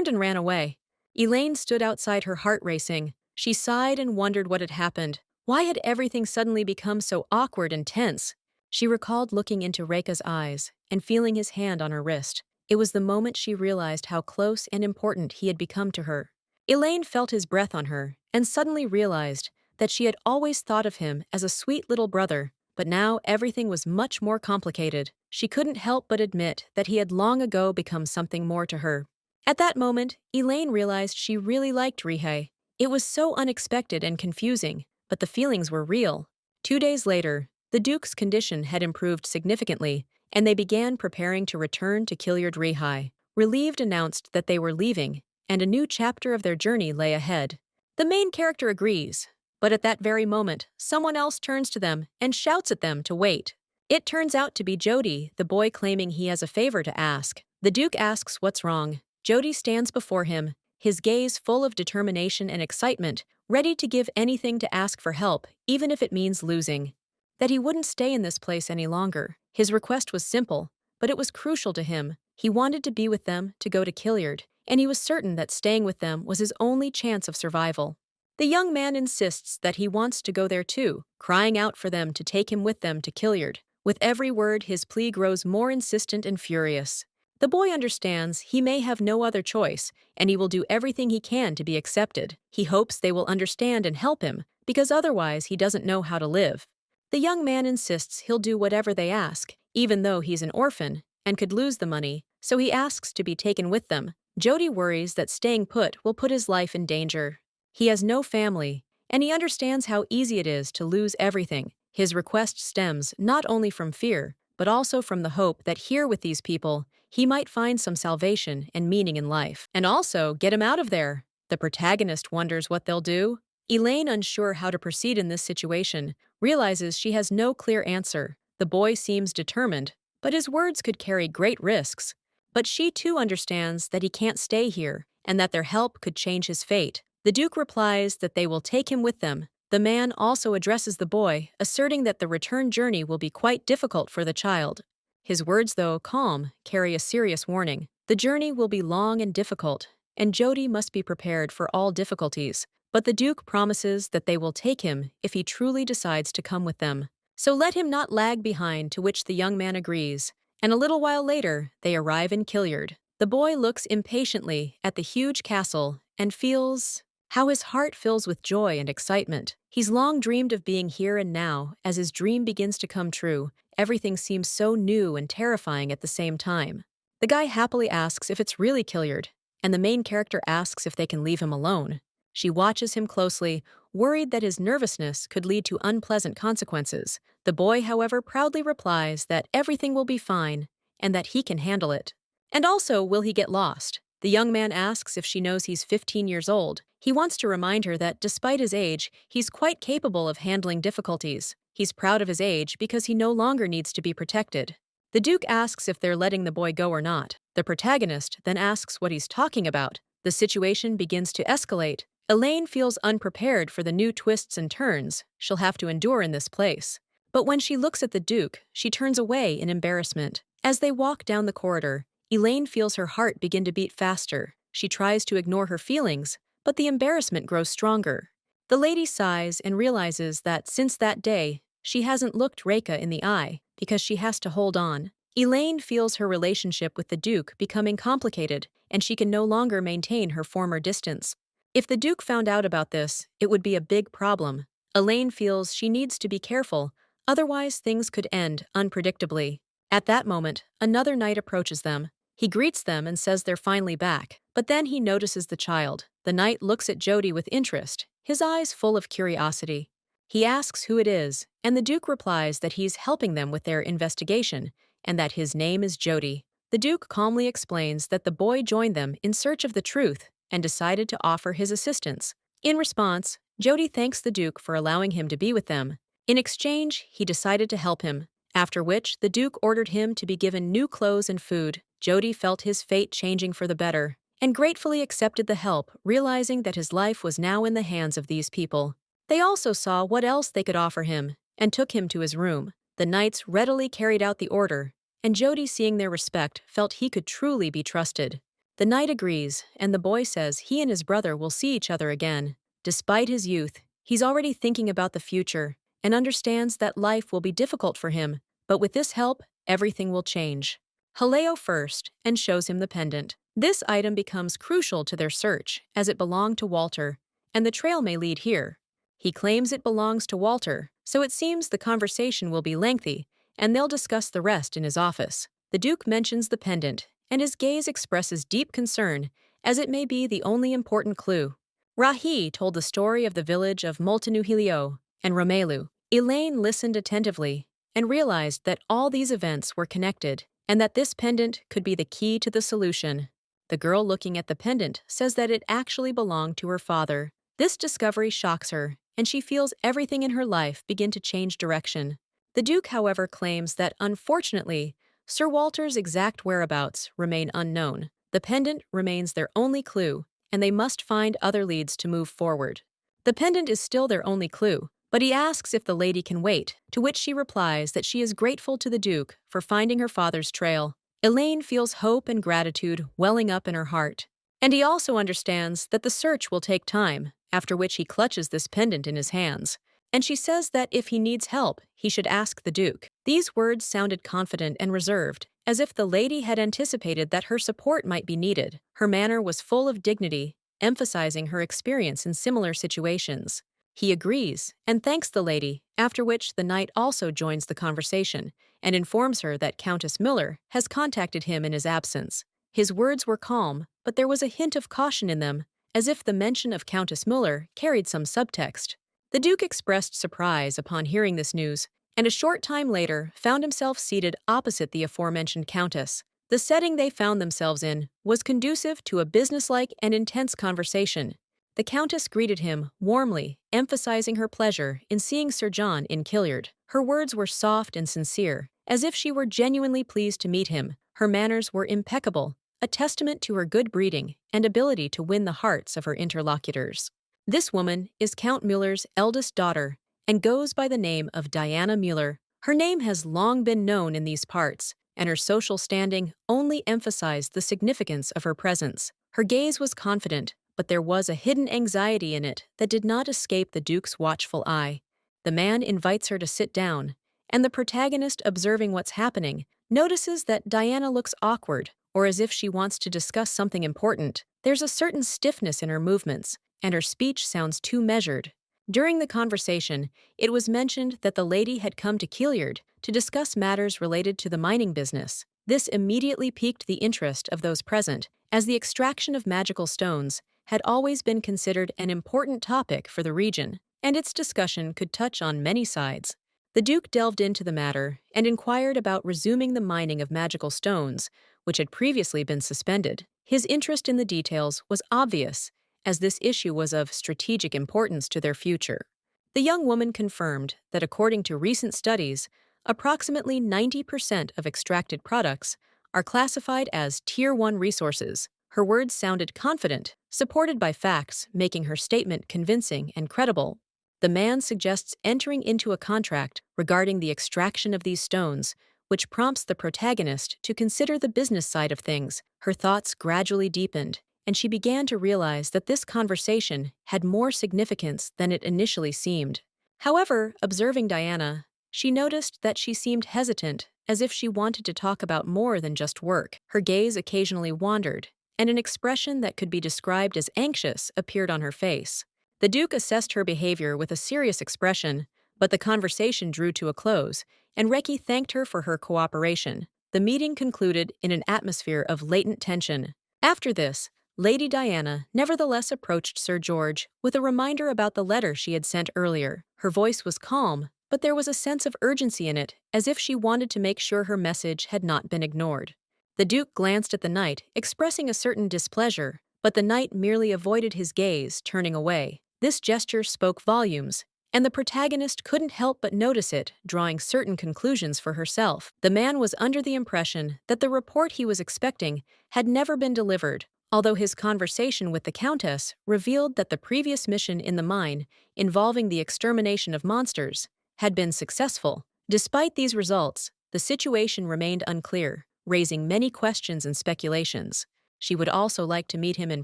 and ran away. Elaine stood outside, her heart racing. She sighed and wondered what had happened. Why had everything suddenly become so awkward and tense? She recalled looking into Rekha's eyes and feeling his hand on her wrist. It was the moment she realized how close and important he had become to her. Elaine felt his breath on her and suddenly realized that she had always thought of him as a sweet little brother. But now everything was much more complicated. She couldn't help but admit that he had long ago become something more to her. At that moment, Elaine realized she really liked Rihei. It was so unexpected and confusing, but the feelings were real. 2 days later, the Duke's condition had improved significantly, and they began preparing to return to Killiard Rihai. Relieved announced that they were leaving, and a new chapter of their journey lay ahead. The main character agrees, but at that very moment, someone else turns to them and shouts at them to wait. It turns out to be Jody, the boy claiming he has a favor to ask. The Duke asks what's wrong. Jody stands before him, his gaze full of determination and excitement, ready to give anything to ask for help, even if it means losing. That he wouldn't stay in this place any longer. His request was simple, but it was crucial to him. He wanted to be with them, to go to Killiard, and he was certain that staying with them was his only chance of survival. The young man insists that he wants to go there too, crying out for them to take him with them to Killiard. With every word, his plea grows more insistent and furious. The boy understands he may have no other choice, and he will do everything he can to be accepted. He hopes they will understand and help him, because otherwise he doesn't know how to live. The young man insists he'll do whatever they ask, even though he's an orphan and could lose the money, so he asks to be taken with them. Jody worries that staying put will put his life in danger. He has no family, and he understands how easy it is to lose everything. His request stems not only from fear, but also from the hope that here with these people, he might find some salvation and meaning in life. And also, get him out of there. The protagonist wonders what they'll do. Elaine, unsure how to proceed in this situation, realizes she has no clear answer. The boy seems determined, but his words could carry great risks. But she too understands that he can't stay here, and that their help could change his fate. The Duke replies that they will take him with them. The man also addresses the boy, asserting that the return journey will be quite difficult for the child. His words, though calm, carry a serious warning. The journey will be long and difficult, and Jody must be prepared for all difficulties. But the Duke promises that they will take him if he truly decides to come with them. So let him not lag behind, to which the young man agrees, and a little while later they arrive in Killyard. The boy looks impatiently at the huge castle and feels how his heart fills with joy and excitement. He's long dreamed of being here and now, as his dream begins to come true, everything seems so new and terrifying at the same time. The guy happily asks if it's really Killyard, and the main character asks if they can leave him alone. She watches him closely, worried that his nervousness could lead to unpleasant consequences. The boy, however, proudly replies that everything will be fine and that he can handle it. And also, will he get lost? The young man asks if she knows he's 15 years old. He wants to remind her that despite his age, he's quite capable of handling difficulties. He's proud of his age because he no longer needs to be protected. The Duke asks if they're letting the boy go or not. The protagonist then asks what he's talking about. The situation begins to escalate. Elaine feels unprepared for the new twists and turns she'll have to endure in this place. But when she looks at the Duke, she turns away in embarrassment. As they walk down the corridor, Elaine feels her heart begin to beat faster. She tries to ignore her feelings, but the embarrassment grows stronger. The lady sighs and realizes that since that day, she hasn't looked Reika in the eye because she has to hold on. Elaine feels her relationship with the Duke becoming complicated, and she can no longer maintain her former distance. If the Duke found out about this, it would be a big problem. Elaine feels she needs to be careful, otherwise things could end unpredictably. At that moment, another knight approaches them. He greets them and says they're finally back, but then he notices the child. The knight looks at Jody with interest, his eyes full of curiosity. He asks who it is, and the Duke replies that he's helping them with their investigation, and that his name is Jody. The Duke calmly explains that the boy joined them in search of the truth and decided to offer his assistance. In response, Jody thanks the Duke for allowing him to be with them. In exchange, he decided to help him, after which the Duke ordered him to be given new clothes and food. Jody felt his fate changing for the better, and gratefully accepted the help, realizing that his life was now in the hands of these people. They also saw what else they could offer him, and took him to his room. The knights readily carried out the order, and Jody, seeing their respect, felt he could truly be trusted. The knight agrees, and the boy says he and his brother will see each other again. Despite his youth, he's already thinking about the future, and understands that life will be difficult for him, but with this help, everything will change. Haleo first, and shows him the pendant. This item becomes crucial to their search, as it belonged to Walter, and the trail may lead here. He claims it belongs to Walter, so it seems the conversation will be lengthy, and they'll discuss the rest in his office. The Duke mentions the pendant, and his gaze expresses deep concern, as it may be the only important clue. Rahi told the story of the village of Multinuhilio and Romelu. Elaine listened attentively and realized that all these events were connected, and that this pendant could be the key to the solution. The girl looking at the pendant says that it actually belonged to her father. This discovery shocks her, and she feels everything in her life begin to change direction. The Duke, however, claims that, unfortunately, Sir Walter's exact whereabouts remain unknown. The pendant remains their only clue, and they must find other leads to move forward. The pendant is still their only clue, but he asks if the lady can wait, to which she replies that she is grateful to the Duke for finding her father's trail. Elaine feels hope and gratitude welling up in her heart, and he also understands that the search will take time, after which he clutches this pendant in his hands, and she says that if he needs help, he should ask the Duke. These words sounded confident and reserved, as if the lady had anticipated that her support might be needed. Her manner was full of dignity, emphasizing her experience in similar situations. He agrees and thanks the lady, after which the knight also joins the conversation and informs her that Countess Miller has contacted him in his absence. His words were calm, but there was a hint of caution in them, as if the mention of Countess Miller carried some subtext. The Duke expressed surprise upon hearing this news, and a short time later found himself seated opposite the aforementioned Countess. The setting they found themselves in was conducive to a businesslike and intense conversation. The Countess greeted him warmly, emphasizing her pleasure in seeing Sir John in Killyard. Her words were soft and sincere, as if she were genuinely pleased to meet him. Her manners were impeccable, a testament to her good breeding and ability to win the hearts of her interlocutors. This woman is Count Müller's eldest daughter and goes by the name of Diana Müller. Her name has long been known in these parts, and her social standing only emphasized the significance of her presence. Her gaze was confident, but there was a hidden anxiety in it that did not escape the Duke's watchful eye. The man invites her to sit down, and the protagonist, observing what's happening, notices that Diana looks awkward, or as if she wants to discuss something important. There's a certain stiffness in her movements, and her speech sounds too measured. During the conversation, it was mentioned that the lady had come to Killiard to discuss matters related to the mining business. This immediately piqued the interest of those present, as the extraction of magical stones had always been considered an important topic for the region, and its discussion could touch on many sides. The Duke delved into the matter and inquired about resuming the mining of magical stones, which had previously been suspended. His interest in the details was obvious, as this issue was of strategic importance to their future. The young woman confirmed that according to recent studies, approximately 90% of extracted products are classified as Tier 1 resources. Her words sounded confident, supported by facts, making her statement convincing and credible. The man suggests entering into a contract regarding the extraction of these stones, which prompts the protagonist to consider the business side of things. Her thoughts gradually deepened, and she began to realize that this conversation had more significance than it initially seemed. However, observing Diana, she noticed that she seemed hesitant, as if she wanted to talk about more than just work. Her gaze occasionally wandered, and an expression that could be described as anxious appeared on her face. The Duke assessed her behavior with a serious expression, but the conversation drew to a close, and Reki thanked her for her cooperation. The meeting concluded in an atmosphere of latent tension. After this, Lady Diana nevertheless approached Sir George with a reminder about the letter she had sent earlier. Her voice was calm, but there was a sense of urgency in it, as if she wanted to make sure her message had not been ignored. The Duke glanced at the knight, expressing a certain displeasure, but the knight merely avoided his gaze, turning away. This gesture spoke volumes, and the protagonist couldn't help but notice it, drawing certain conclusions for herself. The man was under the impression that the report he was expecting had never been delivered, although his conversation with the Countess revealed that the previous mission in the mine, involving the extermination of monsters, had been successful. Despite these results, the situation remained unclear, raising many questions and speculations. She would also like to meet him in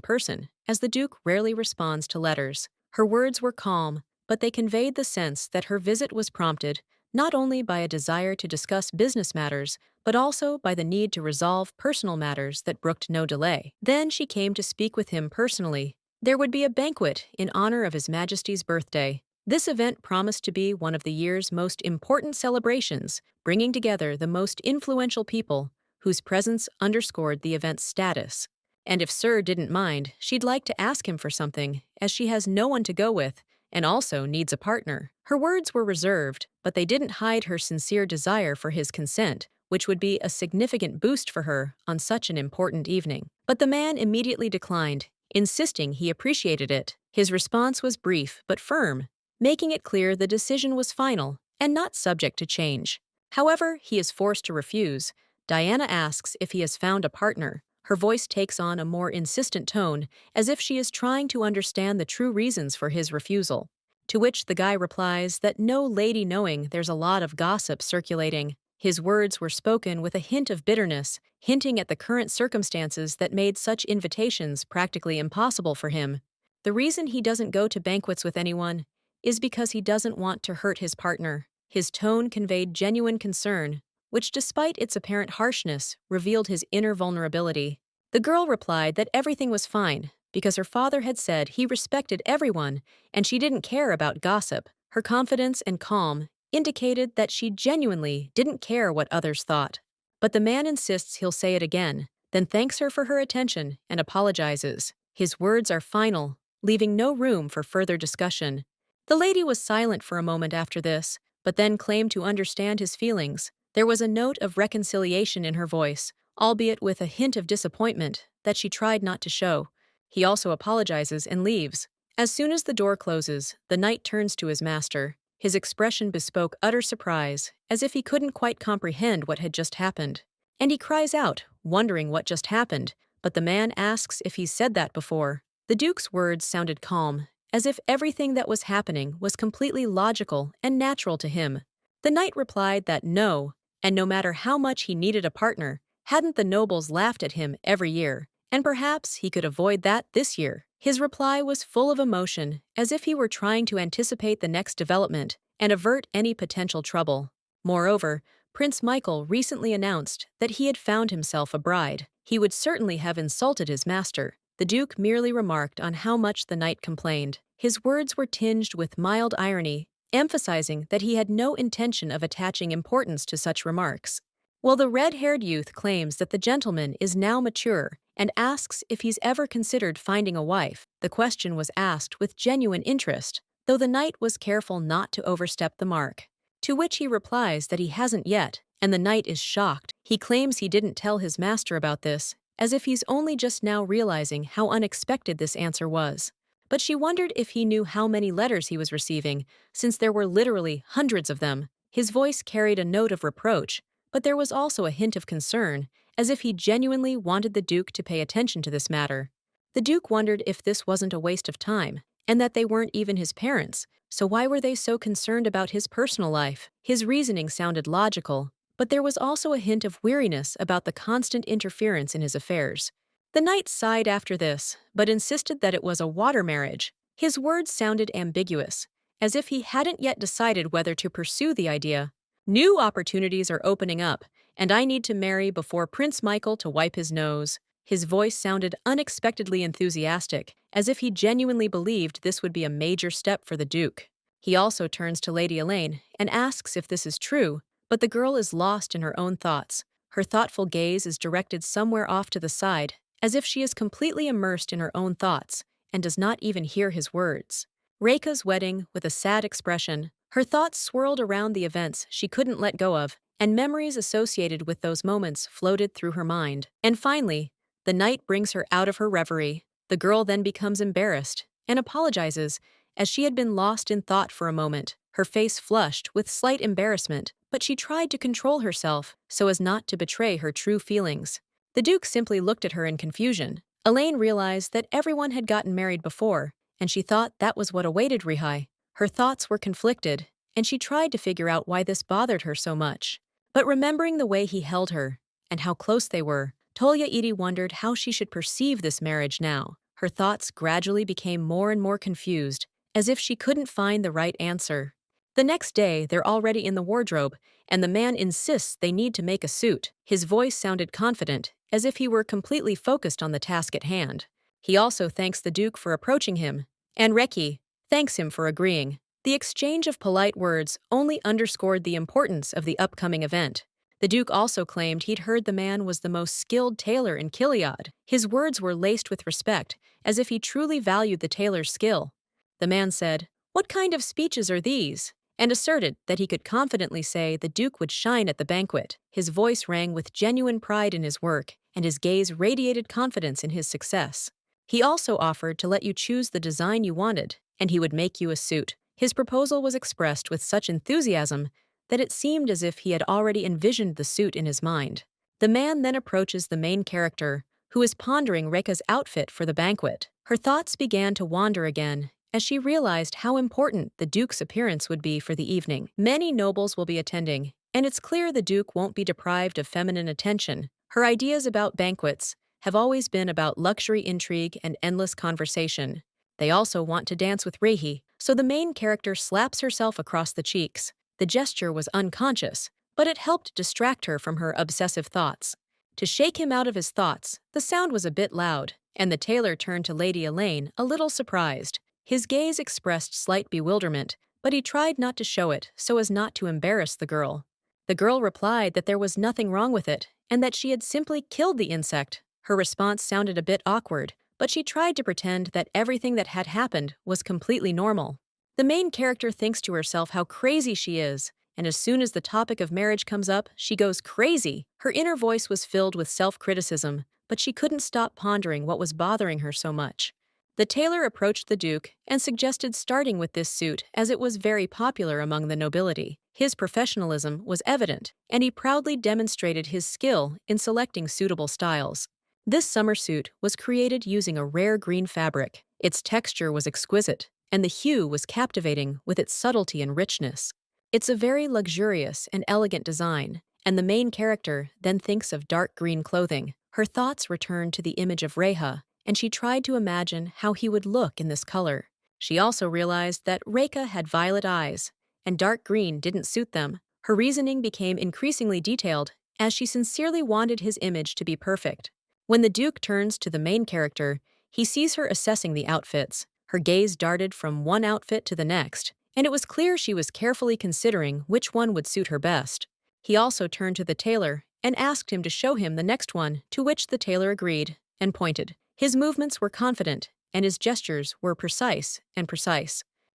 person, as the Duke rarely responds to letters. Her words were calm, but they conveyed the sense that her visit was prompted not only by a desire to discuss business matters, but also by the need to resolve personal matters that brooked no delay. Then she came to speak with him personally. There would be a banquet in honor of His Majesty's birthday. This event promised to be one of the year's most important celebrations, bringing together the most influential people, whose presence underscored the event's status. And if Sir didn't mind, she'd like to ask him for something, as she has no one to go with, and also needs a partner. Her words were reserved, but they didn't hide her sincere desire for his consent, which would be a significant boost for her on such an important evening. But the man immediately declined, insisting he appreciated it. His response was brief but firm, making it clear the decision was final and not subject to change. However, he is forced to refuse. Diana asks if he has found a partner. Her voice takes on a more insistent tone, as if she is trying to understand the true reasons for his refusal. To which the guy replies that no lady knowing there's a lot of gossip circulating. His words were spoken with a hint of bitterness, hinting at the current circumstances that made such invitations practically impossible for him. The reason he doesn't go to banquets with anyone is because he doesn't want to hurt his partner. His tone conveyed genuine concern, which, despite its apparent harshness, revealed his inner vulnerability. The girl replied that everything was fine, because her father had said he respected everyone and she didn't care about gossip. Her confidence and calm indicated that she genuinely didn't care what others thought. But the man insists he'll say it again, then thanks her for her attention and apologizes. His words are final, leaving no room for further discussion. The lady was silent for a moment after this, but then claimed to understand his feelings. There was a note of reconciliation in her voice, albeit with a hint of disappointment that she tried not to show. He also apologizes and leaves. As soon as the door closes, the knight turns to his master. His expression bespoke utter surprise, as if he couldn't quite comprehend what had just happened. And he cries out, wondering what just happened, but the man asks if he's said that before. The Duke's words sounded calm, as if everything that was happening was completely logical and natural to him. The knight replied that no, And no matter how much he needed a partner, hadn't the nobles laughed at him every year? And perhaps he could avoid that this year. His reply was full of emotion, as if he were trying to anticipate the next development and avert any potential trouble. Moreover, Prince Michael recently announced that he had found himself a bride. He would certainly have insulted his master. The Duke merely remarked on how much the knight complained. His words were tinged with mild irony, emphasizing that he had no intention of attaching importance to such remarks. Well, the red-haired youth claims that the gentleman is now mature and asks if he's ever considered finding a wife. The question was asked with genuine interest, though the knight was careful not to overstep the mark. To which he replies that he hasn't yet, and the knight is shocked. He claims he didn't tell his master about this, as if he's only just now realizing how unexpected this answer was. But she wondered if he knew how many letters he was receiving, since there were literally hundreds of them. His voice carried a note of reproach, but there was also a hint of concern, as if he genuinely wanted the Duke to pay attention to this matter. The Duke wondered if this wasn't a waste of time, and that they weren't even his parents, so why were they so concerned about his personal life? His reasoning sounded logical, but there was also a hint of weariness about the constant interference in his affairs. The knight sighed after this, but insisted that it was a water marriage. His words sounded ambiguous, as if he hadn't yet decided whether to pursue the idea. New opportunities are opening up, and I need to marry before Prince Michael to wipe his nose. His voice sounded unexpectedly enthusiastic, as if he genuinely believed this would be a major step for the Duke. He also turns to Lady Elaine and asks if this is true, but the girl is lost in her own thoughts. Her thoughtful gaze is directed somewhere off to the side, as if she is completely immersed in her own thoughts and does not even hear his words. Reika's wedding, with a sad expression, her thoughts swirled around the events she couldn't let go of, and memories associated with those moments floated through her mind. And finally, the knight brings her out of her reverie. The girl then becomes embarrassed and apologizes, as she had been lost in thought for a moment. Her face flushed with slight embarrassment, but she tried to control herself so as not to betray her true feelings. The Duke simply looked at her in confusion. Elaine realized that everyone had gotten married before, and she thought that was what awaited Rihai. Her thoughts were conflicted, and she tried to figure out why this bothered her so much. But remembering the way he held her, and how close they were, Tolya Edie wondered how she should perceive this marriage now. Her thoughts gradually became more and more confused, as if she couldn't find the right answer. The next day, they're already in the wardrobe, and the man insists they need to make a suit. His voice sounded confident, as if he were completely focused on the task at hand. He also thanks the Duke for approaching him, and Reki thanks him for agreeing. The exchange of polite words only underscored the importance of the upcoming event. The Duke also claimed he'd heard the man was the most skilled tailor in Kiliad. His words were laced with respect, as if he truly valued the tailor's skill. The man said, "What kind of speeches are these?" and asserted that he could confidently say the Duke would shine at the banquet. His voice rang with genuine pride in his work, and his gaze radiated confidence in his success. He also offered to let you choose the design you wanted, and he would make you a suit. His proposal was expressed with such enthusiasm that it seemed as if he had already envisioned the suit in his mind. The man then approaches the main character, who is pondering Reika's outfit for the banquet. Her thoughts began to wander again, as she realized how important the Duke's appearance would be for the evening. Many nobles will be attending, and it's clear the Duke won't be deprived of feminine attention. Her ideas about banquets have always been about luxury intrigue and endless conversation. They also want to dance with Rehi, so the main character slaps herself across the cheeks. The gesture was unconscious, but it helped distract her from her obsessive thoughts. To shake him out of his thoughts, the sound was a bit loud, and the tailor turned to Lady Elaine, a little surprised. His gaze expressed slight bewilderment, but he tried not to show it so as not to embarrass the girl. The girl replied that there was nothing wrong with it, and that she had simply killed the insect. Her response sounded a bit awkward, but she tried to pretend that everything that had happened was completely normal. The main character thinks to herself how crazy she is, and as soon as the topic of marriage comes up, she goes crazy. Her inner voice was filled with self-criticism, but she couldn't stop pondering what was bothering her so much. The tailor approached the Duke and suggested starting with this suit as it was very popular among the nobility. His professionalism was evident, and he proudly demonstrated his skill in selecting suitable styles. This summer suit was created using a rare green fabric. Its texture was exquisite, and the hue was captivating with its subtlety and richness. It's a very luxurious and elegant design, and the main character then thinks of dark green clothing. Her thoughts return to the image of Reha, and she tried to imagine how he would look in this color. She also realized that Reika had violet eyes, and dark green didn't suit them. Her reasoning became increasingly detailed as she sincerely wanted his image to be perfect. When the Duke turns to the main character, he sees her assessing the outfits. Her gaze darted from one outfit to the next, and it was clear she was carefully considering which one would suit her best. He also turned to the tailor and asked him to show him the next one, to which the tailor agreed and pointed. His movements were confident, and his gestures were precise.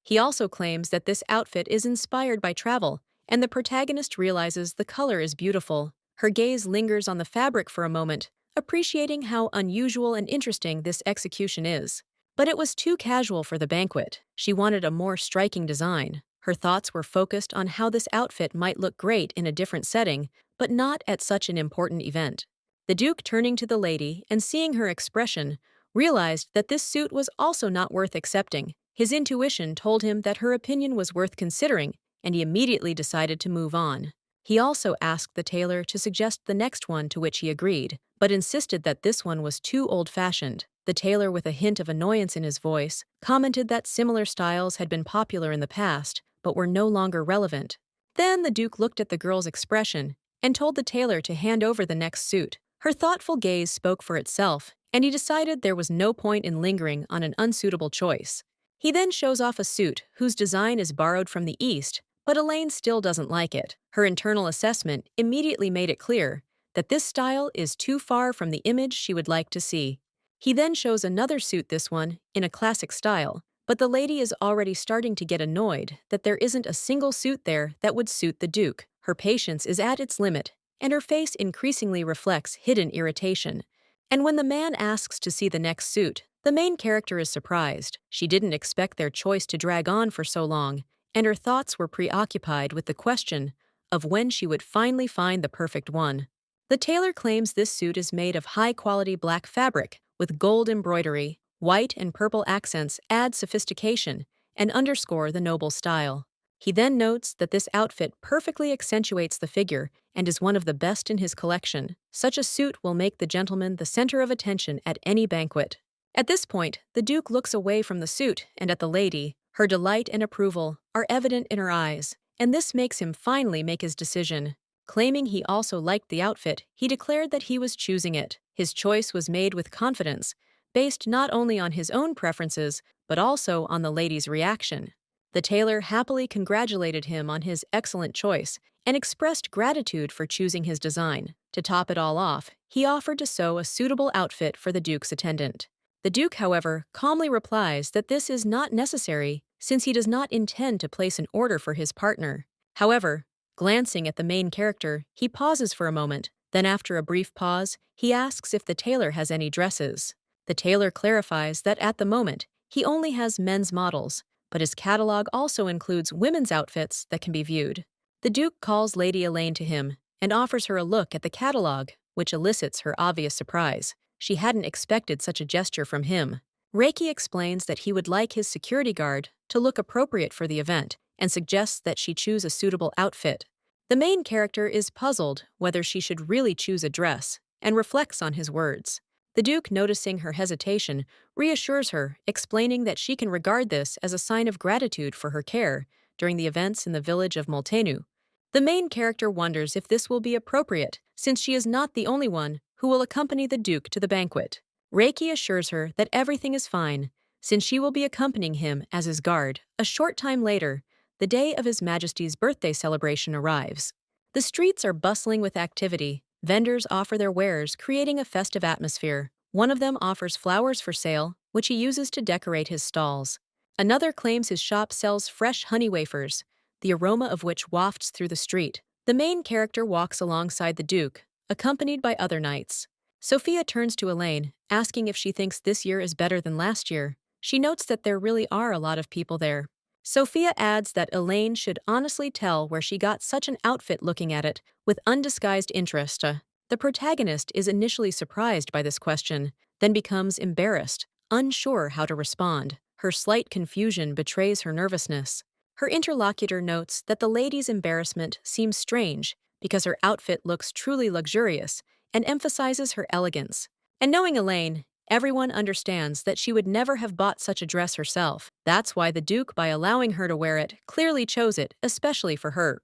He also claims that this outfit is inspired by travel, and the protagonist realizes the color is beautiful. Her gaze lingers on the fabric for a moment, appreciating how unusual and interesting this execution is. But it was too casual for the banquet. She wanted a more striking design. Her thoughts were focused on how this outfit might look great in a different setting, but not at such an important event. The Duke, turning to the lady and seeing her expression, realized that this suit was also not worth accepting. His intuition told him that her opinion was worth considering, and he immediately decided to move on. He also asked the tailor to suggest the next one, to which he agreed, but insisted that this one was too old-fashioned. The tailor, with a hint of annoyance in his voice, commented that similar styles had been popular in the past, but were no longer relevant. Then the Duke looked at the girl's expression and told the tailor to hand over the next suit. Her thoughtful gaze spoke for itself, and he decided there was no point in lingering on an unsuitable choice. He then shows off a suit whose design is borrowed from the East, but Elaine still doesn't like it. Her internal assessment immediately made it clear that this style is too far from the image she would like to see. He then shows another suit, this one in a classic style, but the lady is already starting to get annoyed that there isn't a single suit there that would suit the Duke. Her patience is at its limit, and her face increasingly reflects hidden irritation. And when the man asks to see the next suit, the main character is surprised. She didn't expect their choice to drag on for so long, and her thoughts were preoccupied with the question of when she would finally find the perfect one. The tailor claims this suit is made of high-quality black fabric with gold embroidery. White and purple accents add sophistication and underscore the noble style. He then notes that this outfit perfectly accentuates the figure and is one of the best in his collection. Such a suit will make the gentleman the center of attention at any banquet. At this point, the Duke looks away from the suit and at the lady. Her delight and approval are evident in her eyes, and this makes him finally make his decision. Claiming he also liked the outfit, he declared that he was choosing it. His choice was made with confidence, based not only on his own preferences, but also on the lady's reaction. The tailor happily congratulated him on his excellent choice and expressed gratitude for choosing his design. To top it all off, he offered to sew a suitable outfit for the Duke's attendant. The Duke, however, calmly replies that this is not necessary since he does not intend to place an order for his partner. However, glancing at the main character, he pauses for a moment. Then, after a brief pause, he asks if the tailor has any dresses. The tailor clarifies that at the moment, he only has men's models, but his catalog also includes women's outfits that can be viewed. The Duke calls Lady Elaine to him and offers her a look at the catalog, which elicits her obvious surprise. She hadn't expected such a gesture from him. Reiki explains that he would like his security guard to look appropriate for the event and suggests that she choose a suitable outfit. The main character is puzzled whether she should really choose a dress and reflects on his words. The Duke, noticing her hesitation, reassures her, explaining that she can regard this as a sign of gratitude for her care during the events in the village of Moltenu. The main character wonders if this will be appropriate, since she is not the only one who will accompany the Duke to the banquet. Reiki assures her that everything is fine, since she will be accompanying him as his guard. A short time later, the day of His Majesty's birthday celebration arrives. The streets are bustling with activity. Vendors offer their wares, creating a festive atmosphere. One of them offers flowers for sale, which he uses to decorate his stalls. Another claims his shop sells fresh honey wafers, the aroma of which wafts through the street. The main character walks alongside the Duke, accompanied by other knights. Sophia turns to Elaine, asking if she thinks this year is better than last year. She notes that there really are a lot of people there. Sophia adds that Elaine should honestly tell where she got such an outfit, looking at it with undisguised interest. The protagonist is initially surprised by this question, then becomes embarrassed, unsure how to respond. Her slight confusion betrays her nervousness. Her interlocutor notes that the lady's embarrassment seems strange because her outfit looks truly luxurious and emphasizes her elegance. And knowing Elaine, everyone understands that she would never have bought such a dress herself. That's why the Duke, by allowing her to wear it, clearly chose it, especially for her.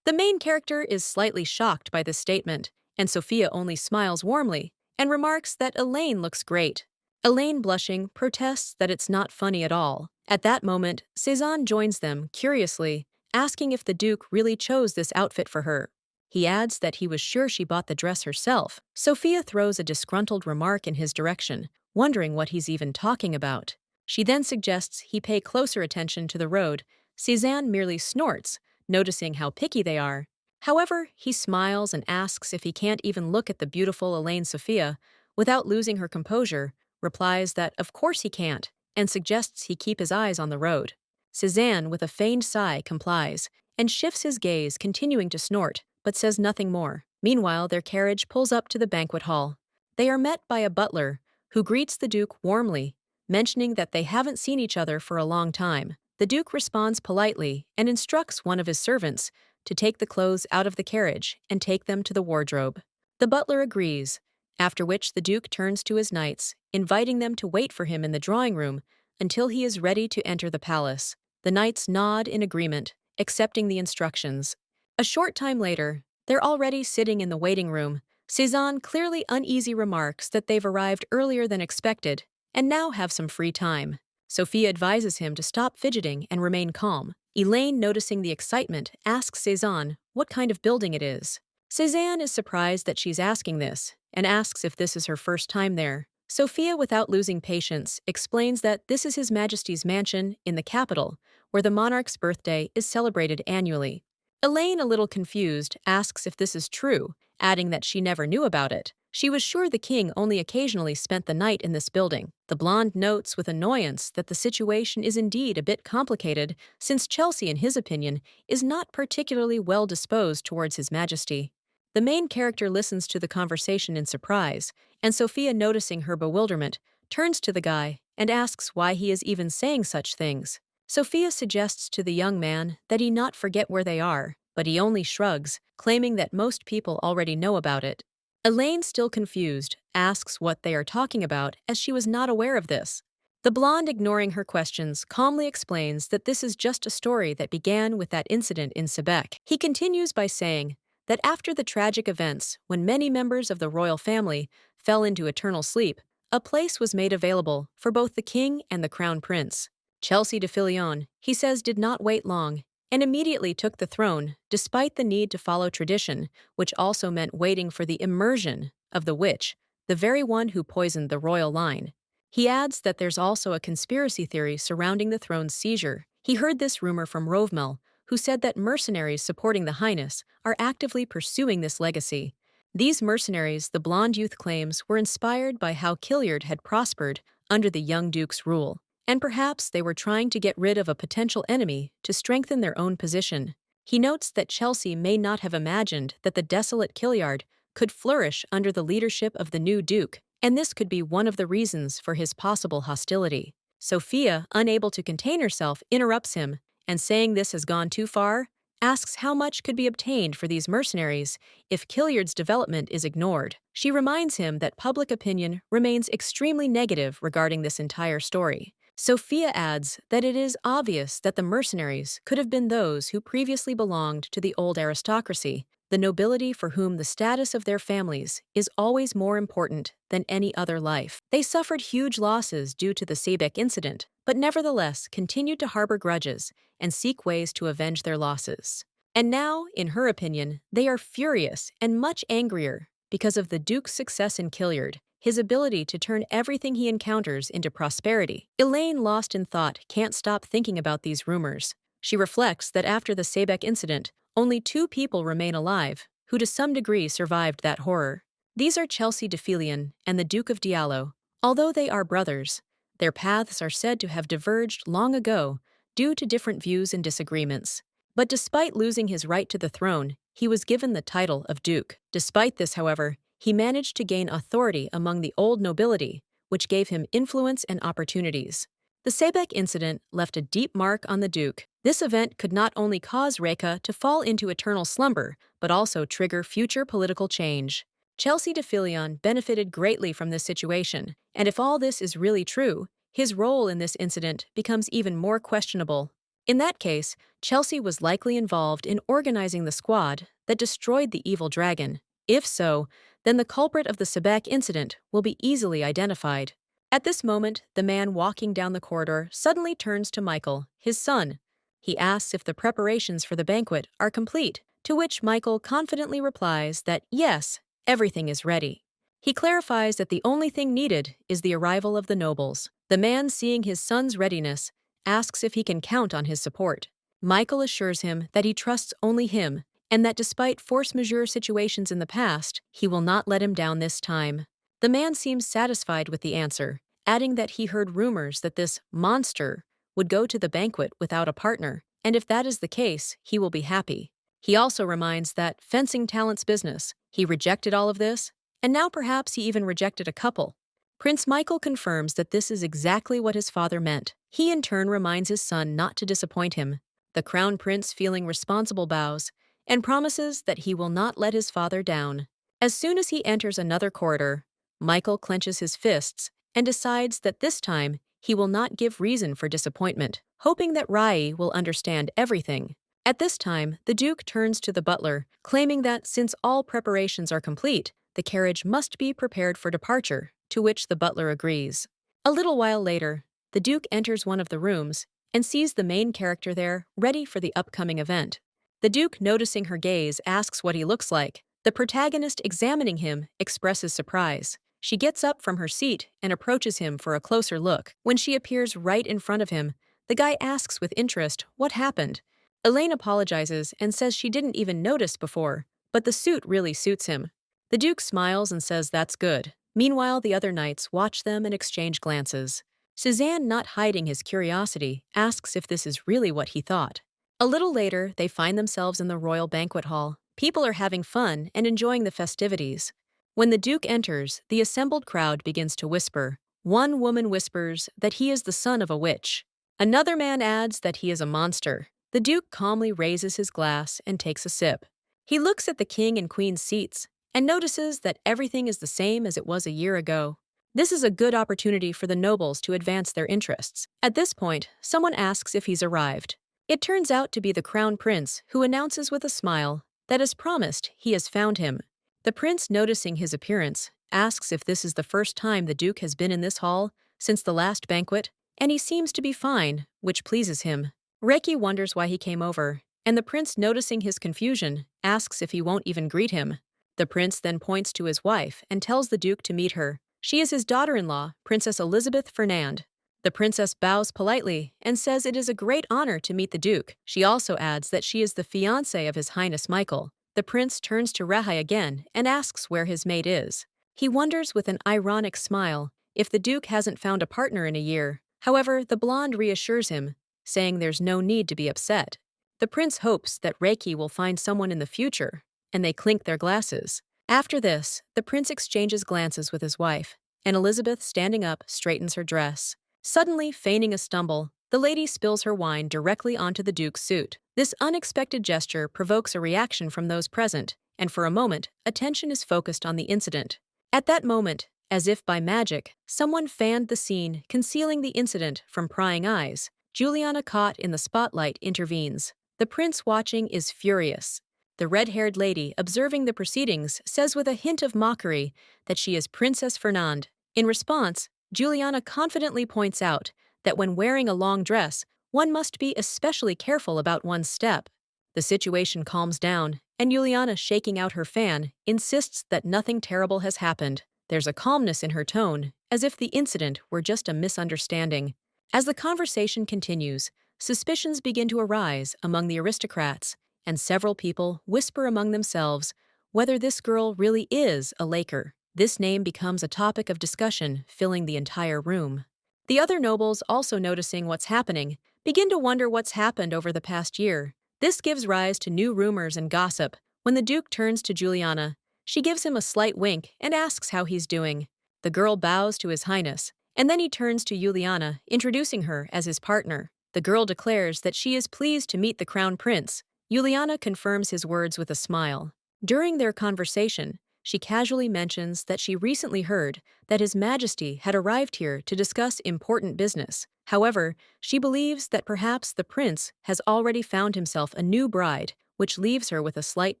The main character is slightly shocked by this statement, and Sophia only smiles warmly and remarks that Elaine looks great. Elaine, blushing, protests that it's not funny at all. At that moment, Cézanne joins them, curiously, asking if the Duke really chose this outfit for her. He adds that he was sure she bought the dress herself. Sophia throws a disgruntled remark in his direction, wondering what he's even talking about. She then suggests he pay closer attention to the road. Cézanne merely snorts, noticing how picky they are. However, he smiles and asks if he can't even look at the beautiful Elaine. Sophia, without losing her composure, replies that of course he can't, and suggests he keep his eyes on the road. Cézanne, with a feigned sigh, complies, and shifts his gaze, continuing to snort, but says nothing more. Meanwhile, their carriage pulls up to the banquet hall. They are met by a butler, who greets the Duke warmly, mentioning that they haven't seen each other for a long time. The Duke responds politely and instructs one of his servants to take the clothes out of the carriage and take them to the wardrobe. The butler agrees, after which the Duke turns to his knights, inviting them to wait for him in the drawing room until he is ready to enter the palace. The knights nod in agreement, accepting the instructions. A short time later, they're already sitting in the waiting room. Cézanne, clearly uneasy, remarks that they've arrived earlier than expected and now have some free time. Sophia advises him to stop fidgeting and remain calm. Elaine, noticing the excitement, asks Cézanne what kind of building it is. Cézanne is surprised that she's asking this and asks if this is her first time there. Sophia, without losing patience, explains that this is His Majesty's mansion in the capital, where the monarch's birthday is celebrated annually. Elaine, a little confused, asks if this is true, adding that she never knew about it. She was sure the king only occasionally spent the night in this building. The blonde notes with annoyance that the situation is indeed a bit complicated, since Chelsea, in his opinion, is not particularly well disposed towards His Majesty. The main character listens to the conversation in surprise, and Sophia, noticing her bewilderment, turns to the guy and asks why he is even saying such things. Sophia suggests to the young man that he not forget where they are, but he only shrugs, claiming that most people already know about it. Elaine, still confused, asks what they are talking about, as she was not aware of this. The blonde, ignoring her questions, calmly explains that this is just a story that began with that incident in Quebec. He continues by saying that after the tragic events, when many members of the royal family fell into eternal sleep, a place was made available for both the king and the crown prince. Chelsea de Filion, he says, did not wait long and immediately took the throne, despite the need to follow tradition, which also meant waiting for the immersion of the witch, the very one who poisoned the royal line. He adds that there's also a conspiracy theory surrounding the throne's seizure. He heard this rumor from Rovmel, who said that mercenaries supporting the Highness are actively pursuing this legacy. These mercenaries, the blonde youth claims, were inspired by how Killiard had prospered under the young Duke's rule, and perhaps they were trying to get rid of a potential enemy to strengthen their own position. He notes that Chelsea may not have imagined that the desolate Killiard could flourish under the leadership of the new Duke, and this could be one of the reasons for his possible hostility. Sophia, unable to contain herself, interrupts him, and saying this has gone too far, asks how much could be obtained for these mercenaries if Killiard's development is ignored. She reminds him that public opinion remains extremely negative regarding this entire story. Sophia adds that it is obvious that the mercenaries could have been those who previously belonged to the old aristocracy, the nobility for whom the status of their families is always more important than any other life. They suffered huge losses due to the Quebec incident, but nevertheless continued to harbor grudges and seek ways to avenge their losses. And now, in her opinion, they are furious and much angrier because of the Duke's success in Killiard, his ability to turn everything he encounters into prosperity. Elaine, lost in thought, can't stop thinking about these rumors. She reflects that after the Quebec incident, only 2 people remain alive, who to some degree survived that horror. These are Chelsea de Filion and the Duke of Diallo. Although they are brothers, their paths are said to have diverged long ago due to different views and disagreements. But despite losing his right to the throne, he was given the title of Duke. Despite this, however, he managed to gain authority among the old nobility, which gave him influence and opportunities. The Quebec incident left a deep mark on the Duke, This event could not only cause Reka to fall into eternal slumber, but also trigger future political change. Chelsea de Filion benefited greatly from this situation, and if all this is really true, his role in this incident becomes even more questionable. In that case, Chelsea was likely involved in organizing the squad that destroyed the evil dragon. If so, then the culprit of the Sebek incident will be easily identified. At this moment, the man walking down the corridor suddenly turns to Michael, his son. He asks if the preparations for the banquet are complete, to which Michael confidently replies that yes, everything is ready. He clarifies that the only thing needed is the arrival of the nobles. The man, seeing his son's readiness, asks if he can count on his support. Michael assures him that he trusts only him, and that despite force majeure situations in the past, he will not let him down this time. The man seems satisfied with the answer, adding that he heard rumors that this monster would go to the banquet without a partner, and if that is the case, he will be happy. He also reminds that fencing talent's business. He rejected all of this, and now perhaps he even rejected a couple. Prince Michael confirms that this is exactly what his father meant. He in turn reminds his son not to disappoint him. The crown prince, feeling responsible, bows and promises that he will not let his father down. As soon as he enters another corridor, Michael clenches his fists and decides that this time he will not give reason for disappointment, hoping that Rai will understand everything. At this time, the Duke turns to the butler, claiming that since all preparations are complete, the carriage must be prepared for departure, to which the butler agrees. A little while later, the Duke enters one of the rooms and sees the main character there, ready for the upcoming event. The Duke, noticing her gaze, asks what he looks like. The protagonist, examining him, expresses surprise. She gets up from her seat and approaches him for a closer look. When she appears right in front of him, the guy asks with interest what happened. Elaine apologizes and says she didn't even notice before, but the suit really suits him. The Duke smiles and says that's good. Meanwhile, the other knights watch them and exchange glances. Suzanne, not hiding his curiosity, asks if this is really what he thought. A little later, they find themselves in the royal banquet hall. People are having fun and enjoying the festivities. When the Duke enters, the assembled crowd begins to whisper. One woman whispers that he is the son of a witch. Another man adds that he is a monster. The Duke calmly raises his glass and takes a sip. He looks at the king and queen's seats and notices that everything is the same as it was a year ago. This is a good opportunity for the nobles to advance their interests. At this point, someone asks if he's arrived. It turns out to be the crown prince, who announces with a smile that, as promised, he has found him. The prince, noticing his appearance, asks if this is the first time the Duke has been in this hall since the last banquet, and he seems to be fine, which pleases him. Reiki wonders why he came over, and the prince, noticing his confusion, asks if he won't even greet him. The prince then points to his wife and tells the Duke to meet her. She is his daughter-in-law, Princess Elizabeth Fernand. The princess bows politely and says it is a great honor to meet the Duke. She also adds that she is the fiancée of His Highness Michael. The prince turns to Rahai again and asks where his mate is. He wonders with an ironic smile if the Duke hasn't found a partner in a year. However, the blonde reassures him, saying there's no need to be upset. The prince hopes that Reiki will find someone in the future, and they clink their glasses. After this, the prince exchanges glances with his wife, and Elizabeth, standing up, straightens her dress. Suddenly, feigning a stumble, the lady spills her wine directly onto the Duke's suit. This unexpected gesture provokes a reaction from those present, and for a moment, attention is focused on the incident. At that moment, as if by magic, someone fanned the scene, concealing the incident from prying eyes. Juliana, caught in the spotlight, intervenes. The prince, watching, is furious. The red-haired lady, observing the proceedings, says with a hint of mockery that she is Princess Fernand. In response, Juliana confidently points out that when wearing a long dress, one must be especially careful about one's step. The situation calms down, and Juliana, shaking out her fan, insists that nothing terrible has happened. There's a calmness in her tone, as if the incident were just a misunderstanding. As the conversation continues, suspicions begin to arise among the aristocrats, and several people whisper among themselves whether this girl really is a Laker. This name becomes a topic of discussion, filling the entire room. The other nobles, also noticing what's happening, begin to wonder what's happened over the past year. This gives rise to new rumors and gossip. When the Duke turns to Juliana, she gives him a slight wink and asks how he's doing. The girl bows to His Highness, and then he turns to Juliana, introducing her as his partner. The girl declares that she is pleased to meet the crown prince. Juliana confirms his words with a smile. During their conversation, she casually mentions that she recently heard that His Majesty had arrived here to discuss important business. However, she believes that perhaps the prince has already found himself a new bride, which leaves her with a slight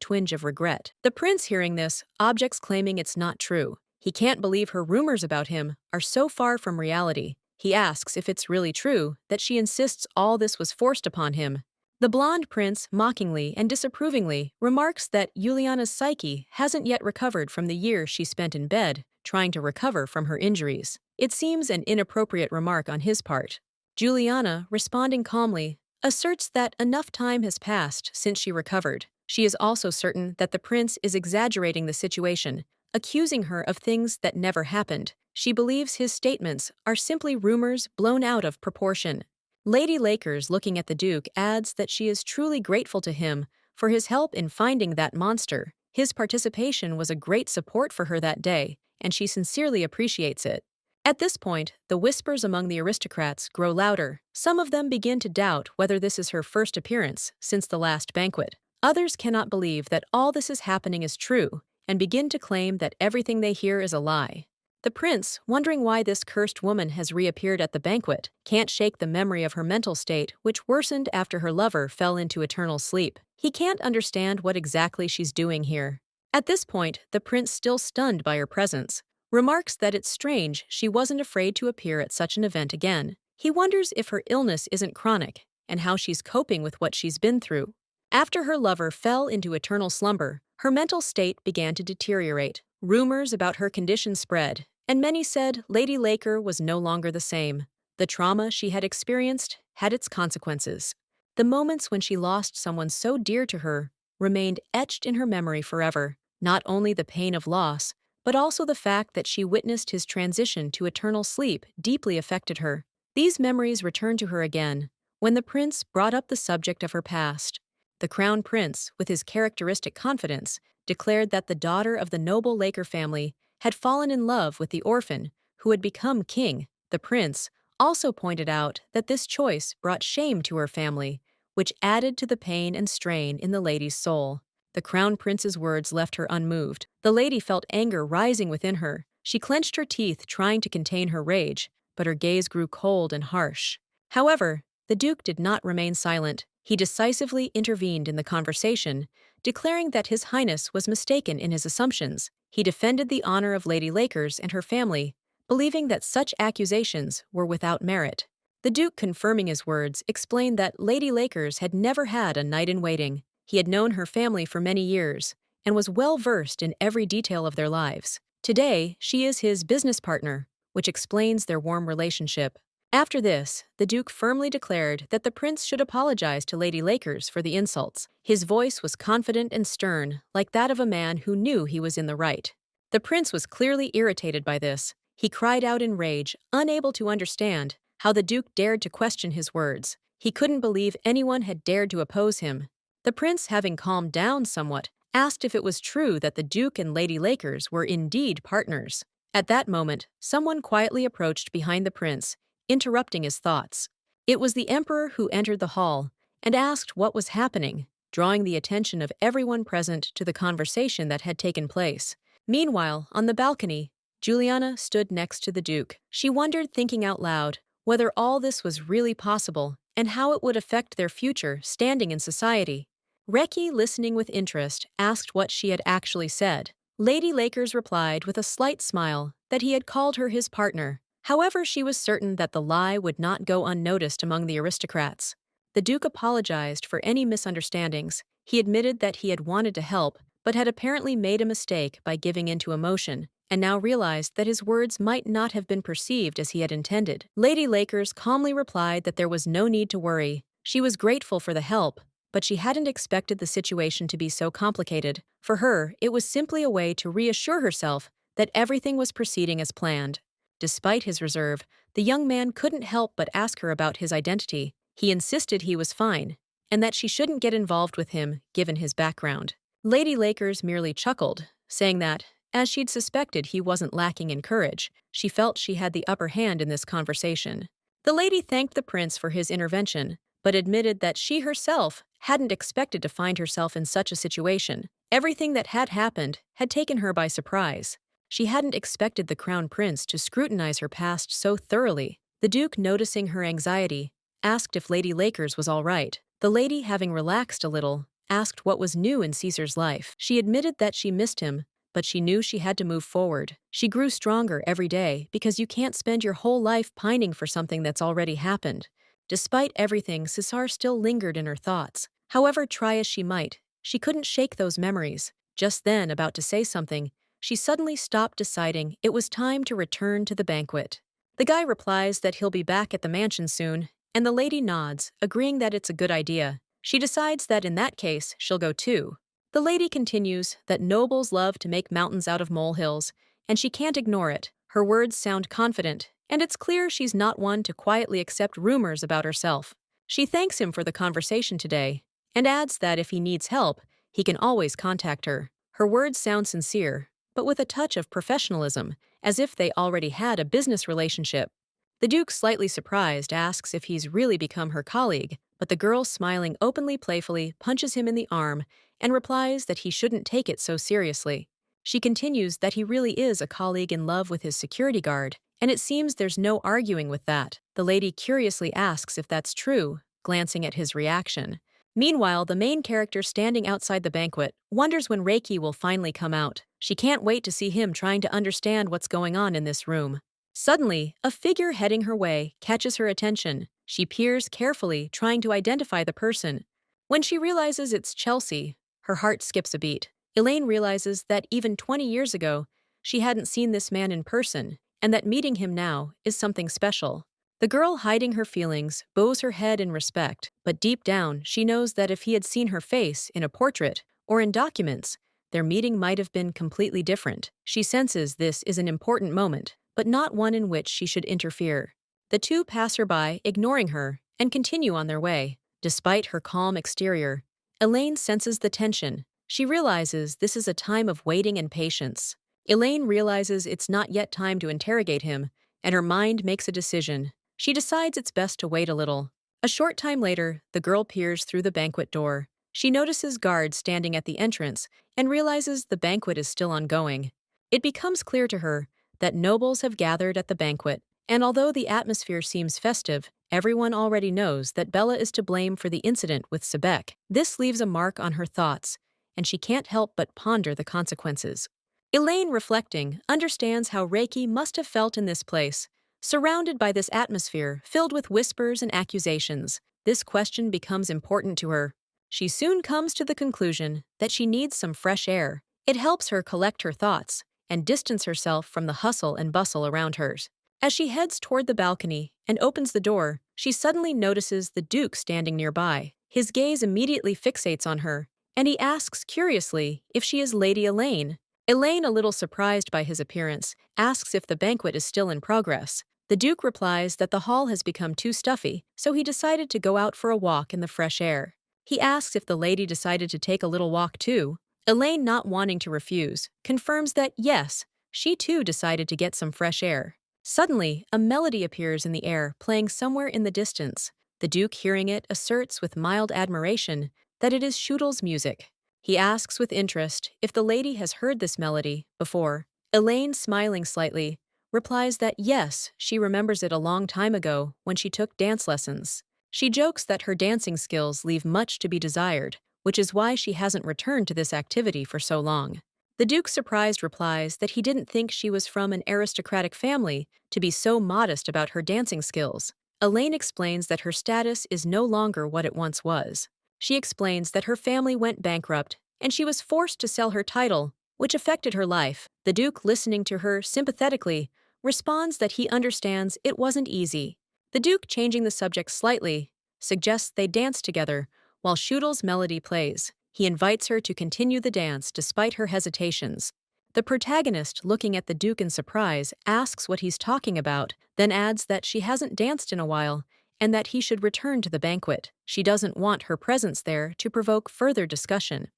twinge of regret. The prince, hearing this, objects, claiming it's not true. He can't believe her rumors about him are so far from reality. He asks if it's really true that she insists all this was forced upon him. The blonde prince, mockingly and disapprovingly, remarks that Juliana's psyche hasn't yet recovered from the years she spent in bed, trying to recover from her injuries. It seems an inappropriate remark on his part. Juliana, responding calmly, asserts that enough time has passed since she recovered. She is also certain that the prince is exaggerating the situation, accusing her of things that never happened. She believes his statements are simply rumors blown out of proportion. Lady Lakers, looking at the Duke, adds that she is truly grateful to him for his help in finding that monster. His participation was a great support for her that day, and she sincerely appreciates it. At this point, the whispers among the aristocrats grow louder. Some of them begin to doubt whether this is her first appearance since the last banquet. Others cannot believe that all this is happening is true, and begin to claim that everything they hear is a lie. The prince, wondering why this cursed woman has reappeared at the banquet, can't shake the memory of her mental state, which worsened after her lover fell into eternal sleep. He can't understand what exactly she's doing here. At this point, the prince, still stunned by her presence, remarks that it's strange she wasn't afraid to appear at such an event again. He wonders if her illness isn't chronic, and how she's coping with what she's been through. After her lover fell into eternal slumber, her mental state began to deteriorate. Rumors about her condition spread, and many said Lady Laker was no longer the same. The trauma she had experienced had its consequences. The moments when she lost someone so dear to her remained etched in her memory forever. Not only the pain of loss, but also the fact that she witnessed his transition to eternal sleep deeply affected her. These memories returned to her again when the prince brought up the subject of her past. The crown prince, with his characteristic confidence, declared that the daughter of the noble Laker family had fallen in love with the orphan who had become king. The prince also pointed out that this choice brought shame to her family, which added to the pain and strain in the lady's soul. The crown prince's words left her unmoved. The lady felt anger rising within her. She clenched her teeth, trying to contain her rage, but her gaze grew cold and harsh. However, the Duke did not remain silent. He decisively intervened in the conversation, declaring that His Highness was mistaken in his assumptions. He defended the honor of Lady Lakers and her family, believing that such accusations were without merit. The Duke, confirming his words, explained that Lady Lakers had never had a knight-in-waiting. He had known her family for many years and was well versed in every detail of their lives. Today, she is his business partner, which explains their warm relationship. After this, the Duke firmly declared that the prince should apologize to Lady Lakers for the insults. His voice was confident and stern, like that of a man who knew he was in the right. The prince was clearly irritated by this. He cried out in rage, unable to understand how the Duke dared to question his words. He couldn't believe anyone had dared to oppose him. The prince, having calmed down somewhat, asked if it was true that the Duke and Lady Lakers were indeed partners. At that moment, someone quietly approached behind the prince, interrupting his thoughts. It was the emperor who entered the hall and asked what was happening, drawing the attention of everyone present to the conversation that had taken place. Meanwhile, on the balcony, Juliana stood next to the Duke. She wondered, thinking out loud, whether all this was really possible and how it would affect their future standing in society. Reki, listening with interest, asked what she had actually said. Lady Lakers replied with a slight smile that he had called her his partner. However, she was certain that the lie would not go unnoticed among the aristocrats. The Duke apologized for any misunderstandings. He admitted that he had wanted to help, but had apparently made a mistake by giving in to emotion, and now realized that his words might not have been perceived as he had intended. Lady Lakers calmly replied that there was no need to worry. She was grateful for the help, but she hadn't expected the situation to be so complicated. For her, it was simply a way to reassure herself that everything was proceeding as planned. Despite his reserve, the young man couldn't help but ask her about his identity. He insisted he was fine, and that she shouldn't get involved with him, given his background. Lady Lakers merely chuckled, saying that, as she'd suspected he wasn't lacking in courage, she felt she had the upper hand in this conversation. The lady thanked the prince for his intervention, but admitted that she herself hadn't expected to find herself in such a situation. Everything that had happened had taken her by surprise. She hadn't expected the crown prince to scrutinize her past so thoroughly. The duke, noticing her anxiety, asked if Lady Lakers was all right. The lady, having relaxed a little, asked what was new in Caesar's life. She admitted that she missed him, but she knew she had to move forward. She grew stronger every day because you can't spend your whole life pining for something that's already happened. Despite everything, Caesar still lingered in her thoughts. However, try as she might, she couldn't shake those memories. Just then, about to say something, she suddenly stopped, deciding it was time to return to the banquet. The guy replies that he'll be back at the mansion soon, and the lady nods, agreeing that it's a good idea. She decides that in that case, she'll go too. The lady continues that nobles love to make mountains out of molehills, and she can't ignore it. Her words sound confident, and it's clear she's not one to quietly accept rumors about herself. She thanks him for the conversation today, and adds that if he needs help, he can always contact her. Her words sound sincere, but with a touch of professionalism, as if they already had a business relationship. The duke, slightly surprised, asks if he's really become her colleague, but the girl, smiling openly playfully, punches him in the arm and replies that he shouldn't take it so seriously. She continues that he really is a colleague in love with his security guard, and it seems there's no arguing with that. The lady curiously asks if that's true, glancing at his reaction. Meanwhile, the main character, standing outside the banquet, wonders when Reiki will finally come out. She can't wait to see him trying to understand what's going on in this room. Suddenly, a figure heading her way catches her attention. She peers carefully, trying to identify the person. When she realizes it's Chelsea, her heart skips a beat. Elaine realizes that even 20 years ago, she hadn't seen this man in person, and that meeting him now is something special. The girl, hiding her feelings, bows her head in respect, but deep down, she knows that if he had seen her face in a portrait or in documents, their meeting might have been completely different. She senses this is an important moment, but not one in which she should interfere. The two pass her by, ignoring her, and continue on their way. Despite her calm exterior, Elaine senses the tension. She realizes this is a time of waiting and patience. Elaine realizes it's not yet time to interrogate him, and her mind makes a decision. She decides it's best to wait a little. A short time later, the girl peers through the banquet door. She notices guards standing at the entrance and realizes the banquet is still ongoing. It becomes clear to her that nobles have gathered at the banquet, and although the atmosphere seems festive, everyone already knows that Bella is to blame for the incident with Sebek. This leaves a mark on her thoughts, and she can't help but ponder the consequences. Elaine, reflecting, understands how Reiki must have felt in this place, surrounded by this atmosphere filled with whispers and accusations. This question becomes important to her. She soon comes to the conclusion that she needs some fresh air. It helps her collect her thoughts and distance herself from the hustle and bustle around her. As she heads toward the balcony and opens the door, she suddenly notices the Duke standing nearby. His gaze immediately fixates on her, and he asks curiously if she is Lady Elaine. Elaine, a little surprised by his appearance, asks if the banquet is still in progress. The Duke replies that the hall has become too stuffy, so he decided to go out for a walk in the fresh air. He asks if the lady decided to take a little walk too. Elaine, not wanting to refuse, confirms that yes, she too decided to get some fresh air. Suddenly, a melody appears in the air, playing somewhere in the distance. The Duke, hearing it, asserts with mild admiration that it is Schudel's music. He asks with interest if the lady has heard this melody before. Elaine, smiling slightly, replies that yes, she remembers it a long time ago when she took dance lessons. She jokes that her dancing skills leave much to be desired, which is why she hasn't returned to this activity for so long. The Duke, surprised, replies that he didn't think she was from an aristocratic family to be so modest about her dancing skills. Elaine explains that her status is no longer what it once was. She explains that her family went bankrupt and she was forced to sell her title, which affected her life. The Duke, listening to her sympathetically, responds that he understands it wasn't easy. The Duke, changing the subject slightly, suggests they dance together while Schudel's melody plays. He invites her to continue the dance despite her hesitations. The protagonist, looking at the Duke in surprise, asks what he's talking about, then adds that she hasn't danced in a while and that he should return to the banquet. She doesn't want her presence there to provoke further discussion.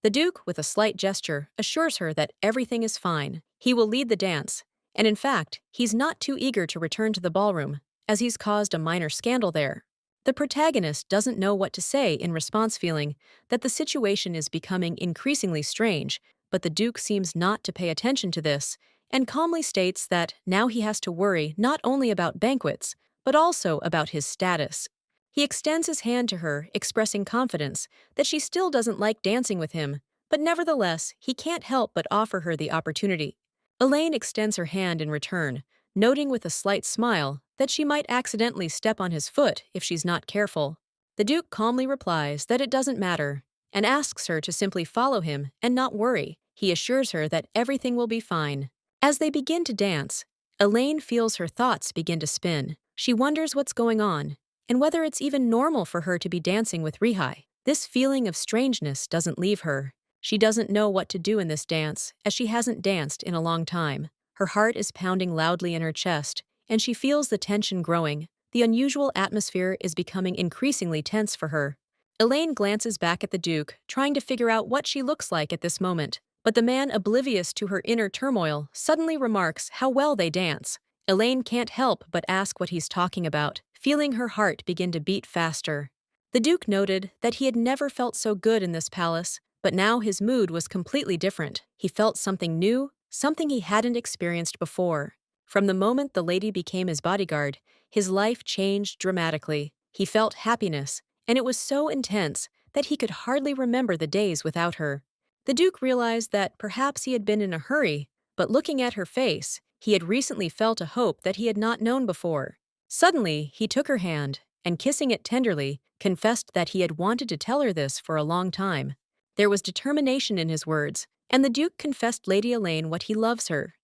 The Duke, with a slight gesture, assures her that everything is fine. He will lead the dance, and in fact, he's not too eager to return to the ballroom. as he's caused a minor scandal there. The protagonist doesn't know what to say in response, feeling that the situation is becoming increasingly strange, but the Duke seems not to pay attention to this and calmly states that now he has to worry not only about banquets, but also about his status. He extends his hand to her, expressing confidence that she still doesn't like dancing with him, but nevertheless, he can't help but offer her the opportunity. Elaine extends her hand in return, noting with a slight smile that she might accidentally step on his foot if she's not careful. The Duke calmly replies that it doesn't matter and asks her to simply follow him and not worry. He assures her that everything will be fine. As they begin to dance, Elaine feels her thoughts begin to spin. She wonders what's going on and whether it's even normal for her to be dancing with Rihai. This feeling of strangeness doesn't leave her. She doesn't know what to do in this dance, as she hasn't danced in a long time. Her heart is pounding loudly in her chest, and she feels the tension growing. The unusual atmosphere is becoming increasingly tense for her. Elaine glances back at the Duke, trying to figure out what she looks like at this moment. But the man, oblivious to her inner turmoil, suddenly remarks how well they dance. Elaine can't help but ask what he's talking about, feeling her heart begin to beat faster. The Duke noted that he had never felt so good in this palace, but now his mood was completely different. He felt something new, something he hadn't experienced before. From the moment the lady became his bodyguard, his life changed dramatically. He felt happiness, and it was so intense that he could hardly remember the days without her. The Duke realized that perhaps he had been in a hurry, but looking at her face, he had recently felt a hope that he had not known before. Suddenly, he took her hand, and kissing it tenderly, confessed that he had wanted to tell her this for a long time. There was determination in his words, and the Duke confessed Lady Elaine what he loves her.